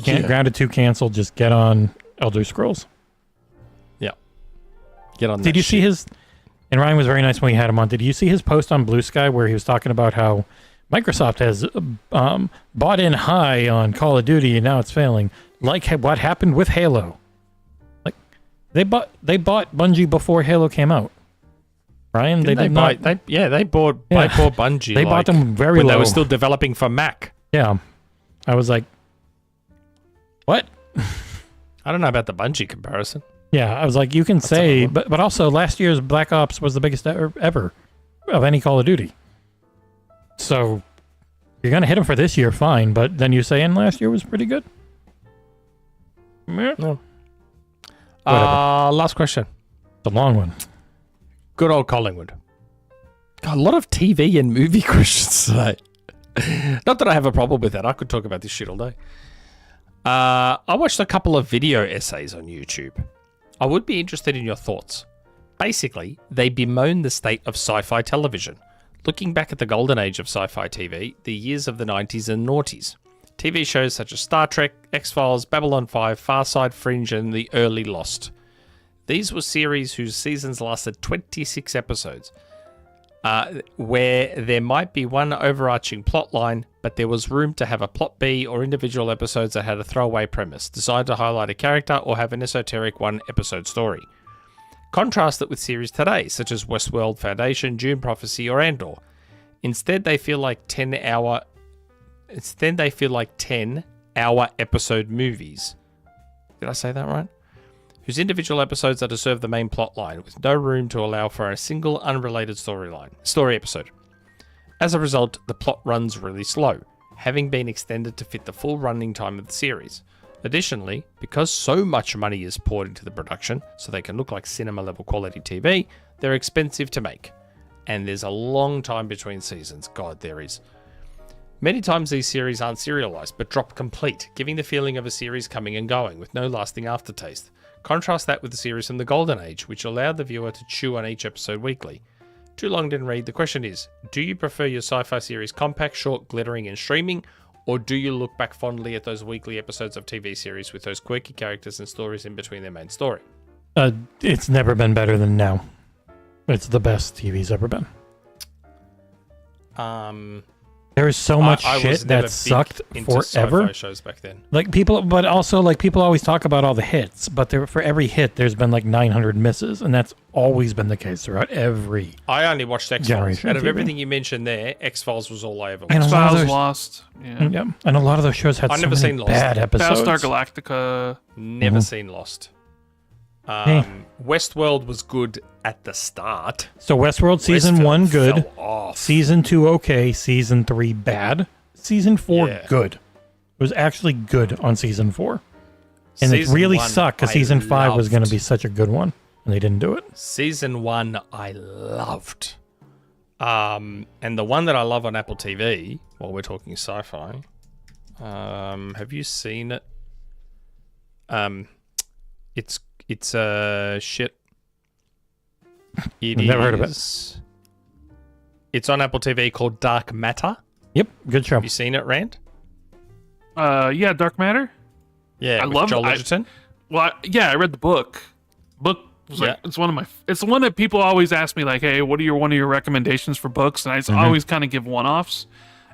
Grounded 2 canceled, just get on Elder Scrolls. Yeah. Get on that Did you see his... And Ryan was very nice when we had him on. Did you see his post on Blue Sky where he was talking about how Microsoft has bought in high on Call of Duty and now it's failing, like what happened with Halo? Like they bought Bungie before Halo came out. Ryan, they bought Bungie. They bought them very when low. they were still developing for Mac. Yeah, I was like, What? I don't know about the Bungie comparison. Yeah, I was like, you can say, but also last year's Black Ops was the biggest ever of any Call of Duty. So you're gonna hit them for this year, fine. But then you saying last year was pretty good. No. Whatever. Last question. It's a long one. Good old Collingwood. God, a lot of TV and movie questions today. Not that I have a problem with that. I could talk about this shit all day. I watched a couple of video essays on YouTube. I would be interested in your thoughts. Basically, they bemoan the state of sci-fi television, looking back at the golden age of sci-fi TV, the years of the 90s and noughties. TV shows such as Star Trek, X-Files, Babylon 5, Far Side, Fringe, and the early Lost. These were series whose seasons lasted 26 episodes, where there might be one overarching plot line, but there was room to have a plot B or individual episodes that had a throwaway premise, designed to highlight a character or have an esoteric one-episode story. Contrast it with series today, such as Westworld, Foundation, Dune Prophecy, or Andor. Instead, they feel like 10-hour episode movies. Did I say that right? Whose individual episodes are to serve the main plot line, with no room to allow for a single unrelated story episode. As a result, the plot runs really slow, having been extended to fit the full running time of the series. Additionally, because so much money is poured into the production, so they can look like cinema-level quality TV, they're expensive to make. And there's a long time between seasons. God, there is. Many times these series aren't serialized, but drop complete, giving the feeling of a series coming and going, with no lasting aftertaste. Contrast that with the series from the Golden Age, which allowed the viewer to chew on each episode weekly. Too long didn't read. The question is, do you prefer your sci-fi series compact, short, glittering, and streaming, or do you look back fondly at those weekly episodes of TV series with those quirky characters and stories in between their main story? It's never been better than now. It's the best TV's ever been. There is so much shit that sucked forever. Sci-fi shows back then. Like people, but also like people always talk about all the hits, but for every hit, there's been like 900 misses, and that's always been the case throughout every. I only watched X-Files. Generation Out of TV. everything you mentioned there, X-Files was all I ever watched. And a lot of Files those- Lost. Yeah. Yeah, and a lot of those shows had I've so never many seen Lost. bad episodes. Battlestar Galactica. Never seen Lost. Westworld was good at the start. So Westworld season Westworld 1 good, fell off. season 2 okay, season 3 bad, season 4 Yeah. good. It was actually good on season 4, and it Season really 1 sucked because I season 5 was going to loved. be such a good one, and they didn't do it. Season 1 I loved. And the one that I love on Apple TV, while we're talking sci-fi, have you seen it? It's shit. It Never heard of it. is- It's on Apple TV called Dark Matter. Yep, good show. Have you seen it, Rand? Yeah, Dark Matter. Yeah, I with love Joel it. Edgerton. Well, I read the book. Book was like, Yeah. it's one of my. It's the one that people always ask me, like, "Hey, what are one of your recommendations for books?" And I always kind of give one-offs.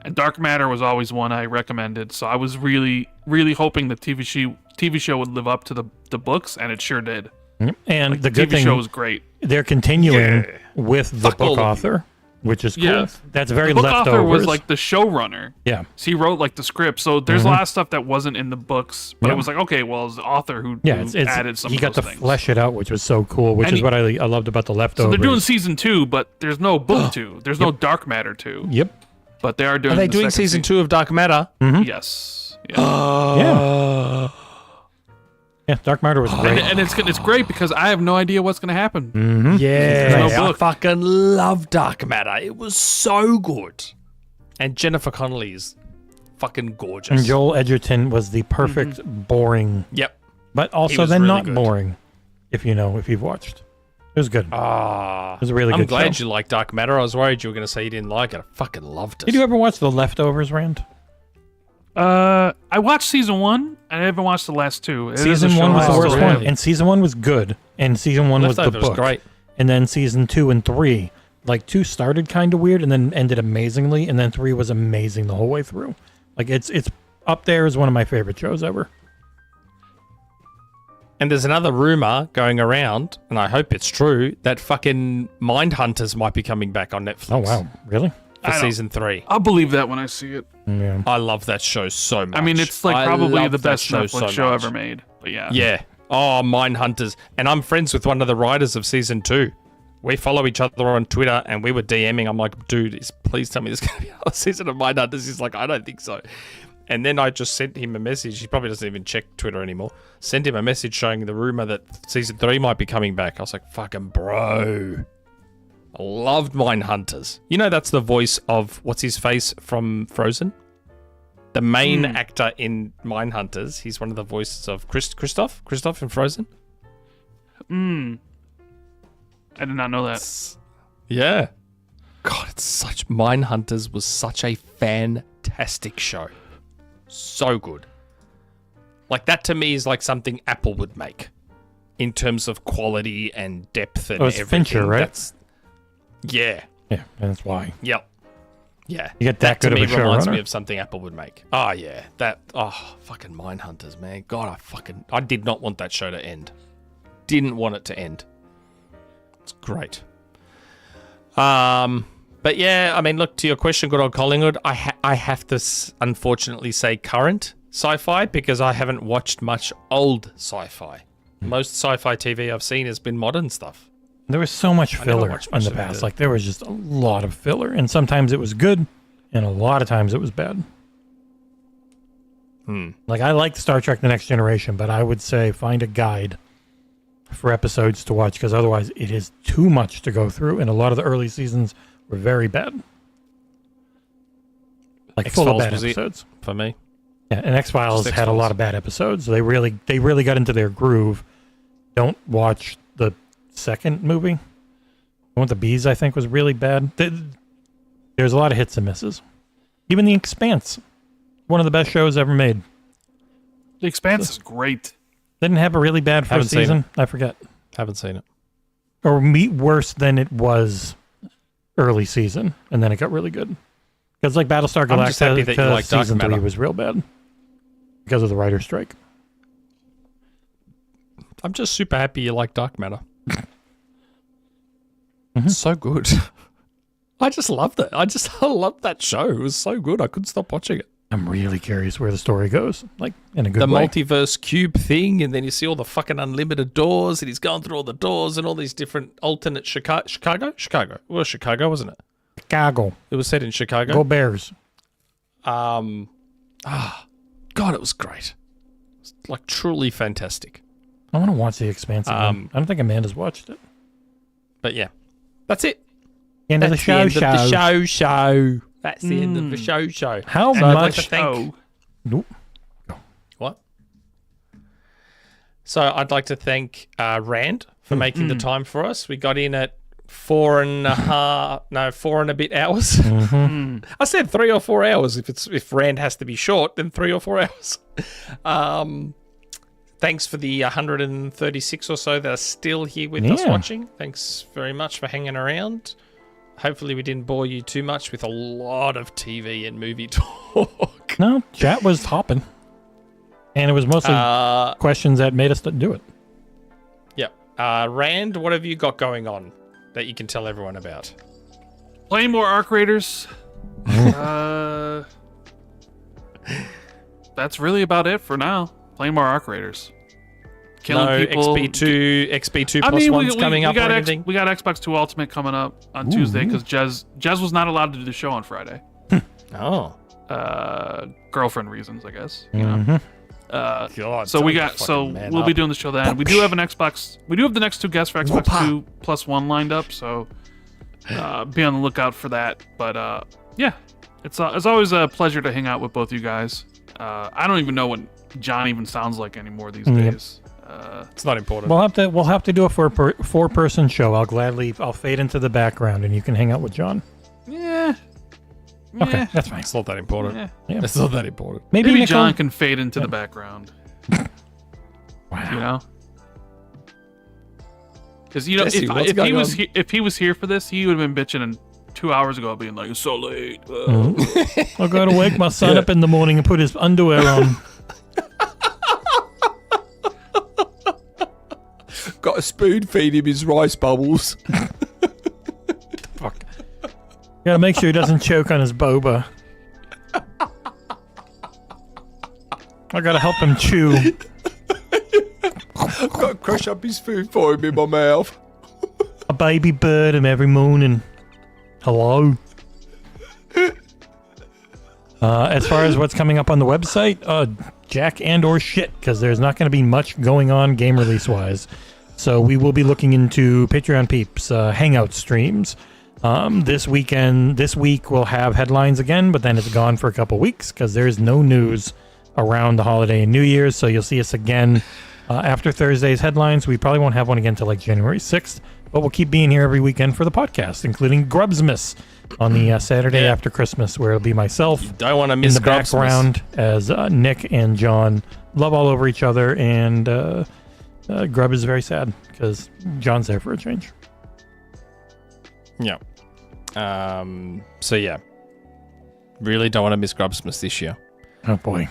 And Dark Matter was always one I recommended. So I was really, really hoping the TV show would live up to the books, and it sure did. Yep. And the The good TV thing show was great. they're continuing Yeah. with the Fuck all book of author, which is cool. Yeah. That's very The book leftovers. author was like the showrunner. yeah, So he wrote like the script. So there's a lot of stuff that wasn't in the books, but Yeah. it was like, okay, well, it's the author who it's added some he of got those to things. flesh it out, which was so cool. Which And is he- what I loved about the So leftovers. they're doing season 2, but there's no book 2. There's no Dark Matter 2. Yep. But they are doing. Are they the doing second season 2 of Dark Matter? Yes. Yeah. Yeah. Yeah. Dark Matter was great. And it's great because I have no idea what's going to happen. Yeah, There's no I book. fucking love Dark Matter. It was so good. And Jennifer Connelly is fucking gorgeous. And Joel Edgerton was the perfect boring, Yep. but also was then really not good. boring. If you've watched, it was good. It was a really I'm good glad show. you liked Dark Matter. I was worried you were going to say you didn't like it. I fucking loved it. Did you ever watch The Leftovers, Rand? I watched season 1. I haven't watched the last 2. It is a Season show 1 was I the still worst have. one, and season 1 was good, and season 1 was the Leftovers book. great. And then season 2 and 3, like 2 started kind of weird and then ended amazingly, and then 3 was amazing the whole way through. Like it's up there as one of my favorite shows ever. And there's another rumor going around, and I hope it's true, that fucking Mindhunters might be coming back on Netflix. Oh wow, really? for season 3. I'll believe that when I see it. Yeah. I love that show so much. I mean, it's like I probably love the that best Netflix show much. ever made. But yeah. Yeah. Oh, Mindhunters. And I'm friends with one of the writers of season 2. We follow each other on Twitter, and we were DMing. I'm like, dude, please tell me there's going to be another season of Mindhunters. He's like, I don't think so. And then I just sent him a message. He probably doesn't even check Twitter anymore. Sent him a message showing the rumor that season 3 might be coming back. I was like, fucking bro. I loved Mindhunters. You know, that's the voice of, what's his face from Frozen? The main actor in Mindhunters. He's one of the voices of Kristoff in Frozen. I did not know that. Yeah. God, it's such... Mindhunters was such a fantastic show. So good. Like, that to me is like something Apple would make in terms of quality and depth and it's everything. Fincher, right? Yeah. Yeah, that's why. Yep. Yeah. You get that good to of me a reminds me showrunner? of something Apple would make. Oh, yeah. Fucking Mindhunters, man. God, I did not want that show to end. Didn't want it to end. It's great. But yeah, I mean, look, to your question, good old Collingwood, I have to unfortunately say current sci-fi because I haven't watched much old sci-fi. Most sci-fi TV I've seen has been modern stuff. There was so much filler in the of past. it. Like, there was just a lot of filler, and sometimes it was good, and a lot of times it was bad. Like, I like Star Trek The Next Generation, but I would say find a guide for episodes to watch, because otherwise it is too much to go through, and a lot of the early seasons were very bad. Like, full of X-Files bad was it episodes. for me. Yeah, and X-Files Just had a X-Files. lot of bad episodes. They really got into their groove. Don't watch the second movie. The one with the bees, I think, was really bad. There's a lot of hits and misses. Even The Expanse, one of the best shows ever made. The Expanse is great. Didn't have a really bad Haven't first seen season. I forget. Haven't seen it. Or worse than it was early season, and then it got really good. Because like Battlestar I'm just happy that you Galactica like Dark season 3 Matter. was real bad because of the writer's strike. I'm just super happy you like Dark Matter. It's so good. I just loved it. I loved that show. It was so good. I couldn't stop watching it. I'm really curious where the story goes, like in a good The way. multiverse cube thing, and then you see all the fucking unlimited doors, and he's going through all the doors and all these different alternate Chicago? It was Chicago, wasn't it? Chicago. It was set in Chicago. Go Bears. God, it was great. It's like truly fantastic. I want to watch The Expanse again. I don't think Amanda's watched it. But yeah, that's it. End of the show. show. That's the end of the show. How So I'd like much? to thank- Nope. What? So I'd like to thank Rand for making the time for us. We got in at 4 and a bit hours. I said 3 or 4 hours. If Rand has to be short, then 3 or 4 hours. Thanks for the 136 or so that are still here with us watching. Thanks very much for hanging around. Hopefully we didn't bore you too much with a lot of TV and movie talk. No, chat was hopping. And it was mostly questions that made us do it. Yep. Rand, what have you got going on that you can tell everyone about? Playing more Arc Raiders. That's really about it for now. Playing more Arc Raiders. Killing people. XB2 plus one's coming up or anything? We got Xbox 2 Ultimate coming up on Tuesday because Jez was not allowed to do the show on Friday. Oh. Girlfriend reasons, I guess. God, So we'll be doing the show then. We do have an Xbox. We do have the next 2 guests for Xbox 2 plus 1 lined up. So be on the lookout for that. But yeah, it's always a pleasure to hang out with both you guys. I don't even know what John even sounds like anymore these days. It's not important. We'll have to do it for a 4-person show. I'll fade into the background and you can hang out with John. Yeah. Okay, that's fine. It's not that important. Yeah. It's not that important. Maybe Nicole- John can fade into the background. Wow. You know? Because Jesse, what's if going on? if he was here for this, he would have been bitching 2 hours ago, being like, "It's so late." I gotta wake my son up in the morning and put his underwear on. Got to spoon feed him his rice bubbles. Fuck. Gotta make sure he doesn't choke on his boba. I gotta help him chew. I've got to crush up his food for him in my mouth. A baby bird him every morning. Hello. As far as what's coming up on the website, jack and or shit, because there's not going to be much going on game release wise. So we will be looking into Patreon peeps, hangout streams. This week we'll have headlines again, but then it's gone for a couple weeks because there's no news around the holiday and New Year's. So you'll see us again after Thursday's headlines. We probably won't have one again until like January 6th, but we'll keep being here every weekend for the podcast, including Grubsmas on the Saturday after Christmas, where it'll be myself Don't want to miss in the background as Nick and John love all over each other, and Grub is very sad because John's there for a change. Yeah. So yeah, really don't want to miss Grubsmas this year. Oh boy.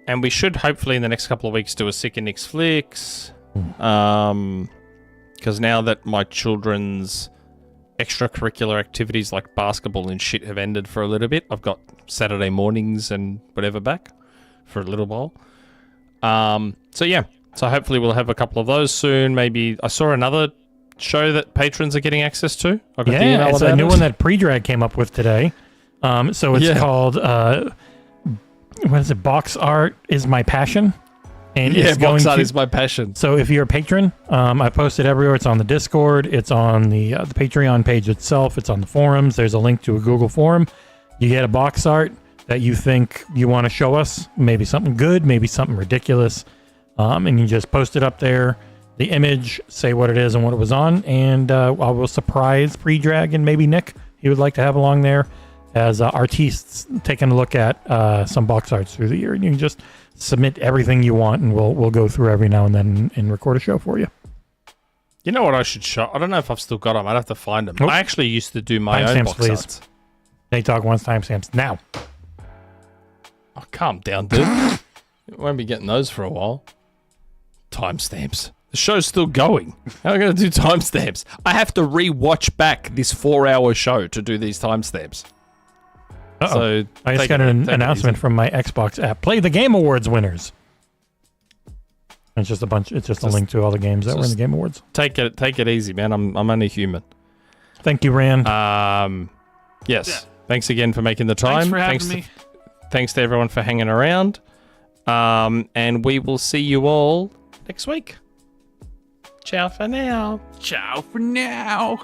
And we should hopefully in the next couple of weeks do a Sick and Nick's Flicks. Because now that my children's extracurricular activities like basketball and shit have ended for a little bit, I've got Saturday mornings and whatever back for a little while. So yeah, so hopefully we'll have a couple of those soon. Maybe I saw another show that patrons are getting access to. I got the email it's about a new it. one that Pre-Drag came up with today. So it's called what is it? Box art is my passion. And it's box art is my passion. So if you're a patron, I post it everywhere. It's on the Discord. It's on the Patreon page itself. It's on the forums. There's a link to a Google form. You get a box art that you think you want to show us. Maybe something good, maybe something ridiculous. And you just post it up there. The image, say what it is and what it was on. And I will surprise Pre-Drag and maybe Nick. He would like to have along there as artists taking a look at some box arts through the year. And you can just submit everything you want, and we'll go through every now and then and record a show for you. You know what I should show? I don't know if I've still got them. I'd have to find them. Nope. I actually used to do my own Timestamps, box please. arts. Nate Dogg wants timestamps now. Oh, calm down, dude. You won't be getting those for a while. Timestamps. The show's still going. How am I going to do timestamps? I have to re-watch back this 4-hour show to do these timestamps. Uh-oh. So I just take got it- an take it announcement easy. from my Xbox app. Play the Game Awards winners. It's just a bunch. It's just a link to all the games that were in the Game Awards. Take it easy, man. I'm only human. Thank you, Rand. Yes. Yeah. Thanks again for making the time. Thanks for having me. Thanks to everyone for hanging around. And we will see you all next week. Ciao for now. Ciao for now.